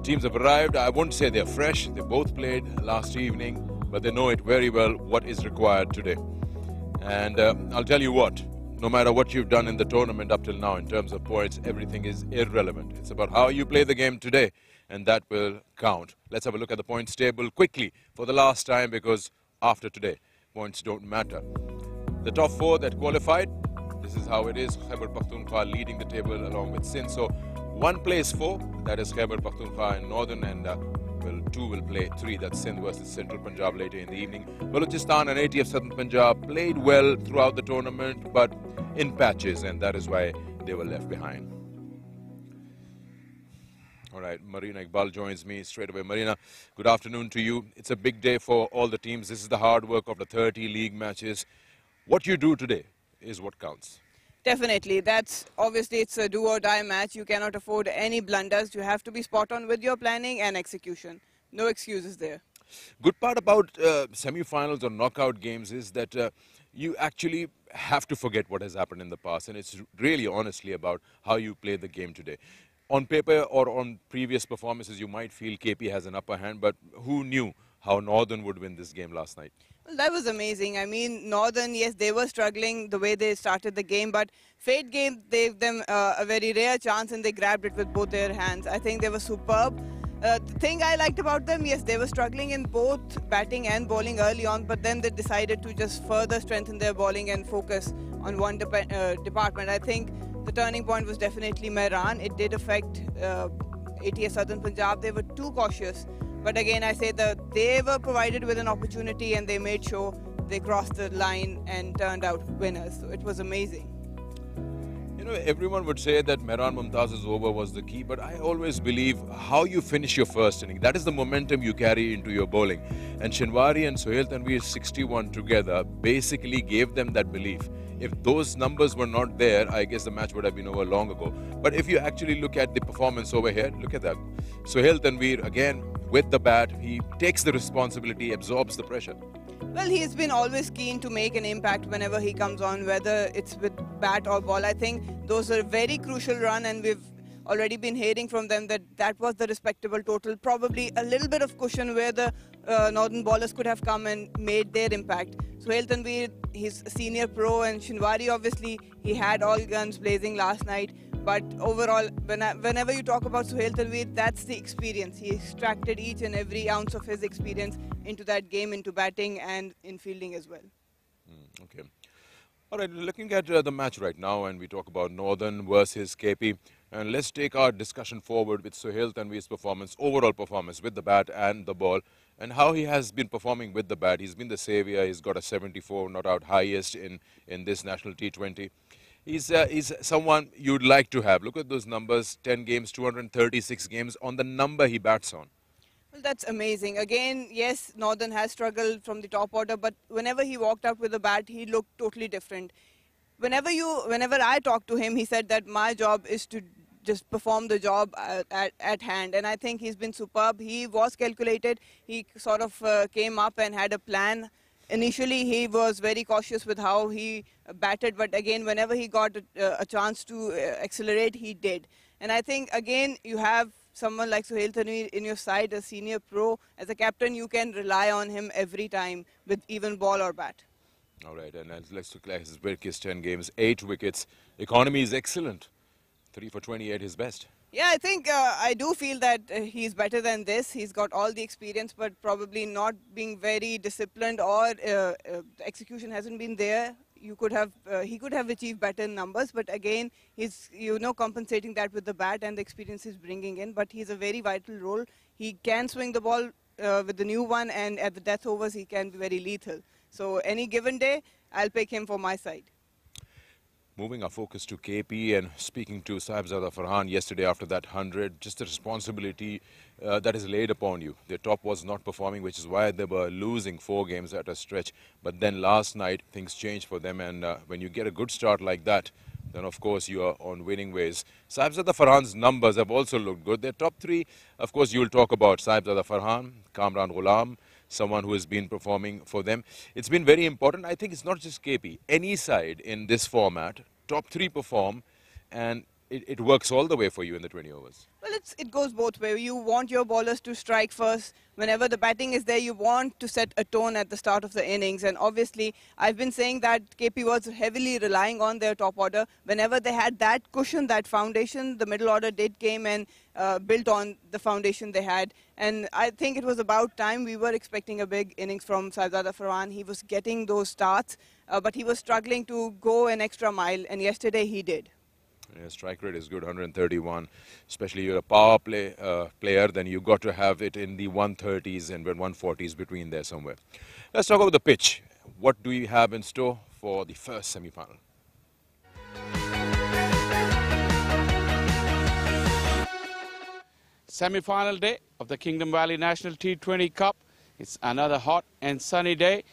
teams have arrived. I won't say they're fresh. They both played last evening, but they know it very well what is required today. And I'll tell you what, no matter what you've done in the tournament up till now in terms of points, everything is irrelevant. It's about how you play the game today, and that will count. Let's have a look at the points table quickly for the last time, because after today, points don't matter. The top four that qualified, this is how it is. Khyber Pakhtunkhwa leading the table along with Sindh. So one plays four, that is Khyber Pakhtunkhwa and Northern, and two will play three, that's Sindh versus Central Punjab later in the evening. Balochistan and ATF Southern Punjab played well throughout the tournament, but in patches, and that is why they were left behind. All right, Marina Iqbal joins me straight away. Marina, good afternoon to you. It's a big day for all the teams. This is the hard work of the 30 league matches. What you do today is what counts. Definitely. It's a do-or-die match. You cannot afford any blunders. You have to be spot on with your planning and execution. No excuses there. Good part about semi-finals or knockout games is that you actually have to forget what has happened in the past, and it's really honestly about how you play the game today. On paper or on previous performances, you might feel KP has an upper hand, but who knew how Northern would win this game last night? Well, that was amazing. I mean, Northern, yes, they were struggling the way they started the game, but Fate gave them a very rare chance, and they grabbed it with both their hands. I think they were superb. The thing I liked about them, yes, they were struggling in both batting and bowling early on, but then they decided to just further strengthen their bowling and focus on one department. I think the turning point was definitely Mehran. It did affect ATS Southern Punjab. They were too cautious. But again, I say that they were provided with an opportunity, and they made sure they crossed the line and turned out winners. So it was amazing. You know, everyone would say that Mehran Mumtaz's over was the key, but I always believe how you finish your first inning. That is the momentum you carry into your bowling. And Shinwari and Sohail Tanveer 61 together basically gave them that belief. If those numbers were not there, I guess the match would have been over long ago. But if you actually look at the performance over here, look at that. Sohail Tanveer, again, with the bat, he takes the responsibility, absorbs the pressure. Well, he's been always keen to make an impact whenever he comes on, whether it's with bat or ball. I think those are a very crucial run, and we've already been hearing from them that was the respectable total. Probably a little bit of cushion where the Northern bowlers could have come and made their impact. Sohail Tanveer, he's a senior pro, and Shinwari, obviously, he had all guns blazing last night. But overall, whenever you talk about Sohail Tanveer, that's the experience. He extracted each and every ounce of his experience into that game, into batting and in fielding as well. Okay. All right, looking at the match right now, and we talk about Northern versus KP. And let's take our discussion forward with Sohail Tanveer's performance, overall performance with the bat and the ball, and how he has been performing with the bat. He's been the savior. He's got a 74 not out highest in this national T20. He's someone you'd like to have. Look at those numbers, 10 games, 236 games on the number he bats on. Well, that's amazing. Again, yes, Northern has struggled from the top order, but whenever he walked out with the bat, he looked totally different. Whenever I talked to him, he said that my job is to just perform the job at hand, and I think he's been superb. He was calculated. He sort of came up and had a plan. Initially, he was very cautious with how he batted, but again, whenever he got a chance to accelerate, he did. And I think, again, you have someone like Sohail Tanveer in your side, a senior pro. As a captain, you can rely on him every time with even ball or bat. All right, and let's look at his wickets, 10 games, 8 wickets. Economy is excellent. 3 for 28, his best. Yeah, I think I do feel that he's better than this. He's got all the experience, but probably not being very disciplined, or execution hasn't been there. He could have achieved better numbers, but again, he's compensating that with the bat and the experience he's bringing in. But he's a very vital role. He can swing the ball with the new one, and at the death overs, he can be very lethal. So any given day, I'll pick him for my side. Moving our focus to KP and speaking to Sahibzada Farhan yesterday after that 100, just the responsibility that is laid upon you. Their top was not performing, which is why they were losing 4 games at a stretch. But then last night, things changed for them, and when you get a good start like that, then of course you are on winning ways. Sahibzada Farhan's numbers have also looked good. Their top 3, of course, you'll talk about Sahibzada Farhan, Kamran Ghulam, someone who has been performing for them. It's been very important. I think it's not just KP. Any side in this format, top 3 perform, and it works all the way for you in the 20 overs? Well, it goes both ways. You want your bowlers to strike first. Whenever the batting is there, you want to set a tone at the start of the innings. And obviously, I've been saying that KP was heavily relying on their top order. Whenever they had that cushion, that foundation, the middle order did came and built on the foundation they had. And I think it was about time. We were expecting a big innings from Sahibzada Farhan. He was getting those starts, but he was struggling to go an extra mile. And yesterday he did. Yeah, strike rate is good, 131. Especially you're a power play player, then you got to have it in the 130s and 140s between there somewhere. Let's talk about the pitch. What do you have in store for the first semi-final? Semi-final day of the Kingdom Valley National T20 Cup. It's another hot and sunny day.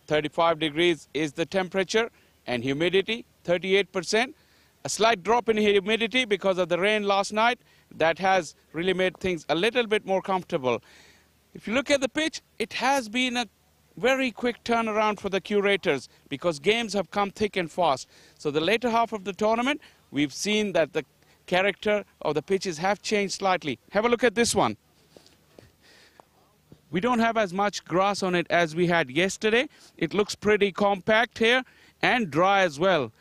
35 degrees is the temperature and humidity, 38%. A slight drop in humidity because of the rain last night. That has really made things a little bit more comfortable. If you look at the pitch, it has been a very quick turnaround for the curators because games have come thick and fast. So the later half of the tournament, we've seen that the character of the pitches have changed slightly. Have a look at this one. We don't have as much grass on it as we had yesterday. It looks pretty compact here and dry as well.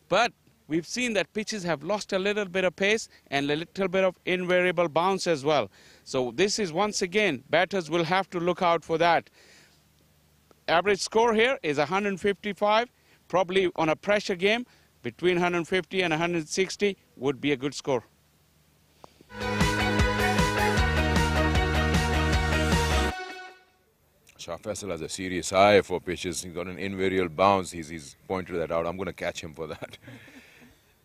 But we've seen that pitches have lost a little bit of pace and a little bit of invariable bounce as well. So this is once again, batters will have to look out for that. Average score here is 155, probably on a pressure game, between 150 and 160 would be a good score. Shah Faisal has a serious eye for pitches. He's got an invariable bounce. He's pointed that out. I'm going to catch him for that.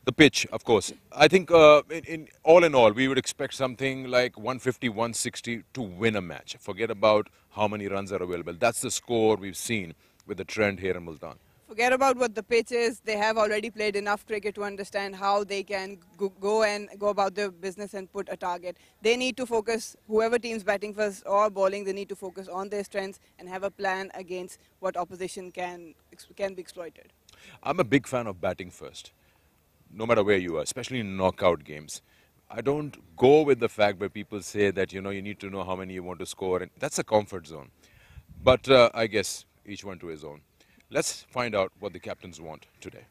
The pitch, of course. I think in all, we would expect something like 150, 160 to win a match. Forget about how many runs are available. That's the score we've seen with the trend here in Multan. Forget about what the pitch is. They have already played enough cricket to understand how they can go about their business and put a target. They need to focus, whoever team's batting first or bowling, they need to focus on their strengths and have a plan against what opposition can be exploited. I'm a big fan of batting first, no matter where you are, especially in knockout games. I don't go with the fact where people say that, you need to know how many you want to score. And that's a comfort zone. But I guess each one to his own. Let's find out what the captains want today.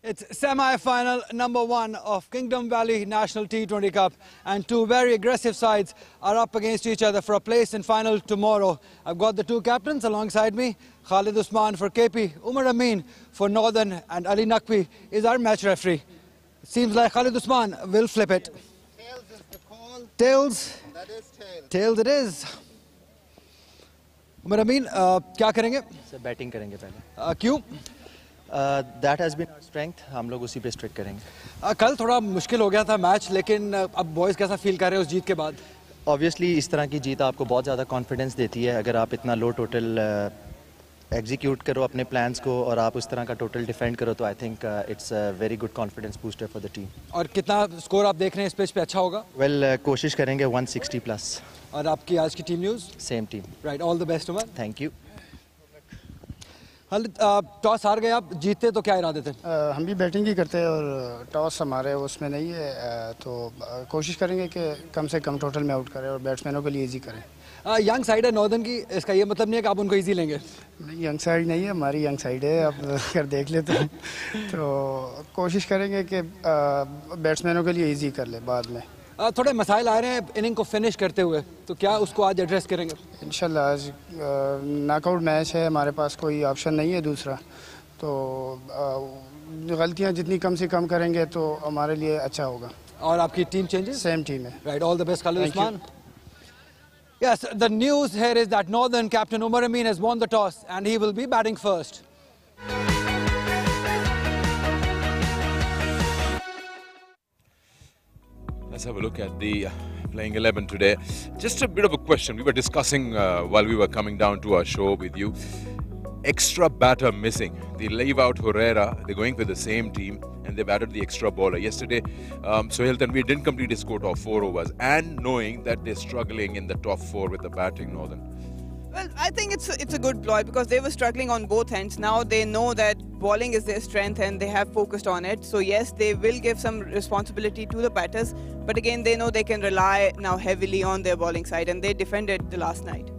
It's semi-final number 1 of Kingdom Valley National T20 Cup, and two very aggressive sides are up against each other for a place in final tomorrow. I've got the two captains alongside me. Khalid Usman for KP, Umar Amin for Northern, and Ali Naqvi is our match referee. It seems like Khalid Usman will flip it. Tails is the call. Tails. That is tails. Tails it is. Umar Amin, क्या करेंगे? Sir batting करेंगे पहले. क्यों? That has been our strength. हम लोग उसी पे streak करेंगे. कल थोड़ा मुश्किल हो गया था मैच, लेकिन अब बॉयज़ कैसा फील कर रहे हैं उस जीत के बाद? ऑब्वियसली इस तरह की जीत आपको बहुत ज़्यादा कॉन्फिडेंस देती है. अगर आप इतना लो टोटल एग्जीक्यूट करो अपने प्लान्स को और आप उस तरह का टोटल डिफेंड करो, तो I think it's a very good confidence booster for the team. और कितना स्कोर आप देख रहे हैं इस पिच पे अच्छा होगा? वेल कोशिश करेंगे 160 प्लस. और आपकी आज की team news? Same team. Right, all the best Umar. Thank you. Toss हार गए आप, जीतते तो क्या इरादे थे? हम भी बैटिंग ही करते हैं और टॉस हमारे उसमें नहीं है, तो कोशिश करेंगे कि कम से कम टोटल में आउट करें और बैट्समैनों के लिए इजी करें. यंग साइड है नॉर्दर्न की, इसका ये मतलब नहीं है कि आप उनको इजी लेंगे? नहीं, यंग साइड नहीं है, हमारी यंग साइड है. अब अगर देख लेते हैं तो कोशिश करेंगे कि बैट्समैनों के लिए इजी कर ले बाद में. थोड़े मसाइल आ रहे हैं इनिंग को फिनिश करते हुए, तो क्या उसको आज एड्रेस करेंगे? इंशाल्लाह आज नॉकआउट मैच है, हमारे पास कोई ऑप्शन नहीं है दूसरा, तो गलतियां जितनी कम से कम करेंगे तो हमारे लिए अच्छा होगा. और आपकी टीम चेंजेस? सेम टीम है. Right, all the best Khalid Usman. Yes, the news here is that Northern captain Umar Amin has won the toss and he will be batting first. Let's have a look at the playing 11 today. Just a bit of a question. We were discussing while we were coming down to our show with you. Extra batter missing. They leave out Herrera. They're going with the same team and they've added the extra bowler. Yesterday, Sohail Tanveer didn't complete his quota of 4 overs, and knowing that they're struggling in the top 4 with the batting, Northern. Well, I think it's a good ploy because they were struggling on both ends. Now they know that bowling is their strength and they have focused on it. So yes, they will give some responsibility to the batters, but again they know they can rely now heavily on their bowling side, and they defended the last night.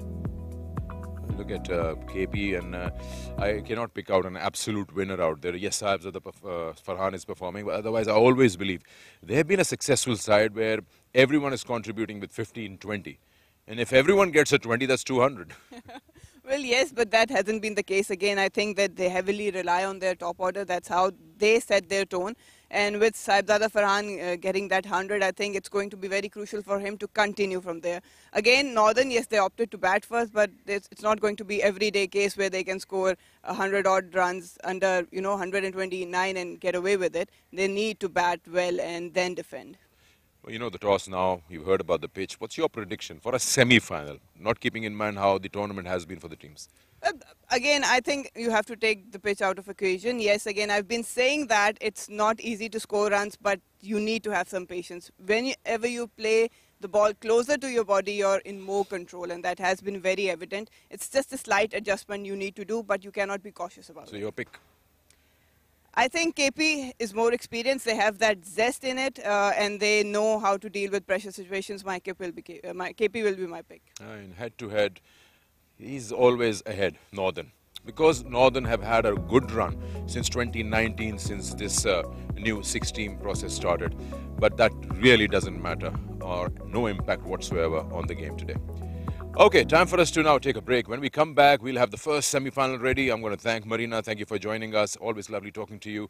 Look at KP, and I cannot pick out an absolute winner out there. Yes, Farhan is performing, but otherwise I always believe they have been a successful side where everyone is contributing with 15, 20. And if everyone gets a 20, that's 200. Well, yes, but that hasn't been the case. Again, I think that they heavily rely on their top order. That's how they set their tone. And with Saibzada Farhan getting that 100, I think it's going to be very crucial for him to continue from there. Again, Northern, yes, they opted to bat first, but it's not going to be everyday case where they can score 100 odd runs under 129 and get away with it. They need to bat well and then defend. Well, you know the toss now, you've heard about the pitch. What's your prediction for a semi-final, not keeping in mind how the tournament has been for the teams? Again, I think you have to take the pitch out of equation. Yes, again, I've been saying that it's not easy to score runs, but you need to have some patience. Whenever you play the ball closer to your body, you're in more control, and that has been very evident. It's just a slight adjustment you need to do, but you cannot be cautious about it. So your pick? I think KP is more experienced. They have that zest in it, and they know how to deal with pressure situations. My KP will be my pick. In head-to-head, he's always ahead, Northern. Because Northern have had a good run since 2019, since this new 6-team process started. But that really doesn't matter, or no impact whatsoever on the game today. Okay, time for us to now take a break. When we come back, we'll have the first semi-final ready. I'm going to thank Marina. Thank you for joining us. Always lovely talking to you.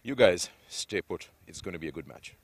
You guys, stay put. It's going to be a good match.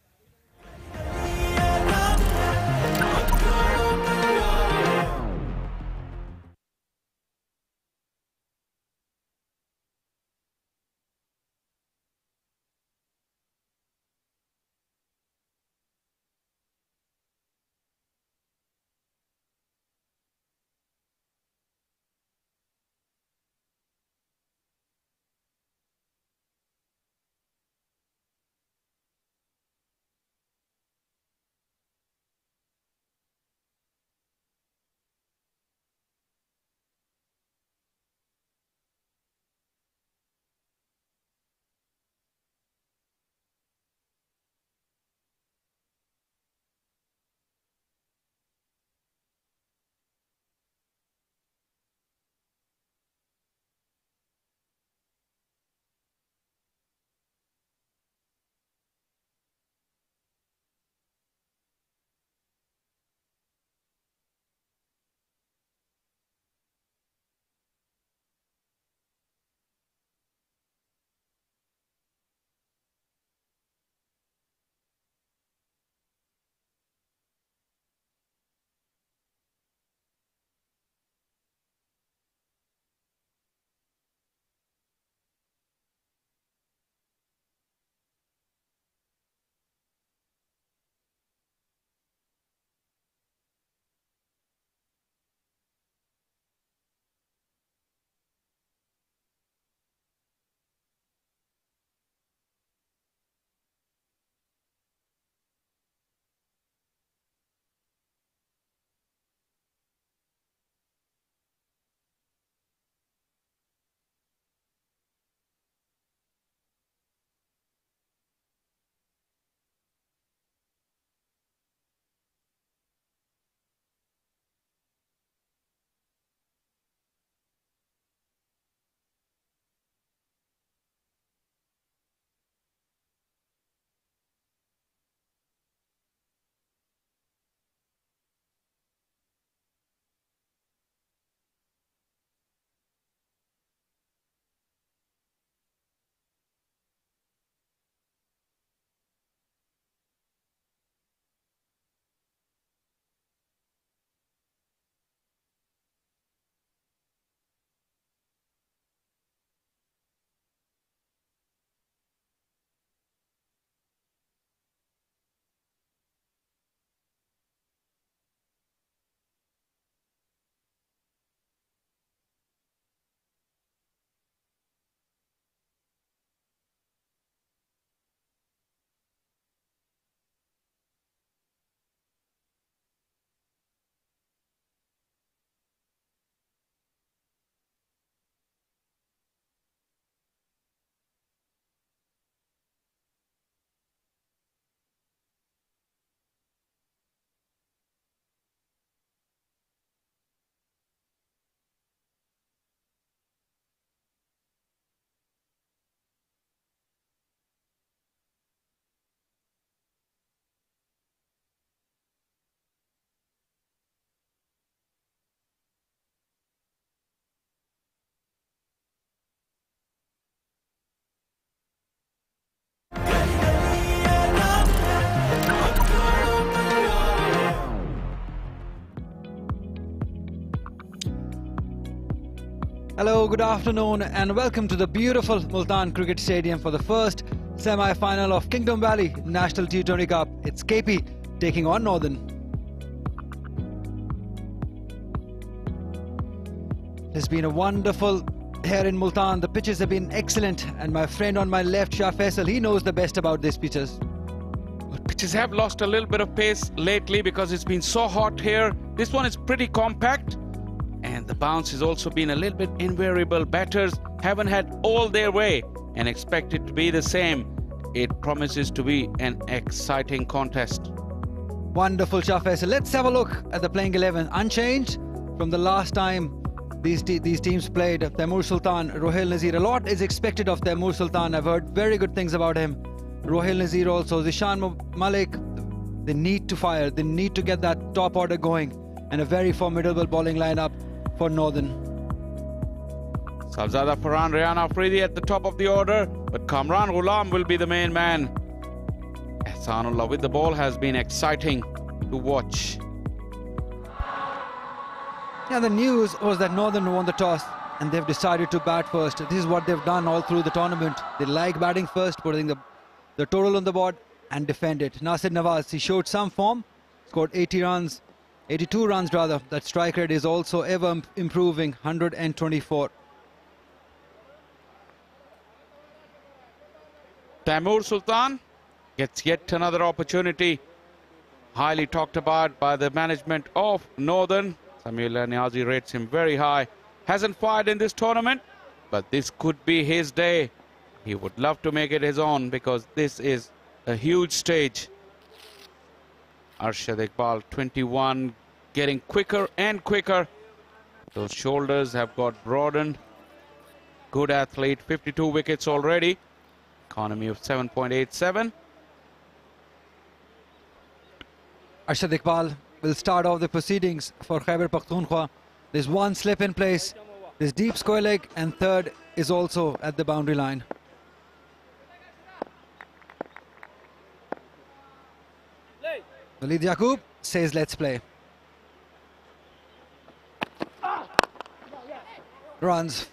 Hello, good afternoon and welcome to the beautiful Multan Cricket Stadium for the first semi-final of Kingdom Valley National T20 Cup. It's KP taking on Northern. It's been a wonderful here in Multan. The pitches have been excellent and my friend on my left, Shah Faisal, he knows the best about these pitches. Pitches have lost a little bit of pace lately because it's been so hot here. This one is pretty compact and the bounce has also been a little bit invariable. Batters haven't had all their way and expect it to be the same. It promises to be an exciting contest. Wonderful, Shah Faisal. Let's have a look at the playing 11. Unchanged from the last time these teams played. Taimur Sultan, Rohail Nazir. A lot is expected of Taimur Sultan. I've heard very good things about him. Rohail Nazir also. Zishan Malik. They need to fire. They need to get that top order going. And a very formidable bowling lineup for Northern. Salzada Farhan, Rayan Afridi at the top of the order. But Kamran Ghulam will be the main man. Ehsanullah with the ball has been exciting to watch. Yeah, the news was that Northern won the toss and they've decided to bat first. This is what they've done all through the tournament. They like batting first, putting the total on the board and defend it. Nasir Nawaz, he showed some form, scored 82 runs rather. That strike rate is also ever improving, 124. Taimur Sultan gets yet another opportunity. Highly talked about by the management of Northern. Samuel Niazi rates him very high. Hasn't fired in this tournament, but this could be his day. He would love to make it his own because this is a huge stage. Arshad Iqbal, 21, getting quicker and quicker. Those shoulders have got broadened. Good athlete, 52 wickets already. Economy of 7.87. Arshad Iqbal will start off the proceedings for Khyber Pakhtunkhwa. There's one slip in place. There's deep square leg and third is also at the boundary line. Walid Yaqub says let's play. Runs.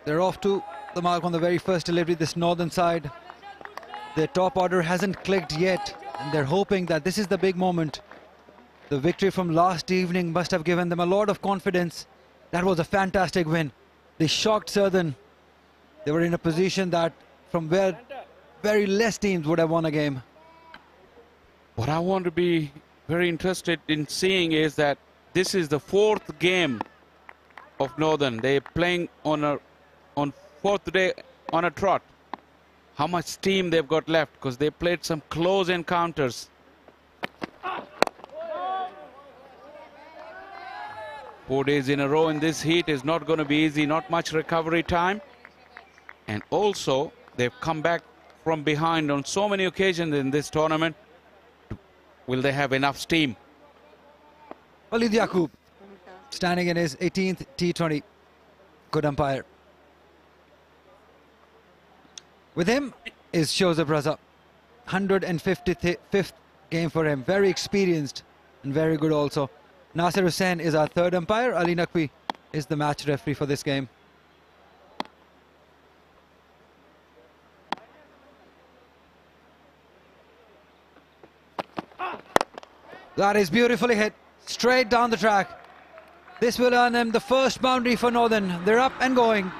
They're off to the mark on the very first delivery, this Northern side. Their top order hasn't clicked yet and they're hoping that this is the big moment. The victory from last evening must have given them a lot of confidence. That was a fantastic win. They shocked Southern. They were in a position that from where very less teams would have won a game. What I want to be very interested in seeing is that this is the fourth game of Northern. They're playing on fourth day on a trot. How much steam they've got left because they played some close encounters. 4 days in a row in this heat is not going to be easy, not much recovery time. And also, they've come back from behind on so many occasions in this tournament. Will they have enough steam? Walid Yaqub, standing in his 18th T20. Good umpire. With him is Joseph Raza. 155th game for him. Very experienced and very good also. Nasir Hussain is our third umpire. Ali Naqvi is the match referee for this game. That is beautifully hit, straight down the track. This will earn them the first boundary for Northern. They're up and going.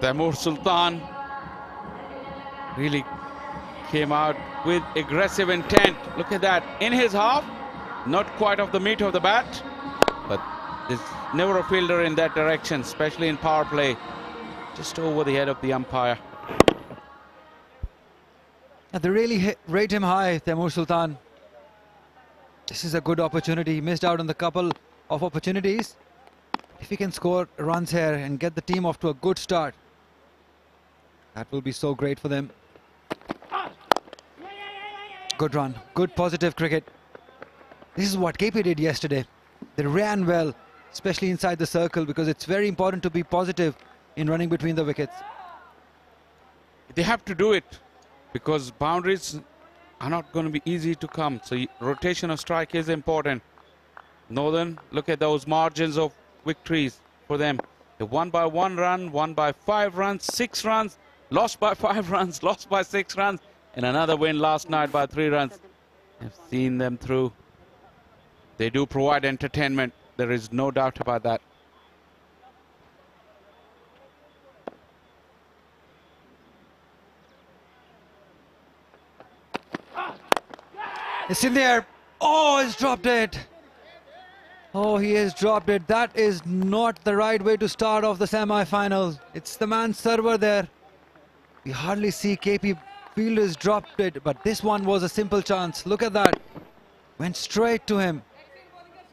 Taimur Sultan really came out with aggressive intent. Look at that, in his half, not quite off the meat of the bat, but there's never a fielder in that direction, especially in power play. Just over the head of the umpire. They really rate him high, Taimur Sultan. This is a good opportunity. He missed out on the couple of opportunities. If he can score runs here and get the team off to a good start, that will be so great for them. Good run, good positive cricket. This is what KP did yesterday. They ran well, especially inside the circle, because it's very important to be positive in running between the wickets. They have to do it because boundaries are not going to be easy to come. So rotation of strike is important. Northern, look at those margins of victories for them. They won by 1 run, won by 5 runs, 6 runs, lost by 5 runs, lost by 6 runs, and another win last night by 3 runs. I've seen them through. They do provide entertainment. There is no doubt about that. It's in the air. Oh, he's dropped it. Oh, he has dropped it. That is not the right way to start off the semi-final. It's the man server there. We hardly see KP fielders dropped it, but this one was a simple chance. Look at that. Went straight to him.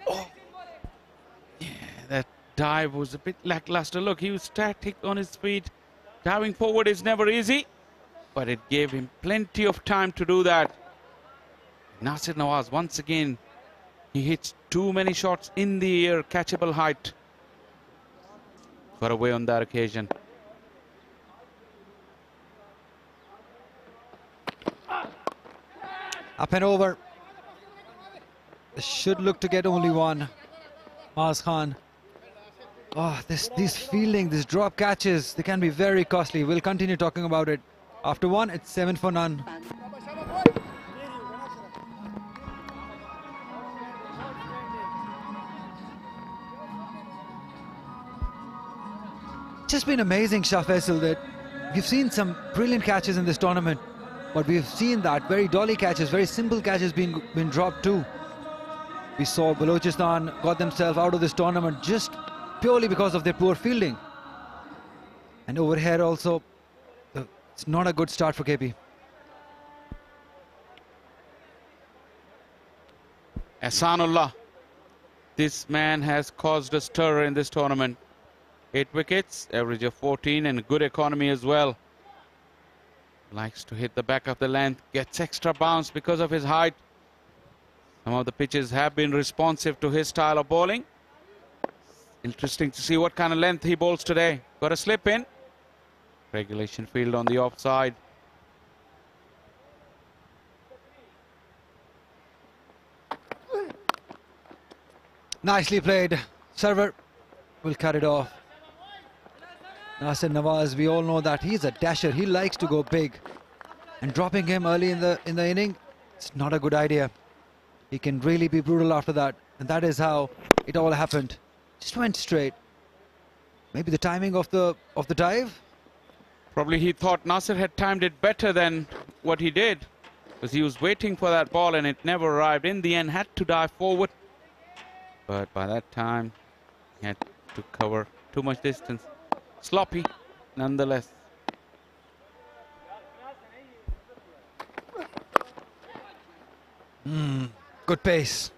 Oh. Yeah, that dive was a bit lackluster. Look, he was static on his feet. Diving forward is never easy, but it gave him plenty of time to do that. Nasir Nawaz, once again, he hits too many shots in the air, catchable height. Got away on that occasion. Up and over. They should look to get only one. Maz Khan. Oh, these fielding, these drop catches, they can be very costly. We'll continue talking about it. After one, it's 7 for none. Just been amazing, Shah Faisal, that we've seen some brilliant catches in this tournament, but we've seen that very dolly catches, very simple catches being dropped too. We saw Balochistan got themselves out of this tournament just purely because of their poor fielding. And over here also, it's not a good start for KP. Ahsanullah, this man has caused a stir in this tournament. 8 wickets, average of 14, and good economy as well. Likes to hit the back of the length, gets extra bounce because of his height. Some of the pitches have been responsive to his style of bowling. Interesting to see what kind of length he bowls today. Got a slip in. Regulation field on the offside. Nicely played. Server will cut it off. Nasir Nawaz, we all know that he's a dasher. He likes to go big, and dropping him early in the inning, it's not a good idea. He can really be brutal after that, and that is how it all happened. Just went straight. Maybe the timing of the dive. Probably he thought Nasir had timed it better than what he did, because he was waiting for that ball and it never arrived. In the end, had to dive forward, but by that time, he had to cover too much distance. Sloppy, nonetheless. Good pace.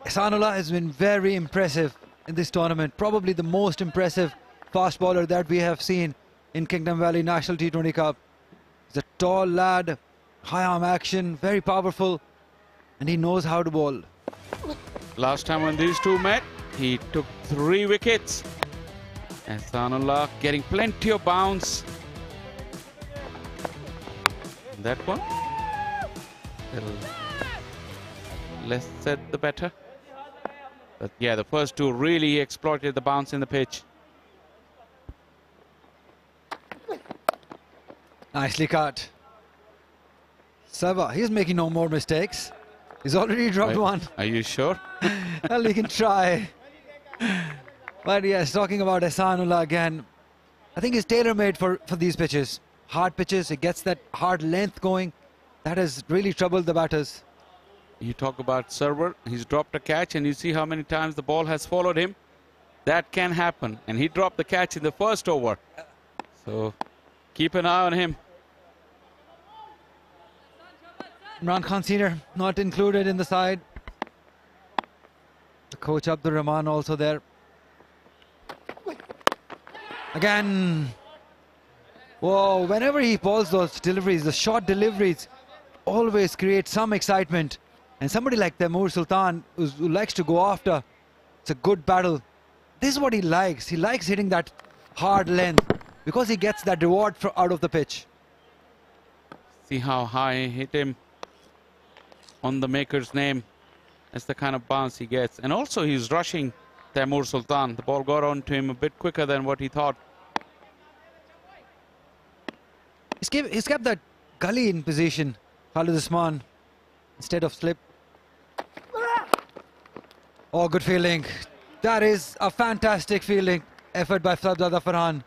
Ahsanullah has been very impressive in this tournament. Probably the most impressive fast bowler that we have seen in Kingdom Valley National T20 Cup. He's a tall lad, high arm action, very powerful, and he knows how to bowl. Last time when these two met, he took 3 wickets. Ahsanullah getting plenty of bounce. That one, less said the better. But yeah, the first two really exploited the bounce in the pitch. Nicely cut. Sava, he's making no more mistakes. He's already dropped one. Are you sure? Well, he can try. But yes, talking about Ahsanullah again, I think he's tailor-made for these pitches. Hard pitches, he gets that hard length going. That has really troubled the batters. You talk about server, he's dropped a catch and you see how many times the ball has followed him. That can happen, and he dropped the catch in the first over. So keep an eye on him. Imran Khan Senior not included in the side. The coach Abdur Rahman also there. Again. Whoa, whenever he bowls those deliveries, the short deliveries always create some excitement. And somebody like Taimur Sultan who likes to go after, it's a good battle. This is what he likes. He likes hitting that hard length because he gets that reward out of the pitch. See how high he hit him on the maker's name. That's the kind of bounce he gets. And also he's rushing Taimur Sultan. The ball got on to him a bit quicker than what he thought. He's kept that gully in position, Khalid Usman, instead of slip. Oh, good fielding. That is a fantastic fielding effort by Sabzada Farhan.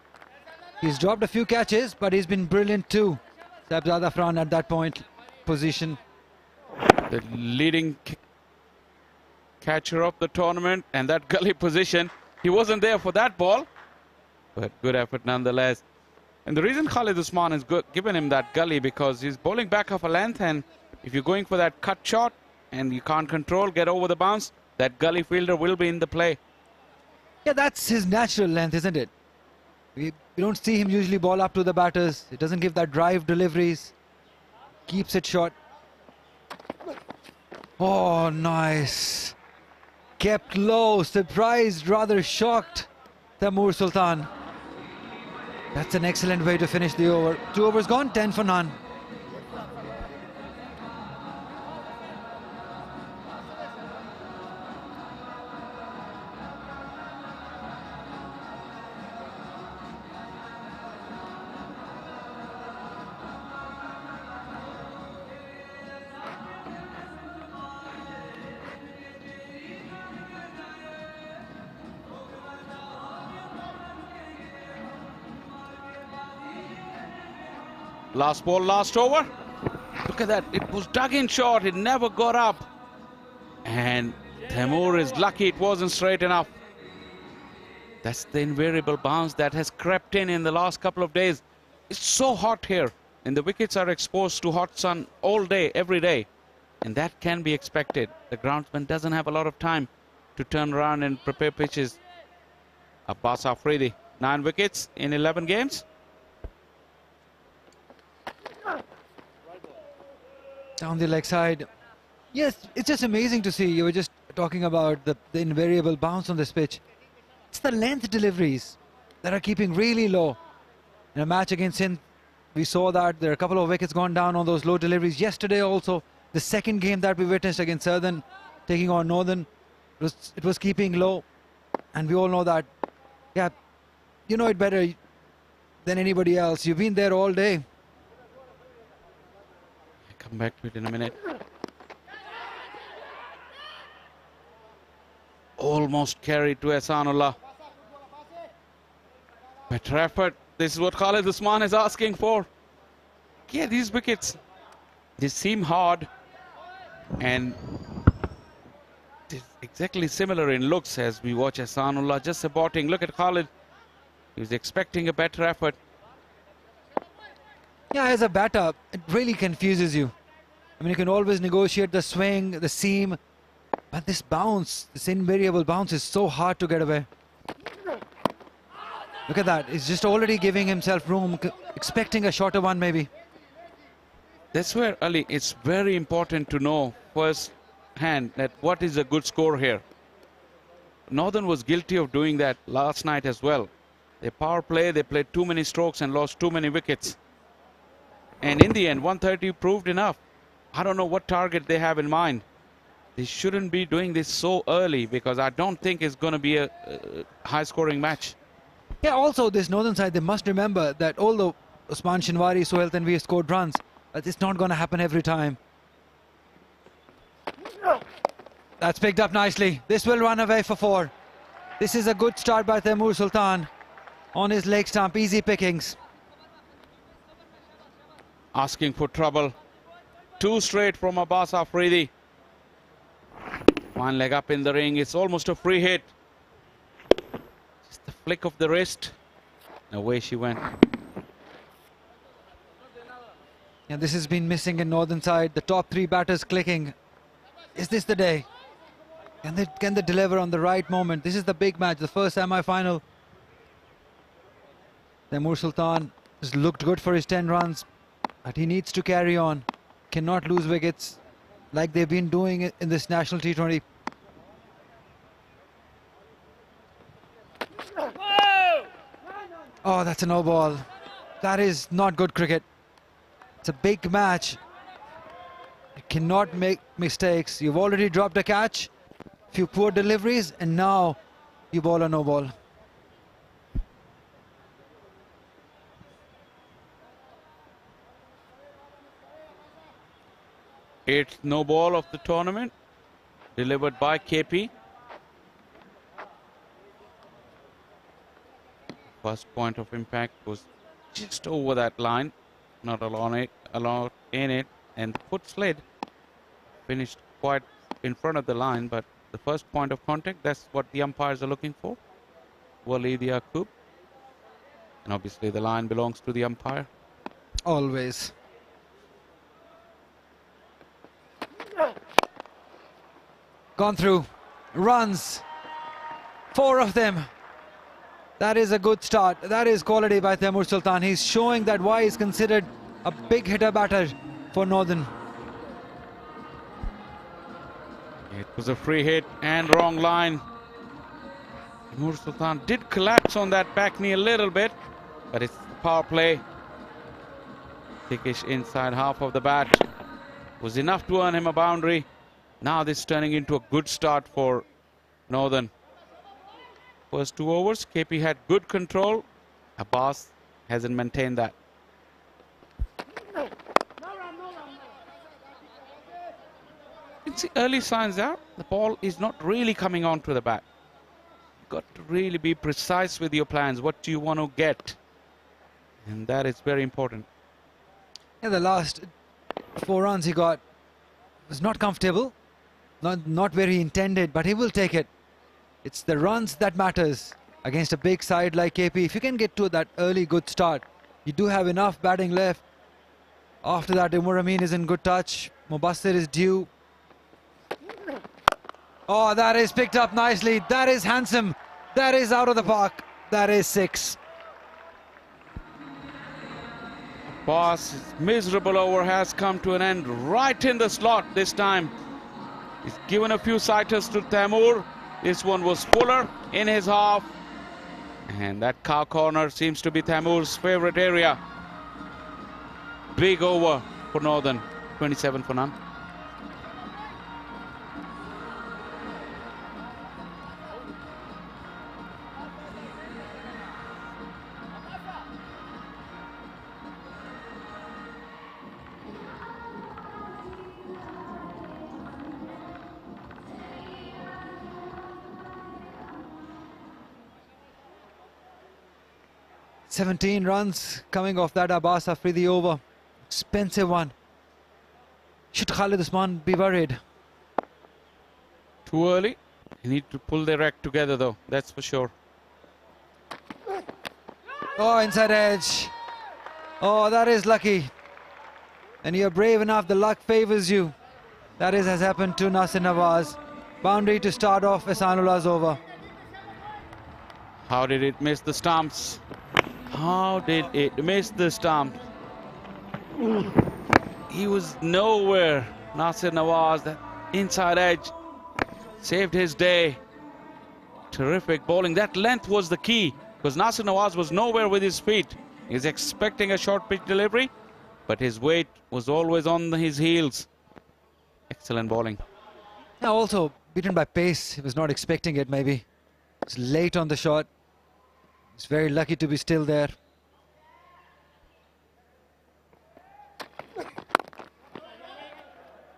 He's dropped a few catches, but he's been brilliant too. Sabzada Farhan at that point position. The leading catcher of the tournament, and that gully position. He wasn't there for that ball, but good effort nonetheless. And the reason Khalid Usman has given him that gully, because he's bowling back off a length, and if you're going for that cut shot and you can't control, get over the bounce, that gully fielder will be in the play. Yeah, that's his natural length, isn't it? We don't see him usually ball up to the batters. He doesn't give that drive deliveries. Keeps it short. Oh, nice. Kept low, surprised, rather shocked, Taimur Sultan. That's an excellent way to finish the over. 2 overs gone, 10 for none. Last ball, last over. Look at that. It was dug in short. It never got up. And Taimur is lucky it wasn't straight enough. That's the invariable bounce that has crept in the last couple of days. It's so hot here, and the wickets are exposed to hot sun all day, every day. And that can be expected. The groundsman doesn't have a lot of time to turn around and prepare pitches. Abbas Afridi, 9 wickets in 11 games. Down the leg side. Yes, it's just amazing to see. You were just talking about the invariable bounce on this pitch. It's the length deliveries that are keeping really low. In a match against Sindh, we saw that there are a couple of wickets gone down on those low deliveries. Yesterday also, the second game that we witnessed against Southern, taking on Northern, it was keeping low. And we all know that, yeah, you know it better than anybody else. You've been there all day. Come back to it in a minute. Almost carried to Ehsanullah. Better effort. This is what Khalid Usman is asking for. Yeah, these wickets, they seem hard, and it's exactly similar in looks as we watch Ehsanullah just supporting. Look at Khalid. He was expecting a better effort. Yeah, as a batter, it really confuses you. I mean, you can always negotiate the swing, the seam, but this bounce, this invariable bounce is so hard to get away. Look at that. He's just already giving himself room, expecting a shorter one maybe. That's where, Ali, it's very important to know first hand that what is a good score here. Northern was guilty of doing that last night as well. They power play, they played too many strokes and lost too many wickets. And in the end, 130 proved enough. I don't know what target they have in mind. They shouldn't be doing this so early, because I don't think it's going to be a high-scoring match. Yeah, also this Northern side, they must remember that although Usman Shinwari, Sohail Tanveer scored runs, but it's not going to happen every time. That's picked up nicely. This will run away for 4. This is a good start by Taimur Sultan on his leg stump. Easy pickings. Asking for trouble. 2 straight from Abbas Afridi. One leg up in the ring. It's almost a free hit. Just the flick of the wrist. Away she went. And this has been missing in Northern side. The top 3 batters clicking. Is this the day? Can they deliver on the right moment? This is the big match, the first semi-final. Taimur Sultan has looked good for his 10 runs. But he needs to carry on. Cannot lose wickets like they've been doing in this national T20. Oh, that's a no ball. That is not good cricket. It's a big match. cannot make mistakes. You've already dropped a catch, few poor deliveries, and now you ball or no ball. Eighth no ball of the tournament, delivered by KP. First point of impact was just over that line, not allowed in it, and the foot slid. Finished quite in front of the line, but the first point of contact, that's what the umpires are looking for. Wali Yaqub. And obviously the line belongs to the umpire. Always. Gone through. Runs. 4 of them. That is a good start. That is quality by Taimur Sultan. He's showing that why he's considered a big hitter batter for Northern. It was a free hit and wrong line. Taimur Sultan did collapse on that back knee a little bit, but it's the power play. Thickish inside half of the bat was enough to earn him a boundary. Now this is turning into a good start for Northern. First 2 overs, KP had good control. Abbas hasn't maintained that. You can see early signs there. The ball is not really coming onto the bat. You've got to really be precise with your plans. What do you want to get? And that is very important. Yeah, the last 4 runs he got was not comfortable. Not where he intended, but he will take it. It's the runs that matters against a big side like KP. If you can get to that early good start, you do have enough batting left. After that, Imur Amin is in good touch. Mubassir is due. Oh, that is picked up nicely. That is handsome. That is out of the park. That is 6. Boss, miserable over has come to an end right in the slot this time. He's given a few sighters to Taimur. This one was fuller in his half. And that cow corner seems to be Taimur's favorite area. Big over for Northern, 27 for none. "17 runs coming off that Abbas Afridi over. Expensive one. Should Khalid Usman be worried? Too early. You need to pull their act together though, that's for sure. Oh, inside edge. Oh, that is lucky. And you're brave enough, the luck favors you. That is has happened to Nasir Nawaz. Boundary to start off Ehsanullah's over. How did it miss the stumps? How did it miss the stumps? He was nowhere. Nasir Nawaz, that inside edge, saved his day. Terrific bowling. That length was the key, because Nasir Nawaz was nowhere with his feet. He's expecting a short pitch delivery, but his weight was always on his heels. Excellent bowling. Yeah, also beaten by pace. He was not expecting it, maybe. It's late on the shot. He's very lucky to be still there.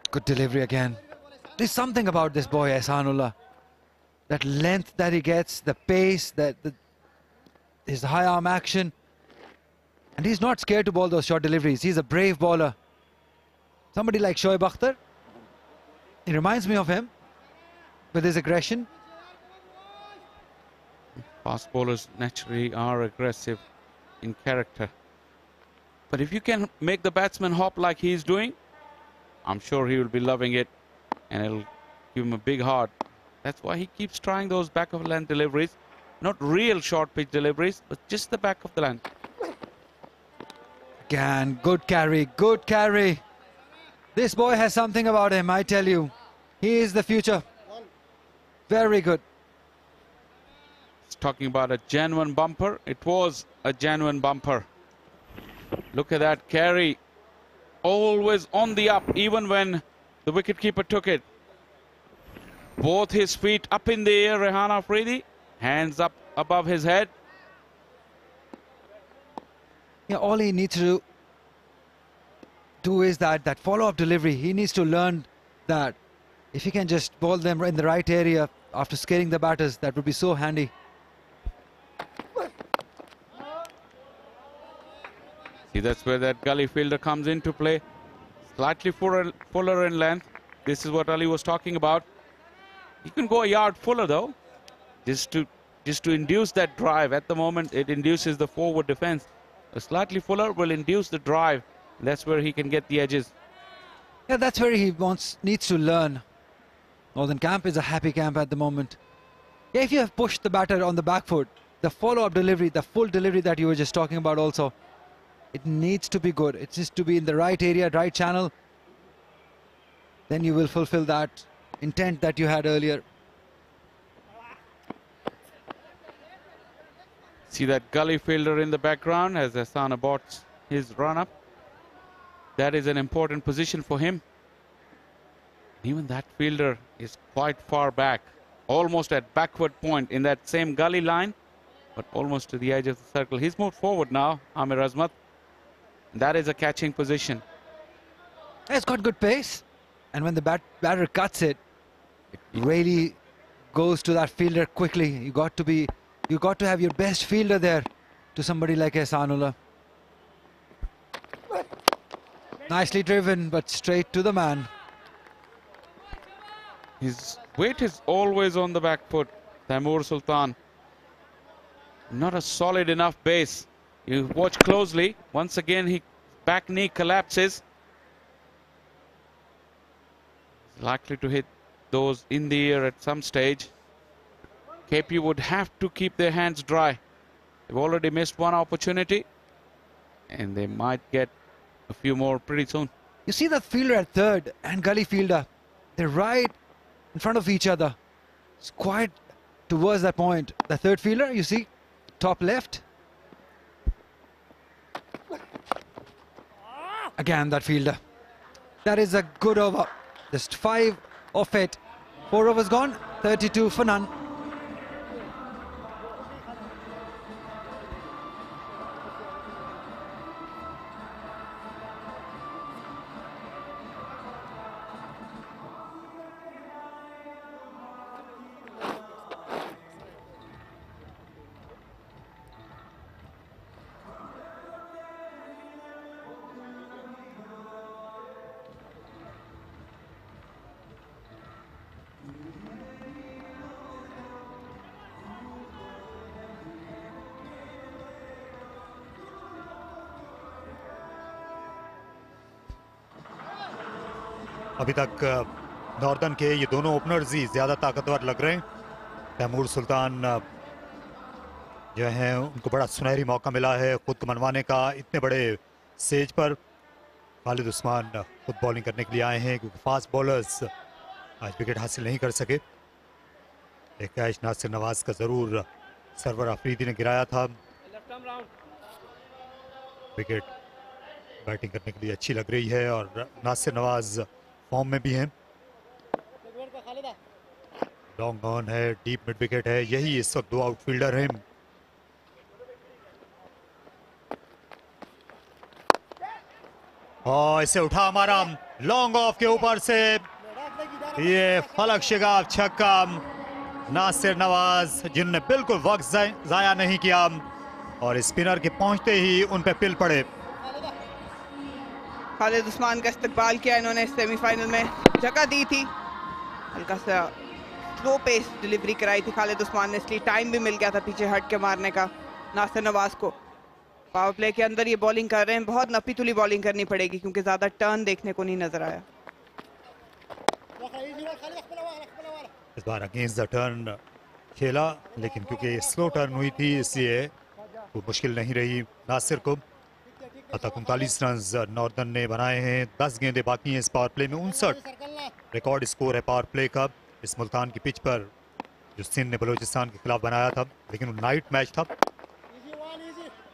Good delivery again. There's something about this boy, Ehsanullah. That length that he gets, the pace, his high arm action. And he's not scared to bowl those short deliveries. He's a brave bowler. Somebody like Shoaib Akhtar. He reminds me of him with his aggression. Fast bowlers naturally are aggressive in character. But if you can make the batsman hop like he's doing, I'm sure he will be loving it, and it'll give him a big heart. That's why he keeps trying those back of the land deliveries. Not real short pitch deliveries, but just the back of the land. Again, good carry, good carry. This boy has something about him, I tell you. He is the future. Very good. It's talking about a genuine bumper. It was a genuine bumper. Look at that carry. Always on the up, even when The wicketkeeper took it. Both his feet up in the air, Rehan Afridi. Hands up above his head. Yeah, all he needs to do is that follow-up delivery. He needs to learn that if he can just bowl them in the right area after scaring the batters, that would be so handy. See, that's where that gully fielder comes into play. Slightly fuller in length. This is what Ali was talking about. You can go a yard fuller though, just to induce that drive. At the moment, it induces the forward defense. A slightly fuller will induce the drive. That's where he can get the edges. Yeah, that's where he needs to learn. Northern camp is a happy camp at the moment. Yeah, if you have pushed the batter on the back foot, the follow-up delivery, the full delivery that you were just talking about also, it needs to be good. It's just to be in the right area, right channel. Then you will fulfill that intent that you had earlier. See that gully fielder in the background as Hassan aborts his run-up. That is an important position for him. Even that fielder is quite far back, almost at backward point in that same gully line, but almost to the edge of the circle. He's moved forward now, Amir Azmat. That is a catching position. It's got good pace, and when the batter cuts it, it really goes to that fielder quickly. You got to have your best fielder there to somebody like Ehsanullah. Nicely driven, but straight to the man. His weight is always on the back foot, Taimur Sultan. Not a solid enough base. You watch closely. Once again, his back knee collapses. He's likely to hit those in the air at some stage. KP would have to keep their hands dry. They've already missed one opportunity, and they might get a few more pretty soon. You see that fielder at third and gully fielder, they're right in front of each other. It's quite towards that point. The third fielder, you see, top left. Again, that fielder. That is a good over. Just 5 off it. 4 overs gone, 32 for none. अभी तक northern के ये दोनों openers ही ज़्यादा ताकतवर लग रहे हैं। तैमूर सुल्तान जो हैं उनको बड़ा सुनहरी मौका मिला है खुद को मनवाने का इतने बड़े स्टेज पर। खालिद उस्मान खुद बॉलिंग करने के लिए आए हैं क्योंकि फास्ट बॉलर्स आज विकेट हासिल नहीं कर सके। एक कैच नासिर नवाज का ज़रूर सरवर अफरीदी ने गिराया था। विकेट बैटिंग करने के लिए अच्छी लग रही है और नासिर नवाज फॉर्म में भी हैं। लॉन्ग ऑन है, डीप मिड विकेट है, यही इस वक्त 2 आउटफील्डर हैं। और इसे उठा हमारा लॉन्ग ऑफ के ऊपर से, ये फलक शिगाफ छक्का। नासिर नवाज जिन्होंने बिल्कुल वक्त जाया नहीं किया और स्पिनर के पहुंचते ही उन पे पिल पड़े। खालिद उस्मान का इस्तकबाल किया इन्होंने सेमीफाइनल में, जगह दी थी, हल्का सा स्लो पेस डिलीवरी कराई थी खालिद उस्मान ने, इसलिए टाइम भी मिल गया था पीछे हट के मारने का नासिर नवाज को। पावर प्ले के अंदर ये बॉलिंग कर रहे हैं, बहुत नपी तुली बॉलिंग करनी पड़ेगी क्योंकि ज्यादा टर्न देखने को नहीं नजर आया। इस बार अगेंस्ट द टर्न खेला, लेकिन क्योंकि स्लो टर्न हुई थी इसलिए वो मुश्किल नहीं रही नासिर को। अब तक 39 रन नॉर्दर्न ने बनाए हैं, 10 गेंदें बाकी हैं इस पावर प्ले में। 59 रिकॉर्ड स्कोर है पावर प्ले का इस मुल्तान की पिच पर जो सिंध ने बलूचिस्तान के खिलाफ बनाया था, लेकिन वो नाइट मैच था।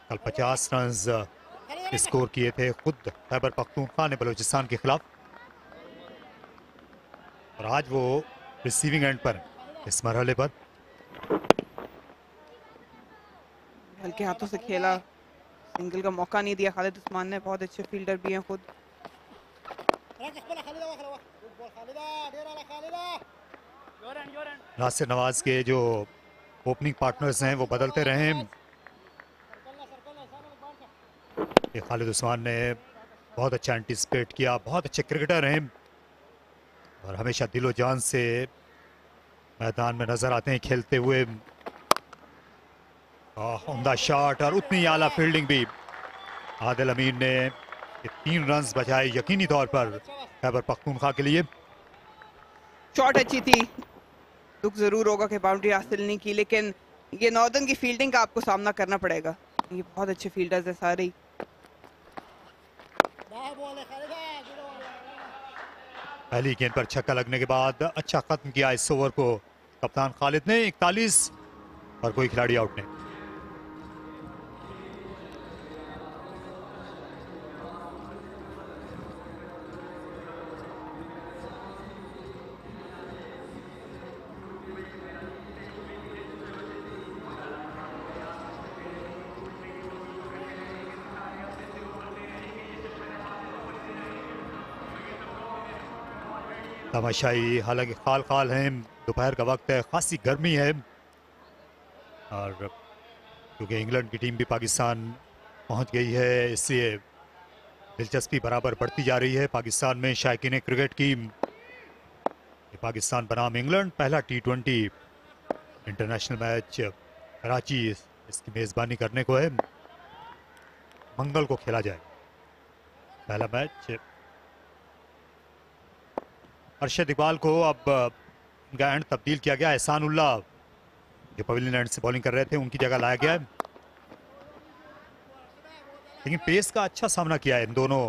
कल 50 रन स्कोर किए थे खुद खैबर पख्तूनख्वा ने बलूचिस्तान के खिलाफ। और आज वो रिसीविंग एंड पर इस मरहले पर। हल्के हाथों से खेला, सिंगल का मौका नहीं दिया खालिद उस्मान ने। बहुत अच्छे फील्डर भी हैं खुद। नासिर नवाज के जो ओपनिंग पार्टनर्स हैं वो बदलते रहे। ये खालिद उस्मान ने बहुत अच्छा एंटीसिपेट किया, बहुत अच्छे क्रिकेटर हैं और हमेशा दिलो जान से मैदान में नजर आते हैं खेलते हुए। उम्दा शॉट और उतनी आला फील्डिंग भी। आदिल अमीन ने 3 रन्स बचाए यकीनी तौर पर खैबर पख्तूनख्वा के लिए। शॉट अच्छी थी, दुख जरूर होगा कि बाउंड्री हासिल नहीं की, लेकिन ये नॉर्दर्न की फील्डिंग का आपको सामना करना पड़ेगा। ये बहुत अच्छे फील्डर्स हैं सारे ही। पहली गेंद पर छक्का लगने के बाद अच्छा खत्म किया इस ओवर को कप्तान खालिद ने। 41 और कोई खिलाड़ी आउट नहीं। तमाशाई हालांकि खाल खाल हैं, दोपहर का वक्त है, खासी गर्मी है और क्योंकि इंग्लैंड की टीम भी पाकिस्तान पहुंच गई है इसलिए दिलचस्पी बराबर बढ़ती जा रही है पाकिस्तान में शायकीन क्रिकेट की। पाकिस्तान बनाम इंग्लैंड पहला T20 इंटरनेशनल मैच कराची इसकी मेज़बानी करने को है। मंगल को खेला जाए पहला मैच। अरशद इकबाल को अब उनका एंड तब्दील किया गया। एहसानुल्लाह जो पवेलियन एंड से बॉलिंग कर रहे थे उनकी जगह लाया गया है, लेकिन पेस का अच्छा सामना किया है इन दोनों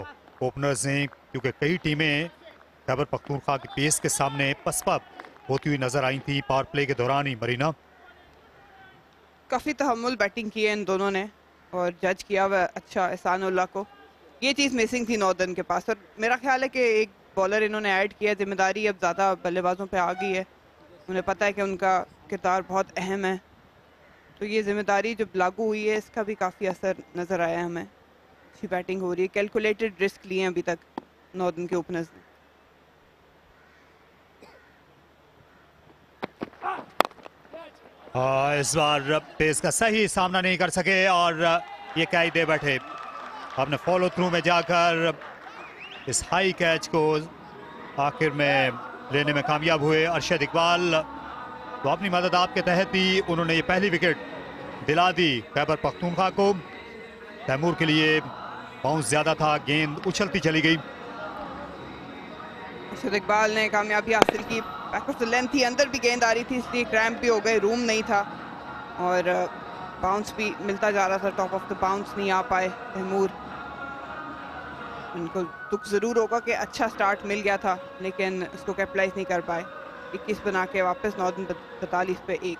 ओपनर्स ने क्योंकि कई टीमें खैबर पख्तूनख्वा की पेस के सामने पसपा होती हुई नजर आई थी पावर प्ले के दौरान ही। मरीना काफ़ी तहम्मुल बैटिंग की है इन दोनों ने और जज किया हुआ अच्छा एहसानुल्लाह को। ये चीज़ मिसिंग थी नॉर्दर्न के पास और मेरा ख्याल है कि एक बॉलर इन्होंने ऐड किया। जिम्मेदारी अब ज़्यादा बल्लेबाजों पे आ गई है, उन्हें पता है कि उनका किरदार बहुत अहम है, तो ये जिम्मेदारी जब लागू हुई है इसका भी काफ़ी असर नज़र आया हमें। अच्छी बैटिंग हो रही है, कैलकुलेटेड रिस्क लिए हैं अभी तक नॉर्दर्न के ओपनर्स ने। इस बार पेस का सही सामना नहीं कर सके और ये क्या ही दे बैठे। आपने फॉलो थ्रू में जाकर इस हाई कैच को आखिर में लेने में कामयाब हुए अरशद इकबाल। तो अपनी मदद आपके तहत ही उन्होंने ये पहली विकेट दिला दी खैबर पख्तूनख्वा को। तैमूर के लिए बाउंस ज्यादा था, गेंद उछलती चली गई। अरशद इकबाल ने कामयाबी हासिल की। बैकवर्ड से लेंथ थी, अंदर भी गेंद आ रही थी इसलिए क्रैम्प भी हो गए, रूम नहीं था और बाउंस भी मिलता जा रहा था। टॉप ऑफ द बाउंस नहीं आ पाए तैमूर। उनको दुख ज़रूर होगा कि अच्छा स्टार्ट मिल गया था लेकिन उसको कैपिटलाइज नहीं कर पाए। 21 बना के वापस नॉर्दर्न 42 पे 1।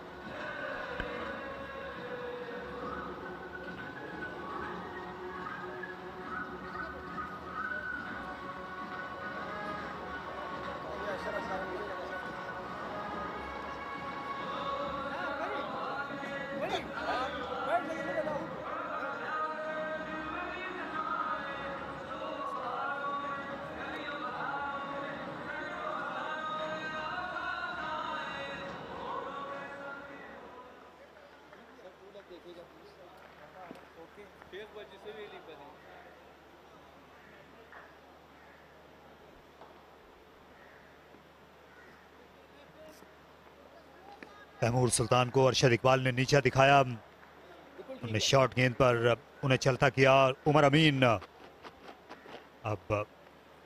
तैमूर सुल्तान को अरशद इकबाल ने नीचा दिखाया, उन्हें शॉर्ट गेंद पर उन्हें चलता किया। उमर अमीन अब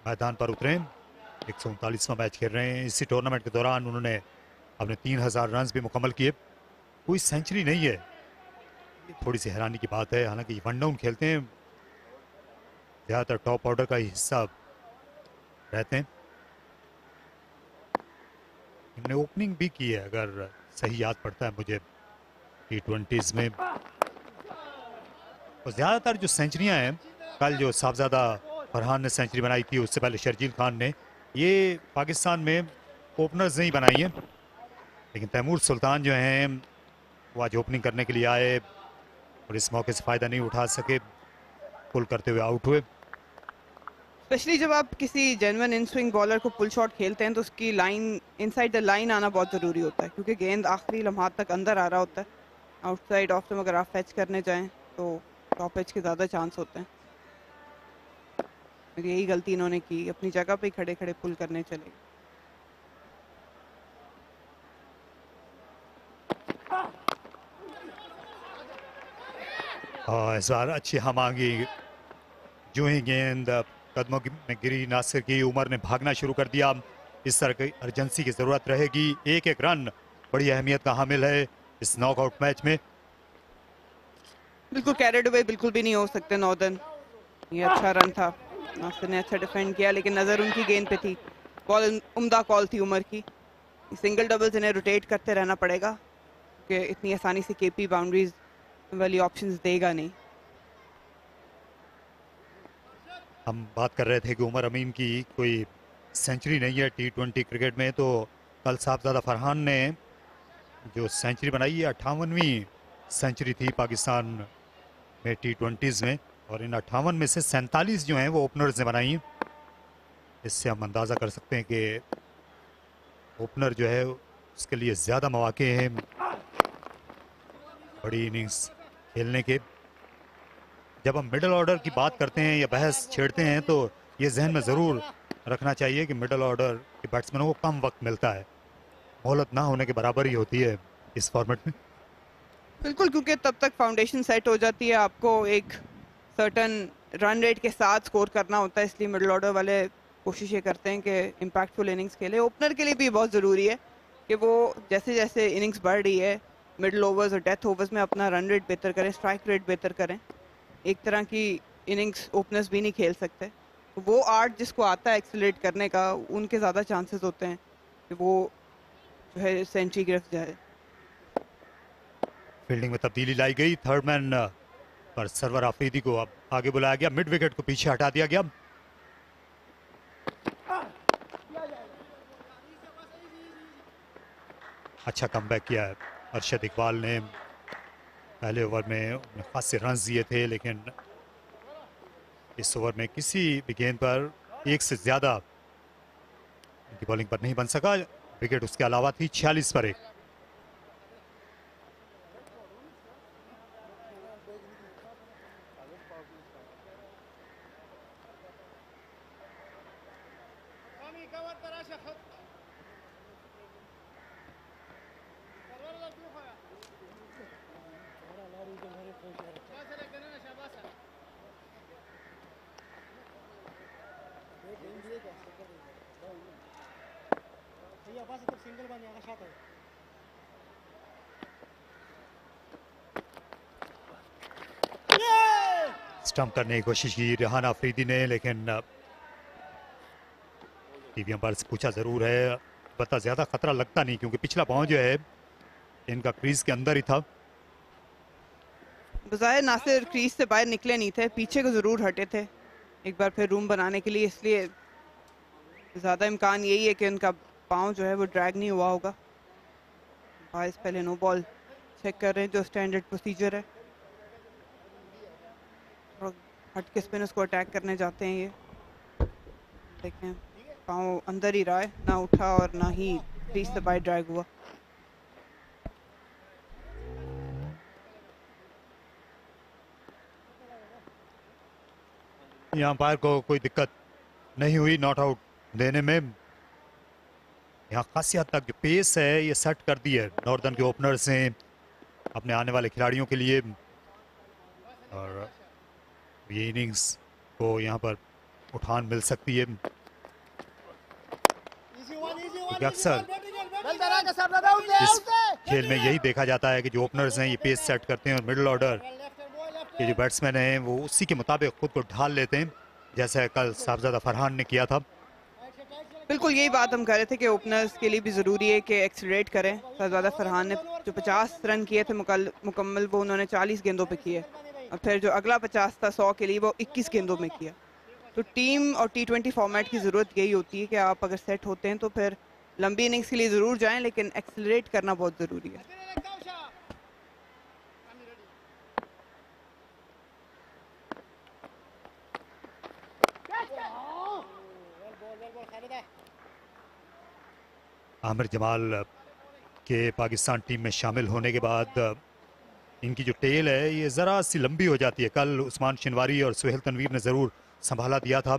मैदान पर उतरे, 139वां मैच खेल रहे हैं। इसी टूर्नामेंट के दौरान उन्होंने अपने 3000 रन भी मुकम्मल किए। कोई सेंचुरी नहीं है, थोड़ी सी हैरानी की बात है। हालांकि वन डाउन खेलते हैं, ज़्यादातर टॉप ऑर्डर का ही हिस्सा रहते हैं। इन्होंने ओपनिंग भी की है अगर सही याद पड़ता है मुझे T20s में। और ज़्यादातर जो सेंचुरियां हैं, कल जो साहबजादा फरहान ने सेंचुरी बनाई थी, उससे पहले शर्जील खान ने, ये पाकिस्तान में ओपनर्स नहीं बनाई है, लेकिन तैमूर सुल्तान जो हैं वो आज ओपनिंग करने के लिए आए और इस मौके से फ़ायदा नहीं उठा सके, पुल करते हुए आउट हुए। स्पेशली जब आप किसी जेन्युइन इन स्विंग बॉलर को पुल शॉट खेलते हैं तो उसकी लाइन इनसाइड द लाइन आना बहुत ज़रूरी होता है, क्योंकि गेंद आखिरी लम्हात तक अंदर आ रहा होता है। आउटसाइड ऑफ में अगर आप फैच करने जाएं तो टॉप एज के ज़्यादा चांस होते हैं। यही गलती इन्होंने की, अपनी जगह पे खड़े खड़े पुल करने चले। इस बार अच्छी हमागी, जो ही गेंद कदमों में गिरी नासिर की, उमर ने भागना शुरू कर दिया। इस तरह की अर्जेंसी की जरूरत रहेगी। एक एक रन बड़ी अहमियत का हामिल है इस नॉकआउट मैच में। बिल्कुल कैरेड अवे बिल्कुल भी नहीं हो सकते नॉर्दर्न। ये अच्छा रन था, नासिर ने अच्छा डिफेंड किया, लेकिन नज़र उनकी गेंद पे थी। बॉल उम्दा कॉल थी उमर की। सिंगल डबल्स इन्हें रोटेट करते रहना पड़ेगा, कि इतनी आसानी से केपी बाउंड्रीज वाली ऑप्शंस देगा नहीं। हम बात कर रहे थे कि उमर अमीन की कोई सेंचुरी नहीं है T20 क्रिकेट में, तो कल साहबजादा फरहान ने जो सेंचुरी बनाई है 58वीं सेंचुरी थी पाकिस्तान में T20s में, और इन 58 में से 47 जो हैं वो ओपनर्स ने बनाई हैं। इससे हम अंदाज़ा कर सकते हैं कि ओपनर जो है उसके लिए ज़्यादा मौके हैं बड़ी इनिंग्स खेलने के। जब हम मिडल ऑर्डर की बात करते हैं या बहस छेड़ते हैं तो ये जहन में ज़रूर रखना चाहिए कि मिडल ऑर्डर के बैट्समैनों को कम वक्त मिलता है, मोहलत ना होने के बराबर ही होती है इस फॉर्मेट में। बिल्कुल, क्योंकि तब तक फाउंडेशन सेट हो जाती है, आपको एक सर्टन रन रेट के साथ स्कोर करना होता है, इसलिए मिडल ऑर्डर वाले कोशिश ये करते हैं कि इम्पैक्टफुल इनिंग्स खेले। ओपनर के लिए भी बहुत ज़रूरी है कि वो जैसे जैसे इनिंग्स बढ़ रही है मिडल ओवर्स और डेथ ओवर्स में अपना रन रेट बेहतर करें, स्ट्राइक रेट बेहतर करें। एक तरह की इनिंग्स ओपनर्स भी नहीं खेल सकते। वो आर्ट जिसको आता है एक्सेलरेट करने का, उनके ज़्यादा चांसेस होते हैं कि वो जो है सेंचुरी गिरफ्त जाए। फील्डिंग में तब्दीली लाई गई, थर्ड मैन पर सरवर आफरीदी को अब आगे बुलाया गया, मिड विकेट को पीछे हटा दिया गया। अच्छा कमबैक किया है अरशद इकबाल ने। पहले ओवर में खासे रन दिए थे, लेकिन इस ओवर में किसी भी गेंद पर एक से ज्यादा उनकी बॉलिंग पर नहीं बन सका। विकेट उसके अलावा थी 46 पर 1। स्टंप करने की कोशिश की रेहान आफरीदी ने, लेकिन टीवी अंपायर से पूछा जरूर है, बता ज्यादा खतरा लगता नहीं क्योंकि पिछला पांव जो है इनका क्रीज के अंदर ही था। बजाय नासिर क्रीज से बाहर निकले नहीं थे, पीछे को जरूर हटे थे एक बार फिर रूम बनाने के लिए, इसलिए ज्यादा इम्कान यही है कि उनका पाँव जो है वो ड्रैग नहीं हुआ होगा। बायस पहले नो बॉल चेक कर रहे हैं, जो स्टैंडर्ड प्रोसीजर है, और हट के स्पिनर्स को अटैक करने जाते हैं। ये देखें पाँव अंदर ही रहा है, ना उठा और ना ही क्रीज से बाहर ड्रैग हुआ। यहाँ अंपायर को कोई दिक्कत नहीं हुई नॉट आउट देने में। यहाँ खासी हद तक जो पेस है ये सेट कर दी है नॉर्दर्न के ओपनर्स ने अपने आने वाले खिलाड़ियों के लिए, और ये इनिंग्स को यहाँ पर उठान मिल सकती है क्योंकि अक्सर इस खेल में यही देखा जाता है कि जो ओपनर्स हैं ये पेस सेट करते हैं और मिडिल ऑर्डर के जो बैट्समैन हैं वो उसी के मुताबिक खुद को ढाल लेते हैं, जैसा कल साहबजादा फरहान ने किया था। बिल्कुल यही बात हम कर रहे थे कि ओपनर्स के लिए भी ज़रूरी है कि एक्सेलरेट करें। साहबजादा फरहान ने जो 50 रन किए थे मुकम्मल, वो उन्होंने 40 गेंदों पे किए, और फिर जो अगला 50 था 100 के लिए, वो 21 गेंदों में किया। तो टीम और T20 फॉर्मेट की ज़रूरत यही होती है कि आप अगर सेट होते हैं तो फिर लंबी इनिंग्स के लिए ज़रूर जाएं, लेकिन एक्सेलरेट करना बहुत ज़रूरी है। आमिर जमाल के पाकिस्तान टीम में शामिल होने के बाद इनकी जो टेल है ये ज़रा सी लंबी हो जाती है। कल उस्मान शिनवारी और सुहेल तनवीर ने ज़रूर संभाला दिया था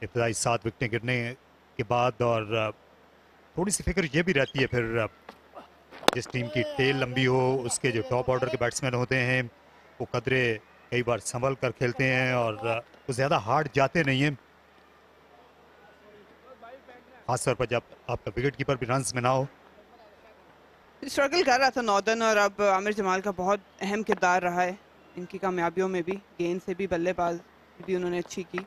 इब्तदाई 7 विकेटें गिरने के बाद, और थोड़ी सी फिक्र ये भी रहती है फिर जिस टीम की टेल लंबी हो उसके जो टॉप ऑर्डर के बैट्समैन होते हैं वो कदरे कई बार संभल कर खेलते हैं और वो ज़्यादा हार्ड जाते नहीं हैं, खासतौर पर जब आपका विकेट कीपर भी रन्स में ना हो। स्ट्रगल कर रहा था नॉर्दर्न, और अब आमिर जमाल का बहुत अहम किरदार रहा है इनकी कामयाबियों में भी। गेंद से भी, बल्लेबाज भी उन्होंने अच्छी की,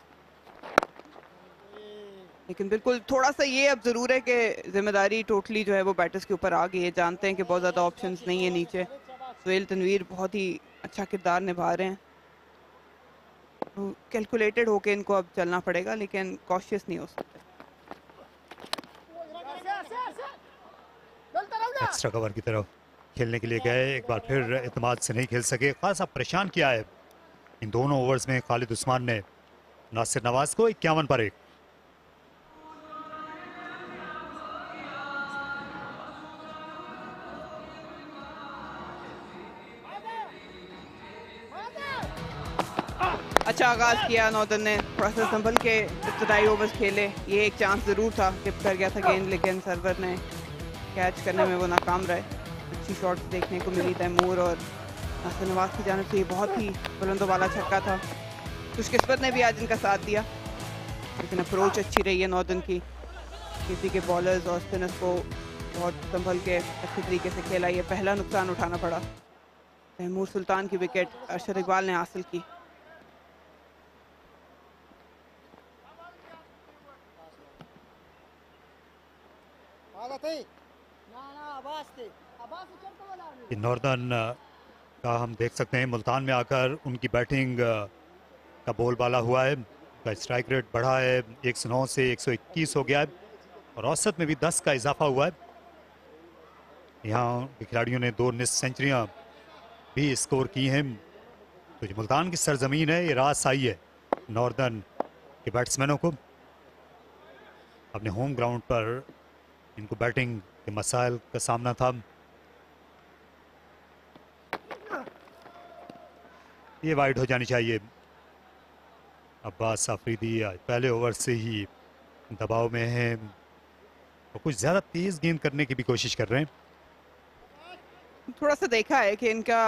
लेकिन बिल्कुल थोड़ा सा ये अब ज़रूर है कि जिम्मेदारी टोटली जो है वो बैटर्स के ऊपर आ गई है। जानते हैं कि बहुत ज़्यादा ऑप्शंस नहीं है नीचे। सुहेल तनवीर बहुत ही अच्छा किरदार निभा रहे हैं, तो कैलकुलेटेड होके इनको अब चलना पड़ेगा, लेकिन कॉशियस नहीं हो सकते। एक्स्ट्रा कवर की तरफ खेलने के लिए गए, एक बार फिर एतमाद से नहीं खेल सके। खासा परेशान किया है इन दोनों ओवर्स में खालिद उस्मान ने नासिर नवाज को 51 पर 1। अच्छा आगाज किया नॉर्दर्न ने, थोड़ा सा संभल के इब्तदाई ओवर्स खेले। ये एक चांस ज़रूर था, टिप कर गया था गेंद, लेकिन सर्वर ने कैच करने में वो नाकाम रहे। अच्छी शॉट्स देखने को मिली तैमूर और नासिर नवाज की जानिब से। ये बहुत ही बुलंदो वाला छक्का था। खुशकिस्मत ने भी आज इनका साथ दिया, लेकिन अप्रोच अच्छी रही है नॉर्दर्न की। किसी के बॉलर्स और स्पिनर्स को बहुत संभल के अच्छे तरीके से खेला। ये पहला नुकसान उठाना पड़ा। तैमूर सुल्तान की विकेट अरशद इकबाल ने हासिल की। नॉर्दर्न का हम देख सकते हैं मुल्तान में आकर उनकी बैटिंग का बोलबाला हुआ है। उनका स्ट्राइक रेट बढ़ा है, 109 से 121 हो गया है और औसत में भी 10 का इजाफा हुआ है। यहाँ के खिलाड़ियों ने 2 निस्फ सेंचुरियाँ भी स्कोर की हैं। तो जो मुल्तान की सरजमीन है ये रास आई है नॉर्दर्न के बैट्समैनों को। अपने होम ग्राउंड पर इनको बैटिंग के मसाइल का सामना था। ये वाइड हो जानी चाहिए। अब्बास आफरीदी आज पहले ओवर से ही दबाव में हैं और कुछ ज़्यादा तेज़ गेंद करने की भी कोशिश कर रहे हैं। थोड़ा सा देखा है कि इनका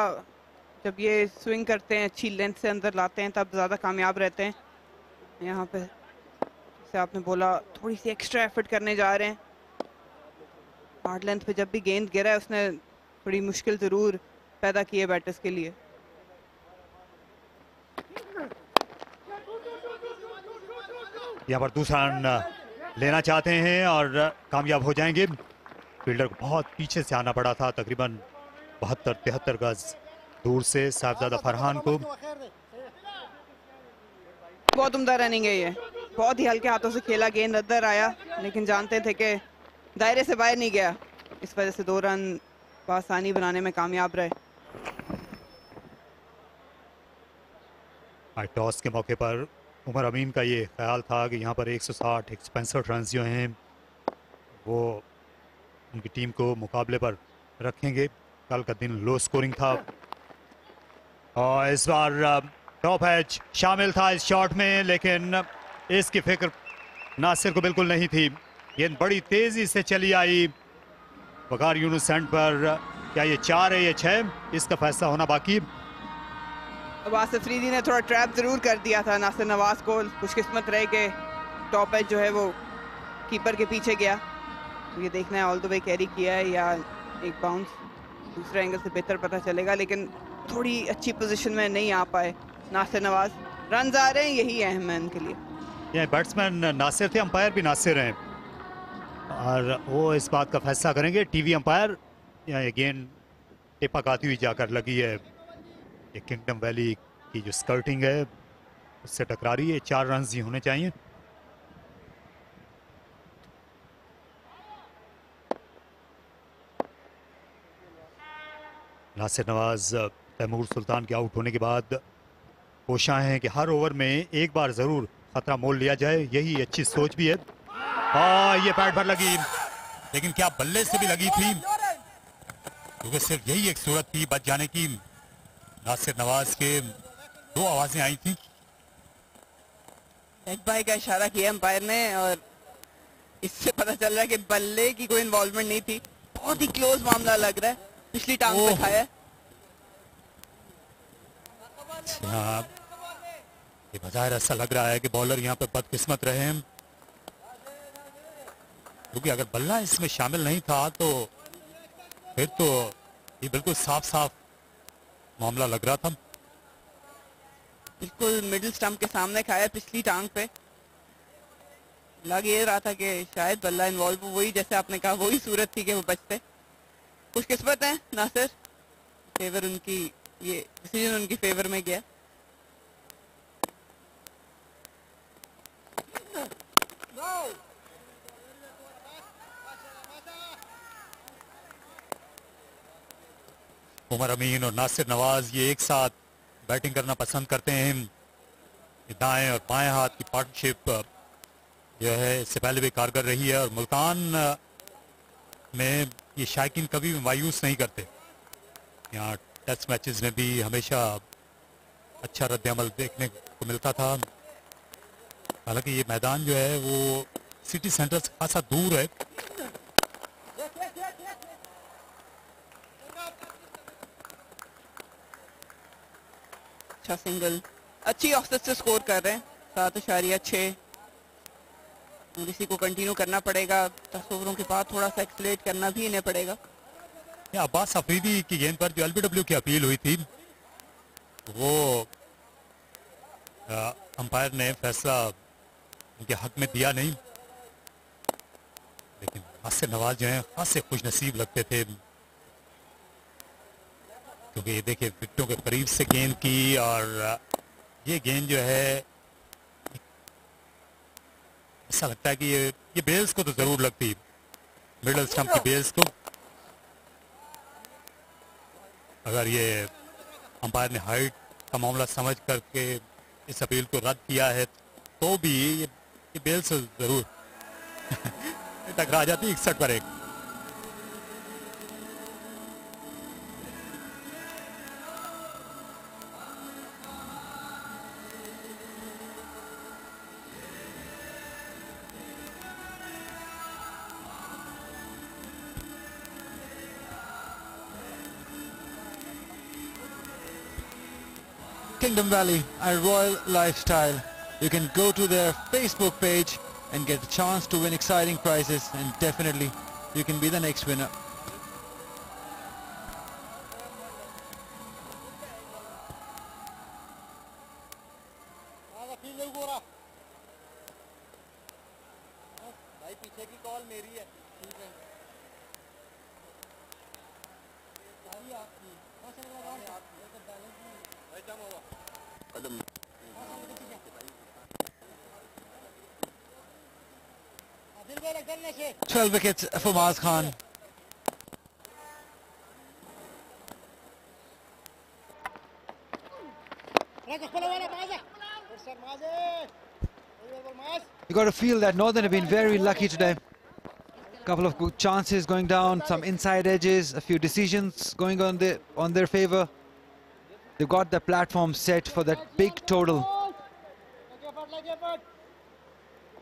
जब ये स्विंग करते हैं, अच्छी लेंथ से अंदर लाते हैं, तब ज़्यादा कामयाब रहते हैं। यहाँ पे जैसे आपने बोला थोड़ी सी एक्स्ट्रा एफर्ट करने जा रहे हैं। हार्ड लेंथ पे जब भी गेंद गिरा है उसने थोड़ी मुश्किल ज़रूर पैदा की है बैटर्स के लिए। यहाँ पर दूसरा रन लेना चाहते हैं और कामयाब हो जाएंगे। फील्डर को बहुत पीछे से आना पड़ा था, तकरीबन 72-73 गज दूर से साहबजादा फरहान को। बहुत उम्दा रनिंग है ये, बहुत ही हल्के हाथों से खेला, गेंद अंदर आया, लेकिन जानते थे कि दायरे से बाहर नहीं गया, इस वजह से 2 रन आसानी बनाने में कामयाब रहे। टॉस के मौके पर उमर अमीन का ये ख्याल था कि यहाँ पर 160-165 रन जो हैं वो उनकी टीम को मुकाबले पर रखेंगे। कल का दिन लो स्कोरिंग था और इस बार टॉप एज शामिल था इस शॉट में, लेकिन इसकी फिक्र नासिर को बिल्कुल नहीं थी। गेंद बड़ी तेजी से चली आई वकार यूनुस एंड पर। क्या ये 4 है या 6, इसका फैसला होना बाकी। अब्बास अफरीदी ने थोड़ा ट्रैप जरूर कर दिया था नासिर नवाज को। खुशकिस्मत रहे कि टॉप एज जो है वो कीपर के पीछे गया। तो ये देखना है ऑल द वे कैरी किया है या एक बाउंस, दूसरे एंगल से बेहतर पता चलेगा, लेकिन थोड़ी अच्छी पोजीशन में नहीं आ पाए नासिर नवाज। रन आ रहे हैं, यही अहम है उनके लिए। ये बैट्समैन नासिर थे, अंपायर भी नासिर हैं और वो इस बात का फैसला करेंगे। टीवी अंपायर यहाँ ये गेंद टिपक आती हुई जाकर लगी है, ये किंगडम वैली की जो स्कर्टिंग है उससे टकरा रही है। 4 रन ही होने चाहिए। नासिर नवाज तैमूर सुल्तान के आउट होने के बाद कोशिश हैं कि हर ओवर में एक बार ज़रूर खतरा मोल लिया जाए, यही अच्छी सोच भी है। ये पैड पर लगी, लेकिन क्या बल्ले से भी लगी थी, क्योंकि सिर्फ यही एक सूरत थी बच जाने की। नासिर नवाज के 2 आवाजें आई थी। लेग बाय का इशारा किया अंपायर ने और इससे पता चल रहा है कि बल्ले की कोई इन्वॉल्वमेंट नहीं थी। बहुत ही क्लोज मामला लग रहा है, पिछली टांग पे खाया है। ये बजाय ऐसा लग रहा है कि बॉलर यहाँ पे बदकिस्मत रहे हैं, क्योंकि अगर बल्ला इसमें शामिल नहीं था तो फिर तो ये बिल्कुल साफ साफ मामला लग रहा था। बिल्कुल मिडिल स्टंप के सामने खाया पिछली टांग पे। लग ये रहा था कि शायद बल्ला इन्वॉल्व, वही जैसे आपने कहा वही सूरत थी कि वो बचते। खुशकिस्मत है नासिर, फेवर उनकी, ये डिसीजन उनकी फेवर में गया। उमर अमीन और नासिर नवाज ये एक साथ बैटिंग करना पसंद करते हैं। दाएं और बाएं हाथ की पार्टनरशिप जो है इससे पहले भी कारगर रही है और मुल्तान में ये शायकीन कभी भी मायूस नहीं करते। यहाँ टेस्ट मैचेस में भी हमेशा अच्छा रद्द-ए-अमल देखने को मिलता था। हालांकि ये मैदान जो है वो सिटी सेंटर से खासा दूर है। अच्छा सिंगल, अच्छी औसत से स्कोर कर रहे हैं, 7.6। इसी को कंटिन्यू करना पड़ेगा। 10 ओवरों के बाद थोड़ा सा एक्सलेट करना भी इन्हें पड़ेगा। अब्बास अफरीदी की गेंद पर जो एलबीडब्ल्यू की अपील हुई थी वो अंपायर ने फैसला उनके हक में दिया नहीं, लेकिन नासिर नवाज जो है खासे खुशनसीब लगते थे, क्योंकि ये देखिए विकेटों के करीब से गेंद की और ये गेंद जो है ऐसा लगता है कि ये बेल्स को तो जरूर लगती, मिडल स्टंप की बेल्स को। अगर ये अंपायर ने हाइट का मामला समझ करके इस अपील को रद्द किया है तो भी ये बेल्स जरूर टकरा जाती 61 पर 1। Kingdom Valley and Royal Lifestyle. You can go to their Facebook page and get a chance to win exciting prizes, and definitely you can be the next winner. Twelve wickets for Maaz Khan. You got to feel that Northern have been very lucky today. Couple of good chances going down, some inside edges, a few decisions going on their favour. They've got the platform set for that big total.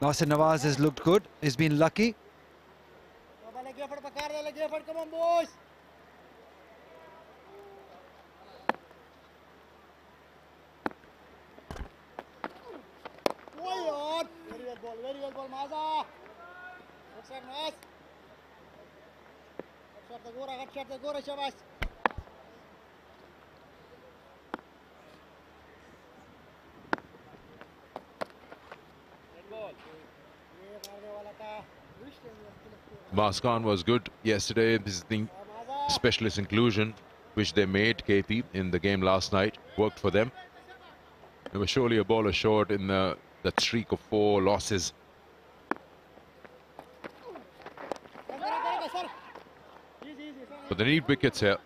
Nasir Nawaz has looked good. He's been lucky. Very well ball, Maza. Good shot, Maz. Good shot, the Gora, Shabas. Maaz Khan was good yesterday. This is the specialist inclusion which they made, KP, in the game last night. Worked for them. They were surely a bowler short in that streak of 4 losses. But they need wickets here.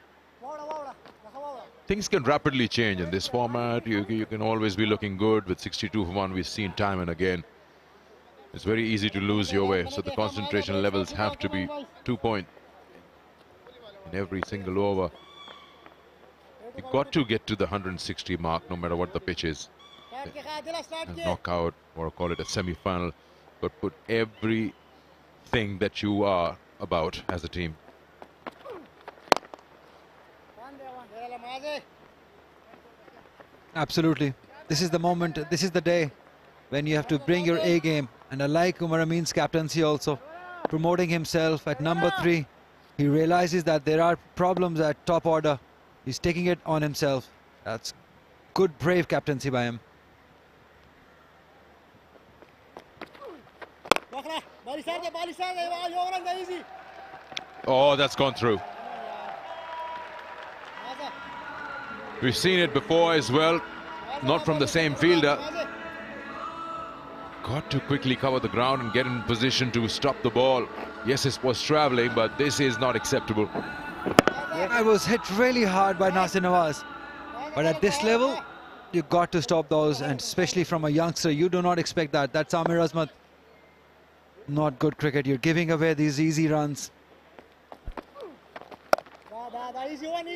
things can rapidly change in this format. You can always be looking good. With 62 for 1, we've seen time and again. It's very easy to lose your way. So the concentration levels have to be 2 point in every single over. You've got to get to the 160 mark no matter what the pitch is. A knockout, or call it a semi-final, but put everything that you are about as a team. Absolutely. This is the moment, this is the day when you have to bring your A game. And I like Umar Amin's captaincy also, promoting himself at number 3. He realizes that there are problems at top order. He's taking it on himself. That's good, brave captaincy by him. Oh, that's gone through. We've seen it before as well, not from the same fielder. Got to quickly cover the ground and get in position to stop the ball. Yes, it was traveling, but this is not acceptable. I was hit really hard by Nasir Nawaz. But at this level, you got to stop those, and especially from a youngster, you do not expect that. That's Amir Azmat. Not good cricket. You're giving away these easy runs. Easy one.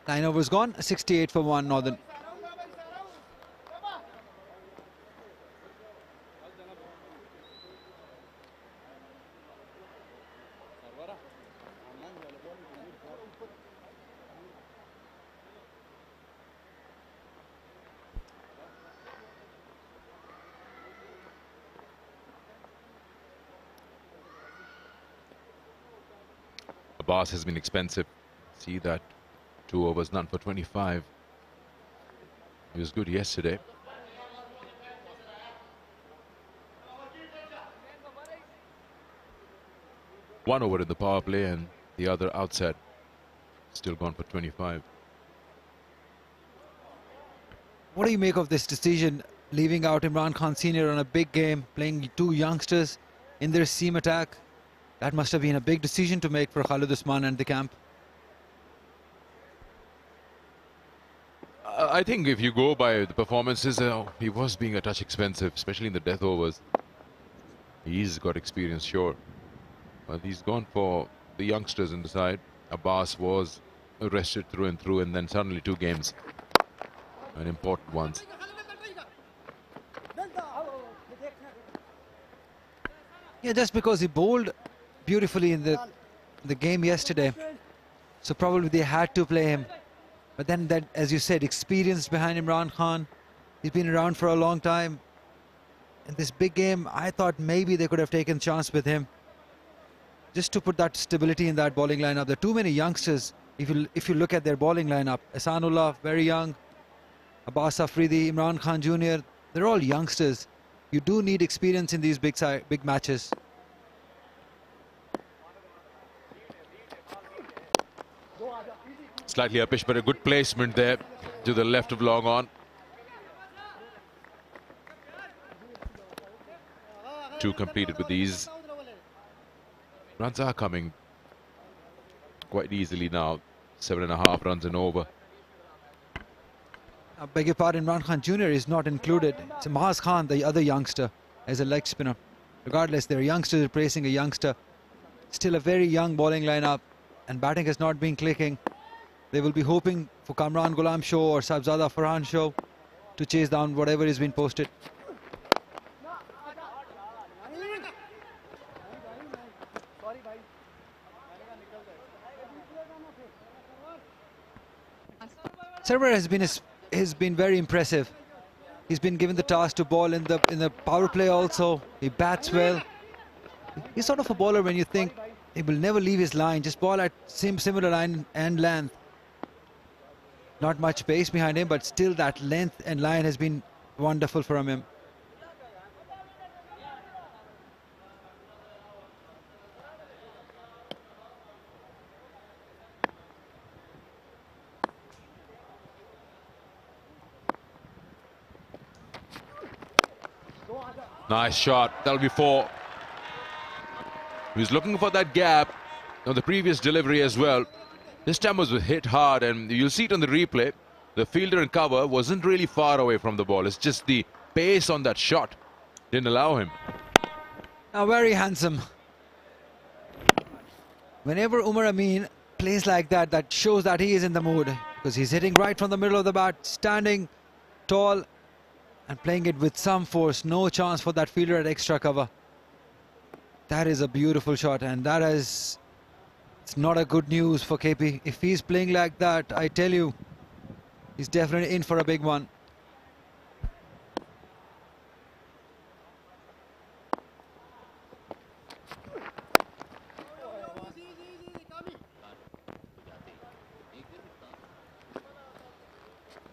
9 overs gone, 68 for 1 Northern. Abbas has been expensive. See that 2 overs, none for 25. He was good yesterday. One over in the power play and the other outside. Still gone for 25. What do you make of this decision, leaving out Imran Khan Sr. on a big game, playing 2 youngsters in their seam attack? That must have been a big decision to make for Khalid Usman and the camp. I think if you go by the performances, he was being a touch expensive, especially in the death overs. He's got experience, sure. But he's gone for the youngsters in the side. Abbas was arrested through and through, and then suddenly 2 games. And important ones. Yeah, just because he bowled beautifully in the game yesterday, so probably they had to play him. But then that, as you said, experience behind Imran Khan. He's been around for a long time. In this big game, I thought maybe they could have taken chance with him, just to put that stability in that bowling lineup. There are too many youngsters. If you look at their bowling lineup, Ehsanullah, very young, Abbas Afridi, Imran Khan Jr., they're all youngsters. You do need experience in these big matches. Slightly uppish, but a good placement there to the left of long on. 2 completed with these. Runs are coming quite easily now. 7.5 runs and over. I beg your pardon, Imran Khan Jr. is not included. It's Mahaz Khan, the other youngster, as a leg spinner. Regardless, they're youngsters replacing a youngster. Still a very young bowling lineup, and batting has not been clicking. They will be hoping for Kamran Ghulam Show or Sabzada Farhan Show to chase down whatever is being posted. Sarwar has been very impressive. He's been given the task to bowl in the power play also. He bats well. He's sort of a bowler when you think he will never leave his line, just bowl at similar line and length. Not much pace behind him, but still that length and line has been wonderful from him. Nice shot. That'll be 4. He's looking for that gap on the previous delivery as well. This time was hit hard, and you'll see it on the replay. The fielder in cover wasn't really far away from the ball. It's just the pace on that shot didn't allow him. Now, very handsome. Whenever Umar Amin plays like that, that shows that he is in the mood, because he's hitting right from the middle of the bat, standing tall and playing it with some force. No chance for that fielder at extra cover. That is a beautiful shot, and that is, it's not a good news for KP. If he's playing like that, I tell you, he's definitely in for a big one.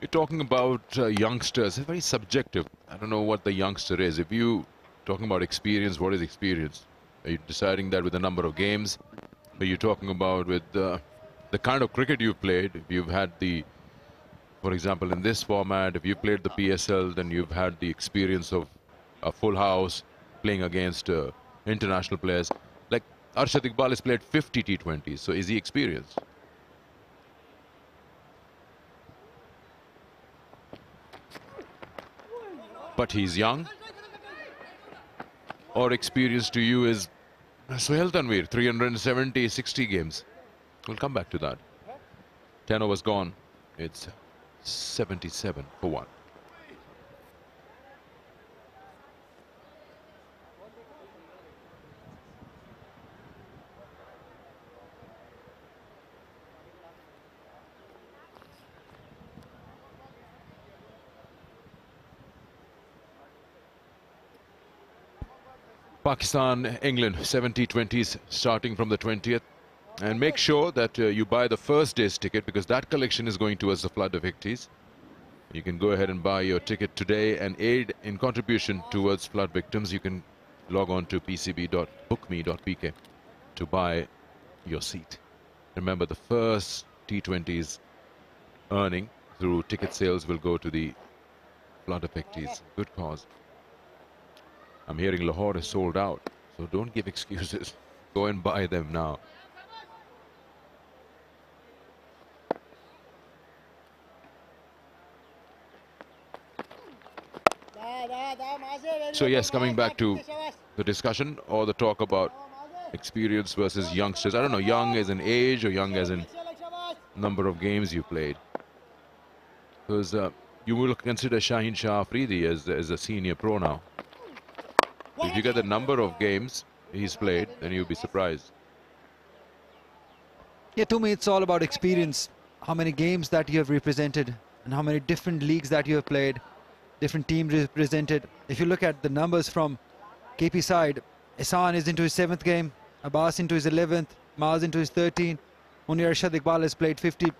You're talking about youngsters. It's very subjective. I don't know what the youngster is. If you talking about experience, what is experience? Are you deciding that with the number of games? Are you talking about with the kind of cricket you've played? If you've had the, for example, in this format, if you played the PSL, then you've had the experience of a full house playing against international players. Like Arshad Iqbal has played 50 T20s, so is he experienced? But he's young. Or experience to you is Sohail Tanveer, 370, 60 games. We'll come back to that. 10 overs gone. It's 77 for 1. Pakistan, England, 70-20s starting from the 20th. And make sure that you buy the first day's ticket, because that collection is going towards the flood of victims. You can go ahead and buy your ticket today and aid in contribution towards flood victims. You can log on to pcb.bookme.pk to buy your seat. Remember, the first T20s earning through ticket sales will go to the flood of victims. Good cause. I'm hearing Lahore is sold out, so don't give excuses. Go and buy them now. So yes, coming back to the discussion or the talk about experience versus youngsters. I don't know, young as in age or young as in number of games you played. Because you will consider Shaheen Shah Afridi as a senior pro now. If you get the number of games he's played, then you'll be surprised. Yeah, to me it's all about experience. How many games that you have represented and how many different leagues that you have played, different teams represented. If you look at the numbers from KP side, Ihsan is into his 7th game, Abbas into his 11th, Maaz into his 13th. Only Arshad Iqbal has played 50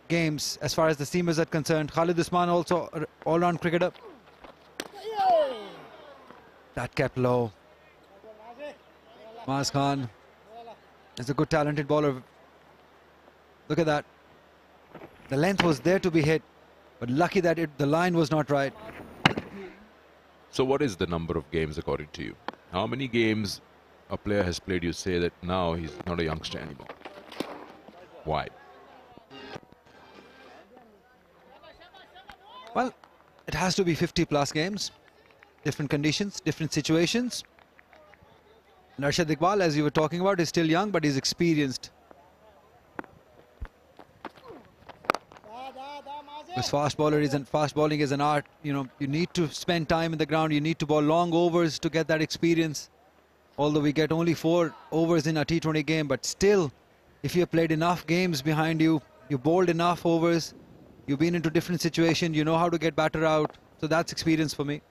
games as far as the seamers are concerned. Khalid Usman also all-round cricketer. That kept low. Maaz Khan is a good talented bowler. Look at that. The length was there to be hit, but lucky that the line was not right. So what is the number of games according to you? How many games a player has played you say that now he's not a youngster anymore? Why? Well, it has to be 50 plus games. Different conditions, different situations. And Arshad Iqbal, as you were talking about, is still young, but he's experienced. Because fast bowling is an art. You know, you need to spend time in the ground. You need to bowl long overs to get that experience. Although we get only 4 overs in a T20 game, but still, if you have played enough games behind you, you bowled enough overs, you've been into different situations, you know how to get batter out. So that's experience for me.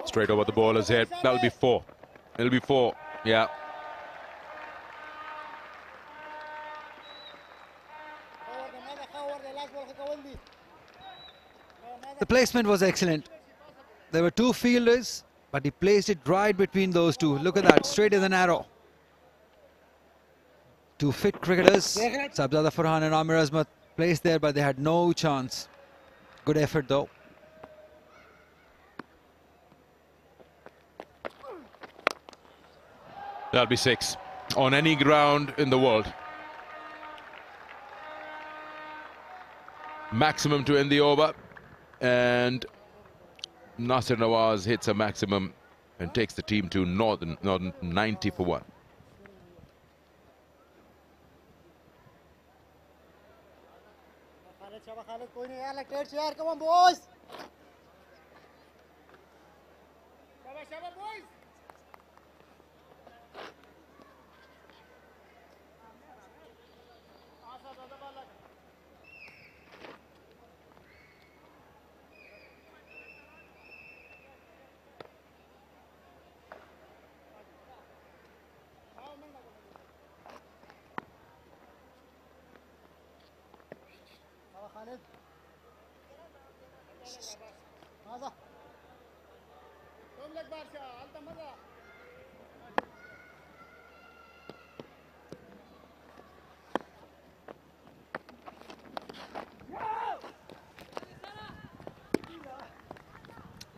Straight over the bowler's head. That'll be 4. It'll be 4. Yeah. The placement was excellent. There were 2 fielders, but he placed it right between those 2. Look at that, straight as an arrow. 2 fit cricketers, Sabzada Farhan and Amir Azmat, placed there, but they had no chance. Good effort though. That'll be 6 on any ground in the world. Maximum to end the over, and Nasir Nawaz hits a maximum and takes the team to Northern 90 for 1. Come on, boys.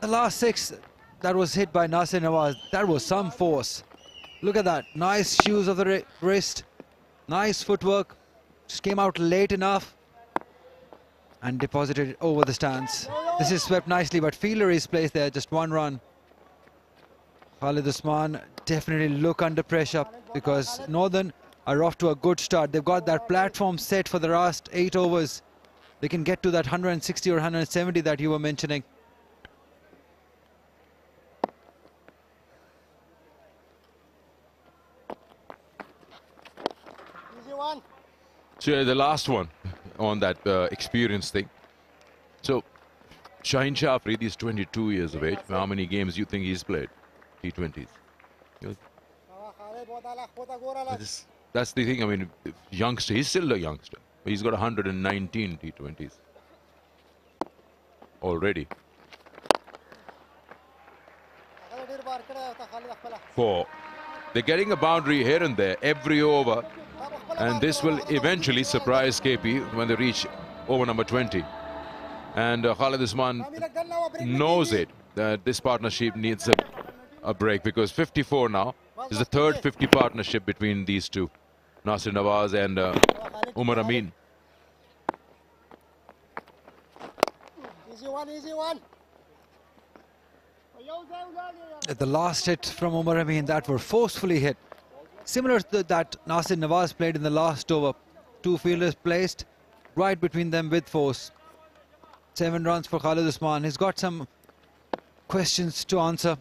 The last 6 that was hit by Nasir Nawaz, that was some force. Look at that, nice shoes of the wrist, nice footwork, just came out late enough and deposited it over the stands. This is swept nicely, but fielder is placed there, just 1 run. Khalid Usman definitely look under pressure because Northern are off to a good start. They've got that platform set for the last 8 overs. They can get to that 160 or 170 that you were mentioning. So the last one on that experience thing. So Shaheen Shah Afridi is 22 years of age. How many games do you think he's played? T20s. That's the thing. I mean, youngster, he's still a youngster. He's got 119 T20s already. 4. They're getting a boundary here and there every over. And this will eventually surprise KP when they reach over number 20. And Khalid Usman knows it, that this partnership needs a break, because 54 now is the third 50 partnership between these two, Nasir Nawaz and Umar Amin. Easy one. The last hit from Umar Amin that were forcefully hit. Similar to that Nasir Nawaz played in the last over. 2 fielders placed right between them with force. 7 runs for Khalid Usman. He's got some questions to answer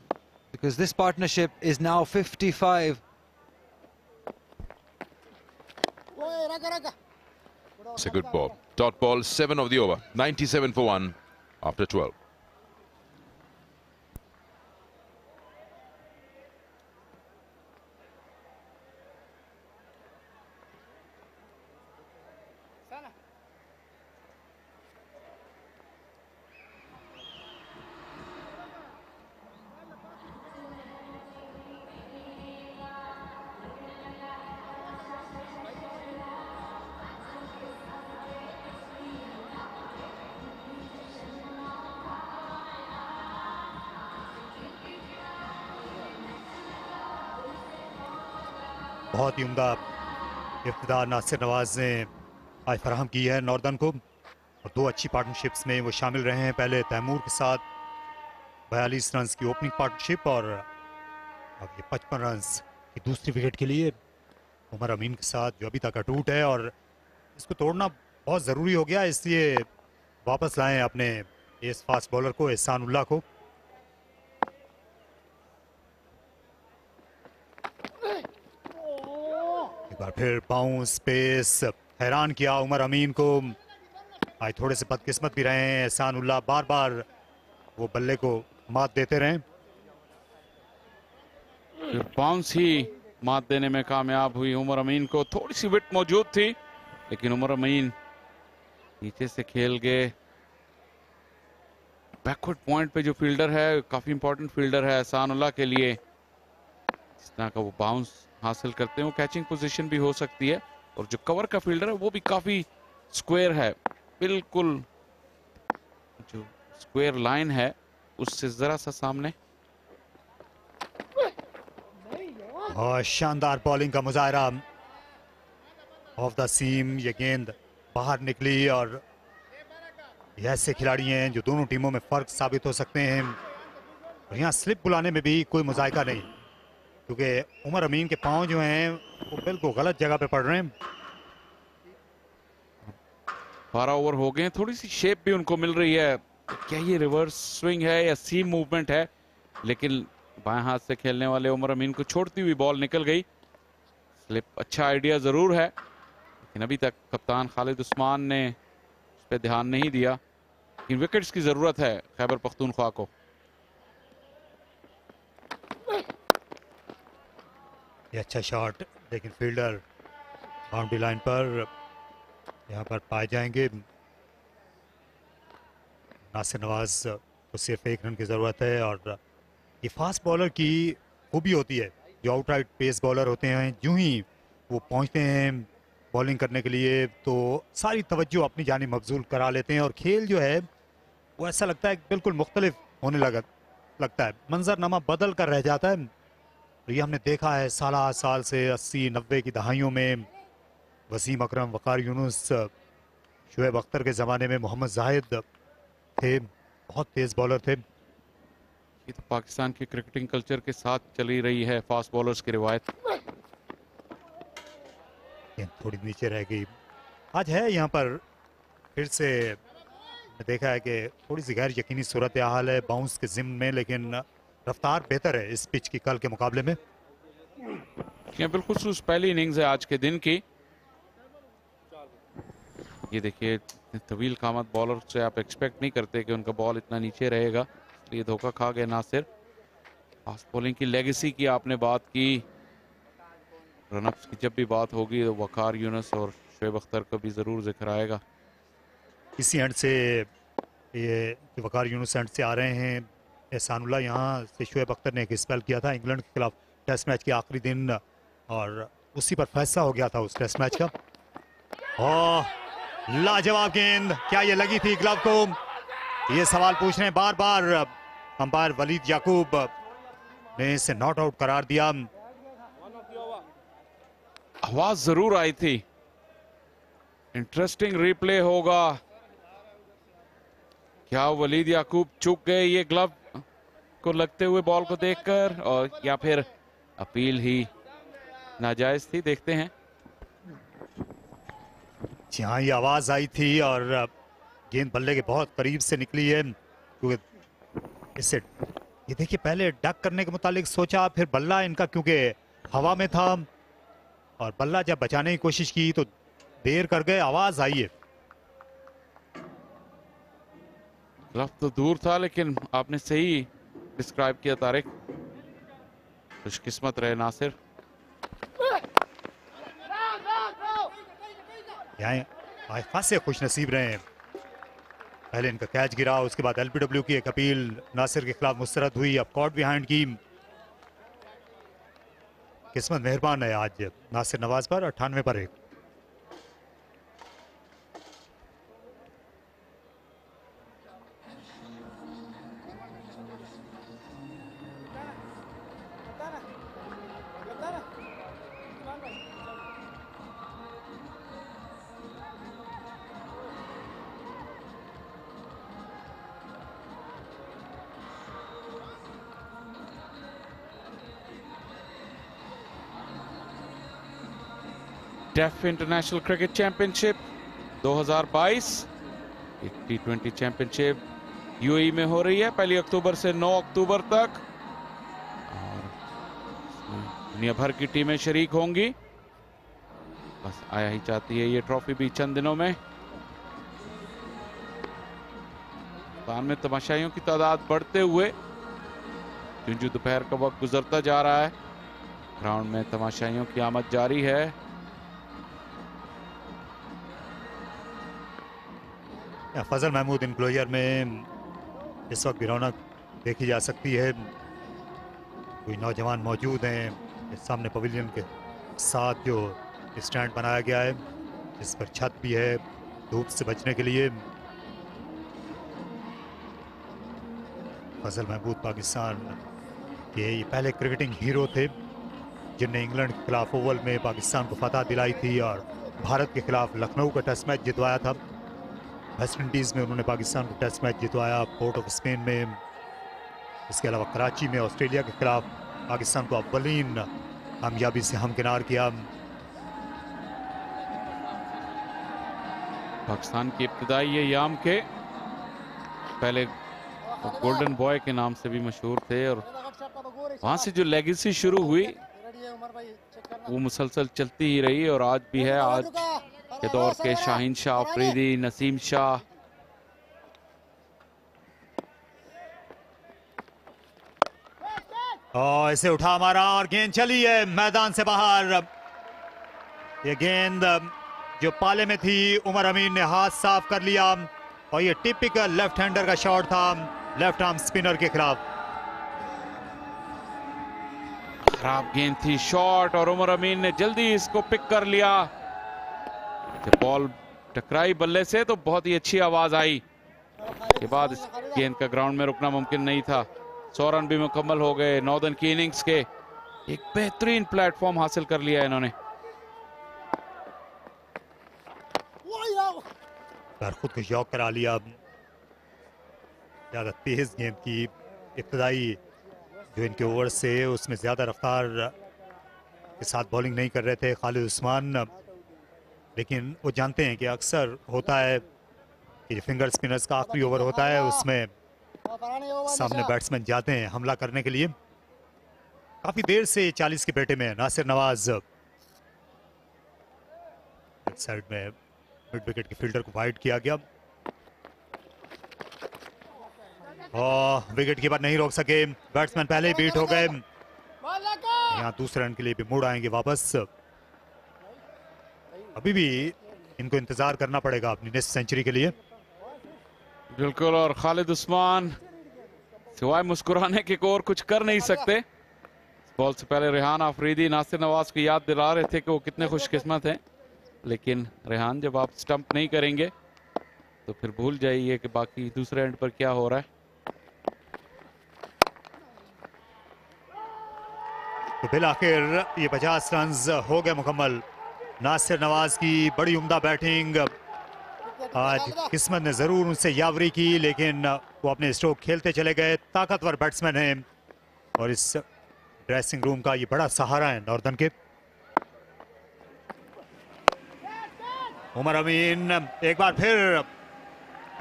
because this partnership is now 55. It's a good ball. Dot ball, 7 of the over. 97 for 1 after 12. बहुत ही उम्दा इब्तिदा नासिर नवाज ने आज फराहम की है northern को, और 2 अच्छी पार्टनरशिप्स में वो शामिल रहे हैं। पहले तैमूर के साथ 42 रन्स की ओपनिंग पार्टनरशिप, और अब ये 55 रन्स की दूसरी विकेट के लिए उमर अमीन के साथ जो अभी तक अटूट है, और इसको तोड़ना बहुत ज़रूरी हो गया, इसलिए वापस लाएं अपने इस फास्ट बॉलर को, एहसान उल्लाह को। बार फिर बाउंस पेस हैरान किया उमर अमीन को। आज थोड़े से बदकिस्मत भी रहे हैं एहसान उल्लाह, बार बार वो बल्ले को मात देते रहे। फिर बाउंस ही मात देने में कामयाब हुई उमर अमीन को। थोड़ी सी विट मौजूद थी, लेकिन उमर अमीन नीचे से खेल गए। बैकवर्ड पॉइंट पे जो फील्डर है, काफी इंपॉर्टेंट फील्डर है एहसान उल्लाह के लिए। इस तरह का वो बाउंस हासिल करते हैं, वो कैचिंग पोजीशन भी हो सकती है, और जो कवर का फील्डर है वो भी काफी स्क्वायर है, बिल्कुल जो स्क्वायर लाइन है उससे जरा सा सामने। और शानदार बॉलिंग का मुजाहरा ऑफ द सीम। ये गेंद बाहर निकली और ये ऐसे खिलाड़ी हैं जो दोनों टीमों में फर्क साबित हो सकते हैं। और यहाँ स्लिप बुलाने में भी कोई मुजायका नहीं, क्योंकि उमर अमीन के पांव जो हैं वो बिल्कुल गलत जगह पे पड़ रहे हैं। 12 ओवर हो गए, थोड़ी सी शेप भी उनको मिल रही है। क्या ये रिवर्स स्विंग है या सीम मूवमेंट है? लेकिन बाएं हाथ से खेलने वाले उमर अमीन को छोड़ती हुई बॉल निकल गई। स्लिप अच्छा आइडिया जरूर है, लेकिन अभी तक कप्तान खालिद उस्मान ने उस पर ध्यान नहीं दिया। लेकिन विकेट्स की जरूरत है खैबर पख्तूनख्वा को। ये अच्छा शॉट, लेकिन फील्डर बाउंड्री लाइन पर यहाँ पर पाए जाएंगे। नासिर नवाज को सिर्फ एक रन की ज़रूरत है। और ये फास्ट बॉलर की खूबी होती है, जो आउटराइट पेस बॉलर होते हैं, यूं ही वो पहुँचते हैं बॉलिंग करने के लिए तो सारी तवज्जो अपनी जानिब मबजूल करा लेते हैं और खेल जो है वो ऐसा लगता है बिल्कुल मुख्तलिफ होने लगता है, मंजरनामा बदल कर रह जाता है। ये हमने देखा है साल से 80-90 की दहाइयों में वसीम अकरम, वकार यूनुस, शुएब अख्तर के ज़माने में मोहम्मद जाहिद थे, बहुत तेज़ बॉलर थे। ये तो पाकिस्तान के क्रिकेटिंग कल्चर के साथ चली रही है फास्ट बॉलर्स की रिवायत। थोड़ी नीचे रह गई। आज है यहाँ पर फिर से देखा है कि थोड़ी सी गैर यकीनी सूरत हाल है बाउंस के जिम्न में, लेकिन रफ्तार बेहतर है इस पिच की कल के मुकाबले में। ये बिल्कुल खुसूस पहली इनिंग्स है आज के दिन की। ये देखिए तवील कामत बॉलर से आप एक्सपेक्ट नहीं करते कि उनका बॉल इतना नीचे रहेगा, इसलिए धोखा खा गए नासिर। फास्ट बॉलिंग की लेगेसी की आपने बात की, रनअप्स की जब भी बात होगी तो वकार यूनुस और शुएब अख्तर का भी जरूर जिक्र आएगा। इसी एंड से ये वकार यूनुस एंड से आ रहे हैं एहसानुल्लाह, यहाँ से शुएब अख्तर ने एक स्पेल किया था इंग्लैंड के खिलाफ टेस्ट मैच के आखिरी दिन और उसी पर फैसला हो गया था उस टेस्ट मैच का। लाजवाब गेंद, क्या ये लगी थी ग्लव को? ये सवाल पूछ रहे हैं बार बार अंपायर वलीद याकूब ने इसे नॉट आउट करार दिया। आवाज जरूर आई थी। इंटरेस्टिंग रिप्ले होगा। क्या वलीद याकूब चूक गए ये ग्लव को लगते हुए बॉल को देखकर, और या फिर अपील ही नाजायज थी? देखते हैं। जहाँ ये आवाज आई थी और गेंद बल्ले के बहुत करीब से निकली है, क्योंकि इससे ये देखिए पहले डक करने के मुतालिक सोचा, फिर बल्ला इनका क्योंकि हवा में था और बल्ला जब बचाने की कोशिश की तो देर कर गए, आवाज आई है। ग्लव तो दूर था, लेकिन आपने सही डिस्क्राइब किया तारिक। खुशकिस्मत रहे नासिर। यहाँ खासे खुश नसीब रहे हैं। पहले इनका कैच गिरा, उसके बाद एलबीडब्ल्यू की एक अपील नासिर के खिलाफ मुस्तरद हुई, अब कॉट बिहाइंड की। किस्मत मेहरबान है आज नासिर नवाज पर, 98 पर 1। Deaf international cricket championship 2022 T20 championship UAE में हो रही है 1 अक्टूबर से 9 अक्टूबर तक, और दुनिया भर की टीमें शरीक होंगी। बस आया ही चाहती है ये ट्रॉफी भी चंद दिनों में। पाकिस्तान में तमाशाइयों की तादाद बढ़ते हुए जो दोपहर का वक्त गुजरता जा रहा है, ग्राउंड में तमाशाइयों की आमद जारी है। फजल महमूद इनक्लोजर में इस वक्त भी रौनक देखी जा सकती है। कोई नौजवान मौजूद हैं इस सामने पवेलियन के साथ जो स्टैंड बनाया गया है, जिस पर छत भी है, धूप से बचने के लिए। फजल महमूद पाकिस्तान के ये पहले क्रिकेटिंग हीरो थे जिनने इंग्लैंड के खिलाफ ओवल में पाकिस्तान को फतह दिलाई थी और भारत के खिलाफ लखनऊ का टेस्ट मैच जितवाया था। वेस्ट इंडीज़ में उन्होंने पाकिस्तान को टेस्ट मैच जितवाया, पोर्ट ऑफ स्पेन में। इसके अलावा कराची में ऑस्ट्रेलिया के खिलाफ पाकिस्तान को अव्वलीन कामयाबी से हमकिनार किया। पाकिस्तान की इब्तिदाई ये याम के पहले गोल्डन बॉय के नाम से भी मशहूर थे और वहां से जो लेगेसी शुरू हुई वो मुसलसल चलती ही रही और आज भी है। आज के दौर के शाहीन शाह अफरीदी, नसीम शाह, और इसे उठा मारा और गेंद चली है मैदान से बाहर। ये गेंद जो पाले में थी, उमर अमीन ने हाथ साफ कर लिया और ये टिपिकल लेफ्ट हैंडर का शॉट था लेफ्ट आर्म स्पिनर के खिलाफ। खराब गेंद थी, शॉट, और उमर अमीन ने जल्दी इसको पिक कर लिया। जब बॉल टकराई बल्ले से तो बहुत ही अच्छी आवाज आई। के बाद इस गेंद का ग्राउंड में रुकना मुमकिन नहीं था। 100 रन भी मुकम्मल हो गए। नॉर्दर्न की इनिंग्स के एक बेहतरीन प्लेटफॉर्म हासिल कर लिया इन्होंने। खुद को शॉक करा लिया। ज्यादा तेज गेंद की इब्तदाई जो इनके ओवर से उसमें ज्यादा रफ्तार के साथ बॉलिंग नहीं कर रहे थे खालिद उस्मान, लेकिन वो जानते हैं कि अक्सर होता है कि फिंगर स्पिनर्स का आखिरी ओवर होता है, उसमें सामने बैट्समैन जाते हैं हमला करने के लिए। काफी देर से 40 के बेटे में नासिर नवाज साइड में मिड विकेट के फील्डर को वाइड किया गया और विकेट कीपर नहीं रोक सके। बैट्समैन पहले ही बीट हो गए। यहाँ दूसरे रन के लिए भी मुड़ आएंगे वापस। अभी भी इनको इंतजार करना पड़ेगा अपनी नेक्स्ट सेंचुरी के लिए। बिल्कुल, और खालिद उस्मान सिवाय मुस्कुराने के और कुछ कर नहीं सकते। बॉल से पहले रेहान अफरीदी नासिर नवाज को याद दिला रहे थे कि वो कितने खुशकिस्मत हैं, लेकिन रेहान जब आप स्टंप नहीं करेंगे तो फिर भूल जाइए कि बाकी दूसरे एंड पर क्या हो रहा है। तो बिल आखिर ये 50 रन हो गए मुकम्मल। नासिर नवाज की बड़ी उम्दा बैटिंग। आज किस्मत ने जरूर उनसे यावरी की, लेकिन वो अपने स्ट्रोक खेलते चले गए। ताकतवर बैट्समैन हैं और इस ड्रेसिंग रूम का ये बड़ा सहारा है नॉर्दर्न के। उमर अमीन एक बार फिर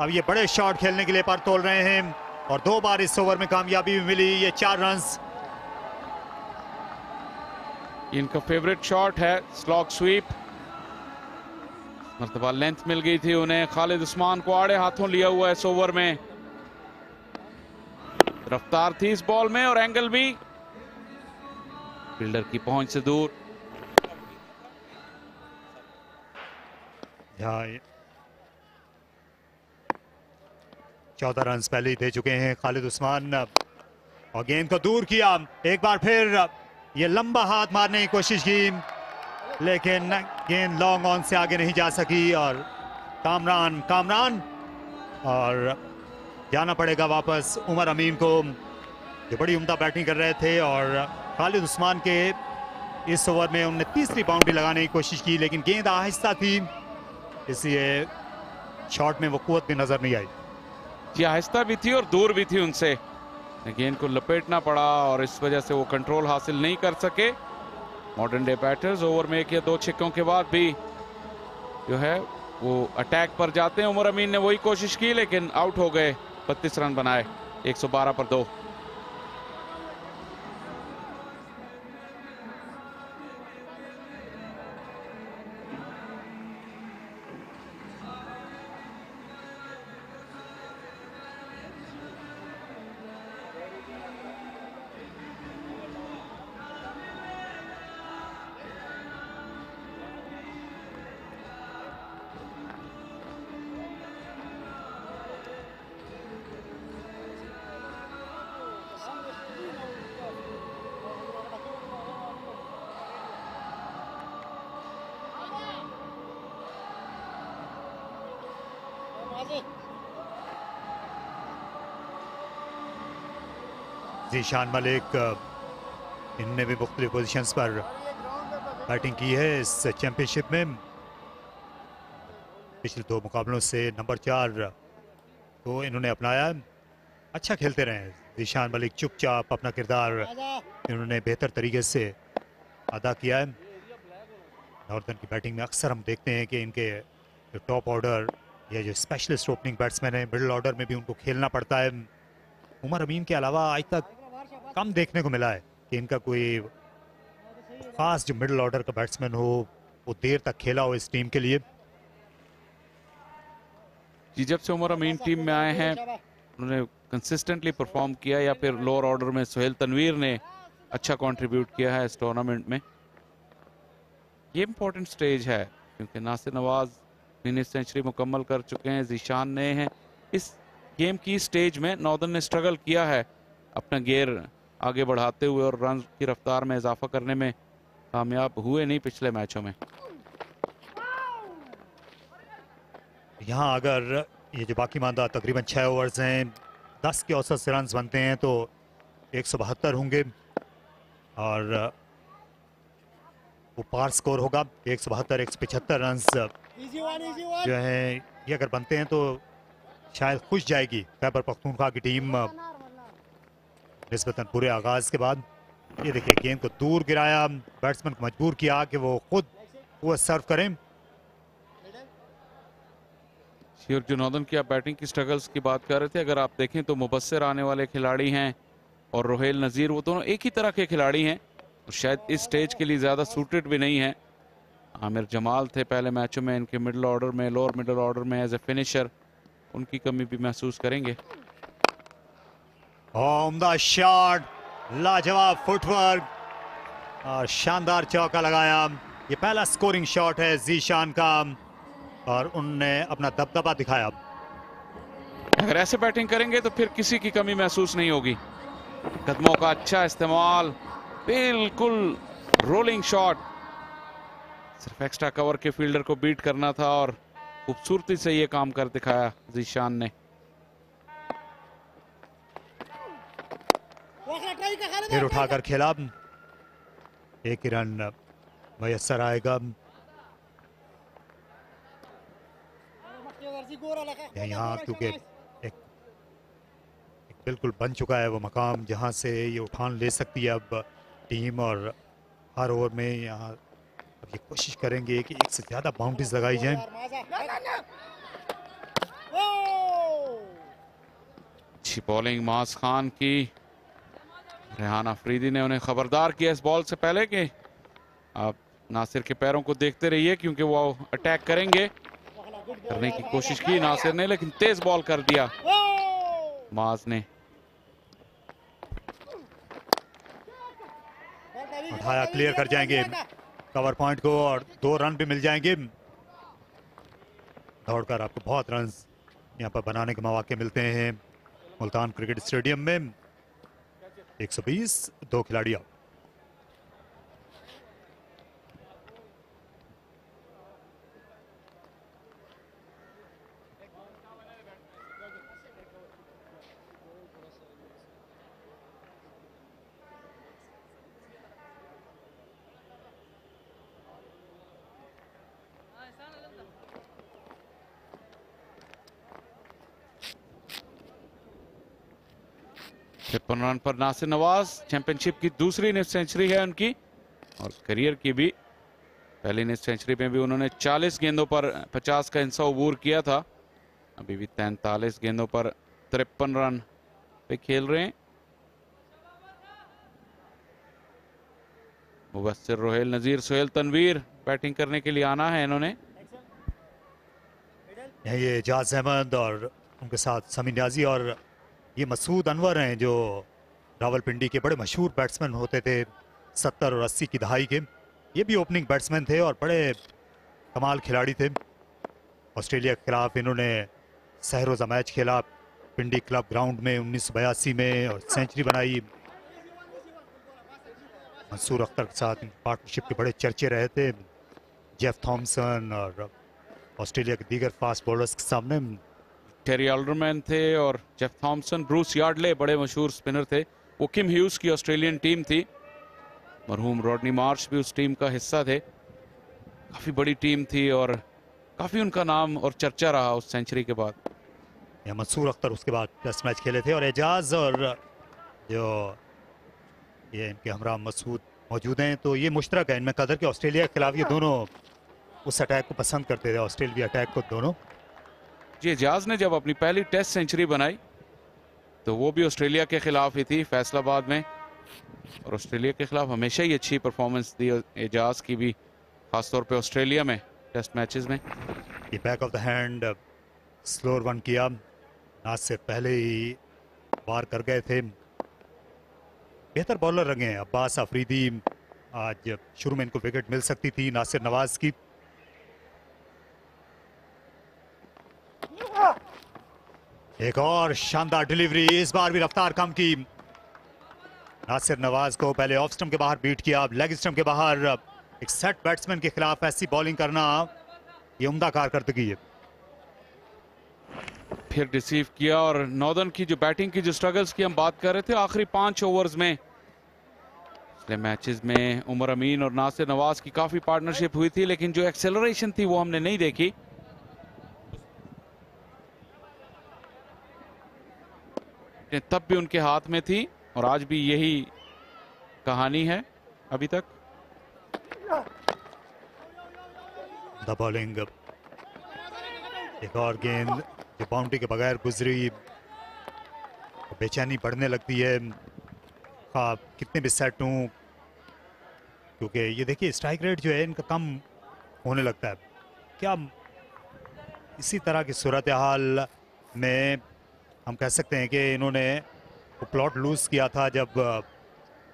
अब ये बड़े शॉट खेलने के लिए पर तोल रहे हैं और 2 बार इस ओवर में कामयाबी भी मिली। ये 4 रन। इनका फेवरेट शॉट है स्लॉग स्वीप। मर्तबा लेंथ मिल गई थी उन्हें। खालिद उस्मान को आड़े हाथों लिया हुआ इस ओवर में। रफ्तार थी इस बॉल में और एंगल भी फील्डर की पहुंच से दूर। 14 रन पहले ही दे चुके हैं खालिद उस्मान और गेंद को दूर किया। एक बार फिर ये लंबा हाथ मारने की कोशिश की, लेकिन गेंद लॉन्ग ऑन से आगे नहीं जा सकी और कामरान और जाना पड़ेगा वापस उमर अमीन को, जो बड़ी उम्दा बैटिंग कर रहे थे। और खालिद उस्मान के इस ओवर में उन्होंने तीसरी बाउंड्री लगाने की कोशिश की, लेकिन गेंद आहिस्ता थी, इसलिए शॉट में वो कुव्वत भी नजर नहीं आई। जी, आहिस्ता भी थी और दूर भी थी उनसे। गेंद को लपेटना पड़ा और इस वजह से वो कंट्रोल हासिल नहीं कर सके। मॉडर्न डे बैटर्स ओवर में 1 या 2 छक्कों के बाद भी जो है वो अटैक पर जाते हैं। उमर अमीन ने वही कोशिश की लेकिन आउट हो गए। 32 रन बनाए 112 पर 2। जीशान मलिक, इनने भी मुख्तलिफ पोजीशंस पर बैटिंग की है इस चैंपियनशिप में। पिछले 2 मुकाबलों से नंबर 4 को इन्होंने अपनाया। अच्छा खेलते रहे जीशान मलिक, चुपचाप अपना किरदार इन्होंने बेहतर तरीके से अदा किया है। नॉर्दर्न की बैटिंग में अक्सर हम देखते हैं कि इनके जो टॉप ऑर्डर या जो स्पेशलिस्ट ओपनिंग बैट्समैन है, मिडिल ऑर्डर में भी उनको खेलना पड़ता है। उमर अमीन के अलावा आज तक कम देखने को मिला है कि इनका कोई खास जो मिडिल ऑर्डर का बैट्समैन हो वो देर तक खेला हो इस टीम के लिए। जी, जब से उमर अमीन टीम में आए हैं उन्होंने कंसिस्टेंटली परफॉर्म किया, या फिर लोअर ऑर्डर में सुहेल तनवीर ने अच्छा कंट्रीब्यूट किया है इस टूर्नामेंट में। ये इंपॉर्टेंट स्टेज है क्योंकि नासिर नवाज मिनी सेंचुरी मुकम्मल कर चुके हैं, जीशान नए हैं। इस गेम की स्टेज में नॉर्दर्न ने स्ट्रगल किया है अपना गियर आगे बढ़ाते हुए, और रन की रफ्तार में इजाफा करने में कामयाब हुए नहीं पिछले मैचों में। यहाँ अगर ये जो बाकी मानदा तकरीबन 6 ओवर्स हैं, 10 के औसत से रन बनते हैं तो 172 होंगे, और वो पार स्कोर होगा 172 175 रन जो है ये अगर बनते हैं तो शायद खुश जाएगी खैबर पख्तूनख्वा की टीम निस्बतन बुरे आगाज के बाद। ये देखिए गेंद को दूर गिराया, बैट्समैन को मजबूर किया कि वो खुद वो सर्व करें। जो नॉर्दर्न की आप बैटिंग की स्ट्रगल्स की बात कर रहे थे, अगर आप देखें तो मुबस्सिर आने वाले खिलाड़ी हैं और रोहेल नज़ीर, वो दोनों एक ही तरह के खिलाड़ी हैं और शायद इस स्टेज के लिए ज़्यादा सूटेड भी नहीं है। आमिर जमाल थे पहले मैचों में इनके मिडिल ऑर्डर में, लोअर मिडिल ऑर्डर में एज ए फिनिशर, उनकी कमी भी महसूस करेंगे। उम्दा शॉट, लाजवाब फुटवर्क और शानदार चौका लगाया। ये पहला स्कोरिंग शॉट है जीशान का और उनने अपना दबदबा दिखाया। अगर ऐसे बैटिंग करेंगे तो फिर किसी की कमी महसूस नहीं होगी। कदमों का अच्छा इस्तेमाल, बिल्कुल रोलिंग शॉट, सिर्फ एक्स्ट्रा कवर के फील्डर को बीट करना था और खूबसूरती से ये काम कर दिखाया जीशान ने। फिर उठाकर खेला, एक ही रन मयसर आएगा। यहाँ क्योंकि एक बिल्कुल बन चुका है वो मकाम जहाँ से ये उठान ले सकती है अब टीम, और हर ओवर में यहाँ अब ये कोशिश करेंगे कि एक से ज्यादा बाउंड्रीज लगाई जाएं। अच्छी बॉलिंग मास खान की, रेहान अफरीदी ने उन्हें खबरदार किया इस बॉल से पहले कि आप नासिर के पैरों को देखते रहिए क्योंकि वो अटैक करेंगे। करने की कोशिश की नासिर ने, लेकिन तेज बॉल कर दिया माज ने। उठाया, क्लियर कर जाएंगे कवर पॉइंट को और 2 रन भी मिल जाएंगे। दौड़कर आपको बहुत रन यहाँ पर बनाने के मौके मिलते हैं मुल्तान क्रिकेट स्टेडियम में। 120, 2 खिलाड़ी आउट। रन पर नासिर नवाज, चैंपियनशिप की दूसरी नेट सेंचुरी है उनकी और करियर की भी। पहली नेट सेंचुरी में भी उन्होंने 40 गेंदों पर 50 का हिस्सा अबूर किया था। अभी भी 43 गेंदों पर 53 रन पे खेल रहे हैं। मुबस्सिर, रोहेल नज़ीर, सुहेल तनवीर बैटिंग करने के लिए आना है इन्होंने। ये एजाज अहमद और उनके साथ समी न्याजी और ये मसूद अनवर हैं जो रावलपिंडी के बड़े मशहूर बैट्समैन होते थे 70 और 80 की दहाई के। ये भी ओपनिंग बैट्समैन थे और बड़े कमाल खिलाड़ी थे। ऑस्ट्रेलिया के खिलाफ इन्होंने सहरोजा मैच खेला पिंडी क्लब ग्राउंड में 1982 में और सेंचुरी बनाई। मंसूर अख्तर के साथ पार्टनरशिप के बड़े चर्चे रहे थे। जेफ थॉमसन और ऑस्ट्रेलिया के दीगर फास्ट बॉलर्स के सामने टेरी ऑल्डरमैन थे और जेफ थॉमसन, ब्रूस यार्डले बड़े मशहूर स्पिनर थे। वो किम ह्यूज की ऑस्ट्रेलियन टीम थी। मरहूम रॉडनी मार्श भी उस टीम का हिस्सा थे। काफ़ी बड़ी टीम थी और काफ़ी उनका नाम और चर्चा रहा उस सेंचुरी के बाद। या मंसूर अख्तर उसके बाद टेस्ट मैच खेले थे, और एजाज और जो ये इनके हमरा मसूद मौजूद हैं, तो ये मुश्तरक है इनमें कदर के ऑस्ट्रेलिया के खिलाफ ये दोनों उस अटैक को पसंद करते थे, ऑस्ट्रेलिया अटैक को दोनों। जी, एजाज ने जब अपनी पहली टेस्ट सेंचुरी बनाई तो वो भी ऑस्ट्रेलिया के खिलाफ ही थी फैसलाबाद में, और ऑस्ट्रेलिया के खिलाफ हमेशा ही अच्छी परफॉर्मेंस दी एजाज की भी, खासतौर पे ऑस्ट्रेलिया में टेस्ट मैचेस में। ये back of the hand slower one किया, नासिर पहले ही वार कर गए थे। बेहतर बॉलर रंगे हैं अब्बास अफरीदी, आज शुरू में इनको विकेट मिल सकती थी नासिर नवाज की। एक और शानदार डिलीवरी, इस बार भी रफ्तार कम की। नासिर नवाज को पहले ऑफ स्टंप के बाहर बीट किया, अब लेग स्टंप के बाहर। एक सेट बैट्समैन के खिलाफ ऐसी बॉलिंग करना ये उम्दा कारकर्दगी है। फिर रिसीव किया, और नॉर्दर्न की जो बैटिंग की जो स्ट्रगल्स की हम बात कर रहे थे आखिरी 5 ओवर्स में, पिछले मैचेस में उमर अमीन और नासिर नवाज की काफी पार्टनरशिप हुई थी, लेकिन जो एक्सेलरेशन थी वो हमने नहीं देखी। तब भी उनके हाथ में थी और आज भी यही कहानी है अभी तक। द बॉलिंग, एक और गेंद जो बाउंड्री के बगैर गुजरी, बेचैनी बढ़ने लगती है कितने भी सेट हों, क्योंकि ये देखिए स्ट्राइक रेट जो है इनका कम होने लगता है। क्या इसी तरह की सूरत हाल में हम कह सकते हैं कि इन्होंने वो प्लॉट लूज किया था जब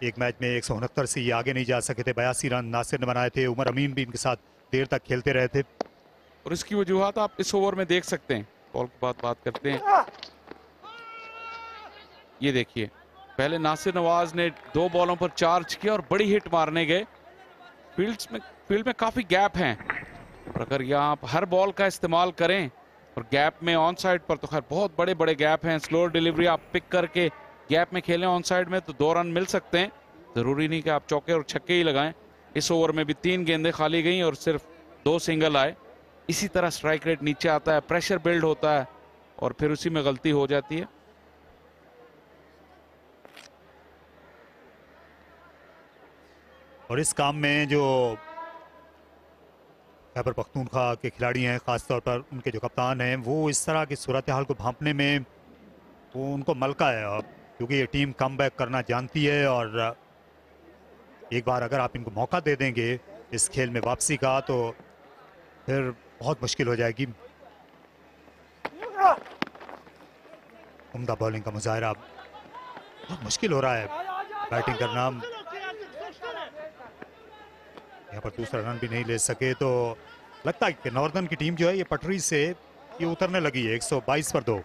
एक मैच में 169 से ये आगे नहीं जा सके थे। 82 रन नासिर ने बनाए थे, उमर अमीन भी इनके साथ देर तक खेलते रहे थे, और इसकी वजूहात आप इस ओवर में देख सकते हैं। बॉल की बात करते हैं, ये देखिए पहले नासिर नवाज ने 2 बॉलों पर चार्ज किया और बड़ी हिट मारने गए। फील्ड में काफी गैप हैं, और अगर यहाँ आप हर बॉल का इस्तेमाल करें और गैप में ऑन साइड पर, तो खैर बहुत बड़े बड़े गैप हैं। स्लोअर डिलीवरी आप पिक करके गैप में खेलें ऑन साइड में तो 2 रन मिल सकते हैं। जरूरी नहीं कि आप चौके और छक्के ही लगाएं। इस ओवर में भी 3 गेंदें खाली गई और सिर्फ 2 सिंगल आए। इसी तरह स्ट्राइक रेट नीचे आता है, प्रेशर बिल्ड होता है और फिर उसी में गलती हो जाती है। और इस काम में जो खैबर पख्तूनख्वा के खिलाड़ी हैं, ख़ासतौर पर उनके जो कप्तान हैं, वो इस तरह की सूरत हाल को भांपने में वो उनको मलका है, क्योंकि ये टीम कम बैक करना जानती है, और एक बार अगर आप इनको मौका दे देंगे इस खेल में वापसी का तो फिर बहुत मुश्किल हो जाएगी। उम्दा बॉलिंग का मुजाहरा, बहुत मुश्किल हो रहा है बैटिंग करना। यहाँ पर दूसरा रन भी नहीं ले सके, तो लगता है कि नॉर्दर्न की टीम जो है ये पटरी से ये उतरने लगी है। 122 पर 2।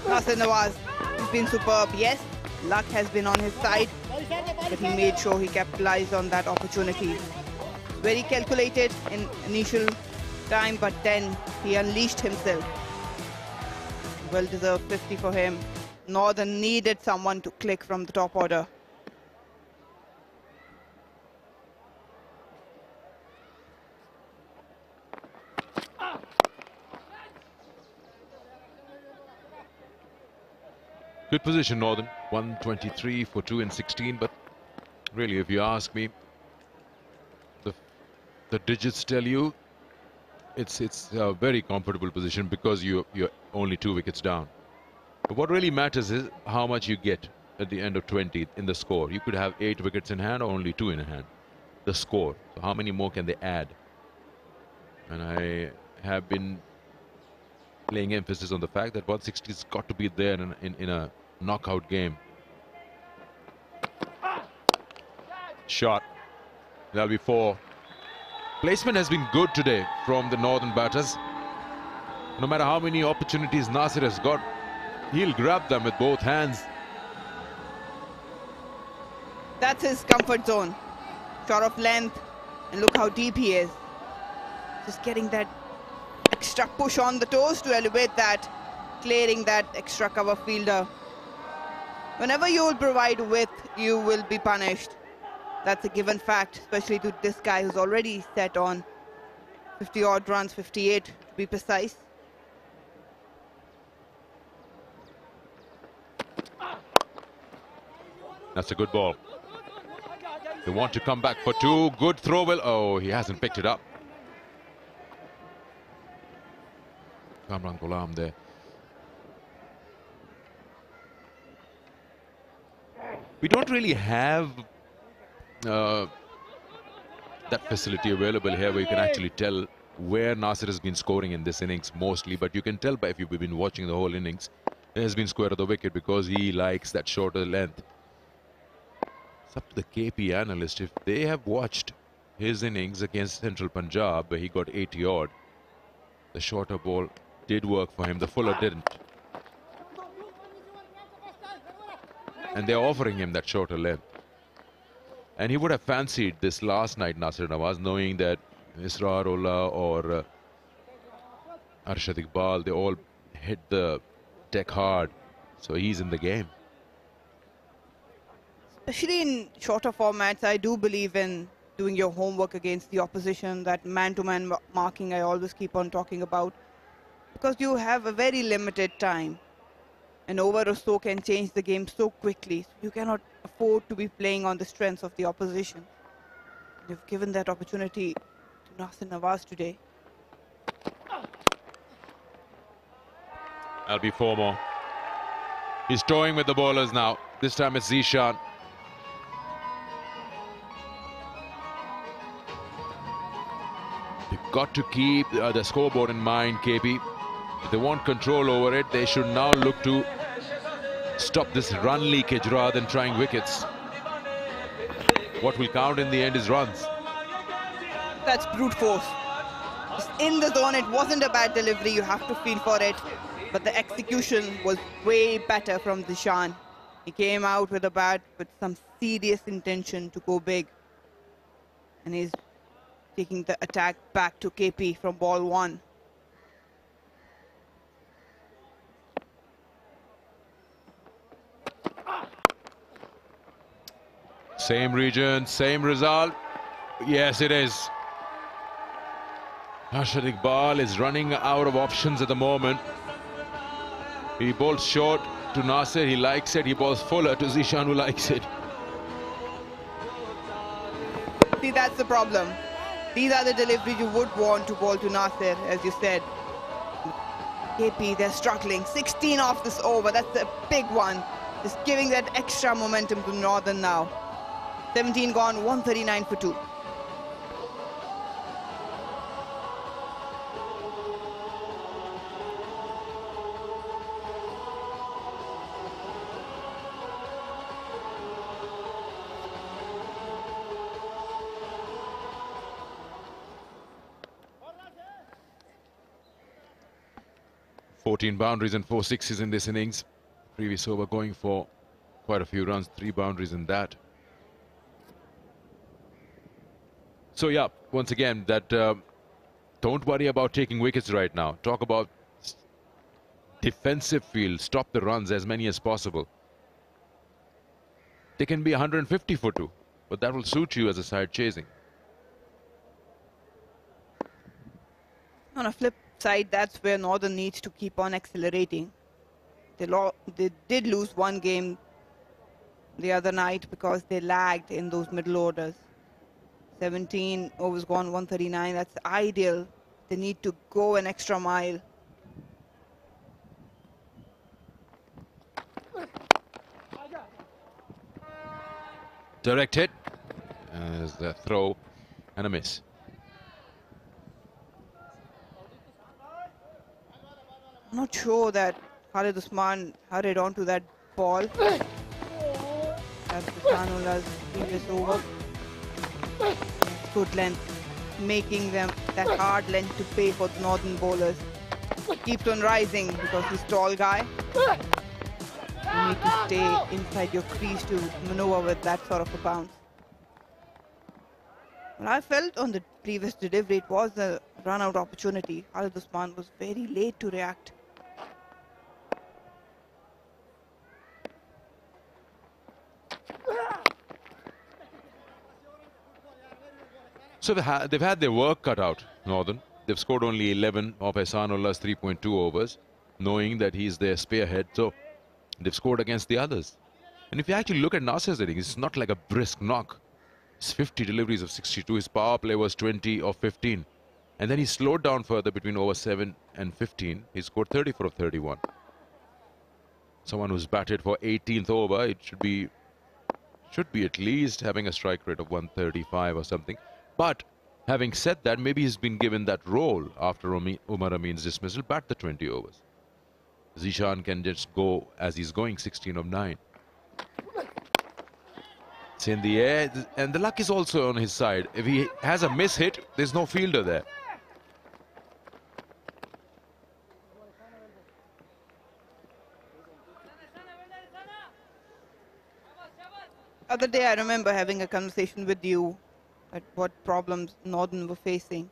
Nasir Nawaz has been superb. Yes, luck has been on his side, but he made sure he capitalized on that opportunity. Very calculated in initial time, but then he unleashed himself. Well-deserved 50 for him. Northern needed someone to click from the top order. Good position, Northern. 123 for 2 and 16, but really, if you ask me, the digits tell you it's a very comfortable position because you're only 2 wickets down. But what really matters is how much you get at the end of 20 in the score. You could have 8 wickets in hand or only 2 in hand. The score. So how many more can they add? And I have been laying emphasis on the fact that 160's got to be there in a knockout game. Shot. That'll be 4. Placement has been good today from the northern batters. No matter how many opportunities Nasir has got, he'll grab them with both hands. That's his comfort zone. Shot of length, and look how deep he is. Just getting that extra push on the toes to elevate that, clearing that extra cover fielder. Whenever you will provide width, you will be punished. That's a given fact, especially to this guy who's already set on 50-odd runs, 58 to be precise. That's a good ball. They want to come back for 2. Good throw. Well, oh, he hasn't picked it up. Kamran Ghulam there. We don't really have that facility available here where you can actually tell where Nasir has been scoring in this innings mostly, but you can tell by if you've been watching the whole innings, he has been square of the wicket because he likes that shorter length. It's up to the KP analyst. If they have watched his innings against Central Punjab where he got 80 odd, the shorter ball did work for him, the fuller didn't. And they're offering him that shorter length. And he would have fancied this last night, Nasir Nawaz, knowing that Israr Ullah or Arshad Iqbal, they all hit the deck hard. So he's in the game. Especially in shorter formats, I do believe in doing your homework against the opposition, that man-to-man marking I always keep on talking about. Because you have a very limited time. An over or so can change the game so quickly. So you cannot afford to be playing on the strengths of the opposition. You've given that opportunity to Nasir Nawaz today. That'll be 4 more. He's toying with the bowlers now. This time it's Zishan. You've got to keep the scoreboard in mind, KP. If they want control over it, they should now look to stop this run leakage rather than trying wickets. What will count in the end is runs. That's brute force. Just in the zone, it wasn't a bad delivery, you have to feel for it. But the execution was way better from Zishan. He came out with a bat with some serious intention to go big. And he's taking the attack back to KP from ball 1. Same region, same result. Yes, it is. Arshad Iqbal is running out of options at the moment. He bowls short to Nasir, he likes it. He bowls fuller to Zishan, who likes it. See, that's the problem. These are the deliveries you would want to bowl to Nasir, as you said. KP, they're struggling. 16 off this over, that's a big one. Just giving that extra momentum to Northern now. 17 gone, 139 for 2. "14 boundaries and 4 sixes in this innings. Previous over going for quite a few runs, 3 boundaries in that. So yeah, once again, that don't worry about taking wickets right now. Talk about defensive field, stop the runs as many as possible. They can be 150 for 2, but that will suit you as a side chasing. On a flip side, that's where Northern needs to keep on accelerating. They did lose one game the other night because they lagged in those middle orders. 17 overs gone, 139. That's ideal. They need to go an extra mile. Direct hit as the throw and a miss. I'm not sure that Khalid Usman hurried onto that ball. That's Hassanullah's previous over. Good length, making them that hard length to pay for the northern bowlers. Keeps on rising because he's tall guy. You need to stay inside your crease to maneuver with that sort of a bounce. Well, I felt on the previous delivery it was a run-out opportunity. Khalid Usman was very late to react. So they've had their work cut out, Northern. They've scored only 11 of Hassanullah's 3.2 overs, knowing that he's their spearhead. So they've scored against the others. And if you actually look at Nasir's innings, it's not like a brisk knock. It's 50 deliveries of 62. His power play was 20 of 15. And then he slowed down further between over 7 and 15. He scored 34 of 31. Someone who's batted for 18th over, it should be at least having a strike rate of 135 or something. But having said that, maybe he's been given that role after Umar Amin's dismissal, bat the 20 overs. Zishan can just go as he's going, 16 of 9. It's in the air, and the luck is also on his side. If he has a miss hit, there's no fielder there. Other day I remember having a conversation with you at what problems Northern were facing.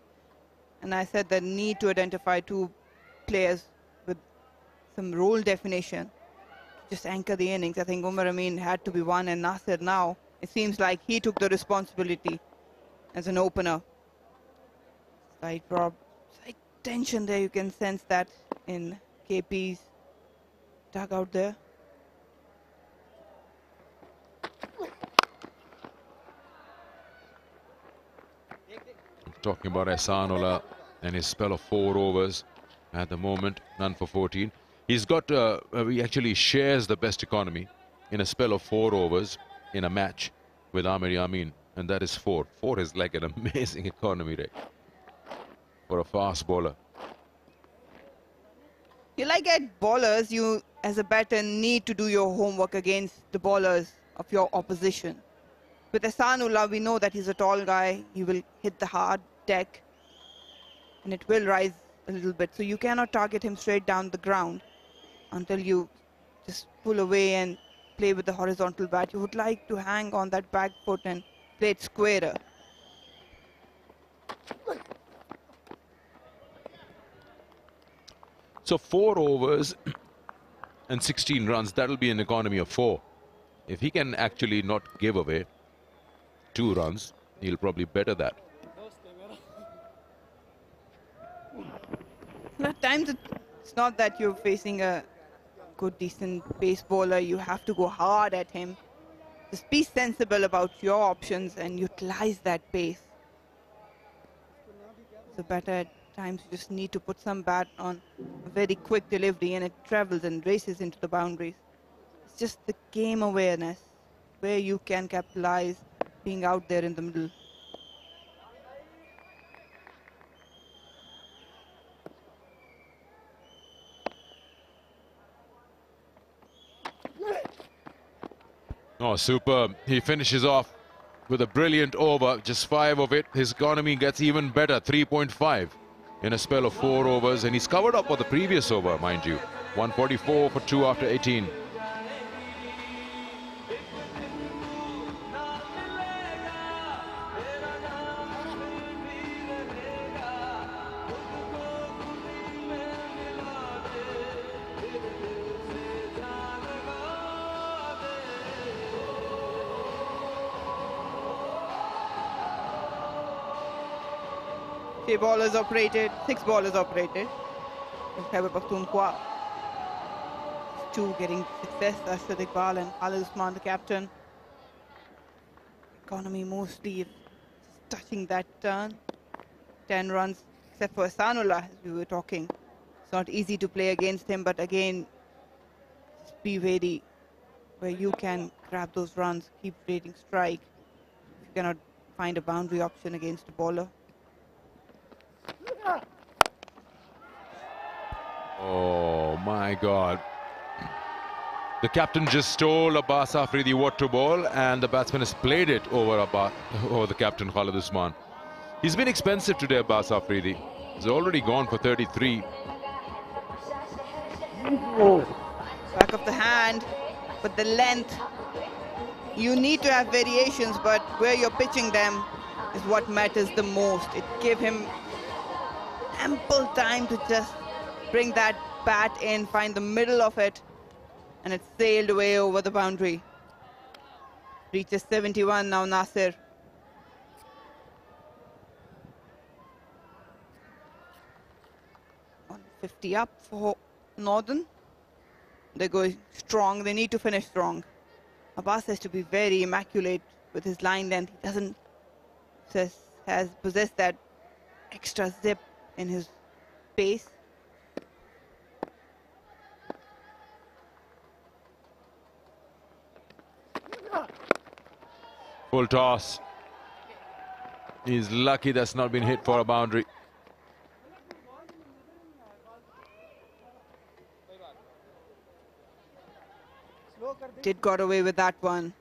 And I said the need to identify two players with some role definition to just anchor the innings. I think Umar Amin had to be one, and Nasir now, it seems like he took the responsibility as an opener. Side tension there, you can sense that in KP's dugout there. Talking about Hassanullah and his spell of 4 overs at the moment, none for 14. He's got, he actually shares the best economy in a spell of 4 overs in a match with Amir Yamin, and that is 4. 4 is like an amazing economy rate for a fast bowler. You like at bowlers, you as a batter need to do your homework against the bowlers of your opposition. With Hassanullah, we know that he's a tall guy. He will hit the hard deck and it will rise a little bit. So you cannot target him straight down the ground until you just pull away and play with the horizontal bat. You would like to hang on that back foot and play it squarer. So 4 overs and 16 runs, that'll be an economy of 4. If he can actually not give away 2 runs, he'll probably better that. At times it's not that you're facing a good, decent pace bowler. You have to go hard at him. Just be sensible about your options and utilize that pace. So better at times you just need to put some bat on a very quick delivery and it travels and races into the boundaries. It's just the game awareness where you can capitalize being out there in the middle. Oh, superb. He finishes off with a brilliant over, just 5 of it. His economy gets even better, 3.5 in a spell of 4 overs, and he's covered up for the previous over, mind you. 144 for 2 after 18. Ballers operated, 6 ballers operated in Khyber Pakhtunkhwa. 2 getting success, Ashad Iqbal and Khalid Usman, the captain. Economy mostly touching that turn. 10 runs except for Sanullah, as we were talking. It's not easy to play against him, but again, just be wary where you can grab those runs, keep rating strike. If you cannot find a boundary option against a bowler. Oh my God. The captain just told Abbas Afridi what to bowl, and the batsman has played it over the captain Khalid Usman. He's been expensive today, Abbas Afridi. He's already gone for 33. Back of the hand, but the length. You need to have variations, but where you're pitching them is what matters the most. It gave him ample time to just bring that bat in, find the middle of it, and it sailed away over the boundary. Reaches 71 now, Nasir. .150 up for Northern. They're going strong. They need to finish strong. Abbas has to be very immaculate with his line length. He doesn't has possessed that extra zip in his pace. Full toss. He's lucky that's not been hit for a boundary. Did got away with that one.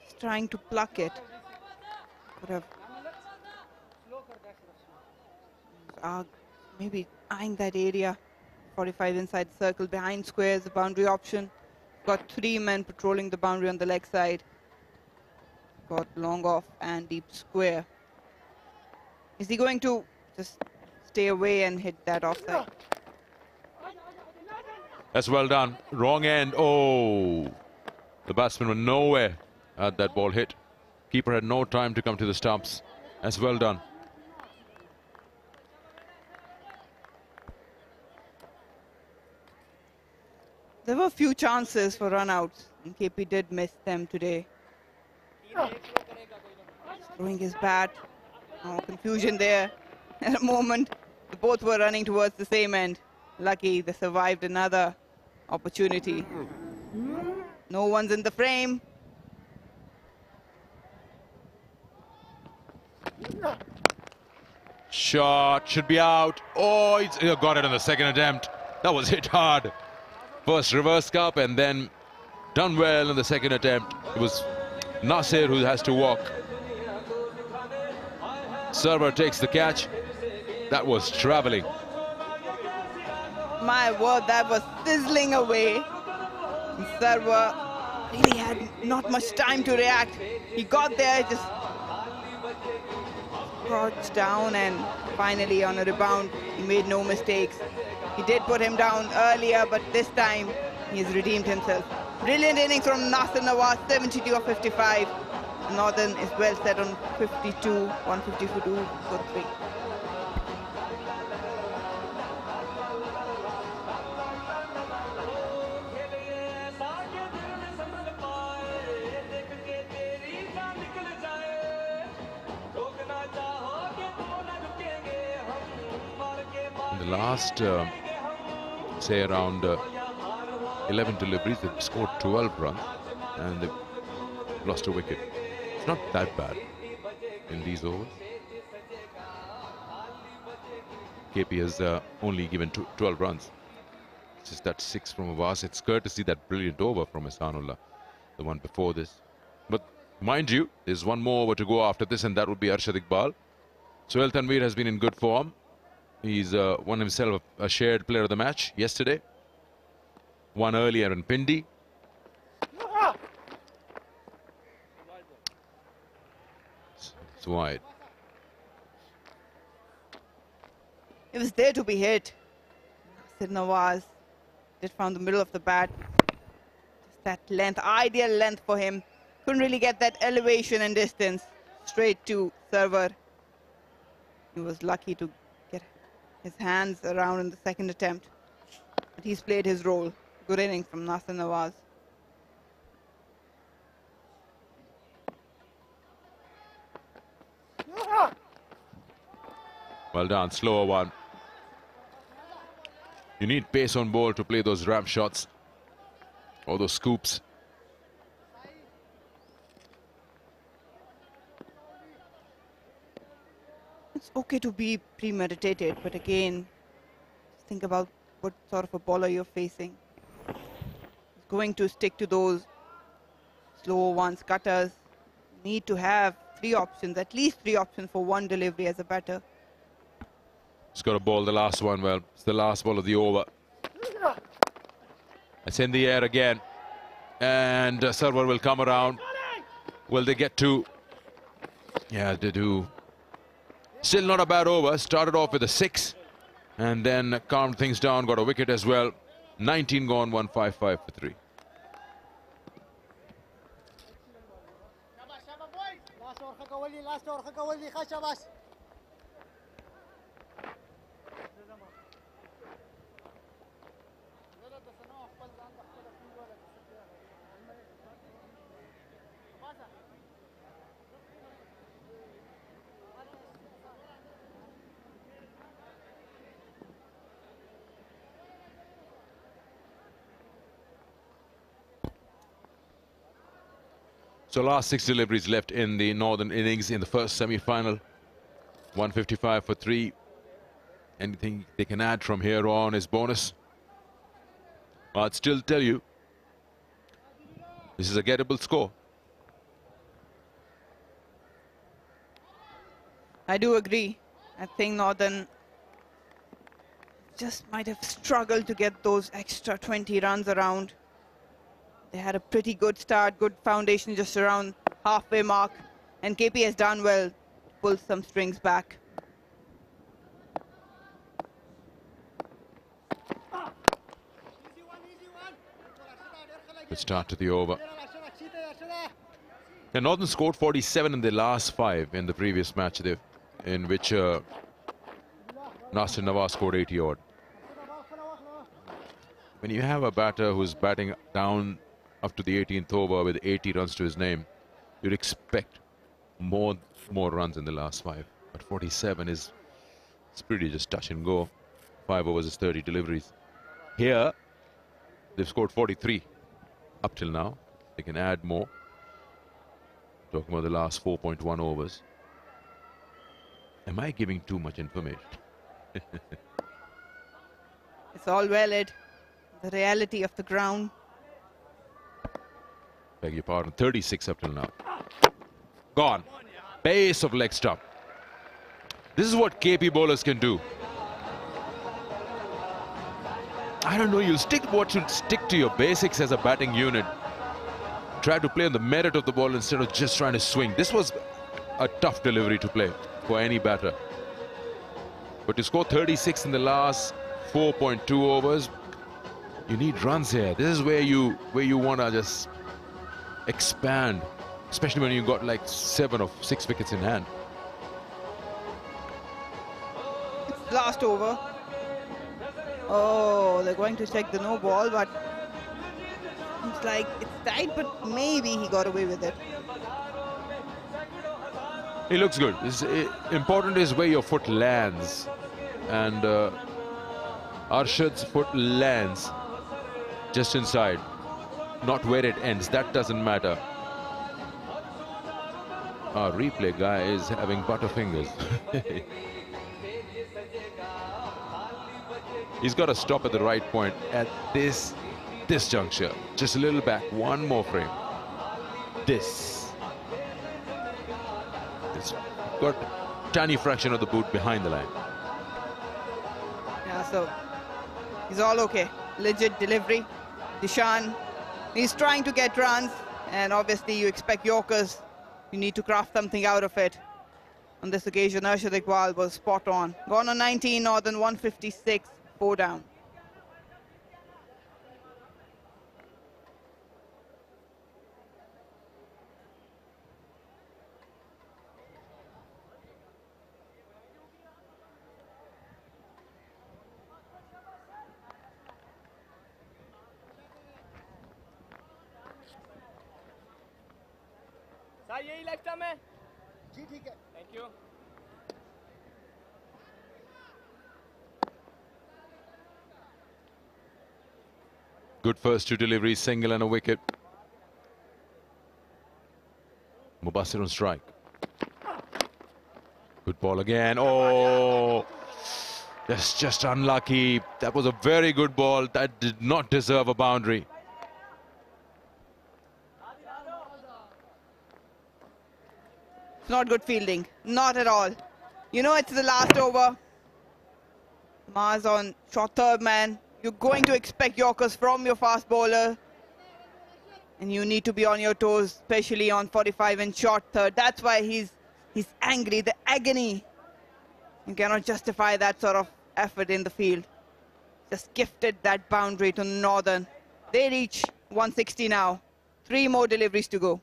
He's trying to pluck it. Could have maybe eyeing that area. 45 inside the circle, behind squares, the boundary option. Got 3 men patrolling the boundary on the leg side. Got long off and deep square. Is he going to just stay away and hit that offside? That's well done. Wrong end. Oh, the batsman were nowhere had that ball hit. Keeper had no time to come to the stumps. That's well done. There were a few chances for run-outs, and KP did miss them today. Throwing his bat. Oh, confusion there. At a moment, both were running towards the same end. Lucky they survived another opportunity. No one's in the frame. Shot should be out. Oh, he got it on the second attempt. That was hit hard. First reverse cup and then done well in the second attempt. It was Nasir who has to walk. Server takes the catch. That was traveling. My word, that was sizzling away. Server really had not much time to react. He got there, just crouched down, and finally on a rebound, he made no mistakes. He did put him down earlier, but this time he has redeemed himself. Brilliant innings from Nasir Nawaz, 72 of 55. Northern is well set on 52, 152 for 3. In the last, say around 11 deliveries, they've scored 12 runs and they've lost a wicket. It's not that bad in these overs. KP has only given 12 runs. It's just that 6 from Abbas. It's courtesy that brilliant over from Ihsanullah, the one before this. But mind you, there's one more over to go after this, and that would be Arshad Iqbal. Sohail Tanveer has been in good form. He's won himself a shared player of the match yesterday. One earlier in Pindi. It's wide. It was there to be hit. Nasir Nawaz did found the middle of the bat. Just that length, ideal length for him. Couldn't really get that elevation and distance. Straight to server. He was lucky to get his hands around in the second attempt. But he's played his role. Good innings from Nasir Nawaz. Well done, slower one. You need pace on ball to play those ramp shots or those scoops. It's okay to be premeditated, but again, think about what sort of a bowler you're facing. He's going to stick to those slow ones, cutters. Need to have 3 options, at least 3 options for one delivery as a batter. He's got to bowl the last one well. It's the last ball of the over. It's in the air again. And server will come around. Will they get to? Yeah, they do. Still not a bad over. Started off with a 6. And then calmed things down. Got a wicket as well. 19 gone, 155 for 3. Last over, Kawali, Khashabas. So last 6 deliveries left in the northern innings in the first semi-final. 155 for 3. Anything they can add from here on is bonus. But I'd still tell you, this is a gettable score. I do agree. I think Northern just might have struggled to get those extra 20 runs around. They had a pretty good start, good foundation just around halfway mark, and KP has done well to pull some strings back. Good start to the over. The Northern scored 47 in their last 5 in the previous match, in which Nasir Nawaz scored 80 odd. When you have a batter who's batting down up to the 18th over with 80 runs to his name, you'd expect more runs in the last 5. But 47 it's pretty just touch and go. 5 overs is 30 deliveries. Here, they've scored 43 up till now. They can add more. Talking about the last 4.1 overs. Am I giving too much information? It's all valid. The reality of the ground. Beg your pardon, 36 up till now. Gone. Base of leg stump. This is what KP bowlers can do. I don't know, you stick to your basics as a batting unit. Try to play on the merit of the ball instead of just trying to swing. This was a tough delivery to play for any batter. But to score 36 in the last 4.2 overs, you need runs here. This is where you want to just expand, especially when you got like 7 or 6 wickets in hand. It's last over. Oh, they're going to check the no ball, but it's like it's tight, but maybe he got away with it. He looks good. Important is where your foot lands, and Arshad's foot lands just inside, not where it ends. That doesn't matter. Our replay guy is having butterfingers. He's got to stop at the right point at this juncture. Just a little back, one more frame. It's got a tiny fraction of the boot behind the line. Yeah, so he's all okay. Legit delivery. Dishan, he's trying to get runs, and obviously you expect Yorkers. You need to craft something out of it. On this occasion, Arshad Iqbal was spot on. Gone on 19, Northern 156, 4 down. यही left में जी ठीक है thank you Good first two deliveries, single and a wicket. Mubassir on strike. Good ball again. Oh, that's just unlucky. That was a very good ball. That did not deserve a boundary. Not good fielding. Not at all. You know it's the last over. Mars on short third man. You're going to expect Yorkers from your fast bowler. And you need to be on your toes, especially on 45 and short third. That's why he's angry, the agony. You cannot justify that sort of effort in the field. Just gifted that boundary to Northern. They reach 160 now. 3 more deliveries to go.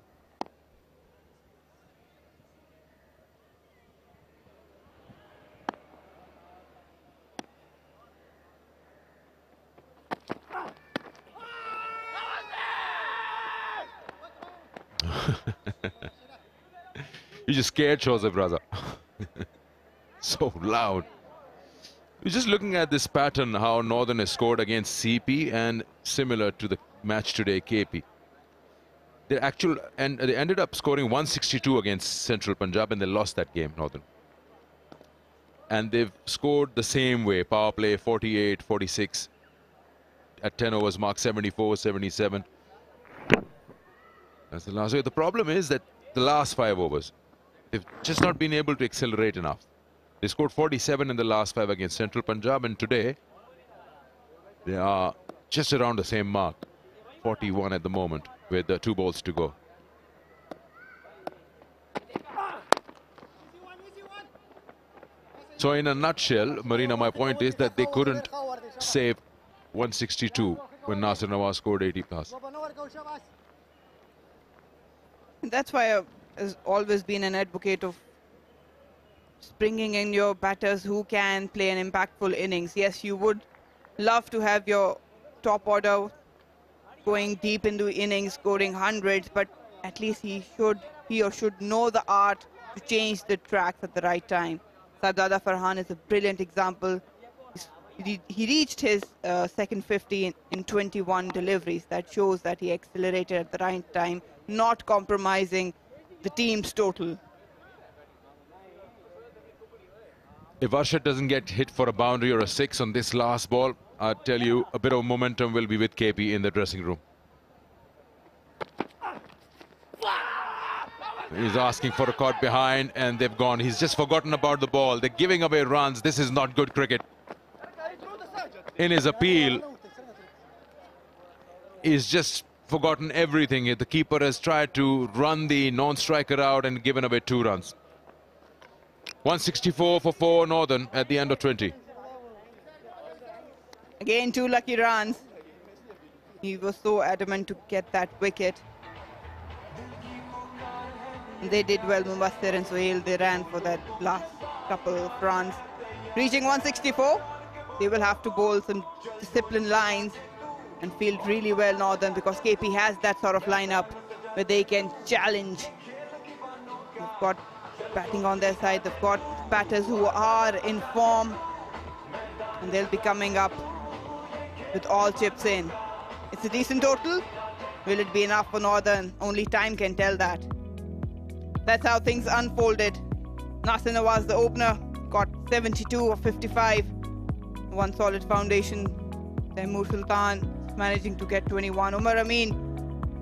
You just scared Joseph, brother. So loud. You're just looking at this pattern, how Northern has scored against CP and similar to the match today, KP. They ended up scoring 162 against Central Punjab and they lost that game, Northern. And they've scored the same way, power play 48, 46, at 10 overs mark 74, 77. That's the last way. The problem is that the last 5 overs, they've just not been able to accelerate enough. They scored 47 in the last 5 against Central Punjab, and today they are just around the same mark, 41 at the moment, with 2 balls to go. So in a nutshell, Marina, my point is that they couldn't save 162 when Nasir Nawaz scored 80 plus. That's why I've always been an advocate of bringing in your batters who can play an impactful innings. Yes, you would love to have your top order going deep into innings, scoring hundreds, but at least he or should know the art to change the tracks at the right time. Sardada Farhan is a brilliant example. He reached his second 50 in 21 deliveries. That shows that he accelerated at the right time, not compromising the team's total. If Arshad doesn't get hit for a boundary or a 6 on this last ball, I tell you, a bit of momentum will be with KP in the dressing room. He's asking for a caught behind and they've gone. He's just forgotten about the ball. They're giving away runs. This is not good cricket. In his appeal, he's just forgotten everything. The keeper has tried to run the non-striker out and given away 2 runs. 164 for 4 Northern at the end of 20. Again, 2 lucky runs. He was so adamant to get that wicket. They did well, Mubassir and Sohail. They ran for that last couple of runs. Reaching 164, they will have to bowl some disciplined lines and field really well, Northern, because KP has that sort of lineup where they can challenge. They've got batting on their side. They've got batters who are in form, and they'll be coming up with all chips in. It's a decent total. Will it be enough for Northern? Only time can tell that. That's how things unfolded. Nasir Nawaz, the opener, got 72 of 55. One solid foundation. Taimur Sultan managing to get 21. Umar Amin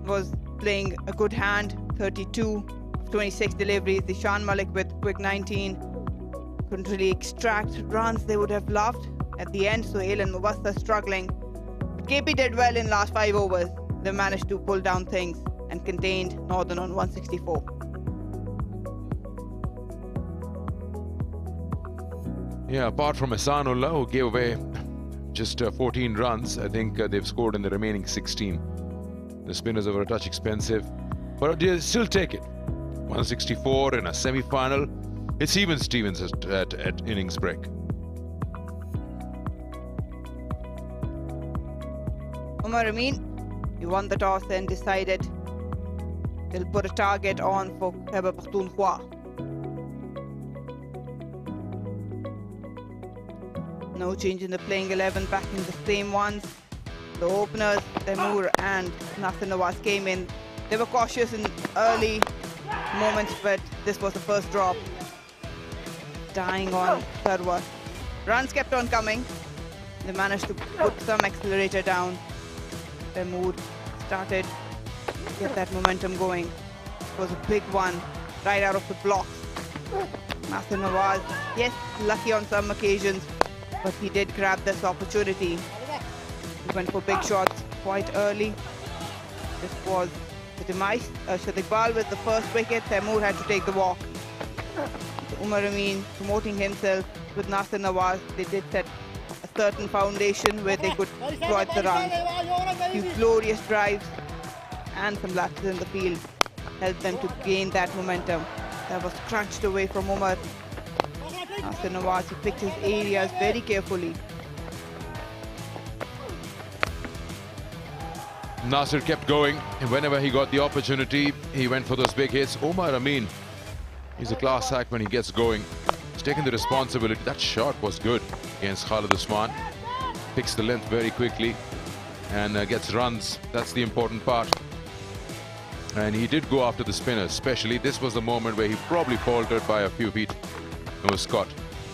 was playing a good hand, 32 of 26 deliveries. Ishan Malik with quick 19. Couldn't really extract runs they would have loved. At the end, Sohail and Mubassir struggling. But KP did well in last 5 overs. They managed to pull down things and contained Northern on 164. Yeah, apart from Hasanullah, who gave away just 14 runs, I think they've scored in the remaining 16. The spinners are a touch expensive, but they still take it. 164 in a semi-final. It's even Stevens at innings break. Umar Amin, he won the toss and decided they'll put a target on for Khyber Pakhtunkhwa. No change in the playing 11, back in the same ones. The openers, Taimur and Nasir Nawaz, came in. They were cautious in early moments, but this was the first drop. Dying on Sarwar. Runs kept on coming. They managed to put some accelerator down. Taimur started to get that momentum going. It was a big one, right out of the blocks. Nasir Nawaz, yes, lucky on some occasions, but he did grab this opportunity. He went for big shots quite early. This was the demise. Arshad Iqbal with the first wicket. Taimur had to take the walk. Umar Amin promoting himself with Nasir Nawaz. They did set a certain foundation where they could exploit the runs. A few glorious drives and some lapses in the field helped them to gain that momentum. That was crunched away from Umar. Nasir Nawaz picked his areas very carefully. Nasir kept going, and whenever he got the opportunity, he went for those big hits. Umar Amin, he's a class act when he gets going. He's taking the responsibility. That shot was good against Khalid Usman. Picks the length very quickly and gets runs. That's the important part. And he did go after the spinner, especially. This was the moment where he probably faltered by a few feet and was caught.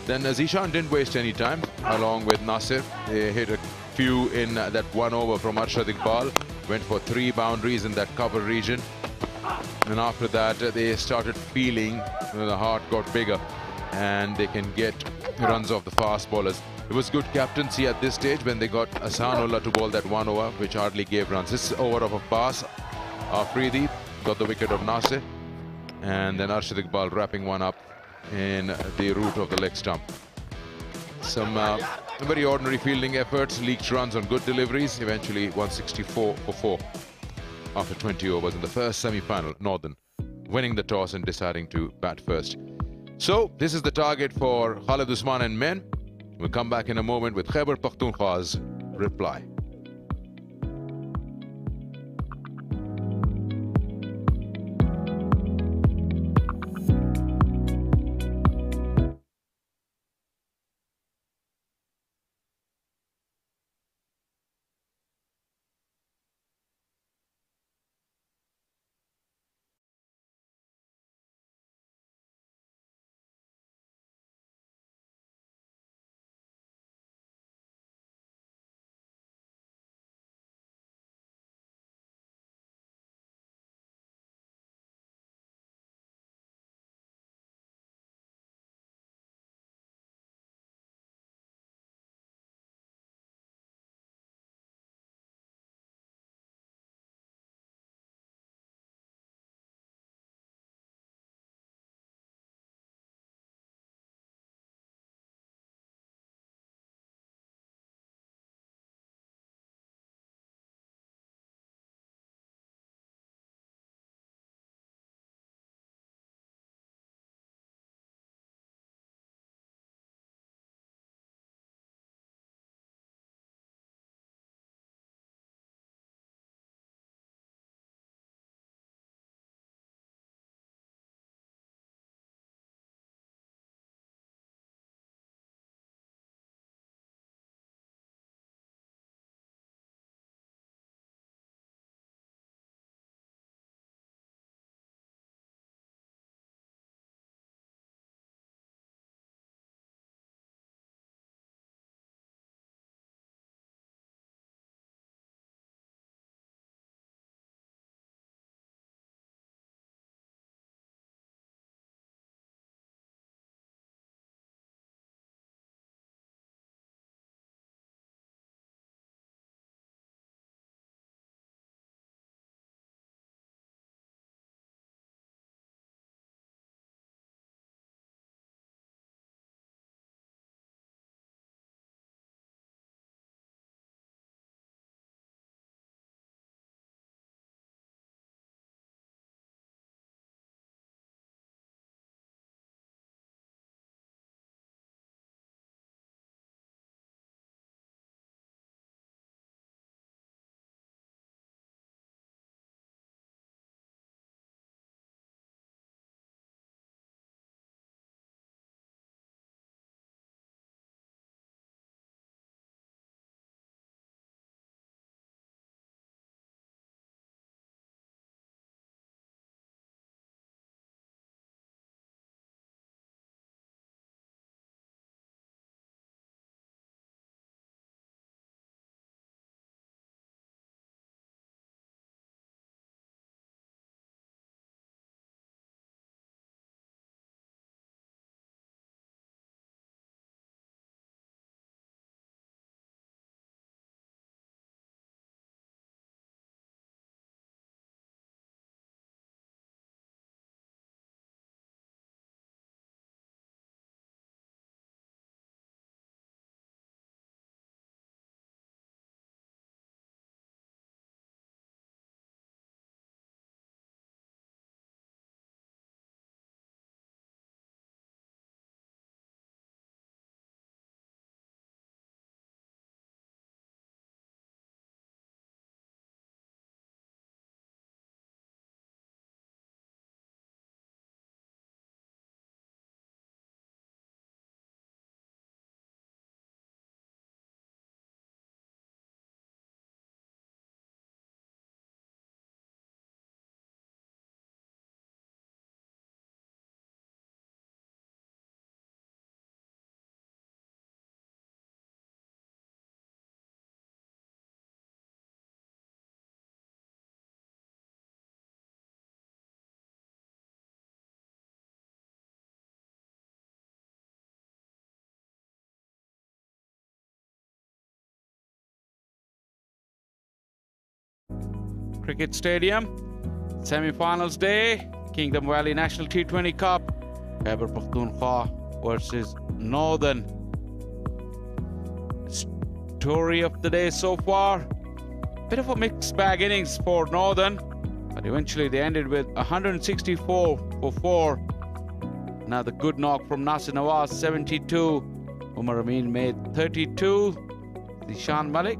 Then Zishan didn't waste any time, along with Nasir. They hit a few in that one over from Arshad Iqbal. Went for 3 boundaries in that cover region. And after that, they started feeling the heart got bigger and they can get runs off the fast bowlers. It was good captaincy at this stage when they got Ahsanullah to bowl that 1 over, which hardly gave runs. This over of a pass, Afridi got the wicket of Nasir, and then Arshad Iqbal wrapping one up in the root of the leg stump. Some very ordinary fielding efforts, leaked runs on good deliveries, eventually 164 for 4 after 20 overs in the first semi-final. Northern winning the toss and deciding to bat first. So this is the target for Khalid Usman and men. We'll come back in a moment with Khyber Pakhtunkhwa's reply. Cricket Stadium. Semi-finals day, Kingdom Valley National T20 Cup. Khyber Pakhtunkhwa versus Northern. Story of the day so far. Bit of a mixed bag innings for Northern, but eventually they ended with 164 for 4. Another good knock from Nasir Nawaz, 72. Umar Amin made 32. Zishan Malik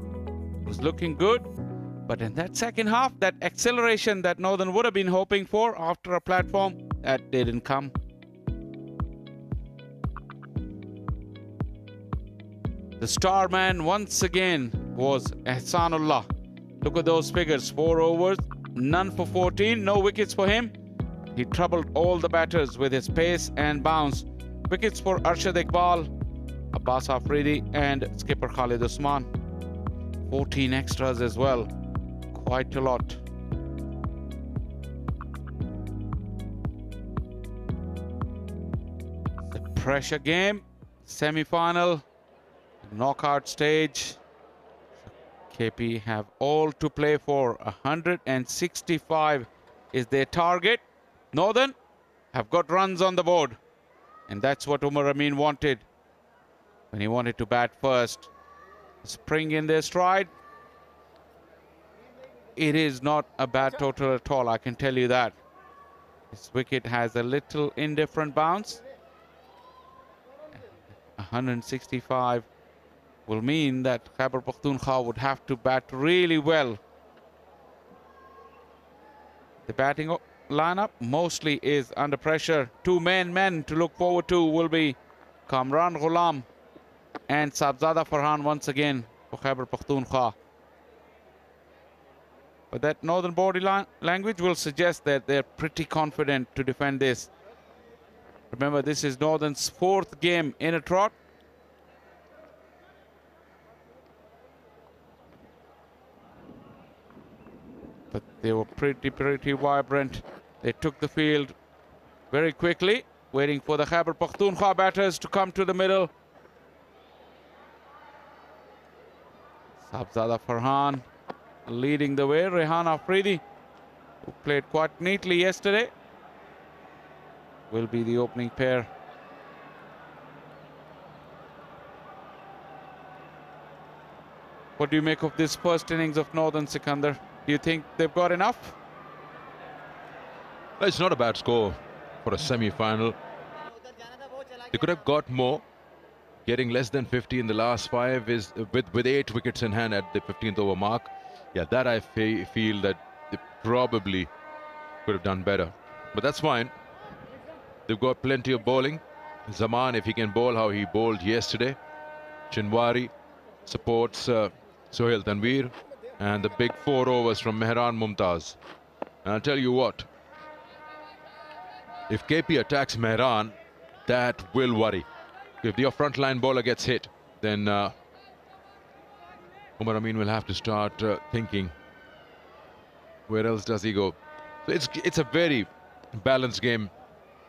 was looking good. But in that second half, that acceleration that Northern would have been hoping for after a platform, that didn't come. The star man once again was Ehsanullah. Look at those figures, 4 overs, none for 14, no wickets for him. He troubled all the batters with his pace and bounce. Wickets for Arshad Iqbal, Abbas Afridi and skipper Khalid Usman. 14 extras as well. Quite a lot. The pressure game, semi-final, knockout stage. KP have all to play for. 165 is their target. Northern have got runs on the board, and that's what Umar Amin wanted when he wanted to bat first. Spring in their stride. It is not a bad total at all, I can tell you that. This wicket has a little indifferent bounce. 165 will mean that Khyber Pakhtunkhwa would have to bat really well. The batting lineup mostly is under pressure. Two men to look forward to will be Kamran Ghulam and Sabzada Farhan once again for Khyber Pakhtunkhwa. But that northern body language will suggest that they're pretty confident to defend this. Remember, this is Northern's 4th game in a trot. But they were pretty vibrant. They took the field very quickly, waiting for the Khyber Pakhtunkhwa batters to come to the middle. Sabzada Farhan leading the way. Rehan Afridi, who played quite neatly yesterday, will be the opening pair. What do you make of this first innings of Northern, Sikandar? Do you think they've got enough? Well, it's not a bad score for a semi-final. They could have got more. Getting less than 50 in the last 5 is with 8 wickets in hand at the 15th over mark. Yeah, that I feel that they probably could have done better. But that's fine. They've got plenty of bowling. Zaman, if he can bowl how he bowled yesterday. Chinwari supports Sohail Tanveer. And the big 4 overs from Mehran Mumtaz. And I'll tell you what. If KP attacks Mehran, that will worry. If your frontline bowler gets hit, then Umar Amin will have to start thinking, where else does he go? So it's a very balanced game.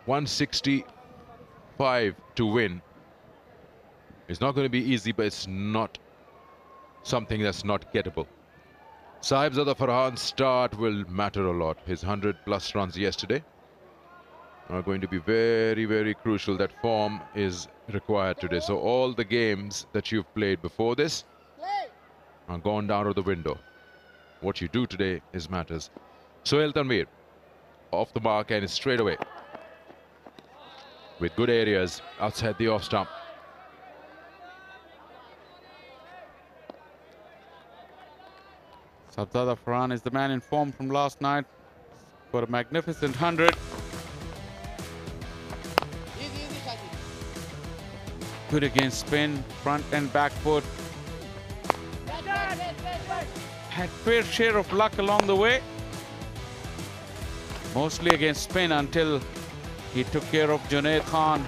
165 to win. It's not going to be easy, but it's not something that's not gettable. Sahibzada Farhan's start will matter a lot. His 100+ runs yesterday are going to be very crucial. That form is required today. So all the games that you've played before this are gone down to the window. What you do today is matters. Sohail Tanveer off the mark and straight away with good areas outside the off stump. Sabzada Farhan is the man in form from last night. Got a magnificent 100. Good against spin, front and back foot. Had fair share of luck along the way. Mostly against spin until he took care of Junaid Khan.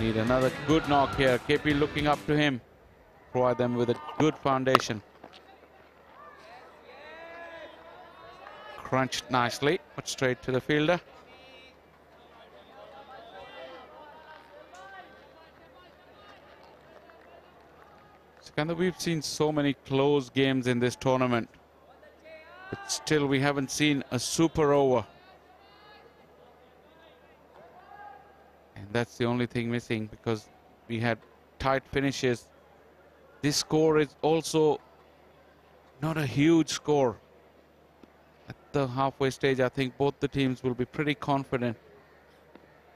Need another good knock here. KP looking up to him. Provide them with a good foundation. Crunched nicely, but straight to the fielder. Sikandar, we've seen so many close games in this tournament, but still we haven't seen a super over. And that's the only thing missing, because we had tight finishes. This score is also not a huge score. At the halfway stage, I think both the teams will be pretty confident.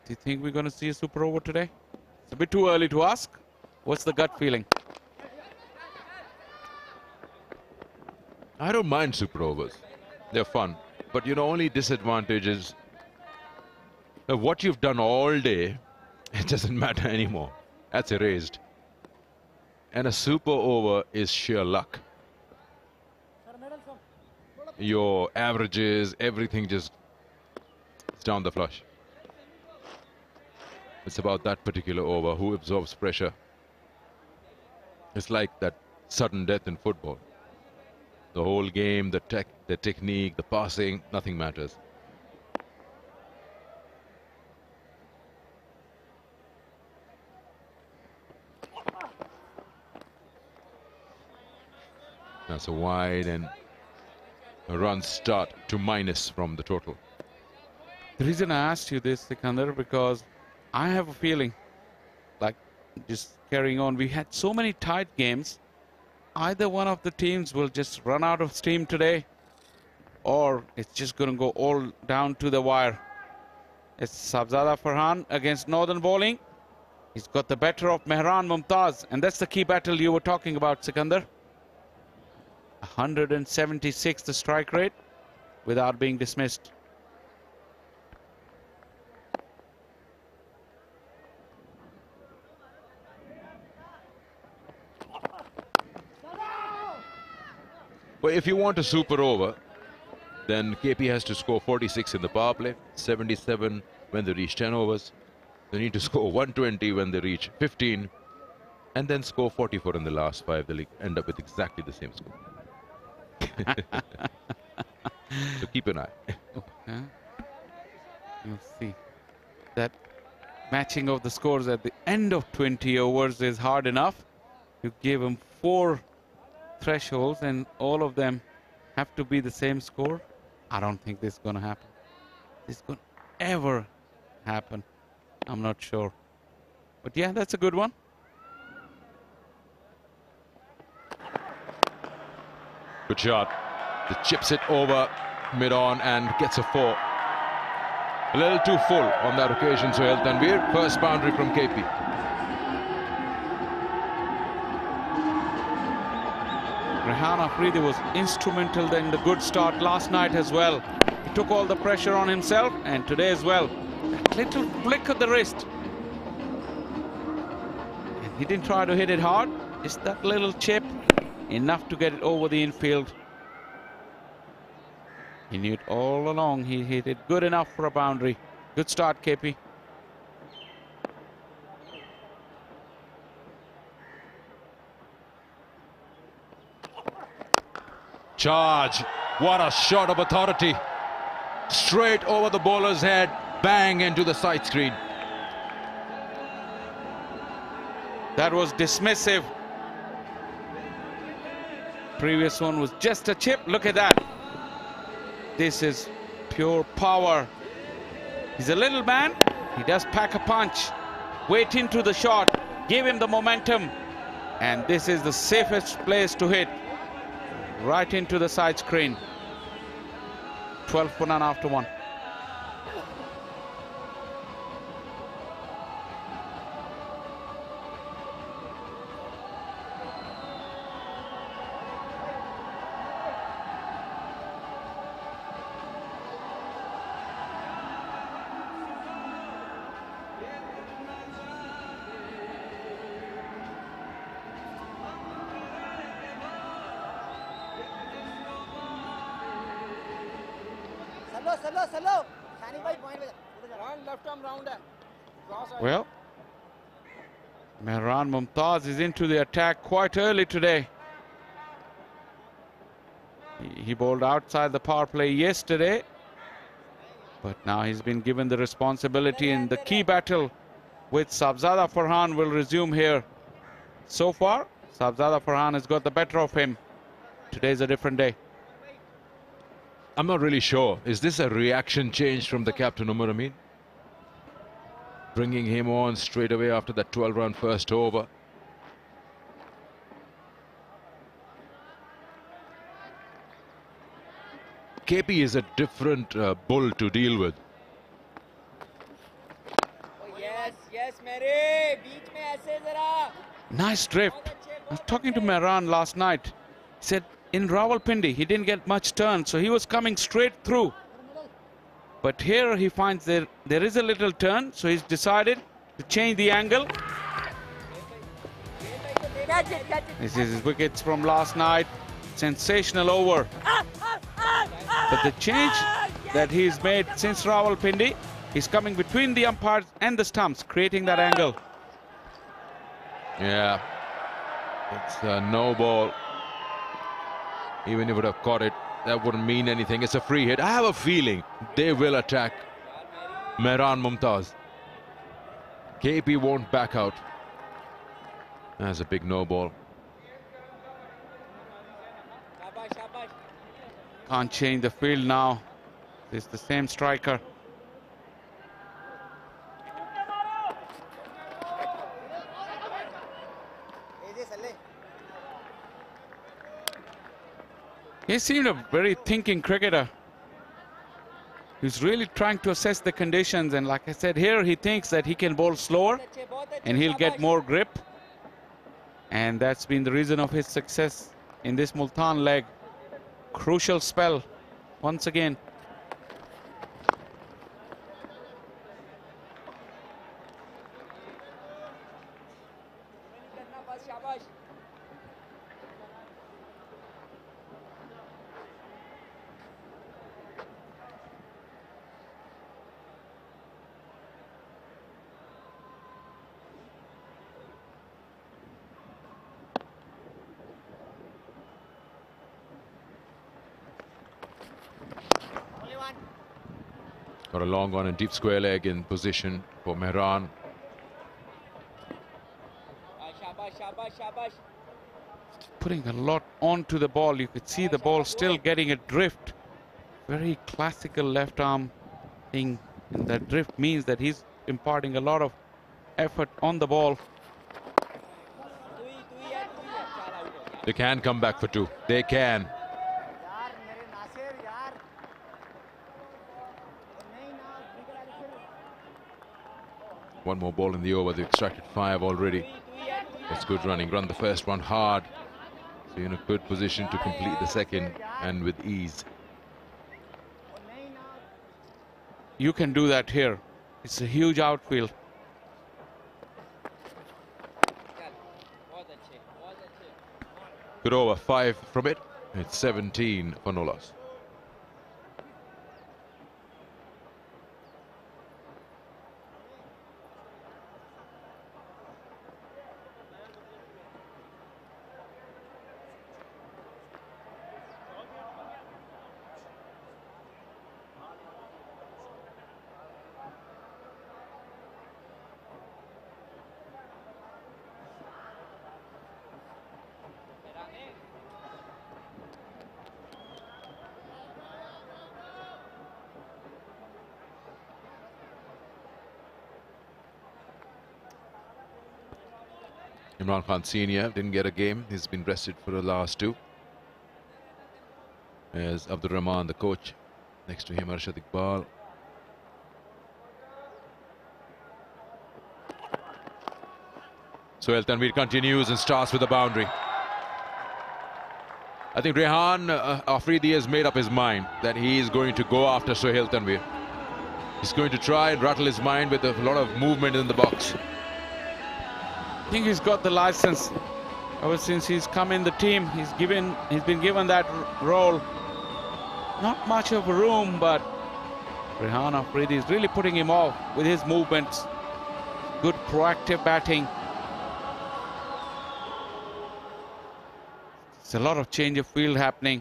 Do you think we're going to see a super over today? It's a bit too early to ask. What's the gut feeling? I don't mind super overs. They're fun. But, you know, only disadvantage is what you've done all day, it doesn't matter anymore. That's erased. And a super over is sheer luck. Your averages, everything just is down the flush. It's about that particular over, who absorbs pressure. It's like that sudden death in football. The whole game, the technique, the passing, nothing matters. That's a wide, and a run start to minus from the total. The reason I asked you this, Sikandar, because I have a feeling, like, just carrying on, we had so many tight games. Either one of the teams will just run out of steam today, or it's just going to go all down to the wire. It's Sabzada Farhan against Northern bowling. He's got the better of Mehran Mumtaz, and that's the key battle you were talking about, Sikandar. 176 the strike rate without being dismissed. Well, if you want a super over, then KP has to score 46 in the power play, 77 when they reach 10 overs. They need to score 120 when they reach 15, and then score 44 in the last 5. They'll end up with exactly the same score. So keep an eye. Okay. You'll see that matching of the scores at the end of 20 overs is hard enough. You give them 4 thresholds and all of them have to be the same score. I don't think this is going to happen. This is going to ever happen. I'm not sure. But yeah, that's a good one. Good shot. The chips it over mid-on and gets a 4. A little too full on that occasion, Sohail Tanveer. First boundary from KP. Rehan Afridi was instrumental in the good start last night as well. He took all the pressure on himself, and today as well. That little flick of the wrist. And he didn't try to hit it hard. Just that little chip, enough to get it over the infield. He knew it all along. He hit it good enough for a boundary. Good start, KP. Charge. What a shot of authority. Straight over the bowler's head. Bang into the side screen. That was dismissive. Previous one was just a chip. Look at that. This is pure power. He's a little man. He does pack a punch. Wait into the shot. Give him the momentum. And this is the safest place to hit. Right into the side screen. 12 for none after 1. Well, Mehran Mumtaz is into the attack quite early today. He bowled outside the power play yesterday, but now he's been given the responsibility, and the key battle with Sabzada Farhan will resume here. So far, Sabzada Farhan has got the better of him. Today's a different day. I'm not really sure. Is this a reaction change from the captain, Umar Amin? Bringing him on straight away after that 12-run first over. KP is a different bull to deal with. Nice drift. I was talking to Mehran last night. He said in Rawalpindi he didn't get much turn, so he was coming straight through. But here he finds there is a little turn, so he's decided to change the angle. This is his wickets from last night. Sensational over. But the change that he's made since Rawalpindi, he's coming between the umpires and the stumps, creating that angle. Yeah, it's a no ball. Even if it would have caught it, that wouldn't mean anything. It's a free hit. I have a feeling they will attack Mehran Mumtaz. KP won't back out. That's a big no ball. Can't change the field now. It's the same striker. He seemed a very thinking cricketer. He's really trying to assess the conditions, and like I said, here he thinks that he can bowl slower and he'll get more grip. And that's been the reason of his success in this Multan leg. Crucial spell once again. Got a long one and deep square leg in position for Mehran. Putting a lot onto the ball. You could see the ball still getting a drift. Very classical left arm thing. And that drift means that he's imparting a lot of effort on the ball. They can come back for two. They can. One more ball in the over. They've extracted 5 already. That's good running. Run the first one hard. So you're in a good position to complete the second, and with ease. You can do that here. It's a huge outfield. Good over. 5 from it. It's 17 for no loss. Imran Khan Senior didn't get a game. He's been rested for the last 2. There's Abdur Rahman, the coach. Next to him, Arshad Iqbal. Sohail Tanveer continues and starts with a boundary. I think Rehan Afridi has made up his mind that he is going to go after Sohail Tanveer. He's going to try and rattle his mind with a lot of movement in the box. I think he's got the license. Ever since he's come in the team, he's been given that role. Not much of room, but Rehan Afridi is really putting him off with his movements. Good proactive batting. There's a lot of change of field happening.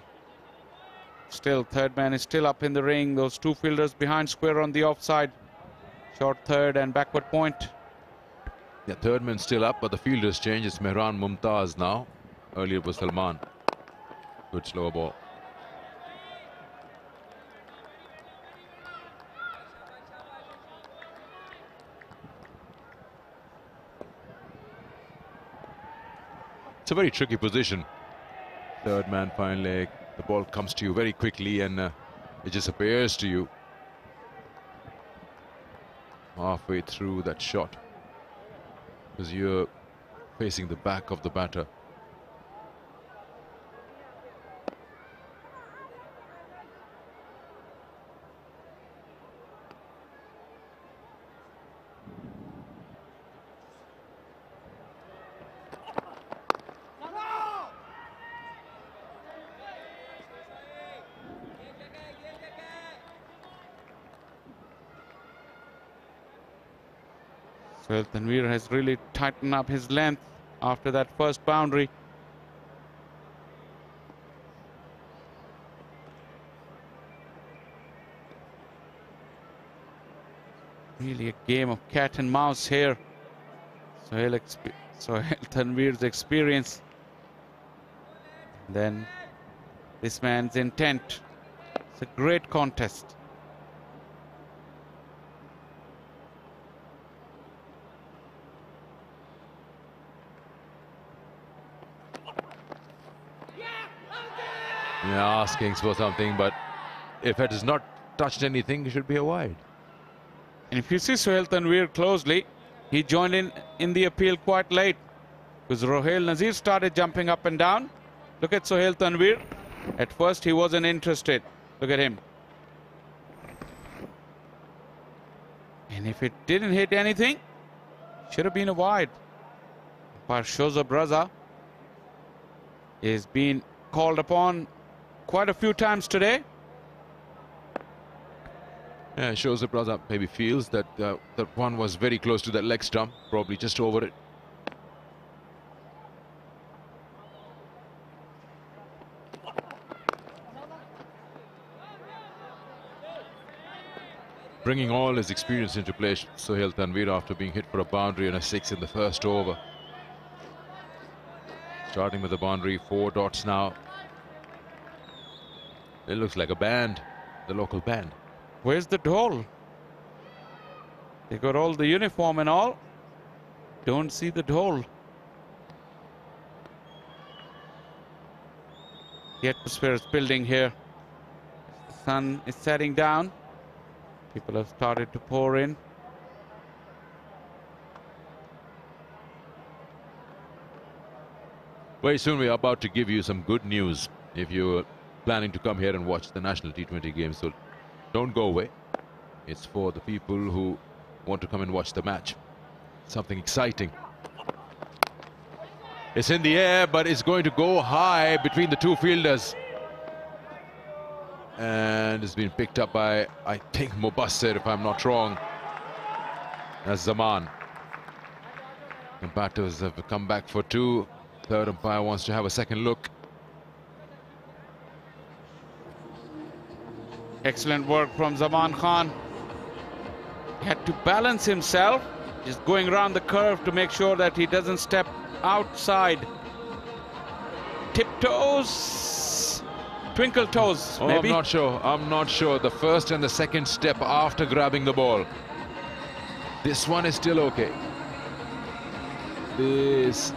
Still, third man is still up in the ring. Those 2 fielders behind square on the offside. Short third and backward point. The third man still up, but the fielder's changed. It's Mehran Mumtaz now. Earlier it was Salman. Good slower ball. It's a very tricky position. Third man fine leg. The ball comes to you very quickly and it just appears to you halfway through that shot, because you're facing the back of the batter. Well, Tanveer has really tightened up his length after that first boundary. Really a game of cat and mouse here. Sohail Tanveer's experience. Then this man's intent. It's a great contest. Yeah, asking for something, but if it has not touched anything, it should be a wide. And if you see Sohail Tanveer closely, he joined in the appeal quite late, because Rohail Nazir started jumping up and down. Look at Sohail Tanveer. At first he wasn't interested. Look at him. And if it didn't hit anything, should have been a wide. Shoza Braza is being called upon quite a few times today. Yeah, shows the brother maybe feels that that one was very close to that leg stump, probably just over it. Bringing all his experience into play, Sohail Tanveer, after being hit for a boundary and a 6 in the first over. Starting with the boundary, 4 dots now. It looks like a band, the local band. Where's the dhol? They got all the uniform and all. Don't see the dhol. The atmosphere is building here. The sun is setting down. People have started to pour in. Very soon we are about to give you some good news if you're planning to come here and watch the national T20 games. So don't go away. It's for the people who want to come and watch the match. Something exciting. It's in the air, but it's going to go high between the two fielders. And it's been picked up by, I think, Mubassir, if I'm not wrong. That's Zaman. The batters have come back for 2. Third umpire wants to have a second look. Excellent work from Zaman Khan. He had to balance himself, just going around the curve to make sure that he doesn't step outside. Tiptoes, twinkle toes, maybe. I'm not sure. I'm not sure. The first and the second step after grabbing the ball. This one is still okay. This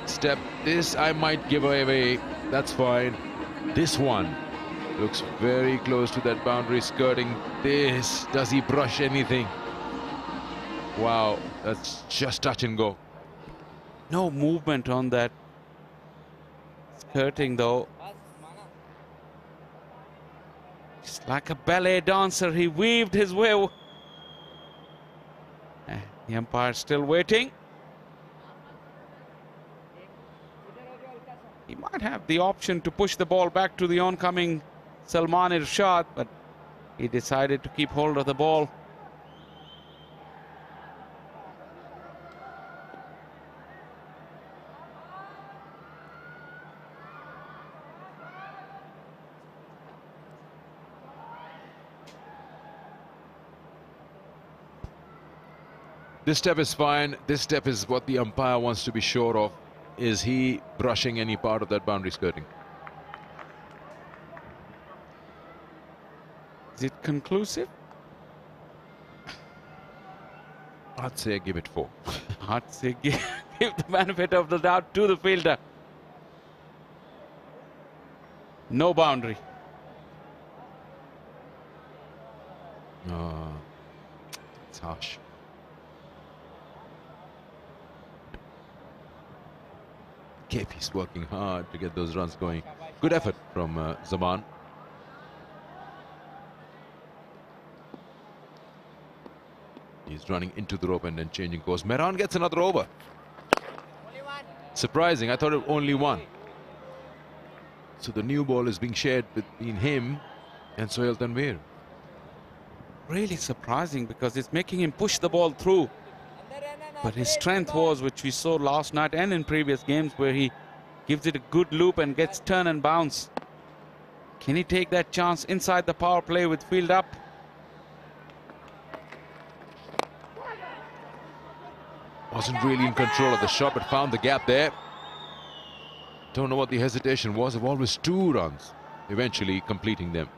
step, this I might give away. That's fine. This one looks very close to that boundary, skirting this. Does he brush anything? Wow, that's just touch and go. No movement on that skirting though. Just like a ballet dancer, he weaved his way. The umpire still waiting. He might have the option to push the ball back to the oncoming Salman Irshad, but he decided to keep hold of the ball. This step is fine. This step is what the umpire wants to be sure of. Is he brushing any part of that boundary skirting? Is it conclusive? I'd say give it 4. I'd say give the benefit of the doubt to the fielder. No boundary. Oh, it's harsh. KP's working hard to get those runs going. Good effort from Zaman. He's running into the rope and then changing course. Mehran gets another over. Surprising, I thought it only one. So the new ball is being shared between him and Sohail Tanveer. Really surprising because it's making him push the ball through. But his strength was, which we saw last night and in previous games, where he gives it a good loop and gets turn and bounce. Can he take that chance inside the power play with field up? Wasn't really in control of the shot, but found the gap there. Don't know what the hesitation was. The ball was 2 runs, eventually completing them.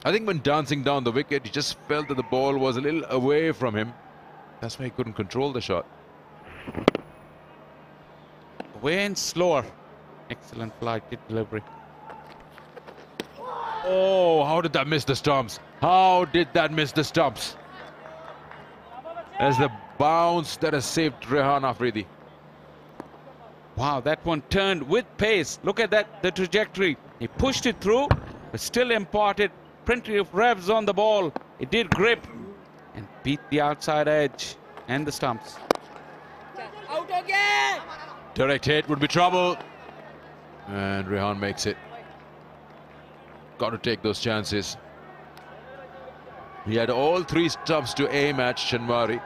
I think when dancing down the wicket, he just felt that the ball was a little away from him. That's why he couldn't control the shot. Away and slower. Excellent flight hit delivery. Oh, how did that miss the stumps? How did that miss the stumps? There's the bounce that has saved Rehan Afridi. Wow, that one turned with pace. Look at that, the trajectory. He pushed it through, but still imparted plenty of revs on the ball. It did grip and beat the outside edge and the stumps. Out again! Direct hit would be trouble. And Rehan makes it. Got to take those chances. He had all 3 stumps to aim at Shanwari.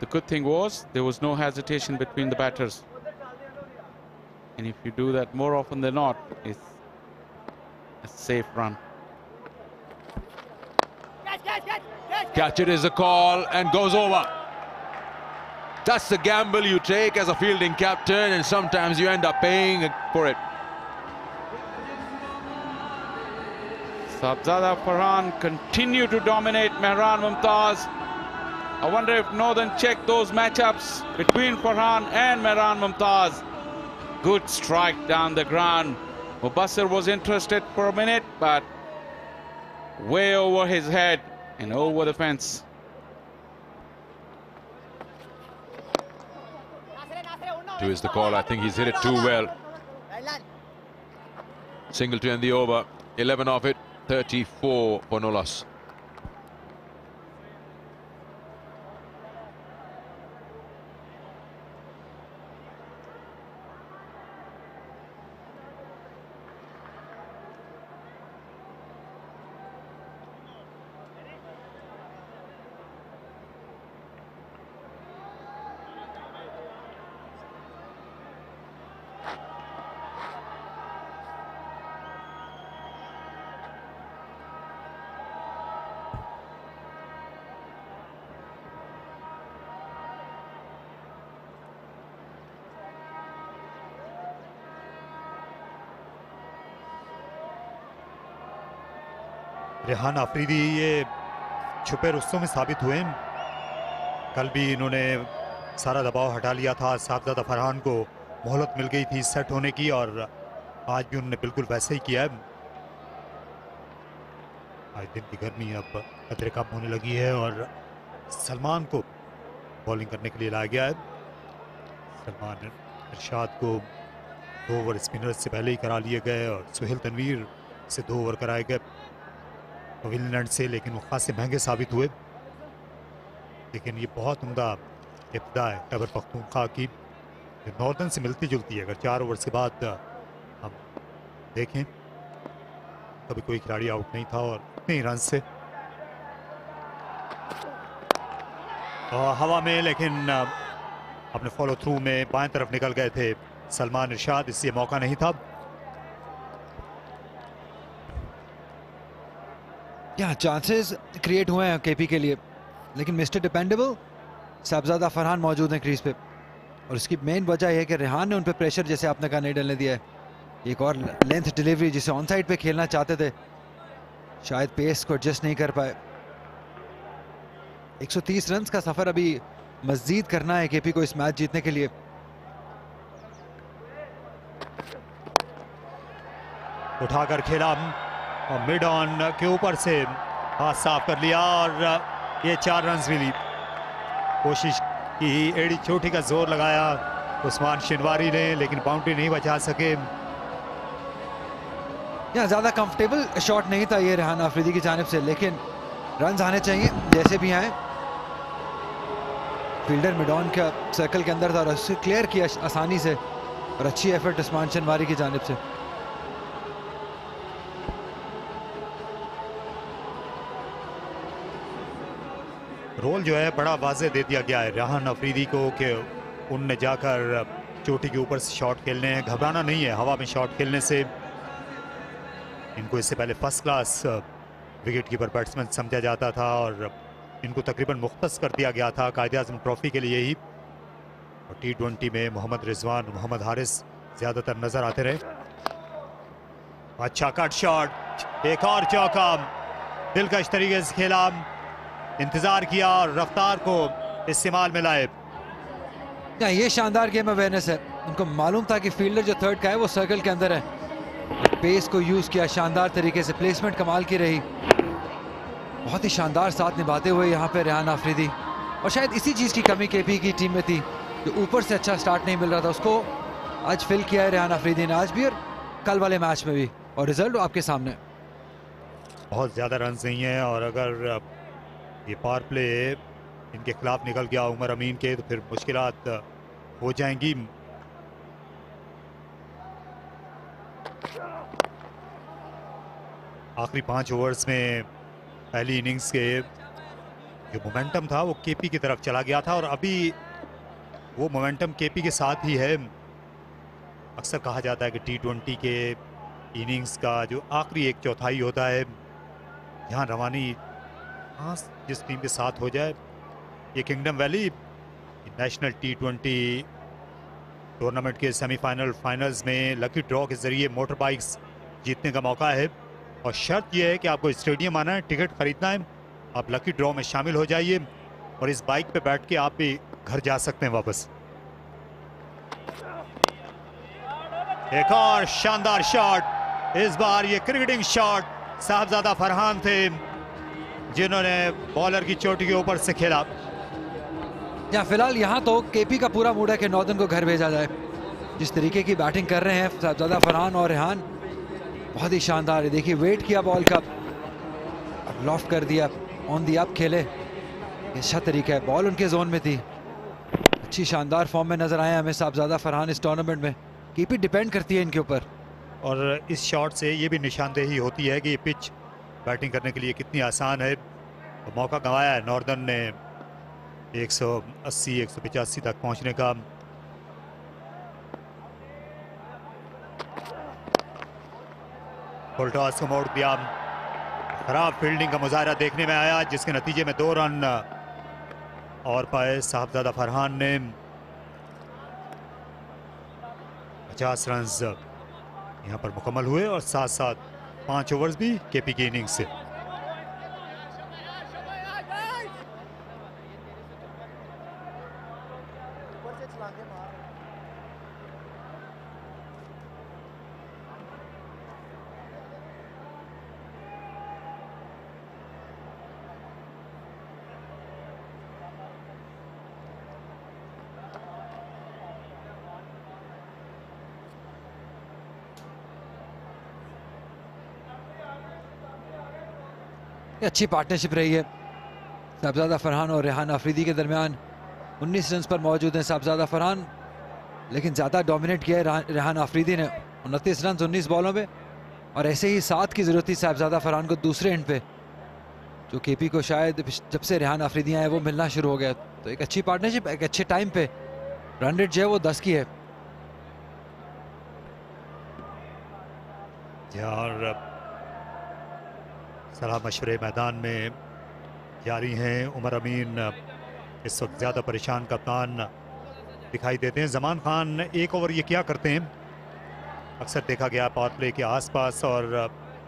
The good thing was there was no hesitation between the batters. And if you do that more often than not, it's a safe run. Catch it is a call and goes over. That's the gamble you take as a fielding captain, and sometimes you end up paying for it. Sabzada Farhan continue to dominate Mehran Mumtaz. I wonder if Northern checked those matchups between Farhan and Mehran Mumtaz. Good strike down the ground. Mubassir was interested for a minute, but way over his head and over the fence. Two is the call. I think he's hit it too well. Single to end the over. 11 off it. 34 for no loss. Rehan Afridi ये छुपे रुस्तों में साबित हुए। कल भी इन्होंने सारा दबाव हटा लिया था। साहबजादा फरहान को मोहलत मिल गई थी सेट होने की, और आज भी उन्होंने बिल्कुल वैसे ही किया है। आज दिन की गर्मी अब कतरे कम होने लगी है और सलमान को बॉलिंग करने के लिए लाया गया है। सलमान इरशाद को 2 ओवर स्पिनर से पहले ही करा लिए गए और सोहेल तनवीर से 2 ओवर कराए गए पवेलियन से, लेकिन वो खासे महंगे साबित हुए। लेकिन ये बहुत उम्दा इब्तिदा है खैबर पख्तूनख्वा की, जो नॉर्दर्न से मिलती जुलती है। अगर 4 ओवर के बाद हम देखें, कभी कोई खिलाड़ी आउट नहीं था और इतने ही रन से हवा में, लेकिन अपने फॉलो थ्रू में बाएं तरफ निकल गए थे सलमान इरशाद, इसलिए मौका नहीं था। क्या चांसेस क्रिएट हुए हैं केपी के लिए, लेकिन मिस्टर डिपेंडेबल साहबजादा फरहान मौजूद हैं क्रीज पे, और इसकी मेन वजह यह है कि रेहान ने उन पे प्रेशर, जैसे आपने कहा, नहीं डलने दिया है। एक और लेंथ डिलीवरी जिसे ऑन साइड पे खेलना चाहते थे, शायद पेस को एडजस्ट नहीं कर पाए। 130 रन का सफर अभी मजीद करना है केपी को इस मैच जीतने के लिए। उठाकर खेला और मिड ऑन के ऊपर से हाथ साफ कर लिया और ये 4 रन मिली। कोशिश की एड़ी चोटी का जोर लगाया उस्मान शिनवारी ने, लेकिन बाउंड्री नहीं बचा सके। यहाँ ज्यादा कंफर्टेबल शॉट नहीं था ये रेहान आफरीदी की जानिब से, लेकिन रन आने चाहिए जैसे भी आए। फील्डर मिड ऑन का सर्कल के अंदर था और उससे क्लियर किया आसानी से, और अच्छी एफर्ट उस्मान शिनवारी की जानिब से। रोल जो है बड़ा वाजे दे दिया गया है रेहान अफरीदी को कि उनने जाकर चोटी के ऊपर से शॉट खेलने हैं, घबराना नहीं है। हवा में शॉट खेलने से इनको इससे पहले first class wicket keeper batsman समझा जाता था और इनको तकरीबन मुख्तस कर दिया गया था कायद-ए-आज़म ट्रॉफी के लिए ही। और T20 में मोहम्मद रिजवान, मोहम्मद हारिस ज्यादातर नजर आते रहे। अच्छा कट शॉट, एक और चौका, दिलकश तरीके से खेला, इंतजार किया और रफ्तार को इस्तेमाल में लाए। ये शानदार गेम अवेयरनेस है। उनको मालूम था कि फील्डर जो थर्ड का है वो सर्कल के अंदर है, पेस को यूज किया शानदार तरीके से, प्लेसमेंट कमाल की रही। बहुत ही शानदार साथ निभाते हुए यहाँ पे रेहान आफरीदी, और शायद इसी चीज की कमी केपी की टीम में थी, जो ऊपर से अच्छा स्टार्ट नहीं मिल रहा था, उसको आज फिल किया है रेहान आफरीदी ने, आज भी और कल वाले मैच में भी, और रिजल्ट आपके सामने। बहुत ज्यादा रन नहीं है, और अगर ये पावर प्ले इनके खिलाफ निकल गया उमर अमीन के, तो फिर मुश्किलात हो जाएंगी। आखिरी 5 ओवर्स में पहली इनिंग्स के जो मोमेंटम था वो केपी की तरफ चला गया था, और अभी वो मोमेंटम केपी के साथ ही है। अक्सर कहा जाता है कि T20 के इनिंग्स का जो आखिरी 1/4 होता है, यहाँ रवानी जिस टीम के साथ हो जाए। ये kingdom valley national T20 tournament के सेमीफाइनल फाइनल्स में लकी ड्रॉ के जरिए मोटर बाइक्स जीतने का मौका है, और शर्त यह है कि आपको स्टेडियम आना है, टिकट खरीदना है, आप लकी ड्रॉ में शामिल हो जाइए और इस बाइक पे बैठ के आप भी घर जा सकते हैं वापस। एक और शानदार शॉट, इस बार ये क्रिकेटिंग शॉट साहबजादा फरहान थे जिन्होंने बॉलर की चोटी के ऊपर से खेला। या फिलहाल यहाँ तो केपी का पूरा मूड है कि नॉर्दर्न को घर भेजा जाए। जिस तरीके की बैटिंग कर रहे हैं साहबजादा फरहान और रेहान, बहुत ही शानदार है। देखिए वेट किया बॉल का, लॉफ्ट कर दिया, ऑन दी अप खेले, अच्छा तरीका है। बॉल उनके जोन में थी, अच्छी शानदार फॉर्म में नजर आए हमें साहबजादा फरहान इस टूर्नामेंट में। कीपिंग डिपेंड करती है इनके ऊपर, और इस शॉट से ये भी निशानदेही होती है कि ये पिच बैटिंग करने के लिए कितनी आसान है। तो मौका गंवाया है नॉर्दर्न ने 180-185 तक पहुंचने का। फुल टॉस को मोड़ दिया, खराब फील्डिंग का मुजाहरा देखने में आया, जिसके नतीजे में 2 रन और पाए साहबजादा फरहान ने। 50 रन यहाँ पर मुकम्मल हुए, और साथ साथ 5 ओवर्स भी केपी की इनिंग्स से। अच्छी पार्टनरशिप रही है साहबजादा फरहान और रेहान आफरीदी के दरमियान। 19 रन पर मौजूद हैं साहबजादा फरहान, लेकिन ज़्यादा डोमिनेट किया है रेहान आफरीदी ने, 29 रन 19 बॉलों में। और ऐसे ही 7 की ज़रूरत थी साहबजादा फरहान को दूसरे एंड पे, जो केपी को शायद जब से रेहान आफरीदी आए वो मिलना शुरू हो गया। तो एक अच्छी पार्टनरशिप एक अच्छे टाइम पे, रन रेट जो है वो 10 की है। यार सलाह मशवरे मैदान में जारी हैं। उमर अमीन इस वक्त ज़्यादा परेशान कप्तान दिखाई देते हैं। जमान खान एक ओवर ये क्या करते हैं, अक्सर देखा गया पावर प्ले के आसपास, और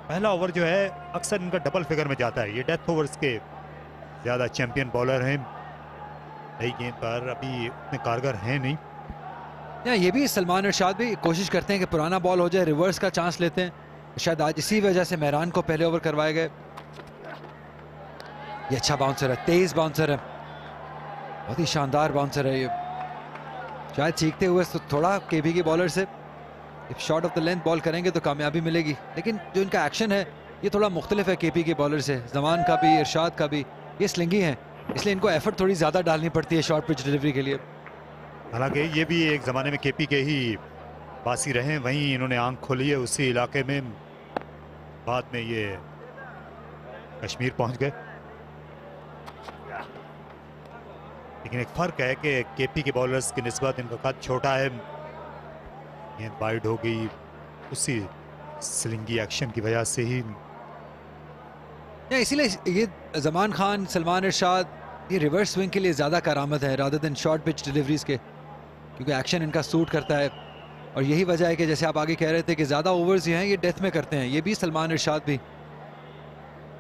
पहला ओवर जो है अक्सर इनका डबल फिगर में जाता है। ये डेथ ओवर्स के ज़्यादा चैंपियन बॉलर हैं, नई गेंद पर अभी उतने कारगर हैं नहीं। या ये भी सलमान इरशाद भी कोशिश करते हैं कि पुराना बॉल हो जाए, रिवर्स का चांस लेते हैं। शायद आज इसी वजह से मेहरान को पहले ओवर करवाए गए। ये अच्छा बाउंसर है, तेज बाउंसर है, बहुत ही शानदार बाउंसर है ये। शायद सीखते हुए तो थोड़ा केबी के बॉलर से short of the length ball करेंगे तो कामयाबी मिलेगी, लेकिन जो इनका एक्शन है ये थोड़ा मुख्तलिफ है केपी के बॉलर से। जमान का भी, इरशाद का भी, ये स्लिंगी हैं, इसलिए इनको एफर्ट थोड़ी ज़्यादा डालनी पड़ती है शॉर्ट पिच डिलीवरी के लिए। हालांकि ये भी एक ज़माने में केपी के ही बासी रहे, वहीं इन्होंने आंख खोली है उसी इलाके में, बाद में ये कश्मीर पहुंच गए। लेकिन एक फ़र्क है कि केपी के बॉलर्स की निस्बत इनका कद छोटा है, गेंद वाइड हो गई उसी स्लिंगी एक्शन की वजह से ही। इसीलिए ये जमान खान, सलमान इरशाद ये रिवर्स स्विंग के लिए ज़्यादा करामत है rather than short pitch deliveries के, क्योंकि एक्शन इनका सूट करता है। और यही वजह है कि जैसे आप आगे कह रहे थे कि ज़्यादा ओवर्स जो हैं ये डेथ में करते हैं, ये भी सलमान इरशाद भी।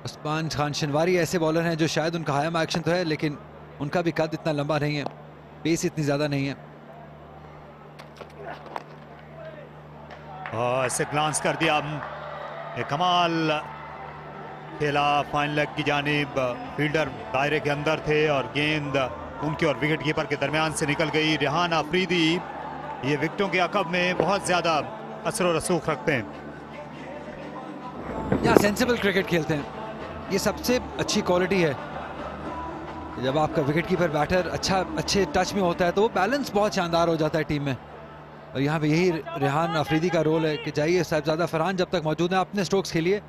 उस्मान खान शनवारी ऐसे बॉलर हैं जो शायद उनका हायम एक्शन तो है, लेकिन उनका भी कद इतना लंबा नहीं है, पेस इतनी ज़्यादा नहीं है। ऐसे ग्लांस कर दिया, कमाल खेला फाइन लेग की जानिब, फील्डर दायरे के अंदर थे और गेंद उनके और विकेट कीपर के दरमियान से निकल गई। रेहान अफरीदी ये विकेटों के अकब में बहुत ज़्यादा असर और रसूख रखते हैं, यहाँ सेंसिबल क्रिकेट खेलते हैं, ये सबसे अच्छी क्वालिटी है। जब आपका विकेट कीपर बैटर अच्छे टच में होता है तो वो बैलेंस बहुत शानदार हो जाता है टीम में। और यहाँ पे यही रेहान अफरीदी का रोल है कि जाइए साहिबजादा फरहान जब तक मौजूद हैं अपने स्ट्रोक्स खेलिए,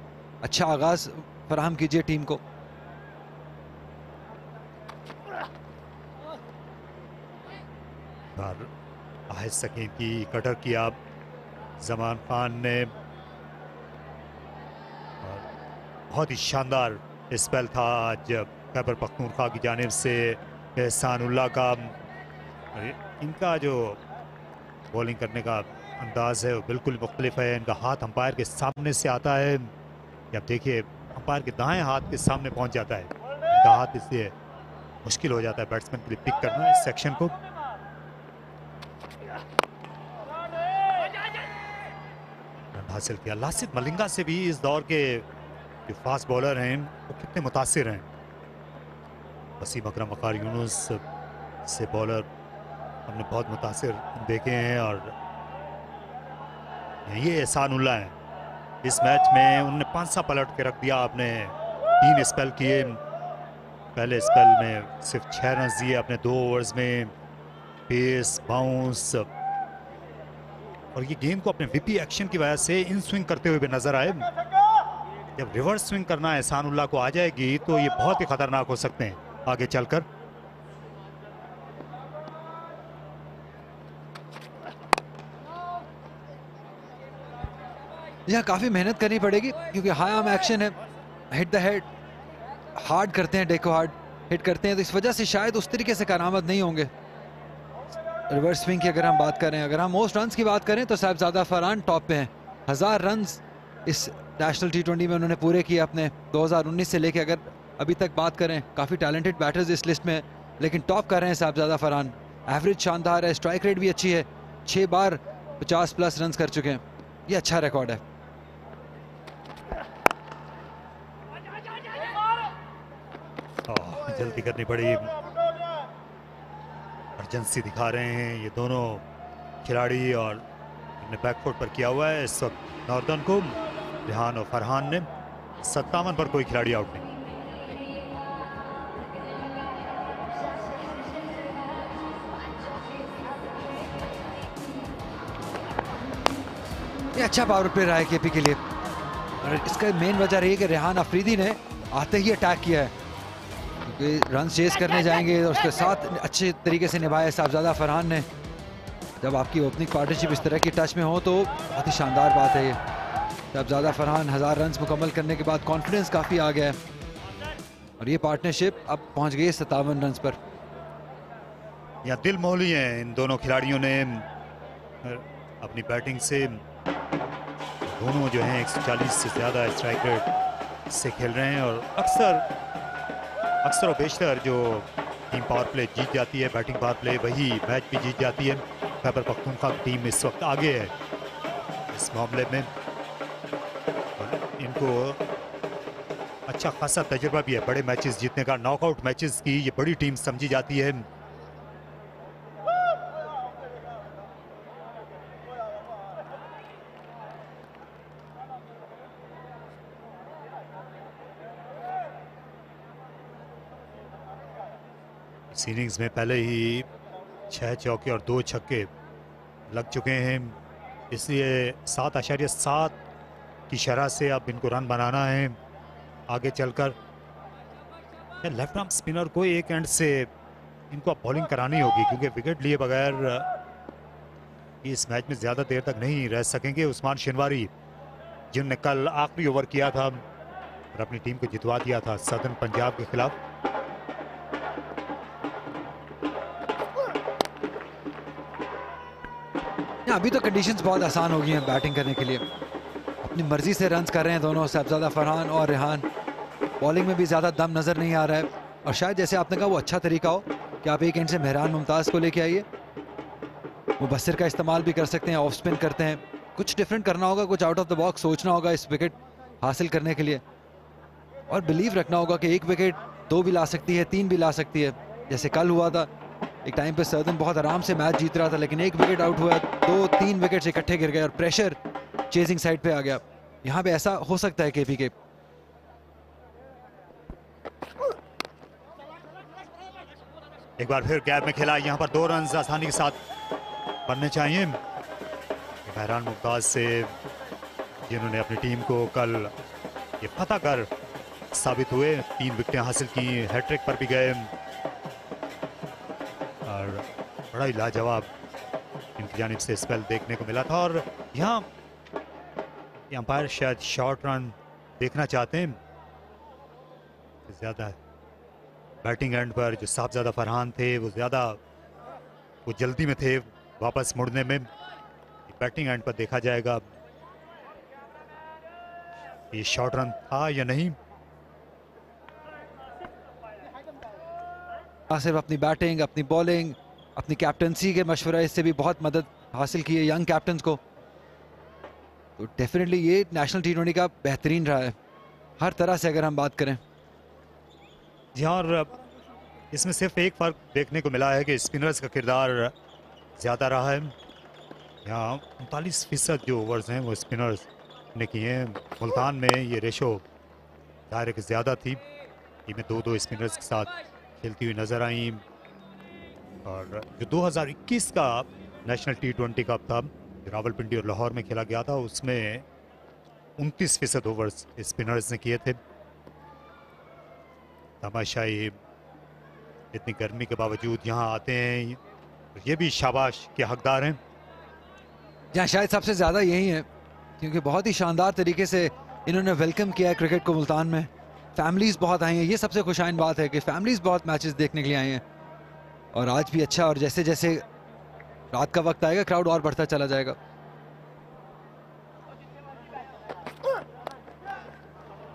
अच्छा आगाज फराहम कीजिए टीम को। आहेद सकीन की कटर किया जमान खान ने, बहुत ही शानदार स्पेल था आज खैबर पख्तूनख्वा की जानिब से एहसानुल्लाह का। इनका जो बॉलिंग करने का अंदाज है वो बिल्कुल मुख्तलिफ है। इनका हाथ अंपायर के सामने से आता है, आप देखिए अंपायर के दाएं हाथ के सामने पहुंच जाता है, इनका हाथ इसलिए मुश्किल हो जाता है बैट्समैन के लिए पिक करना इस सेक्शन को। रन हासिल किया लासित मलिंगा से भी इस दौर के जो फास्ट बॉलर हैं वो कितने मुतासिर हैं। वसीम अकरम वकार यूनुस से बॉलर हमने बहुत मुतासिर देखे हैं, और ये एहसानुल्लाह हैं इस मैच में उन्होंने 5 पलट के रख दिया। आपने 3 स्पेल किए, पहले स्पेल में सिर्फ 6 रन दिए अपने 2 ओवर्स में, पेस बाउंस, और ये गेंद को अपने विपी एक्शन की वजह से इन स्विंग करते हुए भी नजर आए। जब रिवर्स स्विंग करना एहसानुल्लाह को आ जाएगी तो ये बहुत ही खतरनाक हो सकते हैं आगे चलकर। यहाँ काफ़ी मेहनत करनी पड़ेगी क्योंकि हाई आर्म एक्शन है, हिट द हेड हार्ड करते हैं, डेको हार्ड हिट करते हैं, तो इस वजह से शायद उस तरीके से कारआमद नहीं होंगे। रिवर्स स्विंग की अगर हम बात करें, अगर हम मोस्ट रन्स की बात करें तो साहिबजादा फरहान टॉप पे हैं। 1000 रन्स इस नेशनल T20 में उन्होंने पूरे किए अपने 2019 से लेके अगर अभी तक बात करें। काफ़ी टैलेंटेड बैटर्स इस लिस्ट में, लेकिन टॉप कर रहे हैं साहिबजादा फरहान। एवरेज शानदार है, स्ट्राइक रेट भी अच्छी है, 6 बार 50+ रन कर चुके हैं, ये अच्छा रिकॉर्ड है। जल्दी करनी पड़ी, अर्जेंसी दिखा रहे हैं ये दोनों खिलाड़ी, और अपने बैकफुट पर किया हुआ है इस वक्त नॉर्दर्न को। रेहान और फरहान ने 57 पर कोई खिलाड़ी आउट नहीं। ये अच्छा पावर प्ले रहा है केपी के लिए, और इसका मेन वजह रही है कि रेहान अफरीदी ने आते ही अटैक किया है, क्योंकि रन चेस करने जाएंगे और उसके साथ अच्छे तरीके से निभाया साहिबजादा फरहान ने। जब आपकी ओपनिंग पार्टनरशिप इस तरह की टच में हो तो बहुत ही शानदार बात है ये। साहबजादा फरहान 1000 रन मुकम्मल करने के बाद कॉन्फिडेंस काफ़ी आ गया है और ये पार्टनरशिप अब पहुंच गई 57 रन पर। या दिल मोहली है इन दोनों खिलाड़ियों ने अपनी बैटिंग से। दोनों जो हैं 140 से ज़्यादा स्ट्राइक रेट से खेल रहे हैं और अक्सर और बेशतर जो टीम पावर प्ले जीत जाती है, बैटिंग पावर प्ले, वही मैच भी जीत जाती है। खैबर पख्तूनख्वा की टीम इस वक्त आगे है इस मामले में। इनको अच्छा खासा तजुर्बा भी है बड़े मैचेस जीतने का। नॉकआउट मैचेस की ये बड़ी टीम समझी जाती है। इस इनिंग्स में पहले ही 6 चौके और 2 छक्के लग चुके हैं, इसलिए 7.7 की शरह से अब इनको रन बनाना है आगे चलकर। लेफ्ट आर्म स्पिनर को एक एंड से इनको अब बॉलिंग करानी होगी, क्योंकि विकेट लिए बगैर इस मैच में ज़्यादा देर तक नहीं रह सकेंगे। उस्मान शिनवारी जिन्होंने कल आखिरी ओवर किया था और अपनी टीम को जितवा दिया था सदर्न पंजाब के खिलाफ। अभी तो कंडीशंस बहुत आसान हो गई हैं बैटिंग करने के लिए। अपनी मर्जी से रन्स कर रहे हैं दोनों, साहबजादा फरहान और रेहान। बॉलिंग में भी ज़्यादा दम नज़र नहीं आ रहा है और शायद जैसे आपने कहा वो अच्छा तरीका हो कि आप एक एंड से मेहरान मुमताज़ को लेके आइए। मुबस्सिर का इस्तेमाल भी कर सकते हैं, ऑफ स्पिन करते हैं। कुछ डिफरेंट करना होगा, कुछ आउट ऑफ द बॉक्स सोचना होगा इस विकेट हासिल करने के लिए। और बिलीव रखना होगा कि एक विकेट 2 भी ला सकती है, 3 भी ला सकती है। जैसे कल हुआ था, एक टाइम पे सदर्न बहुत आराम से मैच जीत रहा था, लेकिन एक विकेट आउट हुआ, 2-3 विकेट्स इकट्ठे गिर गए और प्रेशर चेजिंग साइड पे आ गया। यहाँ पे ऐसा हो सकता है केपी के। एक बार फिर गैप में खेला, यहाँ पर 2 रन आसानी के साथ बनने चाहिए। मेहरान मुमताज से जिन्होंने अपनी टीम को कल ये फतह कर साबित हुए, 3 विकेटें हासिल की, हैट्रिक पर भी गए और बड़ा ही लाजवाब इनकी जानिब से स्पेल देखने को मिला था। और यहाँ अंपायर शायद शॉर्ट रन देखना चाहते हैं ज़्यादा। बैटिंग एंड पर जो साहबजादा फरहान थे वो जल्दी में थे वापस मुड़ने में। बैटिंग एंड पर देखा जाएगा ये शॉर्ट रन था या नहीं। सिर्फ अपनी बैटिंग, अपनी बॉलिंग, अपनी कैप्टनसी के मशवरे से भी बहुत मदद हासिल की है यंग कैप्टन्स को। तो डेफिनेटली ये नेशनल T20 का बेहतरीन रहा है हर तरह से अगर हम बात करें। जी हाँ, और इसमें सिर्फ एक फ़र्क देखने को मिला है कि स्पिनर्स का किरदार ज़्यादा रहा है। यहाँ 39% जो ओवर्स हैं वो स्पिनर्स ने किए हैं। मुल्तान में ये रेशो दायरे की ज़्यादा थी, टीमें 2-2 स्पिनर्स के साथ खेलती हुई नज़र आई। और जो 2021 का नेशनल T20 कप था, जो रावलपिंडी और लाहौर में खेला गया था, उसमें 29% ओवर्स स्पिनर्स ने किए थे। तमाशाई इतनी गर्मी के बावजूद यहाँ आते हैं, ये भी शाबाश के हकदार हैं। जहाँ शायद सबसे ज़्यादा यही है, क्योंकि बहुत ही शानदार तरीके से इन्होंने वेलकम किया है क्रिकेट को मुल्तान में। फैमिलीज़ बहुत आई हैं, ये सबसे खुशाइन बात है कि फैमिलीज़ बहुत मैचेस देखने के लिए आई हैं। और आज भी अच्छा, और जैसे जैसे रात का वक्त आएगा क्राउड और बढ़ता चला जाएगा।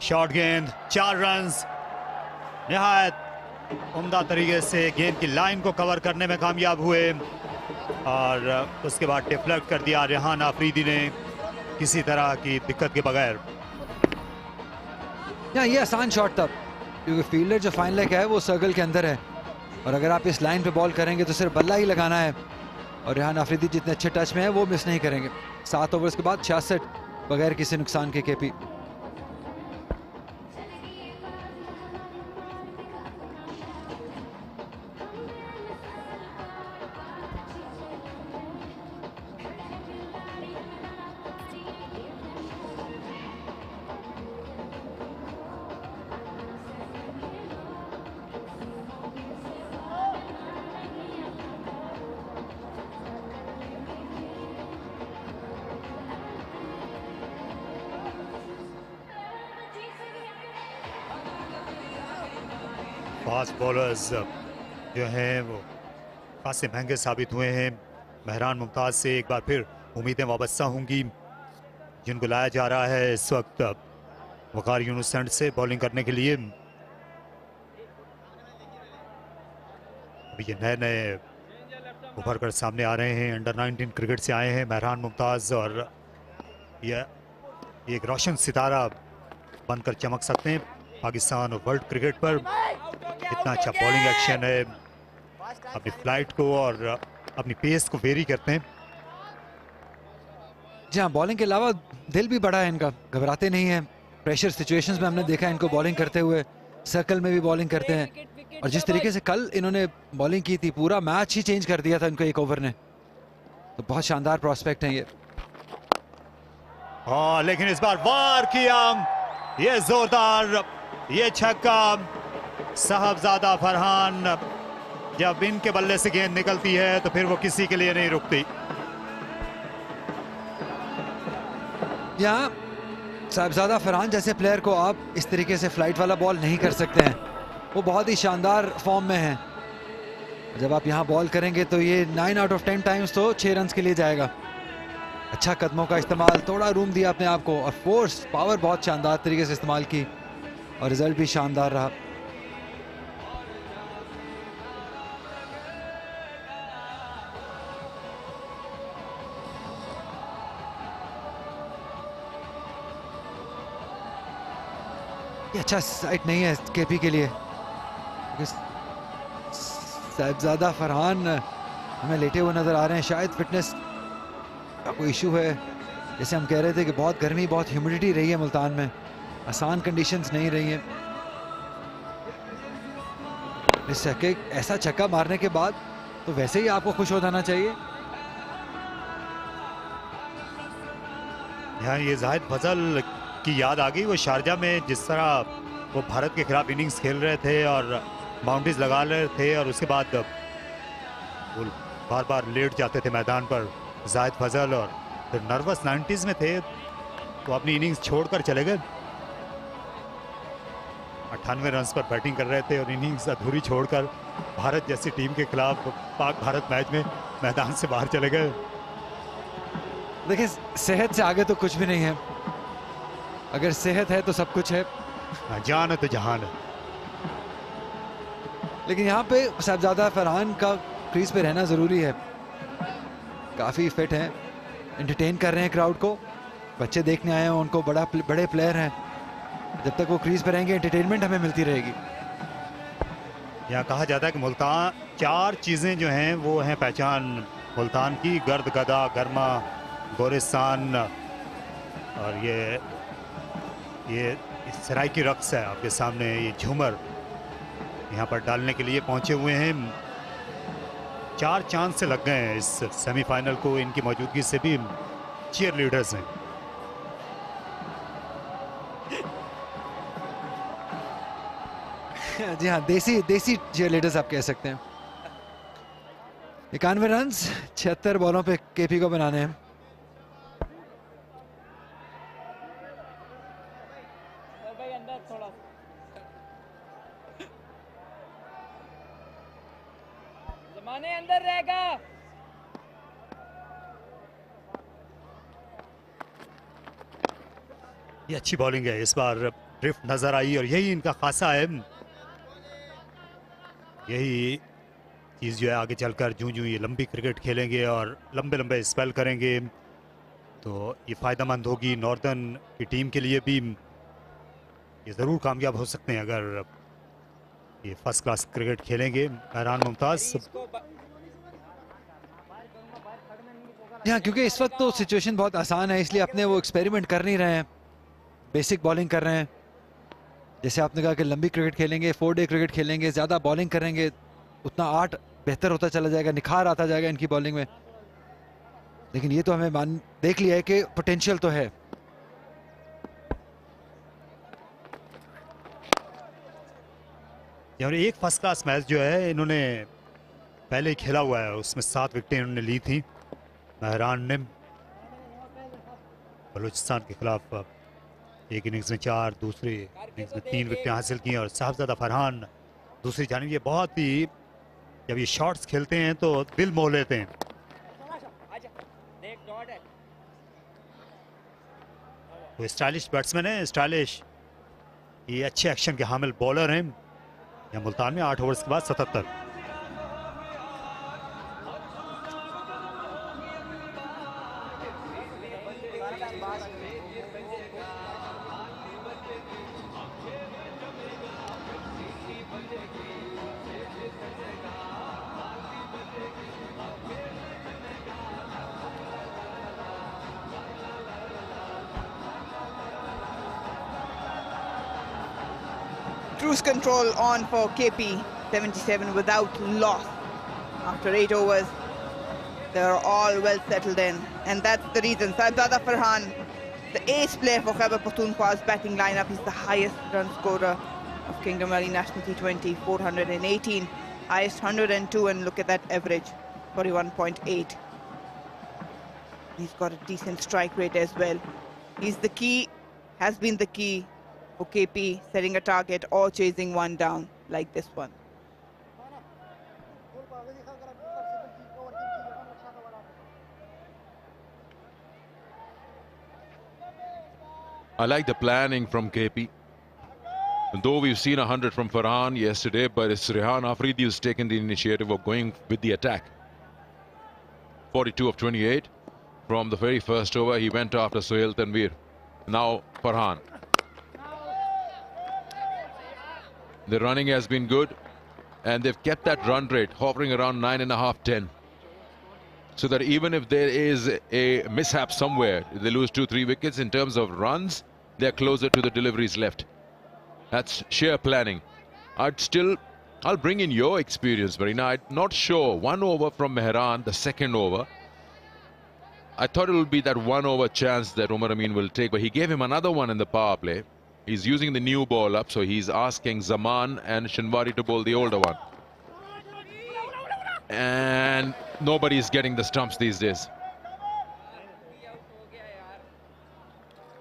शॉर्ट गेंद, 4 रन्स, निहायत उम्दा तरीके से गेंद की लाइन को कवर करने में कामयाब हुए और उसके बाद डिफ्लेक्ट कर दिया रेहान आफरीदी ने किसी तरह की दिक्कत के बगैर। ये आसान शॉट था, क्योंकि फील्डर जो फाइन लेग है वो सर्कल के अंदर है और अगर आप इस लाइन पे बॉल करेंगे तो सिर्फ बल्ला ही लगाना है। और रेहान आफरीदी जितने अच्छे टच में है वो मिस नहीं करेंगे। 7 ओवर्स के बाद 66 बगैर किसी नुकसान के केपी। फास्ट बॉलर्स जो हैं वो खासे महंगे साबित हुए हैं। मेहरान मुमताज़ से एक बार फिर उम्मीदें वाबस्ता होंगी, जिनको लाया जा रहा है इस वक्त वकार यूनुस एंड से बॉलिंग करने के लिए। अभी ये नए नए उभर कर सामने आ रहे हैं, अंडर 19 क्रिकेट से आए हैं मेहरान मुमताज़, और ये एक रोशन सितारा बनकर चमक सकते हैं पाकिस्तान और वर्ल्ड क्रिकेट पर। इतना अच्छा बॉलिंग एक्शन है, अपनी फ्लाइट को और अपनी पेस को वेरी करते हैं। जी हाँ, बॉलिंग के अलावा दिल भी बड़ा है इनका, घबराते नहीं है। प्रेशर सिचुएशंस में हमने देखा है इनको बॉलिंग करते हुए, सर्कल में भी बॉलिंग करते हैं, और जिस तरीके से कल इन्होंने बॉलिंग की थी पूरा मैच ही चेंज कर दिया था इनको एक ओवर ने, तो बहुत शानदार प्रोस्पेक्ट है ये। हाँ, लेकिन इस बार वार किया, ये जोरदार, ये छक्का। साहबजादा फरहान, जब इनके बल्ले से गेंद निकलती है तो फिर वो किसी के लिए नहीं रुकती। यहाँ साहबजादा फरहान जैसे प्लेयर को आप इस तरीके से फ्लाइट वाला बॉल नहीं कर सकते हैं, वो बहुत ही शानदार फॉर्म में है। जब आप यहाँ बॉल करेंगे तो ये 9 आउट ऑफ 10 टाइम्स तो 6 रन के लिए जाएगा। अच्छा कदमों का इस्तेमाल, थोड़ा रूम दिया अपने आप को, और फोर्स पावर बहुत शानदार तरीके से इस्तेमाल की, और रिजल्ट भी शानदार रहा। ये अच्छा साइट नहीं है केपी के लिए, साहबजादा फरहान हमें लेटे हुए नजर आ रहे हैं। शायद फिटनेस का कोई इशू है, जैसे हम कह रहे थे कि बहुत गर्मी, बहुत ह्यूमिडिटी रही है मुल्तान में, आसान कंडीशंस नहीं रही हैं। इस छक्के, ऐसा छक्का मारने के बाद तो वैसे ही आपको खुश हो जाना चाहिए। यहाँ ये जाहिद फजल की याद आ गई, वो शारजा में जिस तरह वो भारत के खिलाफ इनिंग्स खेल रहे थे और बाउंड्रीज लगा रहे थे, और उसके बाद वो बार बार लेट जाते थे मैदान पर जाहिद फजल, और फिर नर्वस 90s में थे तो अपनी इनिंग्स छोड़कर चले गए। 98 रन पर बैटिंग कर रहे थे और इनिंग्स अधूरी छोड़कर भारत जैसी टीम के खिलाफ पाक भारत मैच में मैदान से बाहर चले गए। देखिए, सेहत से आगे तो कुछ भी नहीं है, अगर सेहत है तो सब कुछ है, जान है तो जहान है। लेकिन यहाँ पे साहबजादा फरहान का क्रीज पे रहना जरूरी है, काफी फिट हैं, एंटरटेन कर रहे हैं क्राउड को, बच्चे देखने आए हैं उनको, बड़े प्लेयर हैं, जब तक वो क्रीज पे रहेंगे एंटरटेनमेंट हमें मिलती रहेगी। यहाँ कहा जाता है कि मुल्तान, 4 चीज़ें जो हैं वो हैं पहचान मुल्तान की, गर्द, गदा, गर्मा, गोरिस्तान, और ये सराय की रक्स है आपके सामने, ये झूमर यहाँ पर डालने के लिए पहुँचे हुए हैं। 4 चांद से लग गए हैं इस सेमीफाइनल को, इनकी मौजूदगी से भी चीयर लीडर्स हैं। जी हाँ, देसी चीयर लीडर्स आप कह सकते हैं। 91 रन 76 बॉलों पे केपी को बनाने हैं। जमाने अंदर रहेगा। ये अच्छी बॉलिंग है, इस बार ड्रिफ्ट नजर आई और यही इनका खासा है। यही चीज़ जो है आगे चलकर जूं जूं ये लंबी क्रिकेट खेलेंगे और लंबे लंबे स्पेल करेंगे तो ये फ़ायदेमंद होगी नॉर्दर्न की टीम के लिए भी। ये ज़रूर कामयाब हो सकते हैं अगर ये फर्स्ट क्लास क्रिकेट खेलेंगे। मेहरान मुमताज़, हाँ, क्योंकि इस वक्त तो सिचुएशन बहुत आसान है, इसलिए अपने वो एक्सपेरिमेंट कर नहीं रहे हैं, बेसिक बॉलिंग कर रहे हैं। जैसे आपने कहा कि लंबी क्रिकेट खेलेंगे, 4 डे क्रिकेट खेलेंगे, ज़्यादा बॉलिंग करेंगे, उतना आर्ट बेहतर होता चला जाएगा, निखार आता जाएगा इनकी बॉलिंग में। लेकिन ये तो हमें देख लिया है कि पोटेंशियल तो है। और एक फर्स्ट क्लास मैच जो है इन्होंने पहले ही खेला हुआ है, उसमें 7 विकेटें इन्होंने ली थी मेहरान ने बलूचिस्तान के खिलाफ। एक इनिंग्स में 4, दूसरी इनिंग्स में 3 विकेटें हासिल की और साहबजादा फरहान दूसरी जानिब ये बहुत ही, जब ये शॉट्स खेलते हैं तो दिल मोह लेते हैं। तो स्टाइलिश बैट्समैन है, स्टाइलिश, ये अच्छे एक्शन के हामिल बॉलर हैं। या मुल्तान में 8 ओवर्स के बाद 77। Cruise control on for KP, 77 without loss. After 8 overs, they're all well settled in. And that's the reason. Saibzada Farhan, the ace player for Khyber Pakhtunkhwa's batting lineup, he's the highest run scorer of Kingdom Valley National T20, 418. Highest 102, and look at that average, 41.8. He's got a decent strike rate as well. He's the key, has been the key for KP, setting a target or chasing one down like this one. I like the planning from KP. And though we've seen 100 from Farhan yesterday, but it's Rehan Afridi who's taken the initiative of going with the attack. 42 of 28. From the very first over, he went after Sohail Tanveer. Now Farhan. The running has been good, and they've kept that run rate hovering around 9.5, 10. So that even if there is a mishap somewhere, they lose 2-3 wickets, in terms of runs, they're closer to the deliveries left. That's sheer planning. I'll bring in your experience, Marina. I'm not sure. 1 over from Mehran, the second over. I thought it would be that 1 over chance that Umar Amin will take, but he gave him another one in the power play. He's using the new ball up, so he's asking Zaman and Shinwari to bowl the older one. And nobody's getting the stumps these days.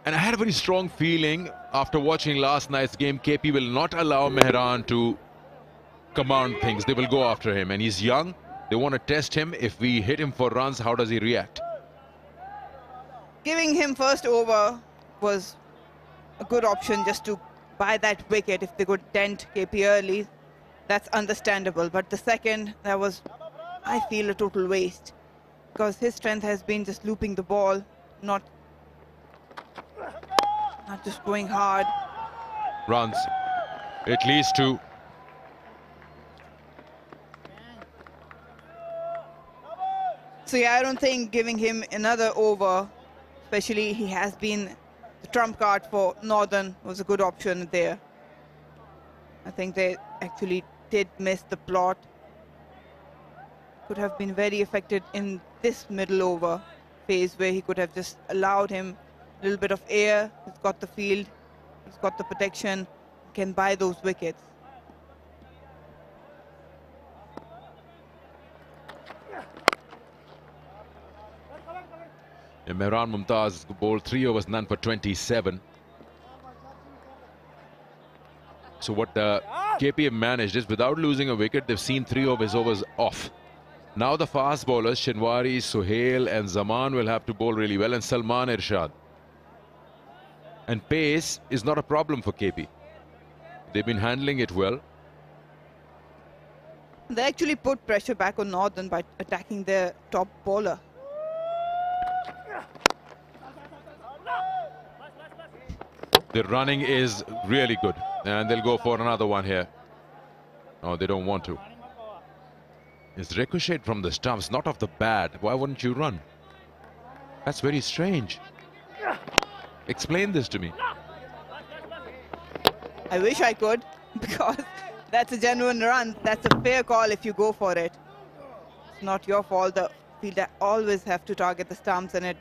And I had a very strong feeling after watching last night's game, KP will not allow Mehran to command things. They will go after him, and he's young. They want to test him. If we hit him for runs, how does he react? Giving him first over was a good option, just to buy that wicket. If they could dent KP early, that's understandable. But the second, that was, I feel, a total waste, because his strength has been just looping the ball, not just going hard. Runs. At least 2. So yeah, I don't think giving him another over, especially he has been the trump card for Northern, was a good option there. I think they actually did miss the plot. Could have been very affected in this middle over phase, where he could have just allowed him a little bit of air. He's got the field, he's got the protection, can buy those wickets. Mehran Mumtaz bowled 3 overs, none for 27. So what the KPM managed is, without losing a wicket, they've seen 3 of his overs off. Now the fast bowlers, Shinwari, Sohail and Zaman, will have to bowl really well, and Salman Irshad. And pace is not a problem for KP. They've been handling it well. They actually put pressure back on Northern by attacking their top bowler. The running is really good, and they'll go for another one here. No, they don't want to. It's ricocheted from the stumps, not off the bat. Why wouldn't you run? That's very strange. Explain this to me. I wish I could, because that's a genuine run. That's a fair call if you go for it. It's not your fault. The fielder always have to target the stumps, and if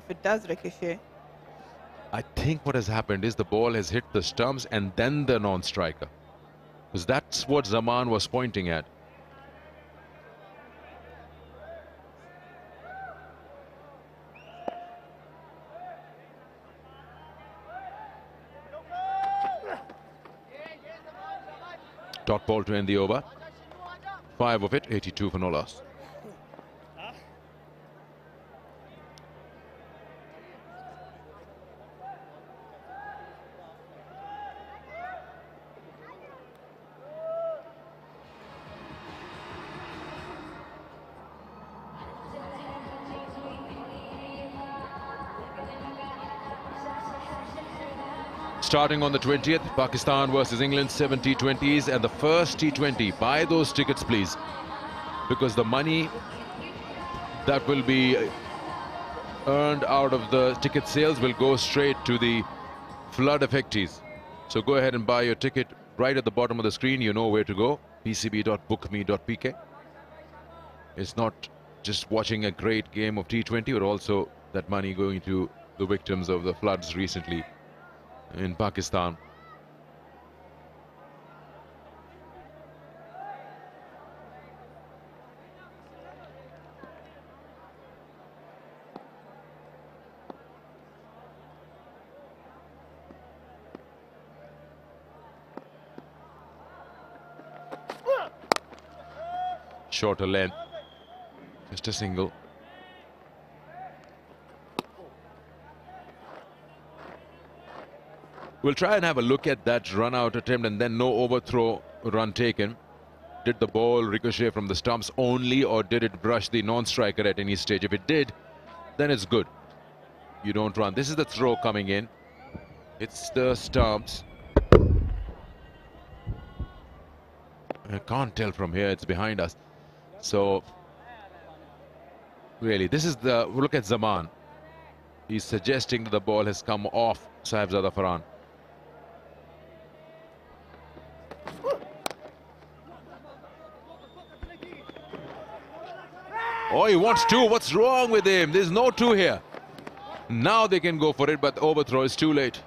it does ricochet. I think what has happened is the ball has hit the stumps and then the non-striker, because that's what Zaman was pointing at. Dot ball to end the over. 5 of it, 82 for no loss. Starting on the 20th, Pakistan versus England, 7 T20s, and the first T20. Buy those tickets, please, because the money that will be earned out of the ticket sales will go straight to the flood affectees. So go ahead and buy your ticket right at the bottom of the screen. You know where to go, pcb.bookme.pk. It's not just watching a great game of T20, but also that money going to the victims of the floods recently in Pakistan. Shorter length, just a single. We'll try and have a look at that run out attempt and then no overthrow run taken. Did the ball ricochet from the stumps only, or did it brush the non-striker at any stage? If it did, then it's good. You don't run. This is the throw coming in. It's the stumps. I can't tell from here. It's behind us. So, really, this is the... Look at Zaman. He's suggesting that the ball has come off Sahibzada Farhan. Oh, he wants two. What's wrong with him? There's no two here. Now they can go for it, but the overthrow is too late.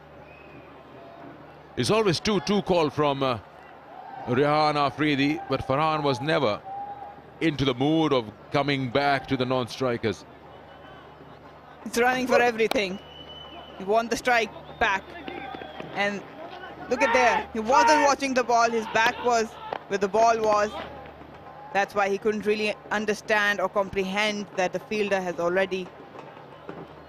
It's always 2-2 call from Rehan Afridi, but Farhan was never into the mood of coming back to the non-strikers. He's running for everything. He won the strike back. And look at there. He wasn't watching the ball. His back was where the ball was. That's why he couldn't really understand or comprehend that the fielder has already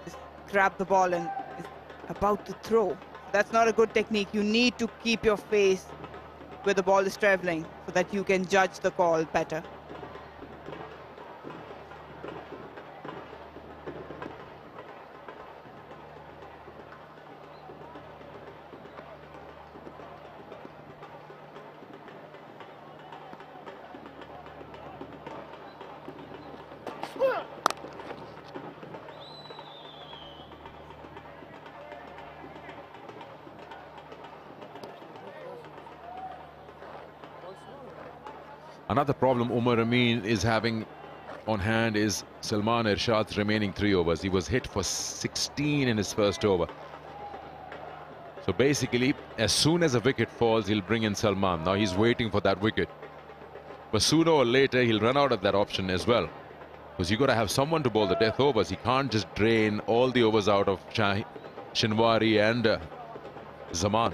just grabbed the ball and is about to throw. That's not a good technique. You need to keep your face where the ball is traveling so that you can judge the call better. Another problem Umar Amin is having on hand is Salman Irshad's remaining 3 overs. He was hit for 16 in his first over. So basically, as soon as a wicket falls, he'll bring in Salman. Now he's waiting for that wicket. But sooner or later, he'll run out of that option as well. Because you've got to have someone to bowl the death overs. He can't just drain all the overs out of Shinwari and Zaman.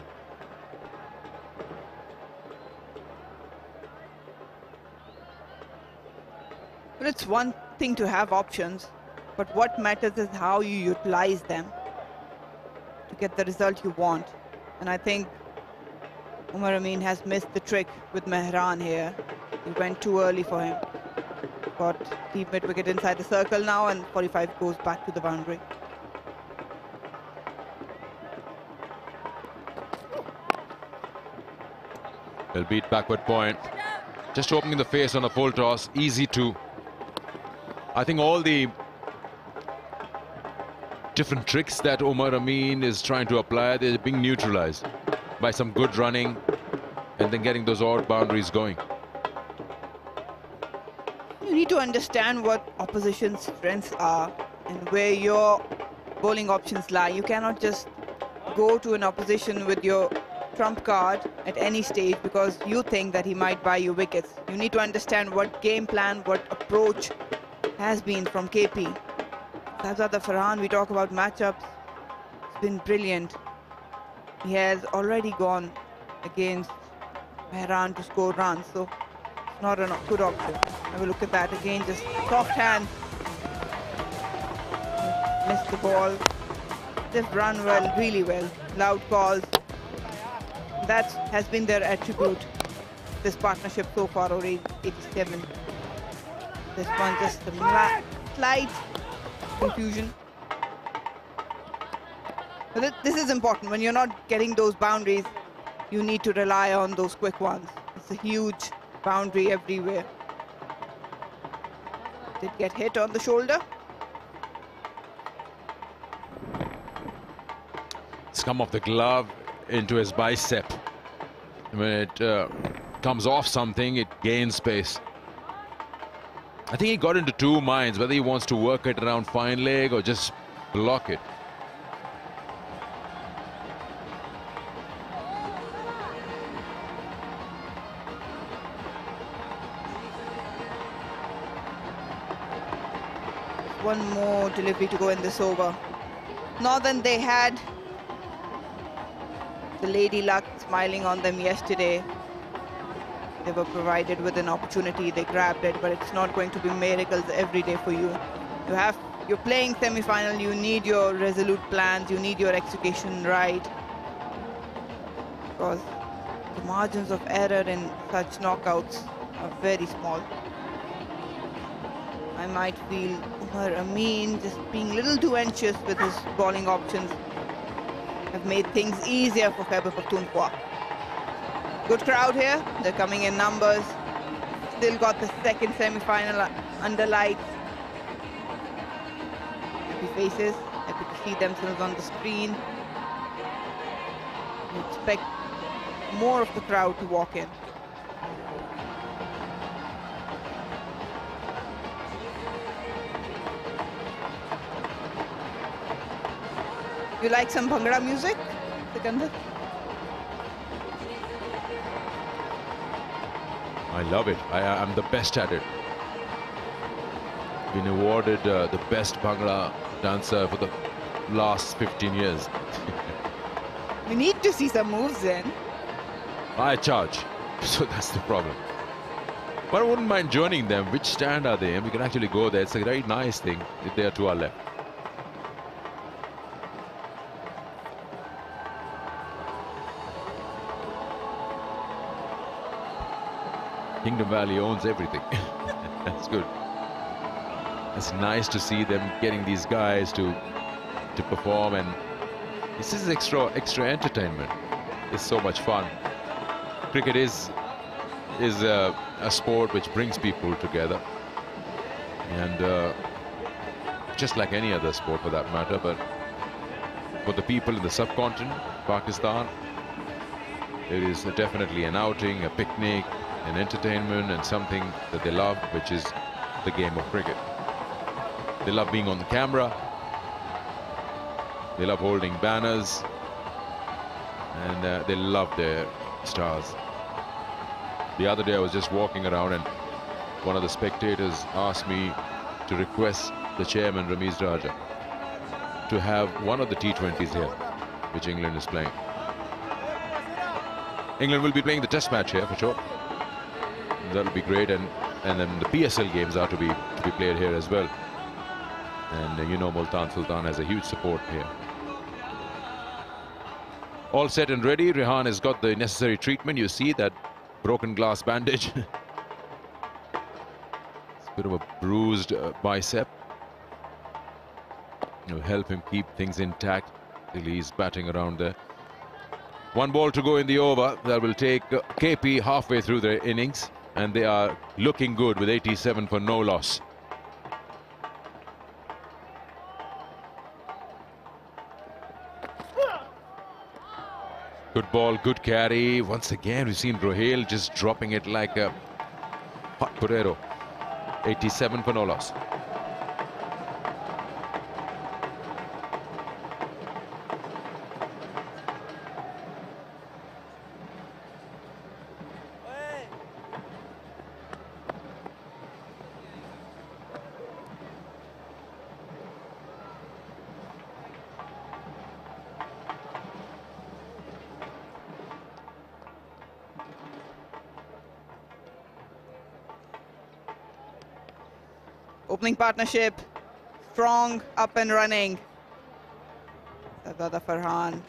But it's one thing to have options, but what matters is how you utilize them to get the result you want. And I think Umar Amin has missed the trick with Mehran here. He went too early for him. Got deep mid-wicket inside the circle now, and 45 goes back to the boundary. They'll beat backward point. Just opening the face on a full toss, easy to. I think all the different tricks that Umar Amin is trying to apply, they're being neutralized by some good running and then getting those odd boundaries going. You need to understand what opposition's strengths are and where your bowling options lie. You cannot just go to an opposition with your trump card at any stage because you think that he might buy you wickets. You need to understand what game plan, what approach has been from KP. Sahibzada Farhan, we talk about matchups, it's been brilliant. He has already gone against Mehran to score runs, so it's not a good option. Have a look at that again, just soft hand. Missed the ball. They've run well, really well. Loud calls. That has been their attribute, this partnership so far, or 87. This one just a slight confusion. But this is important. When you're not getting those boundaries, you need to rely on those quick ones. It's a huge boundary everywhere. Did get hit on the shoulder. It's come off the glove into his bicep. When it comes off something, it gains space. I think he got into two minds, whether he wants to work it around fine leg or just block it. One more delivery to go in this over. Northern, they had the lady luck smiling on them yesterday. They were provided with an opportunity, they grabbed it, but it's not going to be miracles every day for you. You're playing semi-final, you need your resolute plans, you need your execution right. Because the margins of error in such knockouts are very small. I might feel Umar Amin just being a little too anxious with his bowling options have made things easier for Khyber Pakhtunkhwa. Good crowd here, they're coming in numbers. Still got the second semi-final under lights. Happy faces, happy to see themselves on the screen. You expect more of the crowd to walk in. You like some Bhangra music, Sikandar? I love it. I'm the best at it. Been awarded the best Bhangra dancer for the last 15 years. We need to see some moves then. I charge, so that's the problem. But I wouldn't mind joining them. Which stand are they? And we can actually go there. It's a very nice thing if they are to our left. Kingdom Valley owns everything. That's good. It's nice to see them getting these guys to perform, and this is extra entertainment. It's so much fun. Cricket is a sport which brings people together, and just like any other sport for that matter. But for the people in the subcontinent, Pakistan, it is definitely an outing, a picnic, an entertainment, and something that they love, which is the game of cricket. They love being on the camera. They love holding banners, and they love their stars. The other day I was just walking around, and one of the spectators asked me to request the chairman, Ramiz Raja, to have one of the T20s here, which England is playing. England will be playing the test match here for sure. That'll be great, and then the PSL games are to be played here as well. And you know, Multan Sultan has a huge support here. All set and ready. Rehan has got the necessary treatment. You see that broken glass bandage. It's a bit of a bruised bicep. It'll help him keep things intact till he's batting around there. One ball to go in the over. That will take KP halfway through their innings, and they are looking good with 87 for no loss. Good ball, good carry. Once again, we've seen Rohail just dropping it like a hot potato. 87 for no loss. Opening partnership, strong, up and running. Shahzada Farhan,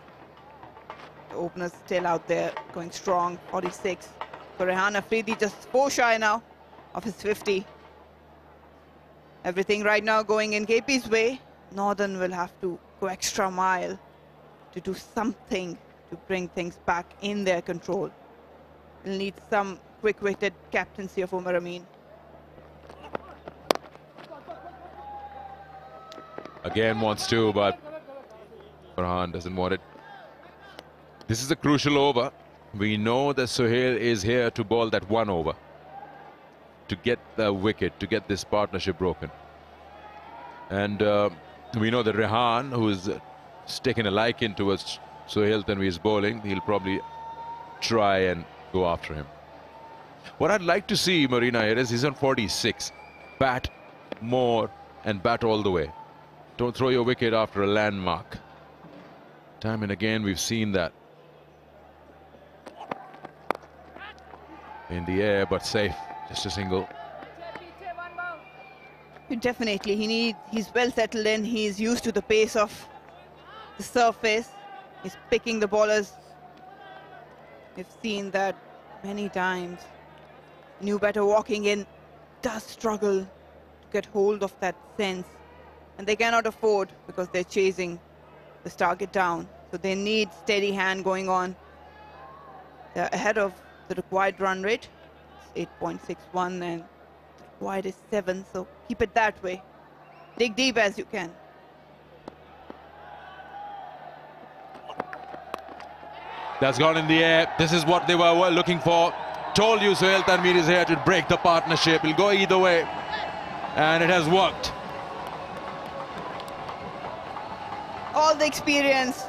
the opener's still out there, going strong, 46. For Rehan Afridi, just 4 shy now of his 50. Everything right now going in KP's way. Northern will have to go extra mile to do something to bring things back in their control. They'll need some quick-witted captaincy of Umar Amin. Again wants to, but Farhan doesn't want it. This is a crucial over. We know that Sohail is here to bowl that 1 over, to get the wicket, to get this partnership broken. And we know that Rehan, who's taken a liking towards Sohail Tanveer's bowling, he'll probably try and go after him. What I'd like to see, Marina, here is he's on 46. Bat more and bat all the way. Don't throw your wicket after a landmark. Time and again we've seen that. In the air, but safe. Just a single. Definitely, he's well settled in. He's used to the pace of the surface. He's picking the ballers. We've seen that many times. New batter walking in does struggle to get hold of that sense. And they cannot afford, because they're chasing this target down. So they need steady hand going on. They're ahead of the required run rate. It's 8.61 and the required is 7. So keep it that way. Dig deep as you can. That's gone in the air. This is what they were looking for. Told you Sohail Tanveer is here to break the partnership. It'll go either way. And it has worked. All the experience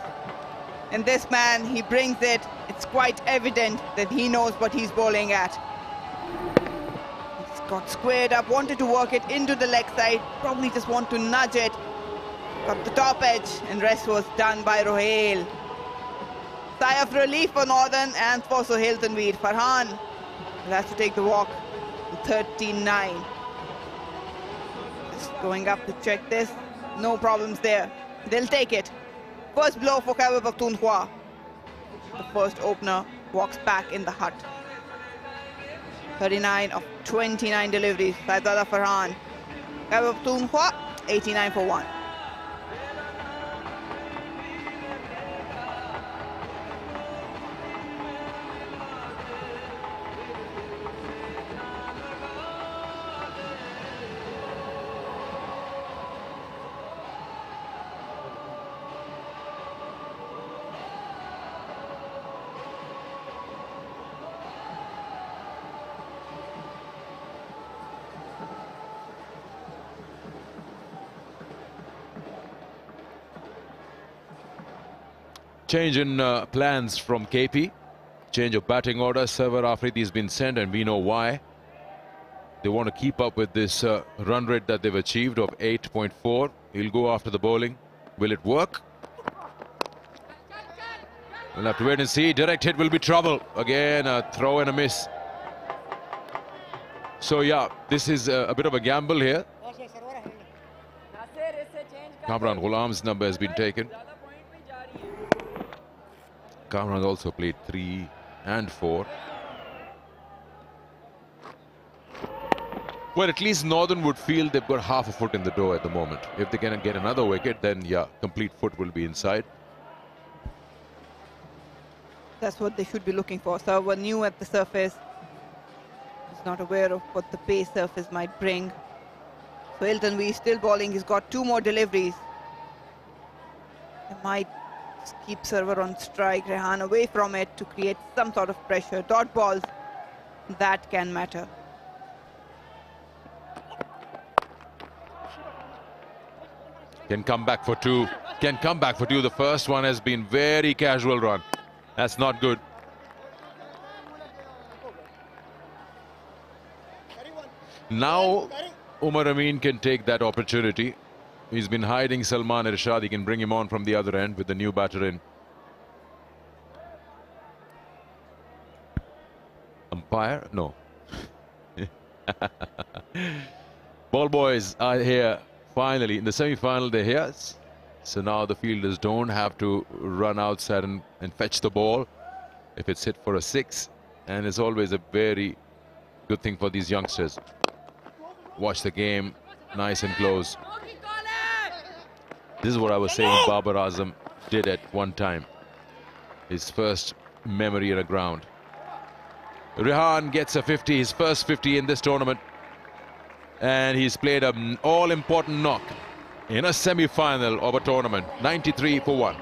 in this man, he brings it. It's quite evident that he knows what he's bowling at. He's got squared up, wanted to work it into the leg side, probably just want to nudge it. Got the top edge, and rest was done by Rohail. Sigh of relief for Northern and for Sohail Tanveer. Farhan will have to take the walk. 39. Just going up to check this. No problems there. They'll take it. First blow for Khyber Pakhtunkhwa. The first opener walks back in the hut. 39 of 29 deliveries. Shahzada Farhan. Khyber Pakhtunkhwa, 89 for 1. Change in plans from KP. Change of batting order. Khyber Afridi has been sent, and we know why. They want to keep up with this run rate that they've achieved of 8.4. He'll go after the bowling. Will it work? We'll have to wait and see. Direct hit will be trouble. Again, a throw and a miss. So yeah, this is a bit of a gamble here. Kamran Ghulam's number has been taken. Kamran also played 3 and 4. Well, at least Northern would feel they've got half a foot in the door at the moment. If they can get another wicket, then yeah, complete foot will be inside. That's what they should be looking for. Server new at the surface. He's not aware of what the pace surface might bring. So Hilton Wee still bowling. He's got 2 more deliveries. They might keep server on strike. Rehan away from it to create some sort of pressure. Dot balls, that can matter. Can come back for 2. Can come back for 2. The first one has been very casual run. That's not good. Now Umar Amin can take that opportunity. He's been hiding Salman Irshad. He can bring him on from the other end with the new batter in. Umpire? No. Ball boys are here finally. In the semi-final, they're here. So now the fielders don't have to run outside and fetch the ball if it's hit for a 6. And it's always a very good thing for these youngsters. Watch the game nice and close. This is what I was saying Babar Azam did at one time. His first memory in a ground. Rehan gets a 50, his first 50 in this tournament. And he's played an all-important knock in a semi-final of a tournament. 93 for 1.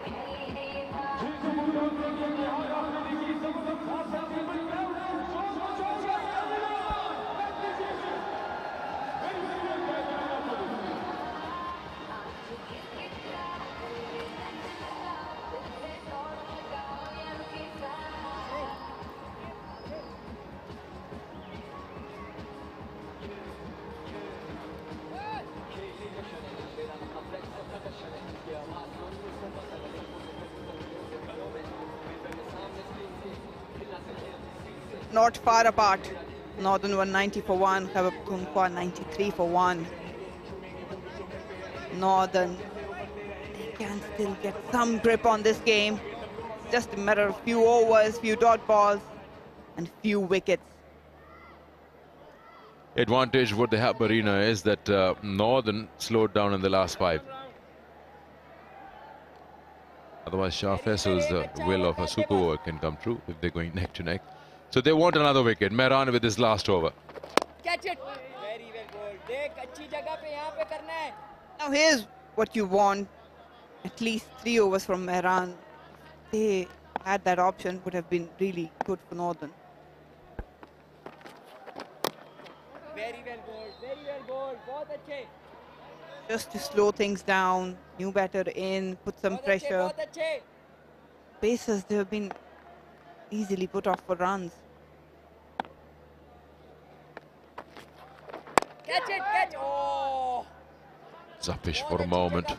Not far apart. Northern 190 for 1, Khyber Pakhtunkhwa 93 for 1. Northern, they can still get some grip on this game. Just a matter of few overs, few dot balls, and few wickets. Advantage what they have, Marina, is that Northern slowed down in the last 5. Otherwise, Shah Faisal's will of a super over can come true if they're going neck to neck. So they want another wicket. Mehran with his last over. Catch it. Very well bowled. देख अच्छी जगह पे यहाँ पे करना है. Now here's what you want. At least 3 overs from Mehran. They had that option, would have been really good for Northern. Very well bowled. Very well bowled. बहुत अच्छे. Just to slow things down, new batter in, put some pressure. बहुत अच्छे. Pacers, they have been easily put off for runs. Catch it, catch. Oh. Zafish for a moment.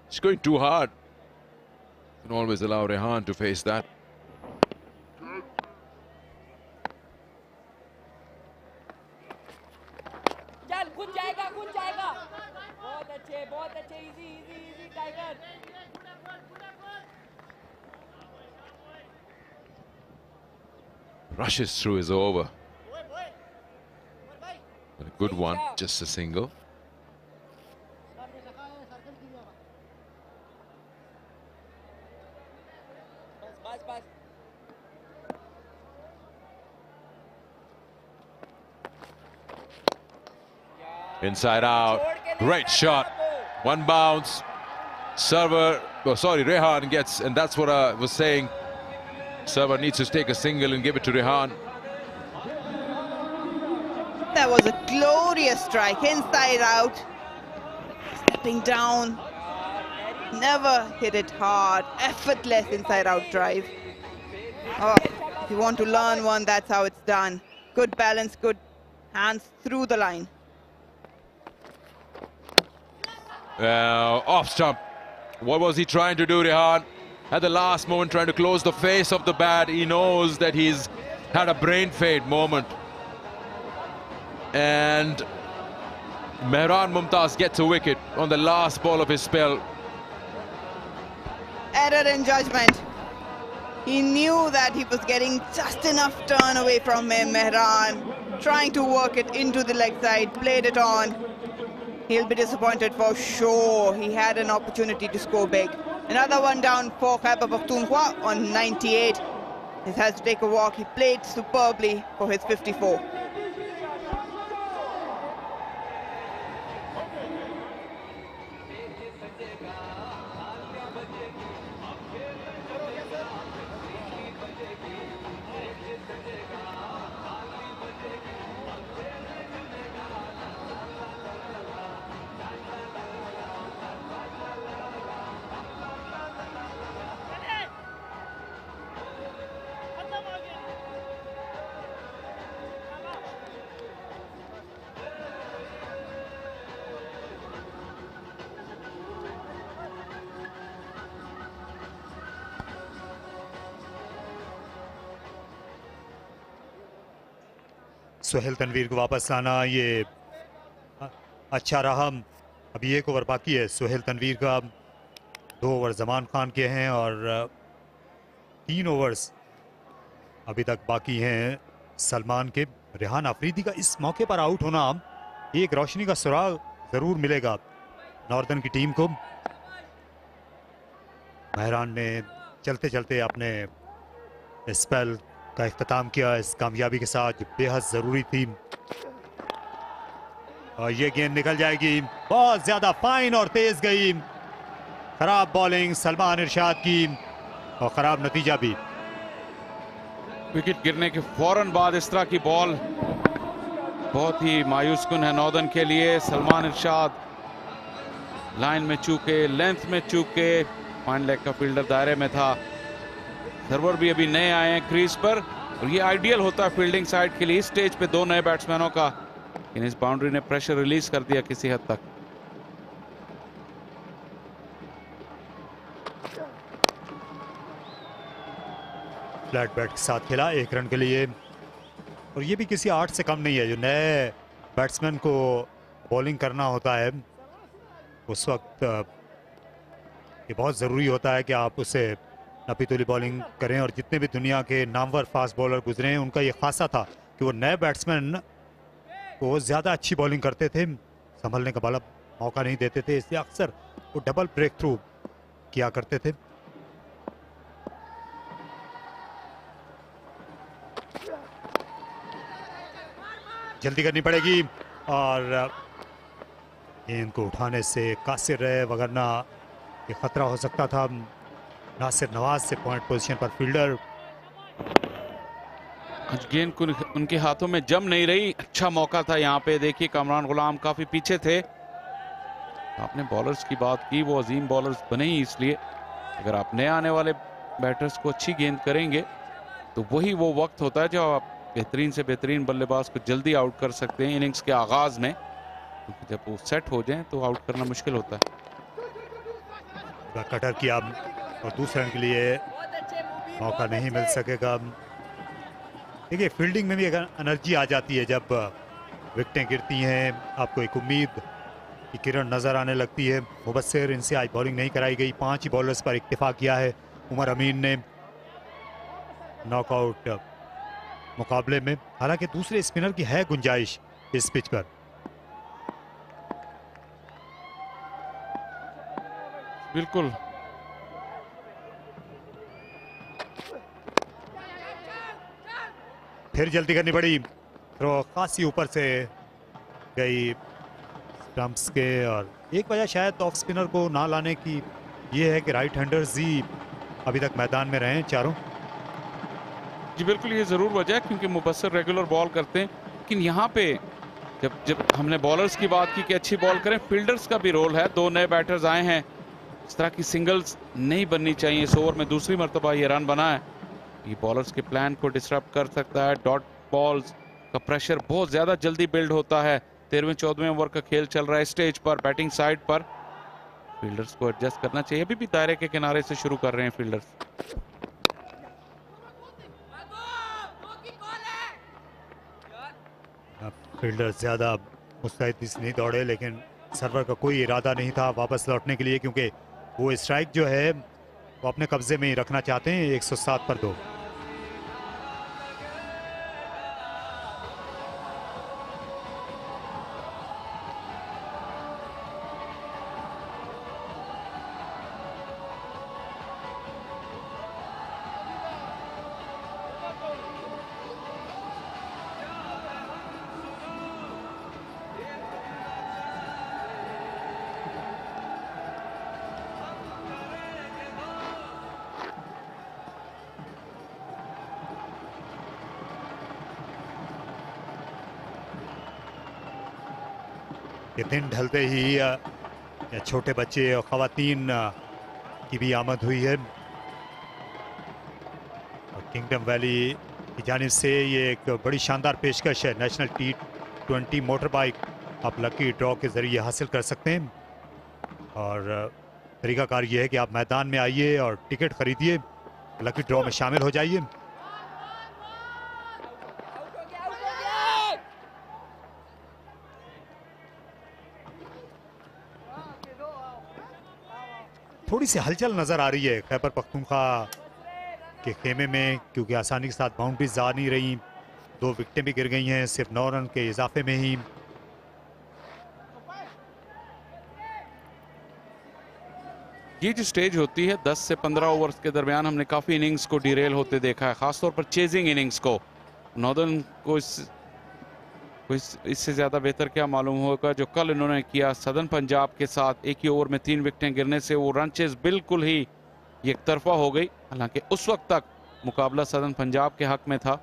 It's going too hard. You can always allow Rehan to face that. चल खुद जाएगा बहुत अच्छे easy tiger. Rushes through his over. But a good one, just a single. Inside out, great shot. One bounce. Server, oh sorry, Rehan gets, and that's what I was saying. Server needs to take a single and give it to Rehan. That was a glorious strike, inside out. Stepping down. Never hit it hard. Effortless inside out drive. Oh, if you want to learn one, that's how it's done. Good balance, good hands through the line. Off stump. What was he trying to do, Rehan? At the last moment, trying to close the face of the bat. He knows that he's had a brain fade moment. And Mehran Mumtaz gets a wicket on the last ball of his spell. Error in judgment. He knew that he was getting just enough turn away from him, Mehran. Trying to work it into the leg side, played it on. He'll be disappointed for sure. He had an opportunity to score big. Another one down for Khyber Pakhtunkhwa on 98. He has to take a walk. He played superbly for his 54. Suhail Tanveer को वापस लाना ये अच्छा रहा। अभी 1 over बाकी है सुहेल तनवीर का। 2 ओवर जमान खान के हैं और 3 ओवर्स अभी तक बाकी हैं सलमान के। रेहान अफरीदी का इस मौके पर आउट होना एक रोशनी का सुराग जरूर मिलेगा नॉर्दर्न की टीम को। महरान ने चलते चलते अपने स्पेल का इख्तिताम किया इस कामयाबी के साथ, जो बेहद जरूरी थी। और ये गेंद निकल जाएगी, बहुत ज्यादा फाइन और तेज गई। खराब बॉलिंग सलमान इरशाद की और खराब नतीजा भी। विकेट गिरने के फौरन बाद इस तरह की बॉल बहुत ही मायूस कुन है नॉर्दर्न के लिए। सलमान इरशाद लाइन में चूके, लेंथ में चूके, फाइन लेग का फील्डर दायरे में था। सर्वर भी अभी नए आए हैं क्रीज पर और ये आइडियल होता है फील्डिंग साइड के लिए इस स्टेज पे 2 नए बैट्समैनों का। लेकिन इस बाउंड्री ने प्रेशर रिलीज कर दिया किसी हद तक। फ्लैट बैट के साथ खेला 1 रन के लिए और ये भी किसी 8 से कम नहीं है। जो नए बैट्समैन को बॉलिंग करना होता है उस वक्त ये बहुत ज़रूरी होता है कि आप उसे नपीतुली बॉलिंग करें। और जितने भी दुनिया के नामवर फास्ट बॉलर गुजरे हैं उनका ये खासा था कि वो नए बैट्समैन को ज़्यादा अच्छी बॉलिंग करते थे, संभलने का बड़ा मौका नहीं देते थे, इसलिए अक्सर वो डबल ब्रेक थ्रू किया करते थे। जल्दी करनी पड़ेगी और इनको उठाने से कासिर रहे, वगरना ये खतरा हो सकता था। नासिर नवाज से पॉइंट पोजीशन पर फील्डर। गेंद उनके हाथों में जम नहीं रही, अच्छा मौका था यहाँ पे। देखिए कामरान गुलाम काफी पीछे थे। आपने बॉलर्स की बात की, वो अजीम बॉलर्स बने ही इसलिए। अगर आप नए आने वाले बैटर्स को अच्छी गेंद करेंगे तो वही वो वक्त होता है जब आप बेहतरीन से बेहतरीन बल्लेबाज को जल्दी आउट कर सकते हैं इनिंग्स के आगाज में, क्योंकि जब वो सेट हो जाए तो आउट करना मुश्किल होता है। कटर किया और दूसरे रन के लिए मौका नहीं मिल सकेगा। देखिए फील्डिंग में भी एक एनर्जी आ जाती है जब विकेटें गिरती हैं, आपको एक उम्मीद की किरण नजर आने लगती है। मुबस्सिर, इनसे आज बॉलिंग नहीं कराई गई, 5 ही बॉलर्स पर इक्तिफा किया है उमर अमीन ने नॉकआउट मुकाबले में। हालांकि दूसरे स्पिनर की है गुंजाइश इस पिच पर। बिल्कुल फिर जल्दी करनी पड़ी, थ्रो खासी ऊपर से गई स्टंप्स के। और एक वजह शायद ऑफ स्पिनर को ना लाने की ये है कि राइट हैंडर्स ही अभी तक मैदान में रहे हैं चारों। जी बिल्कुल, ये जरूर वजह है क्योंकि मुबस्सिर रेगुलर बॉल करते हैं। लेकिन यहाँ पे जब हमने बॉलर्स की बात की कि अच्छी बॉल करें, फील्डर्स का भी रोल है। 2 नए बैटर्स आए हैं, इस तरह की सिंगल्स नहीं बननी चाहिए। इस ओवर में दूसरी मरतबा ये रन बना है, ये बॉलर्स के प्लान को डिस्टर्ब कर सकता है। डॉट बॉल्स का प्रेशर बहुत ज्यादा जल्दी बिल्ड होता है। 13वें-14वें ओवर का खेल चल रहा है स्टेज पर, बैटिंग साइड पर। फील्डर्स को एडजस्ट करना चाहिए। अभी भी दायरे के किनारे से शुरू कर रहे हैं फील्डर्स। फील्डर ज्यादा मुस्तैदी से नहीं दौड़े, लेकिन सर्वर का कोई इरादा नहीं था वापस लौटने के लिए, क्योंकि वो स्ट्राइक जो है वो अपने कब्जे में ही रखना चाहते हैं। 107 पर 2। ये दिन ढलते ही छोटे बच्चे और ख़वातीन की भी आमद हुई है। और किंगडम वैली की जानिब से ये एक बड़ी शानदार पेशकश है। नेशनल T20 मोटर बाइक आप लकी ड्रॉ के ज़रिए हासिल कर सकते हैं। और तरीकाकार ये है कि आप मैदान में आइए और टिकट खरीदिए, लकी ड्रॉ में शामिल हो जाइए। थोड़ी सी हलचल नजर आ रही है खैबर पख्तूनख्वा के खेमे में, क्योंकि आसानी के साथ बाउंड्रीज आ नहीं रही, 2 विकेटें भी गिर गई हैं सिर्फ 9 रन के इजाफे में ही। ये जो स्टेज होती है 10 से 15 ओवर्स के दरमियान हमने काफ़ी इनिंग्स को डिरेल होते देखा है, खासतौर पर चेजिंग इनिंग्स को। नॉर्दर्न को इससे ज़्यादा बेहतर क्या मालूम होगा जो कल इन्होंने किया सदर्न पंजाब के साथ। एक ही ओवर में 3 विकेटें गिरने से वो रन चेज बिल्कुल ही एक तरफा हो गई, हालांकि उस वक्त तक मुकाबला सदर्न पंजाब के हक में था।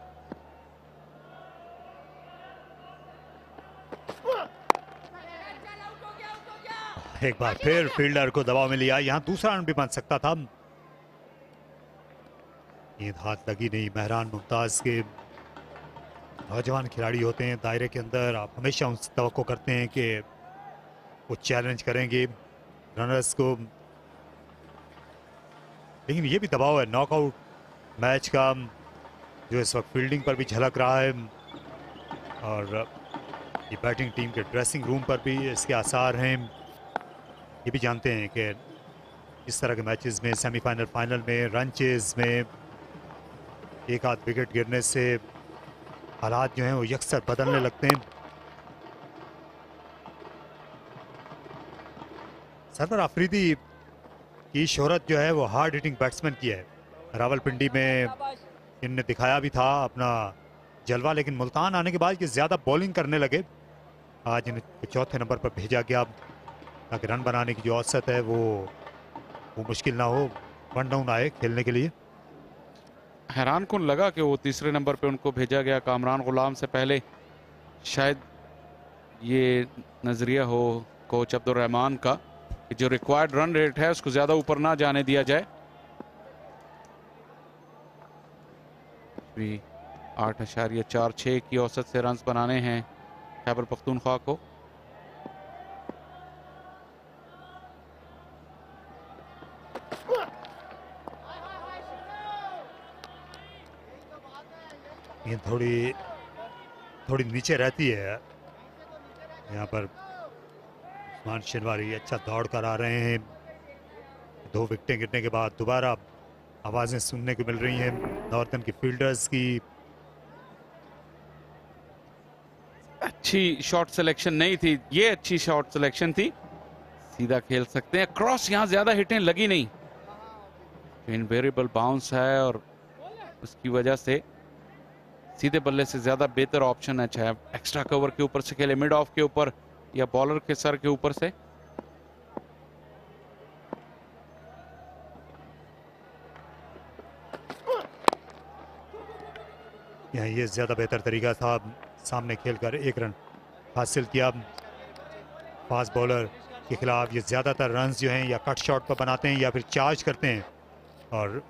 एक बार फिर फील्डर को दबाव में लिया, यहां दूसरा रन भी बन सकता था। गेंद हाथ लगी नहीं। मेहरान मुमताज के नौजवान खिलाड़ी होते हैं दायरे के अंदर, आप हमेशा उनसे तवक्को करते हैं कि वो चैलेंज करेंगे रनर्स को, लेकिन ये भी दबाव है नॉकआउट मैच का जो इस वक्त फील्डिंग पर भी झलक रहा है और ये बैटिंग टीम के ड्रेसिंग रूम पर भी इसके आसार हैं। ये भी जानते हैं कि इस तरह के मैचेस में, सेमीफाइनल, फाइनल में, रन चेज में एक आध विकेट गिरने से हालात जो हैं वो यकसर बदलने लगते हैं। सरवर अफरीदी की शोहरत जो है वो हार्ड हिटिंग बैट्समैन की है। रावलपिंडी में इनने दिखाया भी था अपना जलवा, लेकिन मुल्तान आने के बाद ये ज़्यादा बॉलिंग करने लगे। आज इन्हें चौथे नंबर पर भेजा गया ताकि रन बनाने की जो औसत है वो मुश्किल ना हो, 1 डाउन आए खेलने के लिए। हैरान कौन लगा कि वो तीसरे नंबर पे उनको भेजा गया। कामरान गुलाम से पहले शायद ये नज़रिया हो कोच अब्दुल रहमान का कि जो रिक्वायर्ड रन रेट है उसको ज़्यादा ऊपर ना जाने दिया जाए। 8.46 की औसत से रन बनाने हैं खैबर पख्तूनख्वा को। ये थोड़ी नीचे रहती है। यहाँ पर उस्मान शनवारी अच्छा दौड़ कर आ रहे हैं। 2 विकेटें गिरने के बाद दोबारा आवाजें सुनने को मिल रही हैं नॉर्थन की फील्डर्स की। अच्छी शॉट सिलेक्शन नहीं थी, ये अच्छी शॉट सिलेक्शन थी। सीधा खेल सकते हैं, क्रॉस यहाँ ज्यादा हिटें लगी नहीं। इनवेरिएबल बाउंस है और उसकी वजह से सीधे बल्ले से ज्यादा बेहतर ऑप्शन है, चाहे एक्स्ट्रा कवर के ऊपर से खेले, मिड ऑफ के ऊपर या बॉलर के सर के ऊपर से। यहाँ ये ज्यादा बेहतर तरीका था, सामने खेलकर 1 रन हासिल किया। फास्ट बॉलर के खिलाफ ये ज्यादातर रन्स जो हैं या कट शॉट पर बनाते हैं या फिर चार्ज करते हैं, और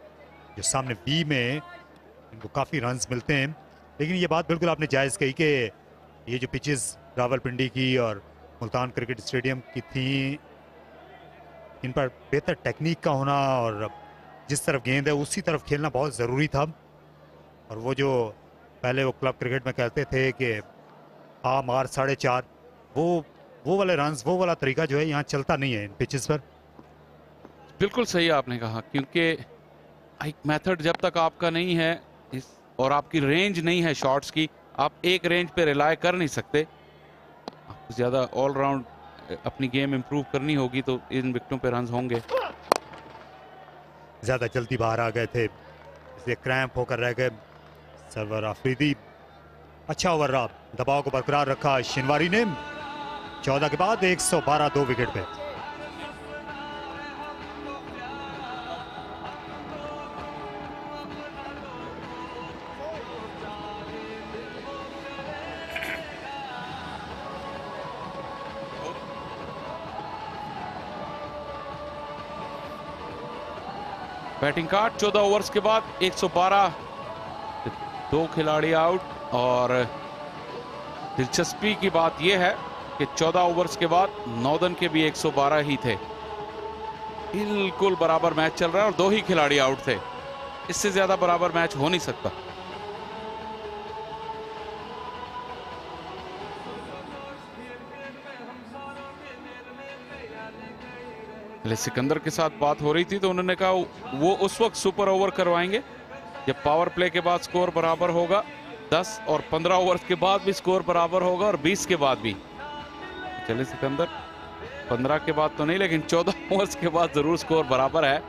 जो सामने बी में इनको काफ़ी रन्स मिलते हैं। लेकिन ये बात बिल्कुल आपने जायज़ कही कि ये जो पिचेस रावलपिंडी की और मुल्तान क्रिकेट स्टेडियम की थी, इन पर बेहतर टेक्निक का होना और जिस तरफ गेंद है उसी तरफ खेलना बहुत ज़रूरी था। और वो जो पहले वो क्लब क्रिकेट में कहते थे कि आ मार 4.5, वो वाले रन्स, वो वाला तरीका जो है यहाँ चलता नहीं है इन पिचेस पर। बिल्कुल सही आपने कहा, क्योंकि एक मेथड जब तक आपका नहीं है और आपकी रेंज नहीं है शॉट्स की, आप एक रेंज पे रिलाय कर नहीं सकते। आपको ज़्यादा ऑलराउंड अपनी गेम इंप्रूव करनी होगी तो इन विकेटों पे रन होंगे। ज़्यादा जल्दी बाहर आ गए थे, इसलिए क्रैम्प होकर रह गए। सरवर अफरीदी अच्छा ओवर रहा, दबाव को बरकरार रखा शिनवारी ने। 14 के बाद 112 2 विकेट पे। बैटिंग कार्ड 14 ओवर्स के बाद 112, 2 खिलाड़ी आउट। और दिलचस्पी की बात यह है कि 14 ओवर्स के बाद नॉर्दर्न के भी 112 ही थे। बिल्कुल बराबर मैच चल रहा है और 2 ही खिलाड़ी आउट थे। इससे ज्यादा बराबर मैच हो नहीं सकता। सिकंदर के साथ बात हो रही थी तो उन्होंने कहा वो उस वक्त सुपर ओवर करवाएंगे जब पावर प्ले के बाद स्कोर बराबर होगा, 10 और 15 ओवर्स के बाद भी स्कोर बराबर होगा और 20 के बाद भी। चले सिकंदर, 15 के बाद तो नहीं लेकिन 14 ओवर्स के बाद जरूर स्कोर बराबर है।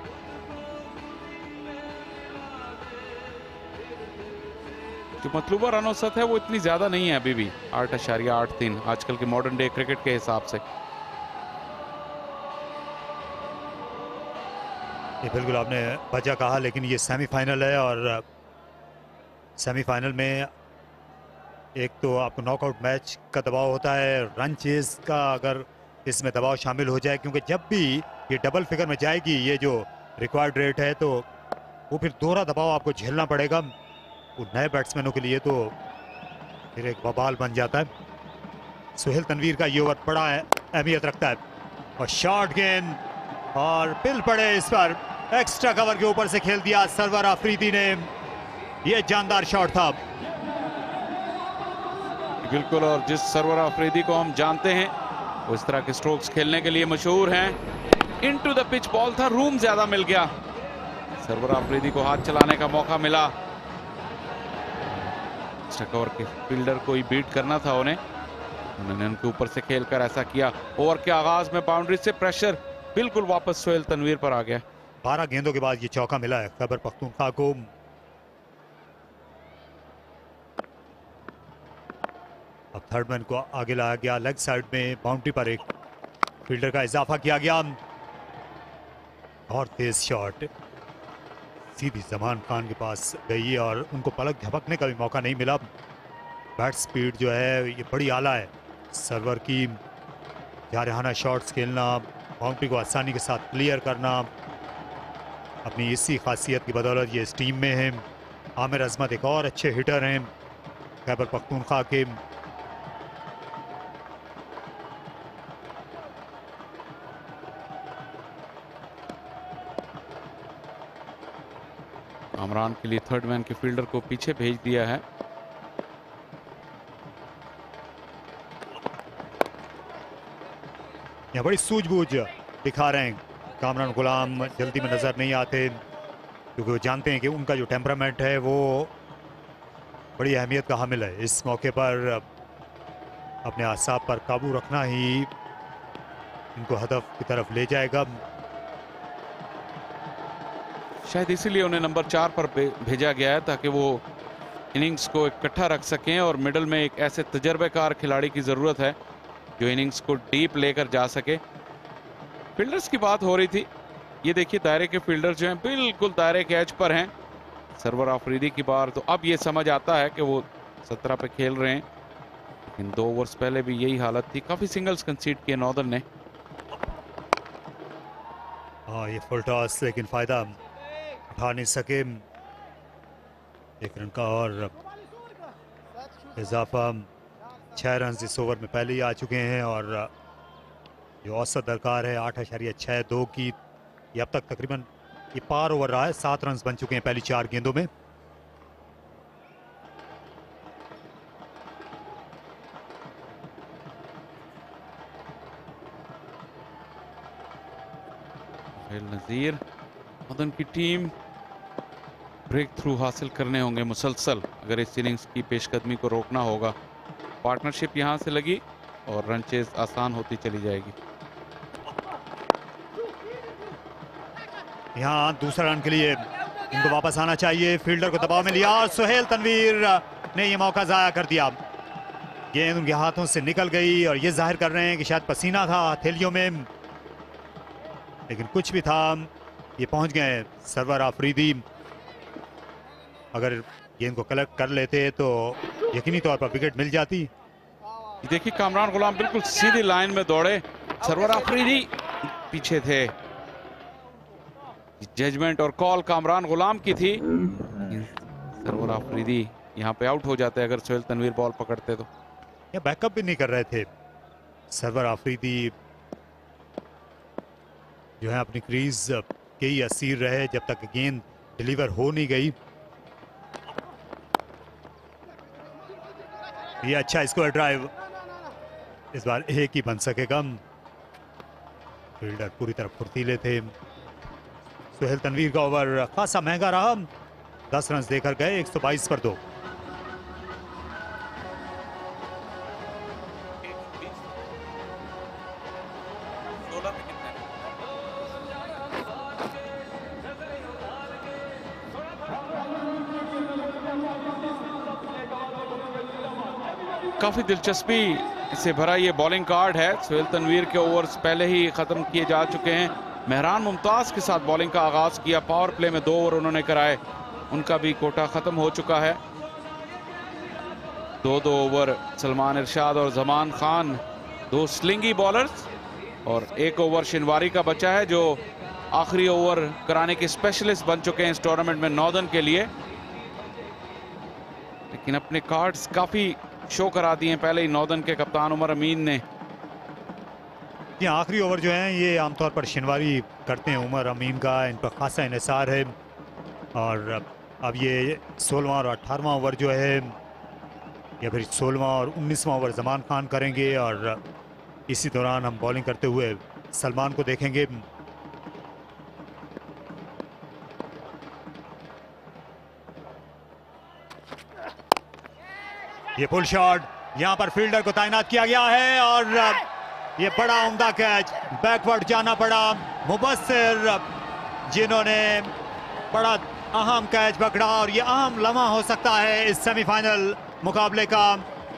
जो मतलूबा रन औसत है वो इतनी ज्यादा नहीं है अभी भी, 8.83 आजकल के मॉडर्न डे क्रिकेट के हिसाब से। ये बिल्कुल आपने वजह कहा, लेकिन ये सेमीफाइनल है और सेमीफाइनल में एक तो आपको नॉकआउट मैच का दबाव होता है, रन चेज का अगर इसमें दबाव शामिल हो जाए, क्योंकि जब भी ये डबल फिगर में जाएगी ये जो रिक्वायर्ड रेट है, तो वो फिर दोहरा दबाव आपको झेलना पड़ेगा। वो नए बैट्समैनों के लिए तो फिर एक बवाल बन जाता है। सुहेल तनवीर का ये ओवर बड़ा अहमियत रखता है और शॉर्ट गेंद और पिल पड़े इस पर, एक्स्ट्रा कवर के ऊपर से खेल दिया सरवर आफरीदी ने। ये जानदार शॉट था बिल्कुल, और जिस सरवर आफरीदी को हम जानते हैं वो इस तरह के स्ट्रोक्स खेलने के लिए मशहूर हैं। इनटू द पिच बॉल था, रूम ज्यादा मिल गया, सरवर आफरीदी को हाथ चलाने का मौका मिला। कवर के फील्डर को ही बीट करना था उन्होंने उनके ऊपर से खेलकर ऐसा किया। ओवर के आगाज में बाउंड्री से प्रेशर बिल्कुल वापस सोहेल तनवीर पर आ गया। 12 गेंदों के बाद ये चौका मिला है खैबर पख्तूनख्वा को। अब थर्ड मैन को आगे लाया गया, लेग साइड में बाउंड्री पर एक फील्डर का इजाफा किया गया और तेज शॉट सीधी जमान खान के पास गई और उनको पलक झपकने का भी मौका नहीं मिला। बैट स्पीड जो है ये बड़ी आला है सरवर की, जारहाना शॉट्स खेलना, बाउंड्री को आसानी के साथ क्लियर करना, अपनी इसी खासियत की बदौलत ये इस टीम में है। आमिर अजमत एक और अच्छे हिटर हैं खैबर पख्तूनख्वा के। कामरान के लिए थर्ड मैन के फील्डर को पीछे भेज दिया है। यहाँ बड़ी सूझबूझ दिखा रहे हैं कामरान गुलाम, जल्दी में नजर नहीं आते क्योंकि वो जानते हैं कि उनका जो टेम्परामेंट है वो बड़ी अहमियत का हामिल है। इस मौके पर अपने आसाब पर काबू रखना ही इनको हदफ की तरफ ले जाएगा। शायद इसीलिए उन्हें नंबर 4 पर भेजा गया है ताकि वो इनिंग्स को इकट्ठा रख सकें और मिडल में एक ऐसे तजर्बेकार खिलाड़ी की ज़रूरत है जो इनिंग्स को डीप लेकर जा सके। फील्डर्स की बात हो रही थी, ये देखिए दायरे के फील्डर जो हैं बिल्कुल दायरे के एज पर हैं। सरवर आफरीदी की बार तो अब ये समझ आता है कि वो 17 पे खेल रहे हैं, लेकिन 2 ओवर्स पहले भी यही हालत थी। काफ़ी सिंगल्स कंसीड किए नॉर्दर्न ने। ये फुल टॉस लेकिन फ़ायदा उठा नहीं सके। एक रन का और इजाफा, 6 रन इस ओवर में पहले ही आ चुके हैं और जो औसत दरकार है 8.62 की, ये अब तक तकरीबन ये पार ओवर रहा है। 7 रन बन चुके हैं पहली 4 गेंदों में। नजीर मदन की टीम ब्रेक थ्रू हासिल करने होंगे मुसलसल अगर इस इनिंग्स की पेशकदमी को रोकना होगा। पार्टनरशिप यहां से लगी और रन चेज आसान होती चली जाएगी। यहाँ दूसरा रन के लिए इनको वापस आना चाहिए। फील्डर को दबाव में लिया और सुहेल तनवीर ने ये मौका जाया कर दिया। गेंद उनके हाथों से निकल गई और ये जाहिर कर रहे हैं कि शायद पसीना था हथेलियों में, लेकिन कुछ भी था, ये पहुंच गए सरवर आफरीदी। अगर गेंद को कलेक्ट कर लेते तो यकीनी तौर पर विकेट मिल जाती। देखिए कामरान गुलाम बिल्कुल सीधी लाइन में दौड़े, सरवर आफरीदी पीछे थे। जजमेंट और कॉल कामरान गुलाम की थी। सरवर आफरीदी यहाँ पे आउट हो जाते अगर सोहेल तनवीर बॉल पकड़ते तो। ये बैकअप भी नहीं कर रहे थे सरवर आफरीदी, जो है अपनी क्रीज के ही असीर रहे जब तक गेंद डिलीवर हो नहीं गई। ये अच्छा स्क्वायर ड्राइव इस बार एक ही बन सकेगा। फील्डर पूरी तरह फुर्तीले थे। सुहेल तनवीर का ओवर खासा महंगा रहा, 10 रन देकर गए 122 पर 2। काफी दिलचस्पी से भरा ये बॉलिंग कार्ड है। सुहेल तनवीर के ओवर्स पहले ही खत्म किए जा चुके हैं। मेहरान मुमताज के साथ बॉलिंग का आगाज किया, पावर प्ले में 2 ओवर उन्होंने कराए, उनका भी कोटा खत्म हो चुका है। 2-2 ओवर सलमान इरशाद और जमान खान, 2 स्लिंगी बॉलर्स, और 1 ओवर शिनवारी का बचा है जो आखिरी ओवर कराने के स्पेशलिस्ट बन चुके हैं इस टूर्नामेंट में नॉर्दर्न के लिए। लेकिन अपने कार्ड्स काफी शो करा दिए पहले ही नॉर्दर्न के कप्तान उमर अमीन ने। ये आखिरी ओवर जो हैं ये आमतौर पर शिनवारी करते हैं उमर अमीन का, इन पर खासा इन्हिसार है। और अब ये 16वां और 18वां ओवर जो है, या फिर 16वां और 19वां ओवर जमान खान करेंगे, और इसी दौरान हम बॉलिंग करते हुए सलमान को देखेंगे। ये पुल शॉट, यहां पर फील्डर को तैनात किया गया है, और ये बड़ा उम्दा कैच, बैकवर्ड जाना पड़ा मुबस्सिर, जिन्होंने बड़ा अहम कैच पकड़ा। और ये अहम लम्हा हो सकता है इस सेमीफाइनल मुकाबले का,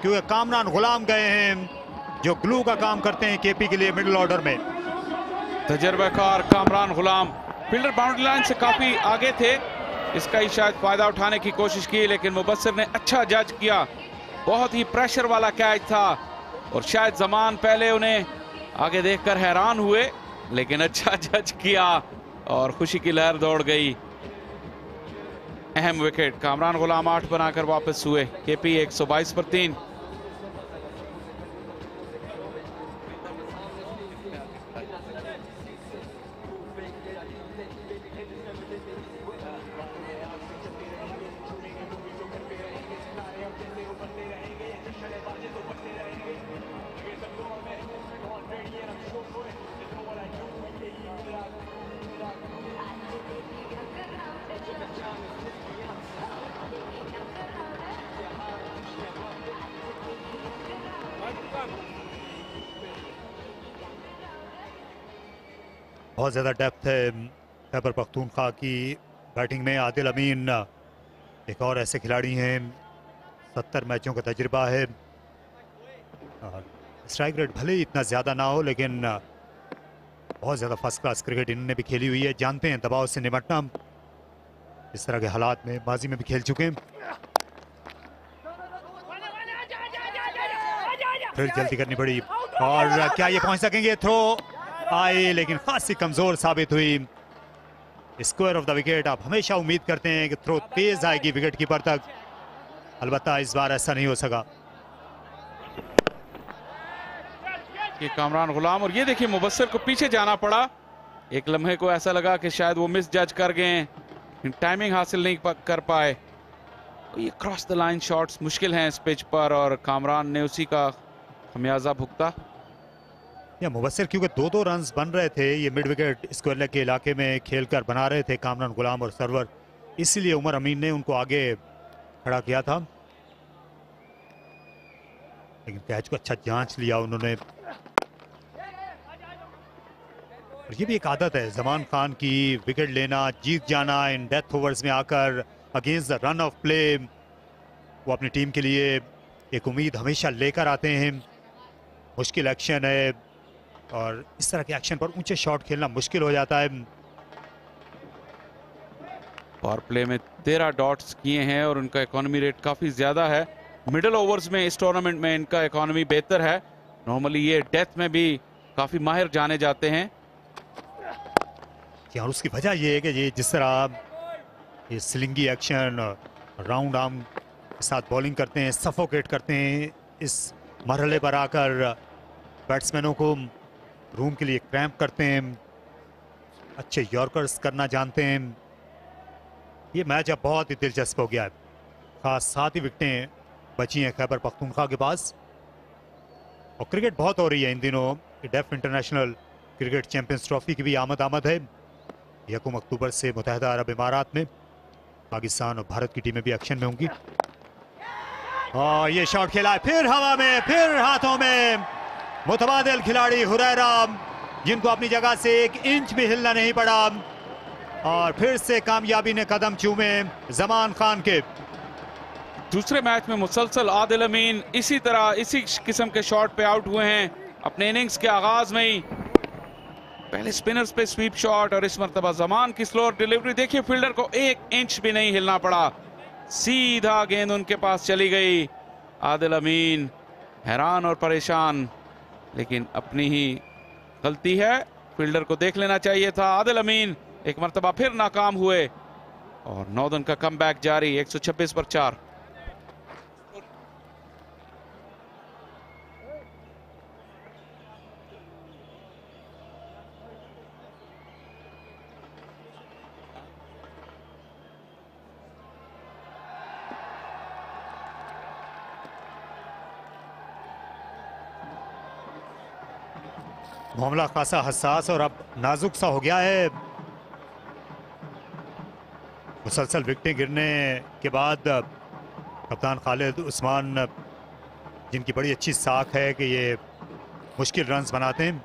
क्योंकि कामरान गुलाम गए हैं जो ग्लू का काम करते हैं केपी के लिए मिडिल ऑर्डर में। तजर्बाकार कामरान गुलाम फील्डर बाउंड्री लाइन से काफी आगे थे, इसका ही शायद फायदा उठाने की कोशिश की, लेकिन मुबस्सिर ने अच्छा जज किया। बहुत ही प्रेशर वाला कैच था, और शायद जमान पहले उन्हें आगे देखकर हैरान हुए, लेकिन अच्छा जज किया और खुशी की लहर दौड़ गई। अहम विकेट, कामरान गुलाम 8 बनाकर वापस हुए। केपी 122 पर 3। बहुत ज़्यादा डेप्थ है खैबर पख्तूनख्वा की बैटिंग में। आदिल अमीन एक और ऐसे खिलाड़ी हैं, 70 मैचों का तजुर्बा है। स्ट्राइक रेट भले ही इतना ज़्यादा ना हो, लेकिन बहुत ज़्यादा फर्स्ट क्लास क्रिकेट इन्होंने भी खेली हुई है, जानते हैं दबाव से निपटना। इस तरह के हालात में माजी में भी खेल चुके हैं। फिर जल्दी करनी पड़ी, और क्या ये पहुंच सकेंगे? थ्रो आई, लेकिन खासी कमजोर साबित हुई। स्क्वायर ऑफ द विकेट, आप हमेशा उम्मीद करते हैं कि थ्रो तेज आएगी विकेट कीपर तक, अलबत्ता इस बार ऐसा नहीं हो सका। ये कामरान गुलाम, और ये देखिए मुबस्सिर को पीछे जाना पड़ा। एक लम्हे को ऐसा लगा कि शायद वो मिस जज कर गए, टाइमिंग हासिल नहीं कर पाए। ये क्रॉस द लाइन शॉट्स मुश्किल हैं इस पिच पर, और कामरान ने उसी का खमियाजा भुगता। या मुबस्सिर क्योंकि 2-2 रन्स बन रहे थे, ये मिड विकेट स्क्वायर के इलाके में खेलकर बना रहे थे कामरान गुलाम और सरवर, इसीलिए उमर अमीन ने उनको आगे खड़ा किया था। लेकिन कैच को अच्छा जांच लिया उन्होंने। और ये भी एक आदत है जमान खान की, विकेट लेना, जीत जाना इन डेथ ओवर्स में आकर against the run of play. वो अपनी टीम के लिए एक उम्मीद हमेशा लेकर आते हैं। मुश्किल एक्शन है, और इस तरह के एक्शन पर ऊंचे शॉट खेलना मुश्किल हो जाता है। पावर प्ले में 13 डॉट्स किए हैं, और उनका इकोनॉमी रेट काफी ज्यादा है। मिडिल ओवर्स में इस टूर्नामेंट में इनका इकोनॉमी बेहतर है। नॉर्मली ये डेथ में भी काफी माहिर जाने जाते हैं। और उसकी वजह ये है कि ये जिस तरह ये स्लिंगी एक्शन, राउंड आर्म के साथ बॉलिंग करते हैं, सफोकेट करते हैं, इस मरहले पर आकर बैट्समैनों को रूम के लिए क्रैम्प करते हैं, अच्छे यॉर्कर्स करना जानते हैं। ये मैच अब बहुत ही दिलचस्प हो गया है। खास 7 ही विकेटें बची हैं खैबर पख्तूनख्वा के पास, और क्रिकेट बहुत हो रही है इन दिनों। Deaf international cricket champions trophy की भी आमद है। 1 अक्टूबर से मुत्तहिदा अरब इमारात में पाकिस्तान और भारत की टीमें भी एक्शन में होंगी। और ये शॉट खेला है, फिर हवा में, फिर हाथों में। मुतबादिल खिलाड़ी हुरैरा, जिनको अपनी जगह से 1 इंच भी हिलना नहीं पड़ा, और फिर से कामयाबी ने कदम चूमे जमान खान के। दूसरे मैच में मुसलसल आदिल अमीन इसी तरह इसी किस्म के शॉट पे आउट हुए हैं अपने इनिंग्स के आगाज में ही। पहले स्पिनर्स पे स्वीप शॉट और इस मर्तबा जमान की स्लोअर डिलीवरी। देखिए फील्डर को 1 इंच भी नहीं हिलना पड़ा, सीधा गेंद उनके पास चली गई। आदिल अमीन हैरान और परेशान, लेकिन अपनी ही गलती है, फील्डर को देख लेना चाहिए था। आदिल अमीन एक मर्तबा फिर नाकाम हुए और नॉर्दर्न का कमबैक जारी 126 पर 4। मामला खासा हसास और अब नाजुक सा हो गया है। मुसलसल विकेटें गिरने के बाद कप्तान खालिद उस्मान, जिनकी बड़ी अच्छी साख है कि ये मुश्किल रन्स बनाते हैं,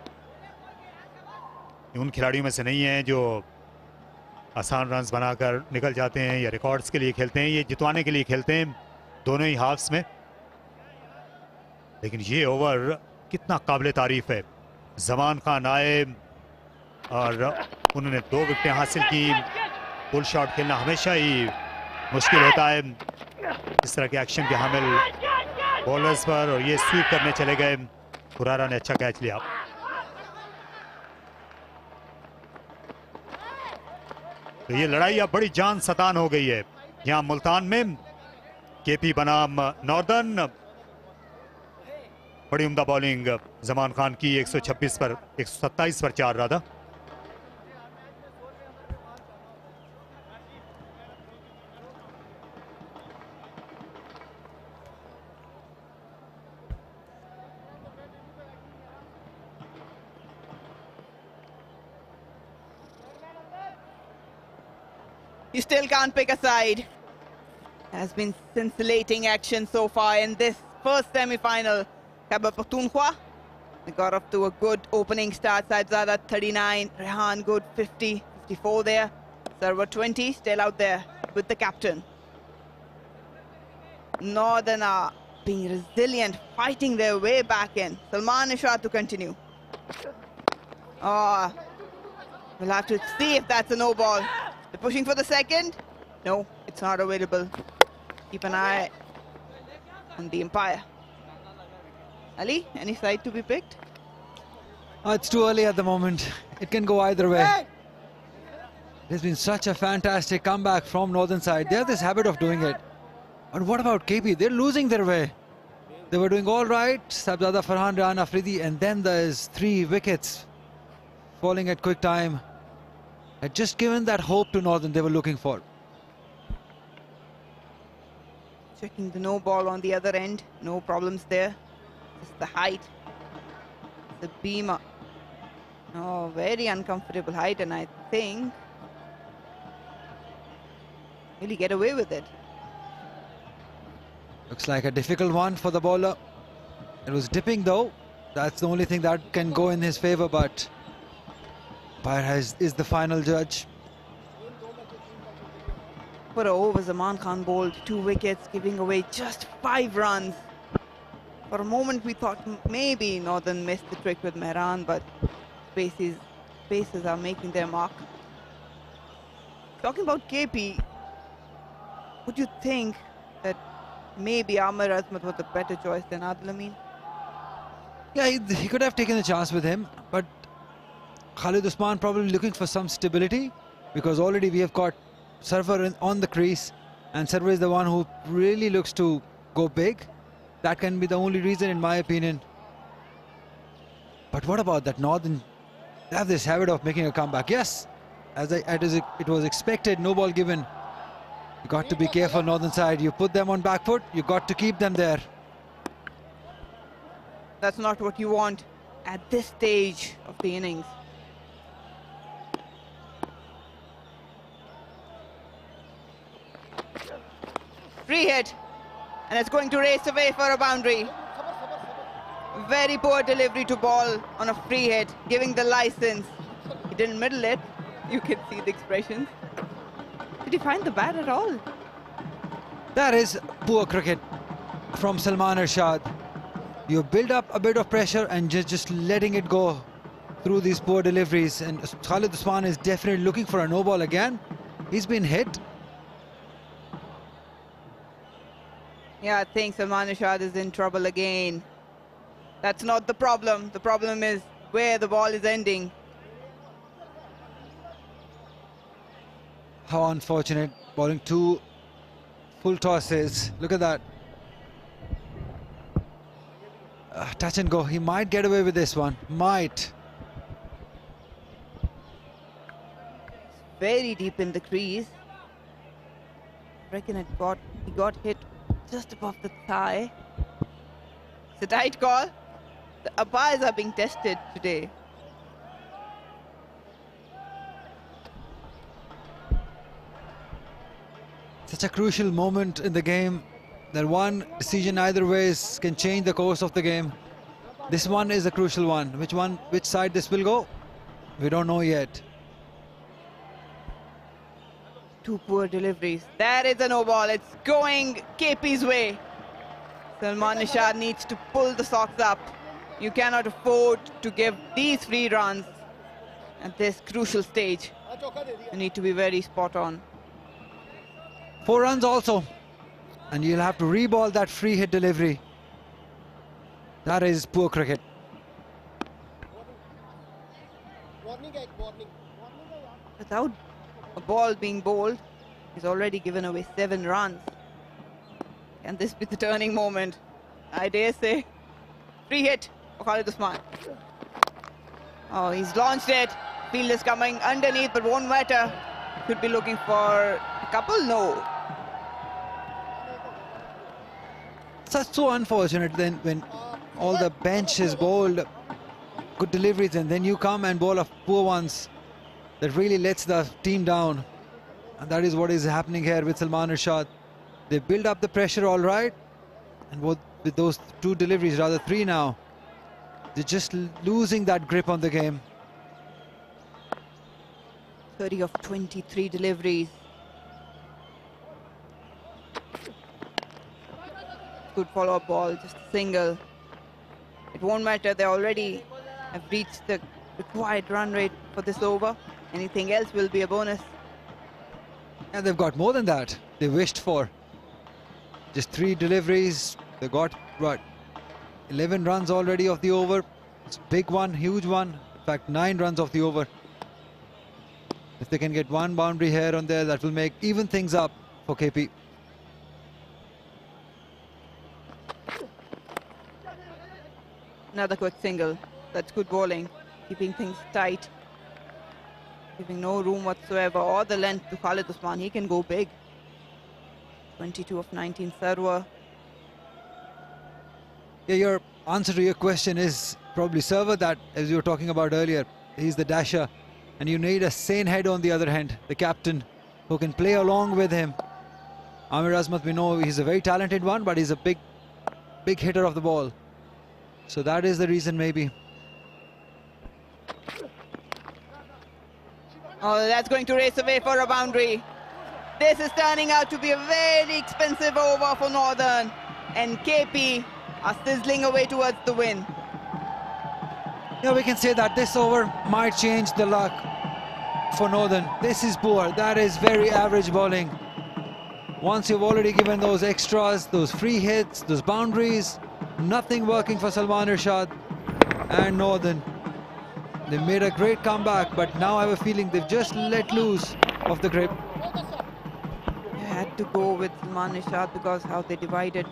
उन खिलाड़ियों में से नहीं हैं जो आसान रन्स बनाकर निकल जाते हैं या रिकॉर्ड्स के लिए खेलते हैं। ये जितवाने के लिए खेलते हैं दोनों ही हाफ्स में। लेकिन ये ओवर कितना काबिल तारीफ है। जमान खान आए और उन्होंने 2 विकेटें हासिल की। पुल शॉट खेलना हमेशा ही मुश्किल होता है इस तरह के एक्शन के हामिल बॉलर्स पर, और ये स्वीप करने चले गए। हुरैरा ने अच्छा कैच लिया। तो ये लड़ाई अब बड़ी जान सतान हो गई है यहाँ मुल्तान में। केपी बनाम नॉर्दर्न। बड़ी उम्दा बॉलिंग जमान खान की 126 पर 127 पर 4 रहा था। You still can't pick a side. Has been scintillating action so far in this first semi-final. Khyber Pakhtunkhwa, they got off to a good opening start. Saibzada 39, Rehan good 50, 54 there. Server 20 still out there with the captain. Northern are being resilient, fighting their way back in. Salman Ishrat to continue. Oh, we'll have to see if that's a no ball. They're pushing for the second. No, it's not available. Keep an eye on the umpire. Ali, any side to be picked? It's too early at the moment. It can go either way. There's been such a fantastic comeback from northern side. They have this habit of doing it. But what about KP? They're losing their way. They were doing all right. Saibzada, Farhan, Rehan, Afridi, and then there's 3 wickets falling at quick time. Had just given that hope to northern they were looking for. Checking the no ball on the other end. No problems there. Just the height. The beamer. Oh, very uncomfortable height, and I think will he get away with it? Looks like a difficult one for the bowler. It was dipping though. That's the only thing that can go in his favor, but umpire is the final judge. For a over, Zaman Khan bowled 2 wickets, giving away just 5 runs. For a moment we thought maybe Northern missed the trick with Mehran, but paces are making their mark. Talking about KP, would you think that maybe Amir Azmat was a better choice than Adil Amin? Yeah, he could have taken a chance with him, but Khalid Usman probably looking for some stability, because already we have got Sarwar on the crease, and Sarwar is the one who really looks to go big. That can be the only reason, in my opinion. But what about that Northern? They have this habit of making a comeback. Yes, as it was expected, no ball given. You got to be careful, Northern side. You put them on back foot, you got to keep them there. That's not what you want. at this stage of the innings. Free hit, and it's going to race away for a boundary. Very poor delivery to ball on a free hit, giving the license. He didn't middle it. You can see the expressions. Did he find the bat at all? That is poor cricket from Salman Irshad. You build up a bit of pressure and just letting it go through these poor deliveries. And Khalid Usman is definitely looking for a no ball again. He's been hit. Yeah, I think Salman Irshad is in trouble again. That's not the problem. The problem is where the ball is ending. How unfortunate, bowling 2 full tosses. Look at that. Touch and go. He might get away with this one. Might. Very deep in the crease. I reckon he got hit just above the thigh. It's a tight call. The umpires are being tested today. Such a crucial moment in the game that one decision either ways can change the course of the game. This one is a crucial one. Which side this will go? We don't know yet. 2 poor deliveries. There is a no ball. It's going KP's way. Salman Irshad needs to pull the socks up. You cannot afford to give these free runs at this crucial stage. You need to be very spot on. 4 runs also. And you'll have to re-ball that free hit delivery. That is poor cricket. Without a ball being bowled, he's already given away 7 runs. Can this be the turning moment? I dare say. Free hit for Khalid Usman. Oh, he's launched it. Field is coming underneath, but won't matter. Could be looking for a couple. No. Such so unfortunate then when all the bench is bowled good deliveries and then you come and bowl a poor ones. That really lets the team down. And that is what is happening here with Salman Irshad. They build up the pressure all right. And with those 2 deliveries, rather 3 now, they're just losing that grip on the game. 30 of 23 deliveries. Good follow-up ball, just a single. It won't matter, they already have reached the required run rate for this over. Anything else will be a bonus. And they've got more than that they wished for. Just 3 deliveries. They got, what, 11 runs already of the over. It's a big one, huge one. In fact, 9 runs of the over. If they can get 1 boundary here and there, that will make even things up for KP. Another quick single. That's good bowling, keeping things tight, giving no room whatsoever or the length to Khalid Usman. He can go big. 22 of 19 server. Yeah, your answer to your question is probably server, that, as you were talking about earlier, he's the dasher. And you need a sane head on the other hand, the captain, who can play along with him. Amir Azmat, we know he's a very talented one, but he's a big hitter of the ball. So that is the reason maybe. Oh, that's going to race away for a boundary. This is turning out to be a very expensive over for Northern. And KP are sizzling away towards the win. Yeah, we can say that this over might change the luck for Northern. This is poor. That is very average bowling. Once you've already given those extras, those free hits, those boundaries, nothing working for Salman Irshad and Northern. They made a great comeback, but now I have a feeling they've just let loose of the grip. I had to go with Salman Irshad because how they divided.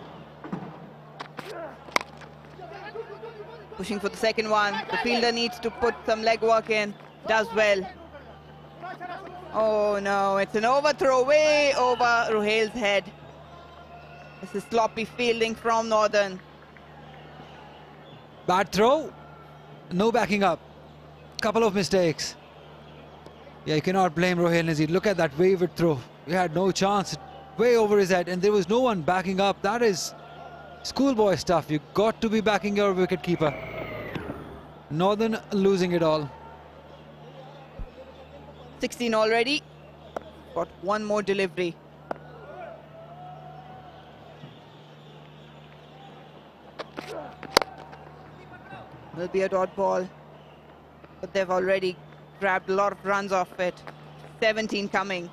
Pushing for the second one. The fielder needs to put some leg work in. Does well. Oh no, it's an overthrow way over Ruhail's head. This is sloppy fielding from Northern. Bad throw. no backing up. Couple of mistakes. Yeah, you cannot blame Rohil Nazir. Look at that wayward throw. He had no chance. Way over his head, and there was no one backing up. That is schoolboy stuff. You got to be backing your wicketkeeper. Northern losing it all. 16 already. Got one more delivery. Will be a dot ball, but they've already grabbed a lot of runs off it. 17 coming.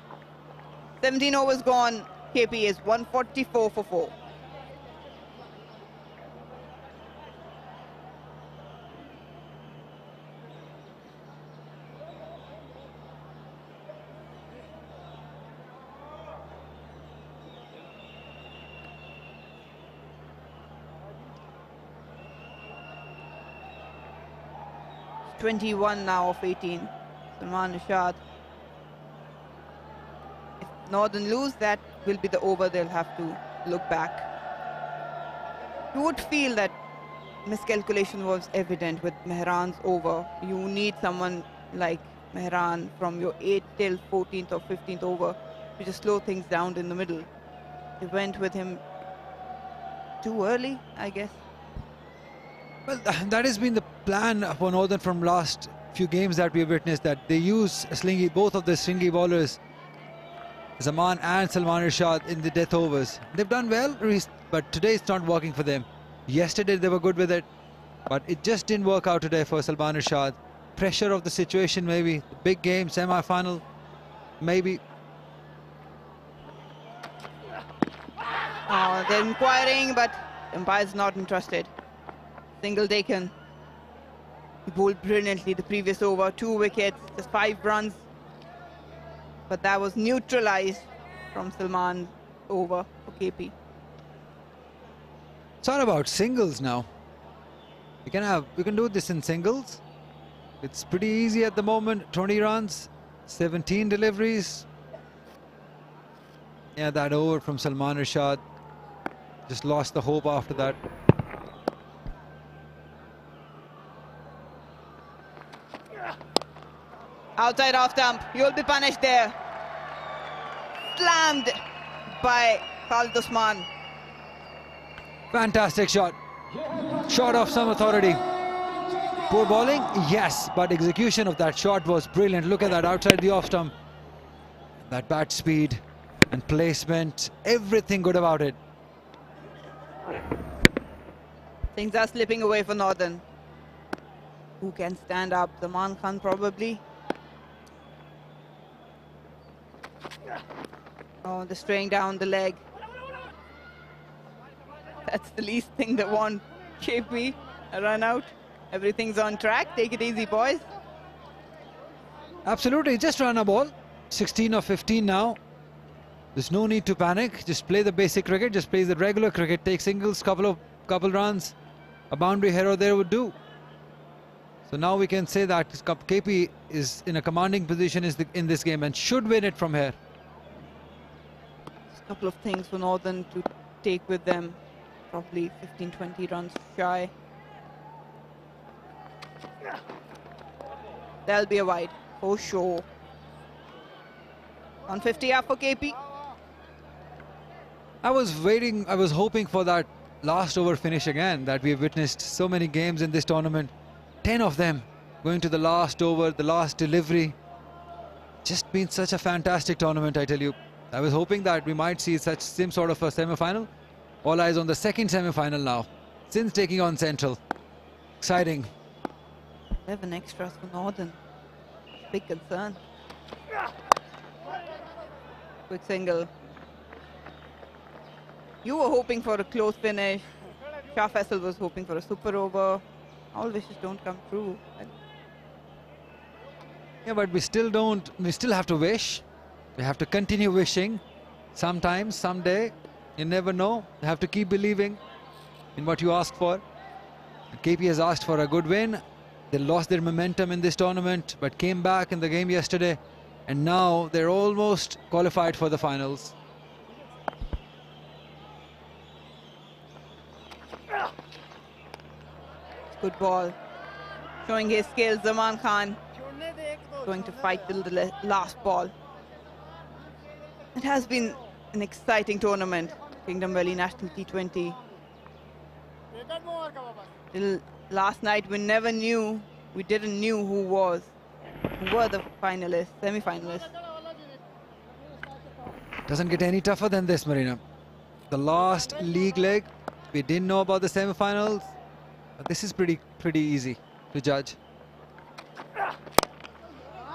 17 overs gone. KP is 144 for 4. It's 21 now of 18. Salman Rashad. If Northern lose, that will be the over. They'll have to look back. You would feel that miscalculation was evident with Mehran's over. You need someone like Mehran from your 8th till 14th or 15th over to just slow things down in the middle. They went with him too early, I guess. Well, that has been the plan for Northern from last few games that we have witnessed, that they use slingy, both of the slingy bowlers, Zaman and Salman Rashad, in the death overs. They've done well, but today it's not working for them. Yesterday they were good with it, but it just didn't work out today for Salman Rashad. Pressure of the situation, maybe. Big game, semi-final, maybe. Oh, they're inquiring, but umpire's not interested. Single taken. He bowled brilliantly the previous over. 2 wickets, just 5 runs. But that was neutralized from Salman's over for KP. It's all about singles now. We can do this in singles. It's pretty easy at the moment. 20 runs, 17 deliveries. Yeah, that over from Salman Rashad. Just lost the hope after that. Outside off stump, you'll be punished there. Slammed by Khalid Usman. Fantastic shot. Shot of some authority. Poor bowling, yes, but execution of that shot was brilliant. Look at that outside the off stump. That bat speed and placement, everything good about it. Things are slipping away for Northern. Who can stand up? Zaman Khan probably. Oh, they're straying down the leg. That's the least thing they want. KP, a run out. Everything's on track. Take it easy, boys. Absolutely, just run a ball. 16 or 15 now. There's no need to panic. Just play the basic cricket. Just play the regular cricket. Take singles, couple runs. A boundary here or there would do. So now we can say that KP is in a commanding position in this game and should win it from here. A couple of things for Northern to take with them. Probably 15-20 runs shy. There'll be a wide for sure. 150 up for KP. I was hoping for that last over finish again that we've witnessed so many games in this tournament. 10 of them going to the last over, the last delivery. Just been such a fantastic tournament, I tell you. I was hoping that we might see same sort of a semi-final. All eyes on the second semi-final now, since taking on Central. Exciting. 11 extras for Northern. Big concern. Quick single. You were hoping for a close finish. Shah Faisal was hoping for a super over. All wishes don't come true. Yeah, but we still have to wish. We have to continue wishing. Sometimes, someday, you never know. You have to keep believing in what you ask for. KP has asked for a good win. They lost their momentum in this tournament, but came back in the game yesterday. And now they're almost qualified for the finals. Good ball. showing his skills. Zaman Khan going to fight till the last ball. It has been an exciting tournament, Kingdom Valley National T20. Till last night, we didn't knew who were the finalists, semi-finalists. Doesn't get any tougher than this, Marina. The last league leg, we didn't know about the semi-finals, but this is pretty easy to judge.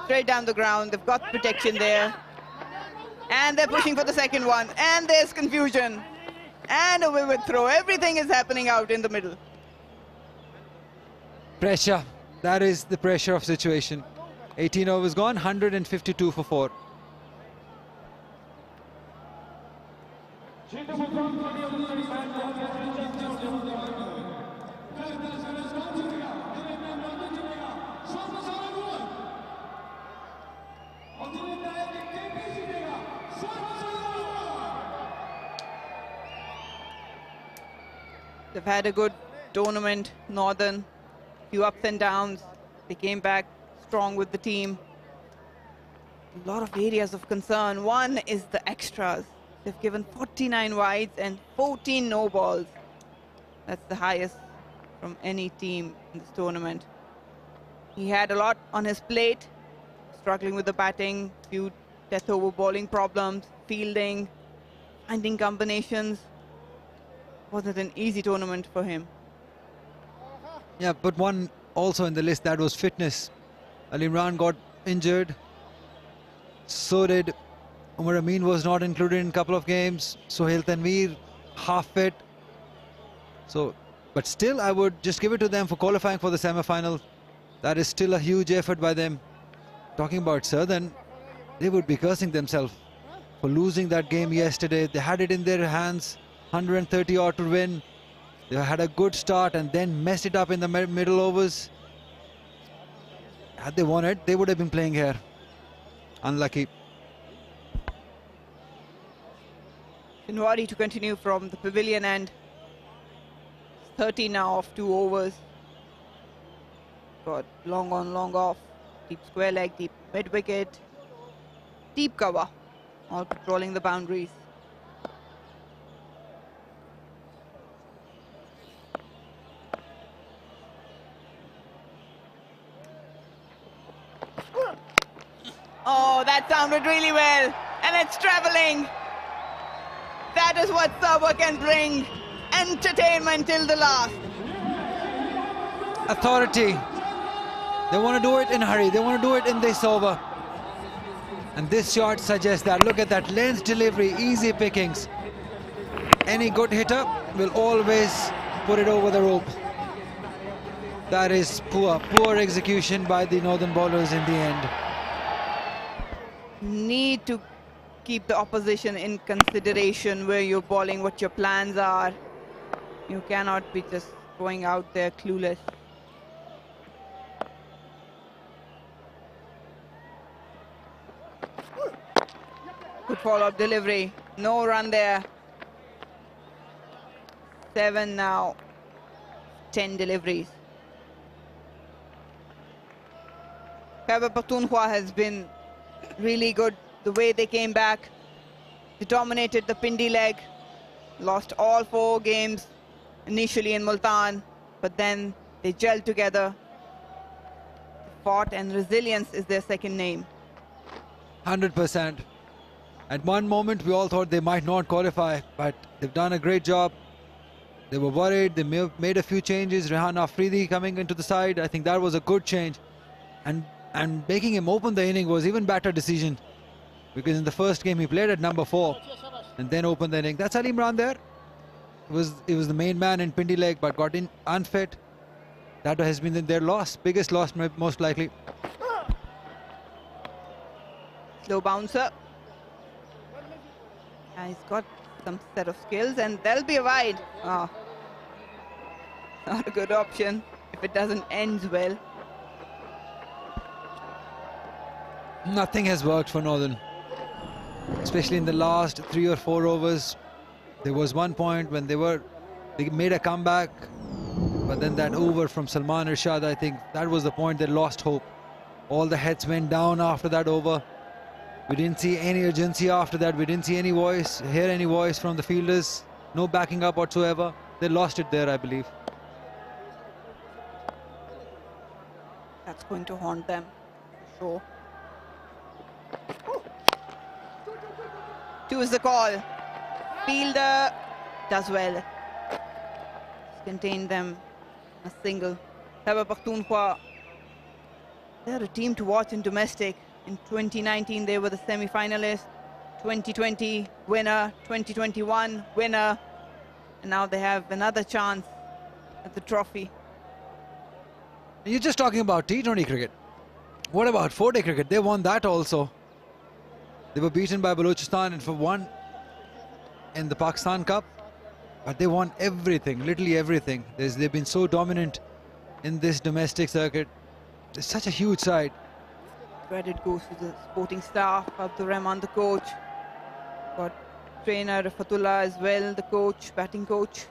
Straight down the ground, they've got protection there. And they're pushing for the second one. And there's confusion. And a vivid throw. Everything is happening out in the middle. Pressure. That is the pressure of situation. 18 overs gone, 152 for 4. They've had a good tournament, Northern. Few ups and downs. They came back strong with the team. A lot of areas of concern. One is the extras. They've given 49 wides and 14 no balls. That's the highest from any team in this tournament. He had a lot on his plate, struggling with the batting, few death over bowling problems, fielding, finding combinations. Wasn't an easy tournament for him. Yeah, but one also in the list, that was fitness. Ali Imran got injured. So did Umar Amin, was not included in a couple of games. Sohail Tanveer, half fit. So, but still, I would just give it to them for qualifying for the semi-final. That is still a huge effort by them. Talking about Southern, they would be cursing themselves for losing that game yesterday. They had it in their hands, 130 odd to win. They had a good start and then messed it up in the middle overs. Had they won it, they would have been playing here. Unlucky. Shinwari to continue from the pavilion end. 30 now of 2 overs. Got long on, long off. Deep square leg, deep mid wicket. Deep cover. All patrolling the boundaries. Oh, that sounded really well. And it's traveling. That is what Sabah can bring. Entertainment till the last. Authority. They want to do it in a hurry. They want to do it in this over. And this shot suggests that. Look at that length delivery, easy pickings. Any good hitter will always put it over the rope. That is poor execution by the Northern bowlers in the end. Need to keep the opposition in consideration where you're bowling, what your plans are. You cannot be just going out there clueless. Good follow-up delivery. No run there. 7 now. 10 deliveries. Khyber Pakhtunkhwa has been really good. The way they came back. They dominated the Pindi leg. Lost all 4 games initially in Multan. But then they gelled together. Fought, and resilience is their second name. 100%. At one moment, we all thought they might not qualify, but they've done a great job. They were worried. They made a few changes. Rehan Afridi coming into the side. I think that was a good change. And making him open the inning was even better decision, because in the first game he played at number 4 and then opened the inning. That's Ali Imran there. It was the main man in Pindi leg, but got in unfit. That has been their loss, biggest loss most likely. Slow bouncer. He's got some set of skills, and there'll be a wide. Oh, not a good option if it doesn't end well. Nothing has worked for Northern, especially in the last 3 or 4 overs. There was one point when they made a comeback, But then that over from Salman Irshad, I think that was the point they lost hope. All the heads went down after that over. We didn't see any urgency after that. We didn't see any voice, hear any voice from the fielders. No backing up whatsoever. They lost it there, I believe. That's going to haunt them, for sure. 2 is the call. Fielder does well. Contain them in a single. Khyber Pakhtunkhwa, they're a team to watch in domestic. In 2019, they were the semi-finalists. 2020 winner, 2021 winner, and now they have another chance at the trophy. You're just talking about T20 cricket. What about 4-day cricket? They won that also. They were beaten by Balochistan and for one in the Pakistan Cup, but they won everything, literally everything. They've been so dominant in this domestic circuit. It's such a huge side. Credit goes to the sporting staff, Abdur Rahman, the coach. Got trainer Fatullah as well, the coach, batting coach.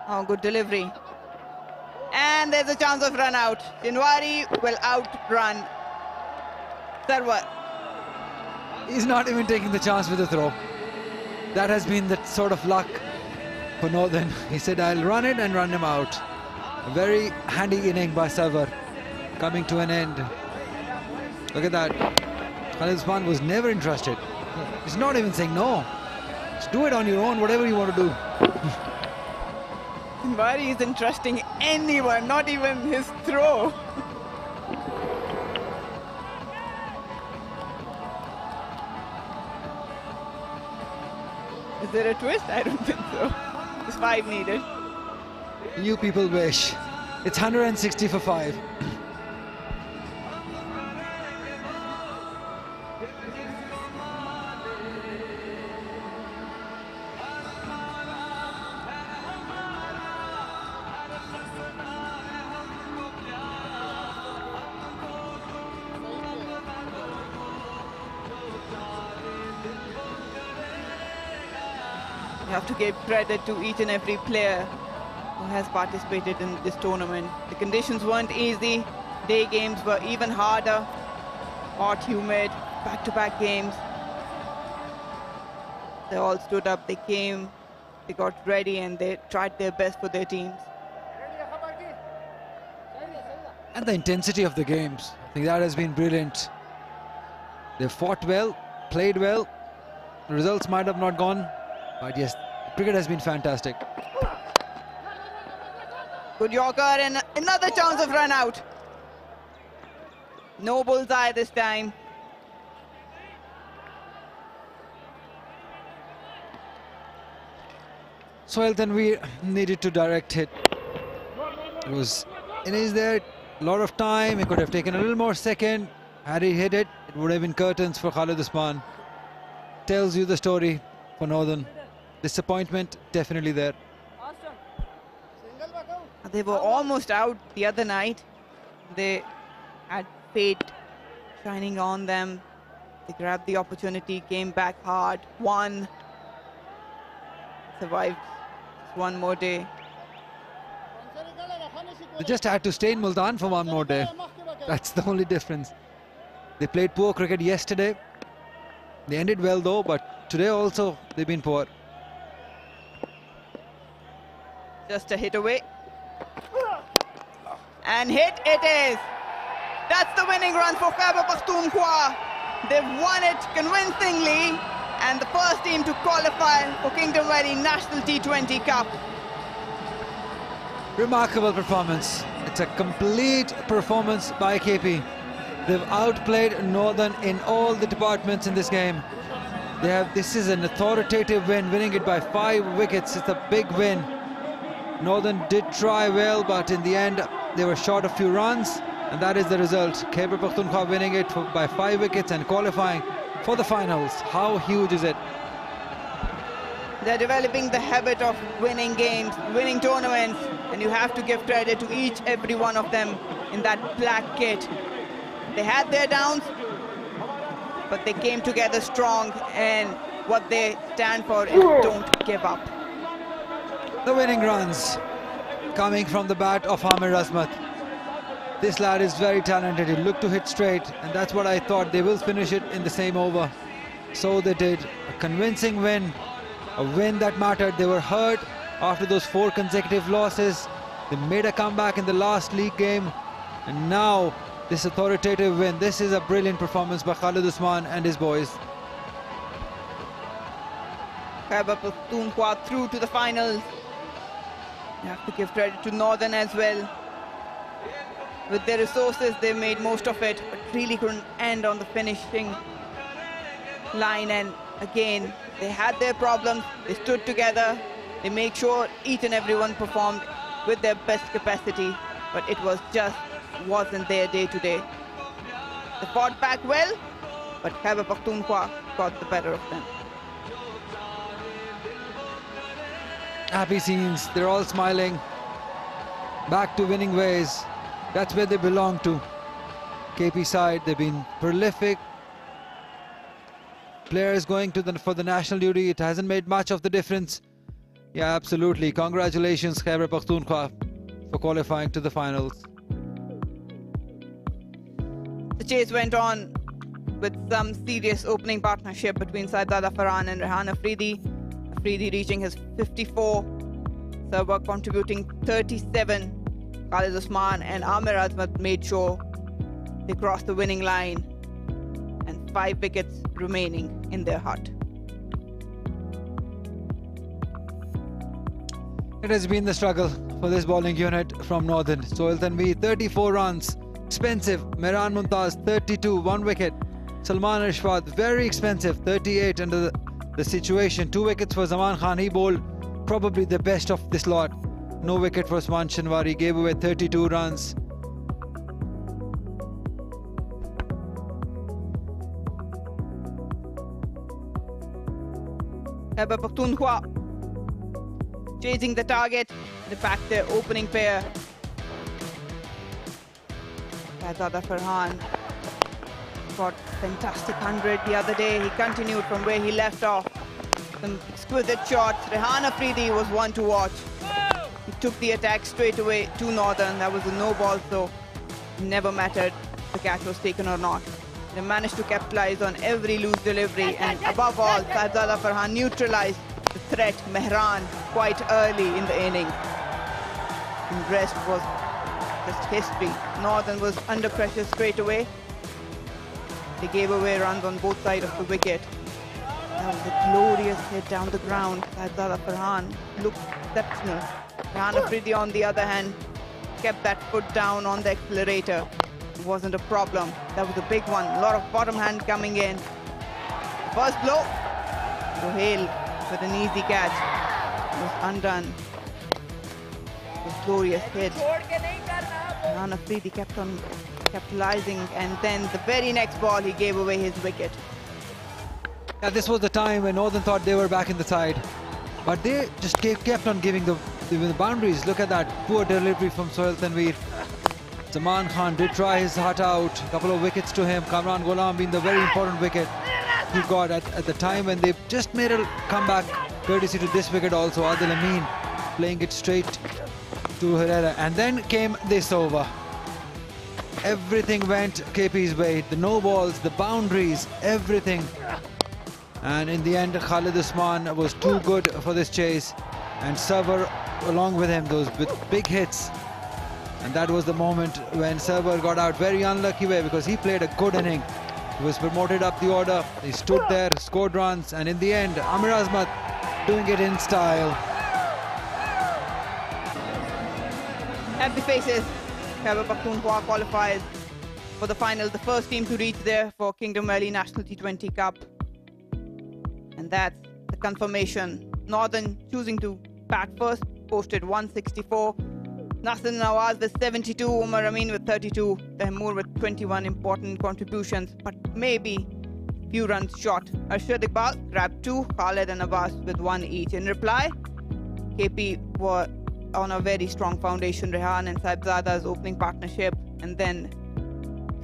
Oh, good delivery. And there's a chance of run out. Jinwari will outrun Sarwar. He's not even taking the chance with the throw. That has been the sort of luck for Northern. He said, I'll run it and run him out. A very handy inning by Sarwar, coming to an end. Look at that. Khalid Usman was never interested. He's not even saying no. Just do it on your own, whatever you want to do. Jinwari isn't trusting anyone, not even his throw. Is there a twist? I don't think so. There's 5 needed. You people wish. It's 160 for 5. You have to give credit to each and every player who has participated in this tournament. The conditions weren't easy. Day games were even harder. Hot, humid, back-to-back games. They all stood up, they came, they got ready, and they tried their best for their teams. And the intensity of the games, I think that has been brilliant. They fought well, played well. The results might have not gone, but yes, cricket has been fantastic. Good Yorker and another chance of run out. No bullseye this time. Sohail Tanveer needed to direct hit. It was in his there, a lot of time. He could have taken a little more second. Had he hit it, it would have been curtains for Khalid Usman. Tells you the story for Northern. Disappointment definitely there. They were almost out the other night. They had fate shining on them. They grabbed the opportunity, came back hard, won, survived just one more day. They just had to stay in Multan for one more day. That's the only difference. They played poor cricket yesterday. They ended well though, but today also they've been poor. Just a hit away. And hit it is. That's the winning run for Khyber Pakhtunkhwa. They've won it convincingly, and the first team to qualify for Kingdom Valley National T20 Cup. Remarkable performance. It's a complete performance by KP. They've outplayed Northern in all the departments in this game. This is an authoritative win, winning it by 5 wickets. It's a big win. Northern did try well, but in the end they were short a few runs, and that is the result. Khyber Pakhtunkhwa winning it by 5 wickets and qualifying for the finals. How huge is it? They're developing the habit of winning games, winning tournaments, and you have to give credit to each every one of them in that black kit. They had their downs, but they came together strong, and what they stand for is don't give up. The winning runs coming from the bat of Amir Azmat. This lad is very talented. He looked to hit straight, and that's what I thought. They will finish it in the same over. So they did. A convincing win, a win that mattered. They were hurt after those 4 consecutive losses. They made a comeback in the last league game, and now this authoritative win. This is a brilliant performance by Khalid Usman and his boys. Khyber Pakhtunkhwa through to the finals. You have to give credit to Northern as well. With their resources, they made most of it, but really couldn't end on the finishing line. And again, they had their problems. They stood together. They made sure each and everyone performed with their best capacity, but it wasn't their day today. They fought back well, but Khyber Pakhtunkhwa got the better of them. Happy scenes, they're all smiling. Back to winning ways. That's where they belong to. KP side, they've been prolific. Players going to for the national duty, it hasn't made much of the difference. Yeah, absolutely. Congratulations, Khyber Pakhtunkhwa, for qualifying to the finals. The chase went on with some serious opening partnership between Saibzada Farhan and Rehan Afridi. Afridi reaching his 54, Sarwar contributing 37. Khalid Usman and Amir Azmat made sure they crossed the winning line, and 5 wickets remaining in their hut. It has been the struggle for this bowling unit from Northern. Sohail Tanveer, 34 runs. Expensive. Mehran Mumtaz, 32, 1 wicket. Salman Ashfaq, very expensive, 38 under the situation. 2 wickets for Zaman Khan. He bowled probably the best of this lot. No wicket for Usman Shanwari, gave away 32 runs. Khyber Pakhtunkhwa chasing the target. In fact, their opening pair. Saibzada Farhan got fantastic 100 the other day. He continued from where he left off. Some exquisite shots. Rehan Afridi was one to watch. He took the attack straight away to Northern. That was a no ball, so it never mattered if the catch was taken or not. They managed to capitalize on every loose delivery, and above all, Saibzada Farhan neutralized the threat, Mehran, quite early in the innings. And the rest was just history. Northern was under pressure straight away. They gave away runs on both sides of the wicket. That was a glorious hit down the ground. Saibzada Farhan looked exceptional. Rehan Afridi, on the other hand, kept that foot down on the accelerator. It wasn't a problem. That was a big one. A lot of bottom hand coming in. First blow. Sohail with an easy catch. It was undone. It was a glorious hit. Rehan Afridi kept on capitalizing, and then the very next ball he gave away his wicket. Yeah, this was the time when Northern thought they were back in the side, but they just kept on giving the boundaries. Look at that poor delivery from Sohail Tanveer. Zaman Khan did try his heart out. A couple of wickets to him. Kamran Ghulam being the very important wicket he got at the time when they just made a comeback, courtesy to this wicket also. Adil Amin playing it straight to Herrera, and then came this over. Everything went KP's way. The no balls, the boundaries, everything. And in the end, Khalid Usman was too good for this chase, and Sarwar along with him, those big hits. And that was the moment when Sarwar got out very unlucky way, because he played a good inning. He was promoted up the order. He stood there, scored runs, and in the end, Amir Azmat doing it in style. Happy faces. Khyber Pakhtunkhwa qualifies for the final, the first team to reach there for Kingdom Valley National T20 Cup. And that's the confirmation. Northern choosing to bat first, posted 164. Nasir Nawaz with 72, Umar Amin with 32, Tehmoor with 21 important contributions, but maybe few runs short. Arshad Iqbal grabbed 2, Khalid and Abbas with 1 each. In reply, KP were on a very strong foundation. Rehan and Saibzada's opening partnership, and then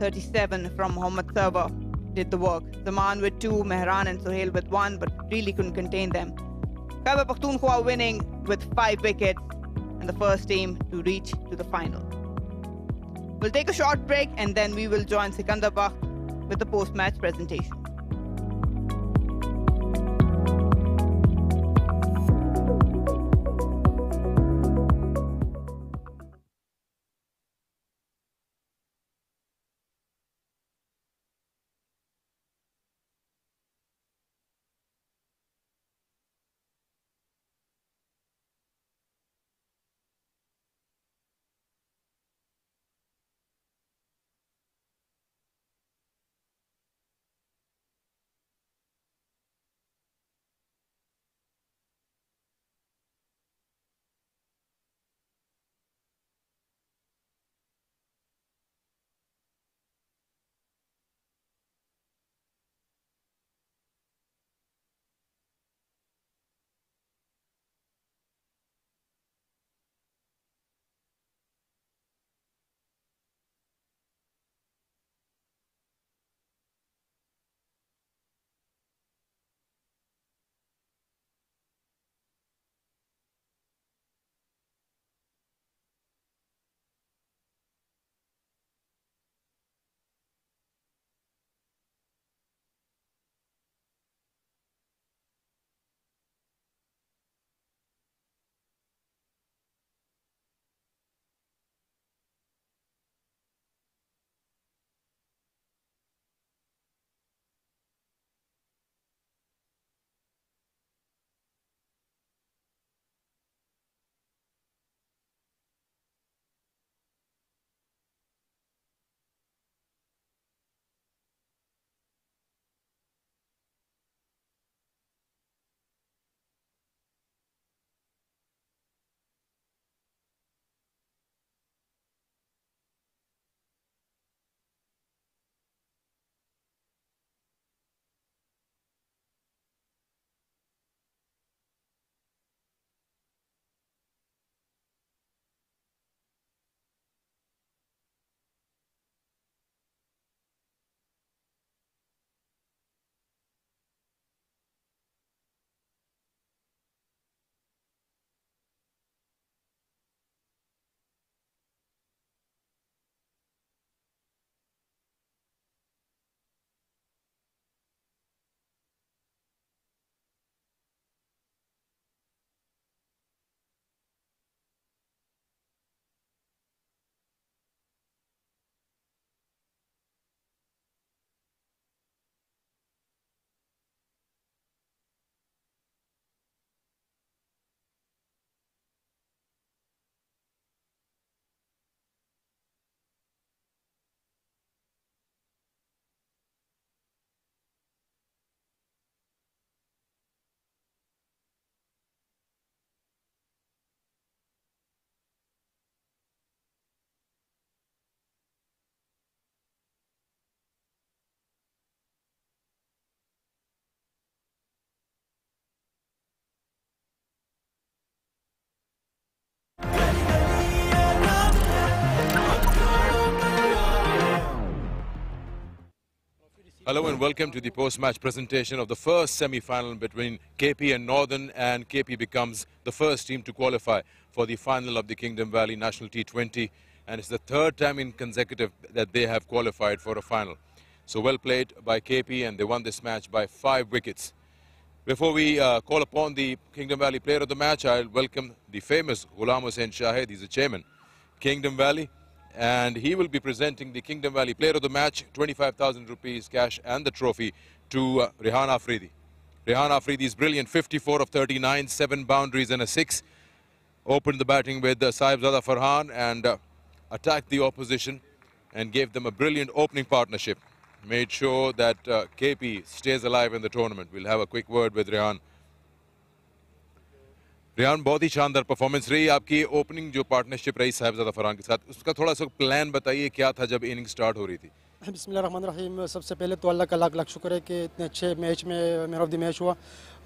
37 from Mohammad Sarwar. did the work. Zaman with 2, Mehran and Sohail with 1, but really couldn't contain them. Khyber Pakhtunkhwa winning with 5 wickets and the first team to reach to the final. We'll take a short break and then we will join Sikandar Bakht with the post-match presentation. Hello and welcome to the post-match presentation of the first semi-final between KP and Northern, and KP becomes the first team to qualify for the final of the Kingdom Valley National T20, and it's the third time in consecutive that they have qualified for a final. So well played by KP, and they won this match by 5 wickets. Before we call upon the Kingdom Valley player of the match, I'll welcome the famous Ghulam Hussain Shahid. He's the chairman, Kingdom Valley. And he will be presenting the Kingdom Valley Player of the Match, 25,000 rupees cash and the trophy to Rehan Afridi. Rehan Afridi is brilliant, 54 of 39, 7 boundaries and a 6. Opened the batting with Sahibzada Farhan and attacked the opposition and gave them a brilliant opening partnership. Made sure that KP stays alive in the tournament. We'll have a quick word with Rehan. Rehan, बहुत ही शानदार performance रही आपकी. Opening जो partnership रही साहिबजादा फरहान के साथ, उसका थोड़ा सा प्लान बताइए, क्या था जब इनिंग स्टार्ट हो रही थी? बिस्मिल्लाहिर्रहमानिर्रहीम. सबसे पहले तो अल्लाह का लाख लाख शुक्र है कि इतने अच्छे मैच में मैन ऑफ द मैच हुआ.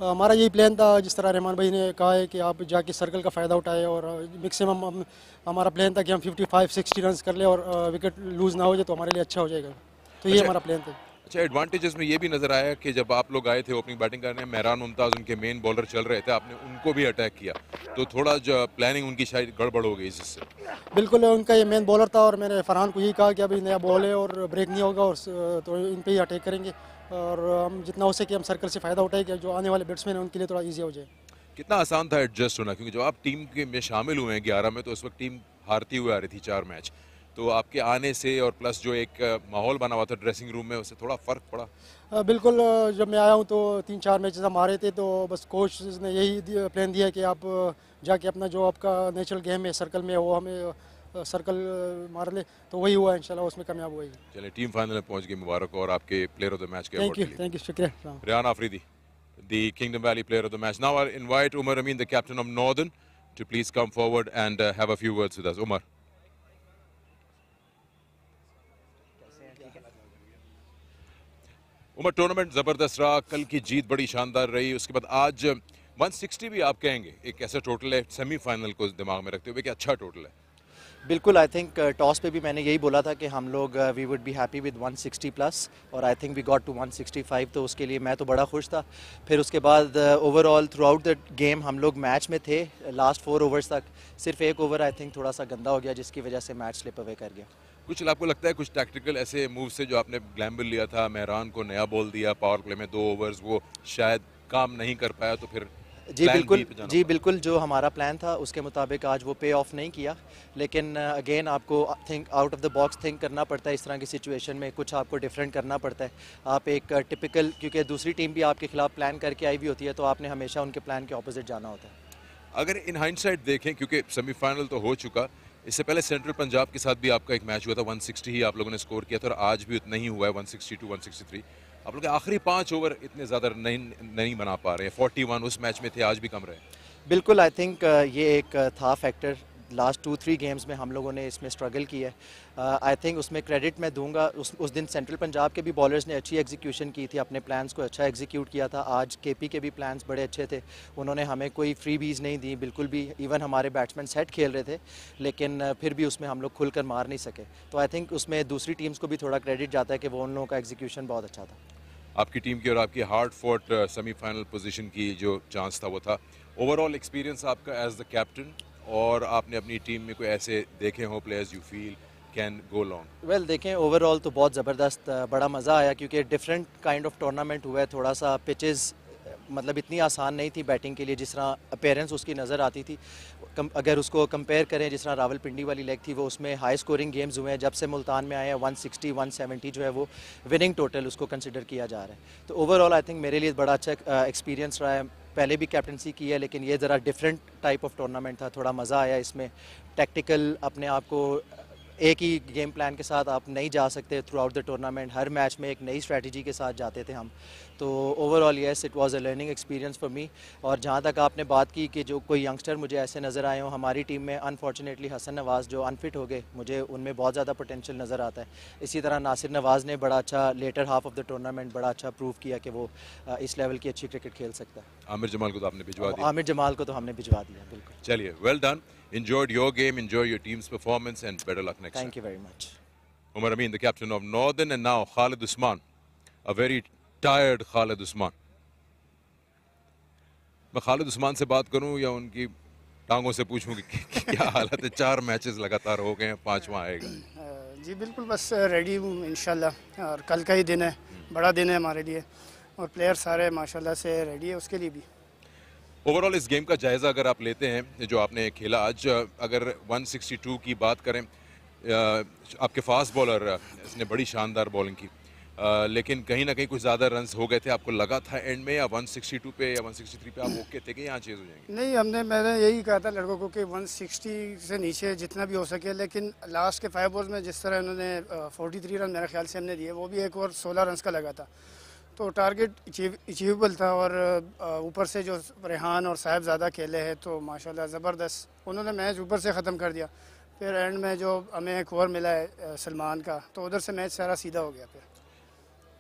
हमारा यही प्लान था, जिस तरह रहमान भाई ने कहा है कि आप जाके सर्कल का फ़ायदा उठाए, और मैक्सिमम हमारा प्लान था कि हम 55-60 रन कर ले और विकेट लूज़ ना हो जाए तो हमारे लिए अच्छा हो जाएगा. तो ये हमारा प्लान था. अच्छा, एडवांटेजेस में ये भी नजर आया कि जब आप लोग आए थे ओपनिंग बैटिंग करने, मेहरान मुमताज उनके मेन बॉलर चल रहे थे, आपने उनको भी अटैक किया, तो थोड़ा जो प्लानिंग उनकी शायद गड़बड़ हो गई जिससे। बिल्कुल उनका ये मेन बॉलर था और मैंने फरहान को यही कहा कि अभी नया बॉल है और ब्रेक नहीं होगा और तो इन पे ही अटैक करेंगे और हम जितना हो सके हम सर्कल से फ़ायदा उठाएंगे, जो आने वाले बैट्समैन हैं उनके लिए थोड़ा ईजी हो जाए। कितना आसान था एडजस्ट होना, क्योंकि जब आप टीम के में शामिल हुए हैं 11 में, तो उस वक्त टीम हारती हुई आ रही थी 4 मैच, तो आपके आने से और प्लस जो एक माहौल बना हुआ था ड्रेसिंग रूम में, उससे थोड़ा फर्क पड़ा? बिल्कुल, जब मैं आया हूँ तो 3-4 मैचेस हम हारे थे, तो बस कोच ने यही प्लान दिया कि आप जाके अपना जो आपका नेचुरल गेम है सर्कल में वो हमें सर्कल मार ले, तो वही हुआ इंशाल्लाह, उसमें कामयाब हुआ। चलिए, टीम फाइनल में पहुंच गई, मुबारक हो और आपके प्लेयर ऑफ द मैच के अवार्ड के लिए। थैंक यू, शुक्रिया। Riyan Afridi, the Kingdom Valley player of the match. Now I'll invite Umar Amin, the captain of Northern, to please come forward and have a few words with us. Umar. Umar, tournament ज़बरदस्त रहा, कल की जीत बड़ी शानदार रही, उसके बाद आज 160 भी आप कहेंगे एक ऐसा टोटल है सेमीफाइनल को दिमाग में रखते हुए कि अच्छा टोटल है? बिल्कुल, आई थिंक टॉस पे भी मैंने यही बोला था कि हम लोग we would be happy with 160 plus और I think we got to 165, तो उसके लिए मैं तो बड़ा खुश था। फिर उसके बाद overall through out the game हम लोग मैच में थे, लास्ट 4 ओवर्स तक। सिर्फ एक ओवर आई थिंक थोड़ा सा गंदा हो गया जिसकी वजह से मैच स्लिप अवे कर गया। कुछ आपको लगता है कुछ टैक्टिकल ऐसे मूव से जो आपने ग्लैम्बल लिया था, मेहरान को नया बॉल दिया पावर प्ले में 2 ओवर्स, वो शायद काम नहीं कर पाया, तो फिर जी बिल्कुल जो हमारा प्लान था उसके मुताबिक आज वो पे ऑफ नहीं किया, लेकिन अगेन आपको think out of the box think करना पड़ता है। इस तरह की सिचुएशन में कुछ आपको डिफरेंट करना पड़ता है। आप एक टिपिकल, क्योंकि दूसरी टीम भी आपके खिलाफ प्लान करके आई हुई होती है, तो आपने हमेशा उनके प्लान के ऑपोजिट जाना होता है। अगर इन हाइंडसाइट देखें, क्योंकि सेमीफाइनल तो हो चुका, इससे पहले सेंट्रल पंजाब के साथ भी आपका एक मैच हुआ था, 160 ही आप लोगों ने स्कोर किया था, और आज भी उतना ही हुआ है 162 163। आप लोग आखिरी 5 ओवर इतने ज़्यादा नहीं बना पा रहे हैं। 41 उस मैच में थे, आज भी कम रहे। बिल्कुल, आई थिंक ये एक था फैक्टर। लास्ट 2-3 गेम्स में हम लोगों ने इसमें स्ट्रगल किया है। आई थिंक उसमें क्रेडिट मैं दूंगा, उस दिन सेंट्रल पंजाब के भी बॉलर्स ने अच्छी एग्जीक्यूशन की थी, अपने प्लान्स को अच्छा एग्जीक्यूट किया था। आज केपी के भी प्लान्स बड़े अच्छे थे, उन्होंने हमें कोई फ्री बीज नहीं दी बिल्कुल भी। इवन हमारे बैट्समैन सेट खेल रहे थे, लेकिन फिर भी उसमें हम लोग खुलकर मार नहीं सके। तो आई थिंक उसमें दूसरी टीम्स को भी थोड़ा क्रेडिट जाता है कि वो उन लोगों का एग्जीक्यूशन बहुत अच्छा था। आपकी टीम की और आपकी हार्ड फोर्ट सेमीफाइनल पोजीशन की जो चांस था वो था। ओवरऑल एक्सपीरियंस आपका एज द कैप्टन, और आपने अपनी टीम में कोई ऐसे देखे हो players you feel can go long? Well देखें, ओवरऑल तो बहुत ज़बरदस्त, बड़ा मज़ा आया, क्योंकि डिफरेंट काइंड ऑफ टूर्नामेंट हुआ है। थोड़ा सा पिचेस मतलब इतनी आसान नहीं थी बैटिंग के लिए जिस तरह अपीयरेंस उसकी नज़र आती थी। अगर उसको कंपेयर करें जिस तरह रावलपिंडी वाली लेग थी, वो उसमें हाई स्कोरिंग गेम्स हुए हैं। जब से मुल्तान में आए हैं 160 170 जो है वो विनिंग टोटल उसको कंसिडर किया जा रहा है। तो ओवरऑल आई थिंक मेरे लिए बड़ा अच्छा एक्सपीरियंस रहा है। पहले भी कैप्टनसी की है, लेकिन ये ज़रा डिफरेंट टाइप ऑफ टूर्नामेंट था, थोड़ा मज़ा आया इसमें। टैक्टिकल अपने आप को एक ही गेम प्लान के साथ आप नहीं जा सकते through out the tournament, her match में एक नई स्ट्रेटजी के साथ जाते थे हम। तो overall yes, it was a learning experience for me. और जहाँ तक आपने बात की कि जो कोई यंगस्टर मुझे ऐसे नज़र आए हों, हमारी टीम में अनफॉर्चुनेटली हसन नवाज़ जो अनफिट हो गए, मुझे उनमें बहुत ज़्यादा पोटेंशियल नज़र आता है। इसी तरह नासिर नवाज़ ने बड़ा अच्छा latter half of the tournament बड़ा अच्छा प्रूव किया कि वो इस लेवल की अच्छी क्रिकेट खेल सकता है। आमिर जमाल को तो आपने भिजवा दिया? आमिर जमाल को तो हमने भिजवा दिया, बिल्कुल। चलिए, well done, enjoyed your game, enjoy your team's performance, and better luck next time. Thank you very much. Umar Amin, the captain of Northern, and now Khalid Usman, a very tired Khalid Usman. मैं खालिद उस्मान से बात करूं या उनकी टांगों से पूछूं कि क्या हालत है? 4 मैचेस लगातार हो गए हैं, 5वां आएगा। जी बिल्कुल, बस रेडी हूँ इंशाल्लाह, और कल का ही दिन है, बड़ा दिन है हमारे लिए, और प्लेयर सारे माशाल्लाह से रेडी है उसके लिए भी। ओवरऑल इस गेम का जायज़ा अगर आप लेते हैं जो आपने खेला आज, अगर 162 की बात करें, आपके फास्ट बॉलर इसने बड़ी शानदार बॉलिंग की, लेकिन कहीं ना कहीं कुछ ज़्यादा रन्स हो गए थे। आपको लगा था एंड में, या 162 पे या 163 पे आप ओके थे कि यहाँ चेज़ हो जाएंगे? नहीं, मैंने यही कहा था लड़कों को कि 160 से नीचे जितना भी हो सके, लेकिन लास्ट के 5 बॉल्स में जिस तरह उन्होंने 43 रन मेरे ख्याल से हमने दिए, वो भी एक ओवर 16 रन का लगा था, तो टारगेट अचीवेबल था। और ऊपर से जो रेहान और साहिबजादा खेले हैं तो माशाल्लाह ज़बरदस्त, उन्होंने मैच ऊपर से ख़त्म कर दिया। फिर एंड में जो हमें एक ओवर मिला है सलमान का, तो उधर से मैच सारा सीधा हो गया। फिर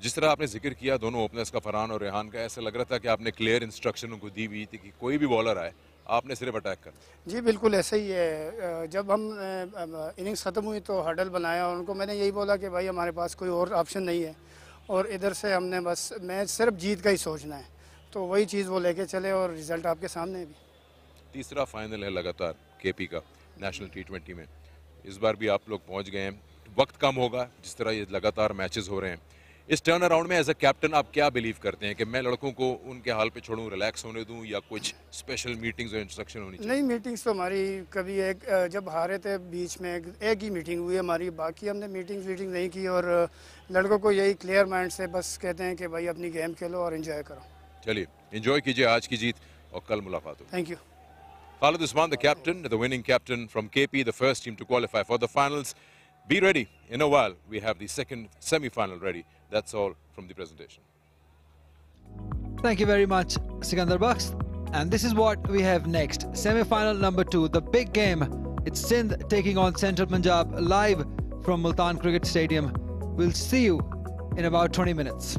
जिस तरह आपने जिक्र किया दोनों ओपनर्स का, फरहान और रेहान का, ऐसा लग रहा था कि आपने क्लियर इंस्ट्रक्शन उनको दी हुई थी कि कोई भी बॉलर आए आपने सिर्फ अटैक करना। जी बिल्कुल ऐसा ही है। जब हम इनिंग्स ख़त्म हुई तो हडल बनाया, और उनको मैंने यही बोला कि भाई हमारे पास कोई और ऑप्शन नहीं है, और इधर से हमने बस मैच सिर्फ जीत का ही सोचना है, तो वही चीज़ वो लेके चले और रिजल्ट आपके सामने है भी। तीसरा फाइनल है लगातार केपी का नेशनल T20 में। इस बार भी आप लोग पहुंच गए हैं, वक्त कम होगा जिस तरह ये लगातार मैचेस हो रहे हैं। इस टर्न अराउंड में एज अ कैप्टन आप क्या बिलीव करते हैं कि मैं लड़कों को उनके हाल पे छोड़ूं, रिलैक्स होने दूं, या कुछ स्पेशल मीटिंग्स और इंस्ट्रक्शन होनी चाहिए? नहीं, मीटिंग्स तो हमारी कभी जब हारे थे बीच में एक ही मीटिंग हुई हमारी, बाकी हमने मीटिंग नहीं की। और लड़कों को यही क्लियर माइंड से बस कहते हैं कि भाई अपनी गेम खेलो और एंजॉय करो। चलिए एंजॉय कीजिए आज की जीत और कल मुलाकात हो। Thank you. Khalid Usman, the captain, the winning captain from KP, the first team to qualify for the finals. Be ready. In a while, we have the second semi-final ready. That's all from the presentation. Thank you very much, Sikandar Bucks. And this is what we have next. Semi-final number 2, the big game. It's Sindh taking on Central Punjab live from Multan Cricket Stadium. We'll see you in about 20 minutes.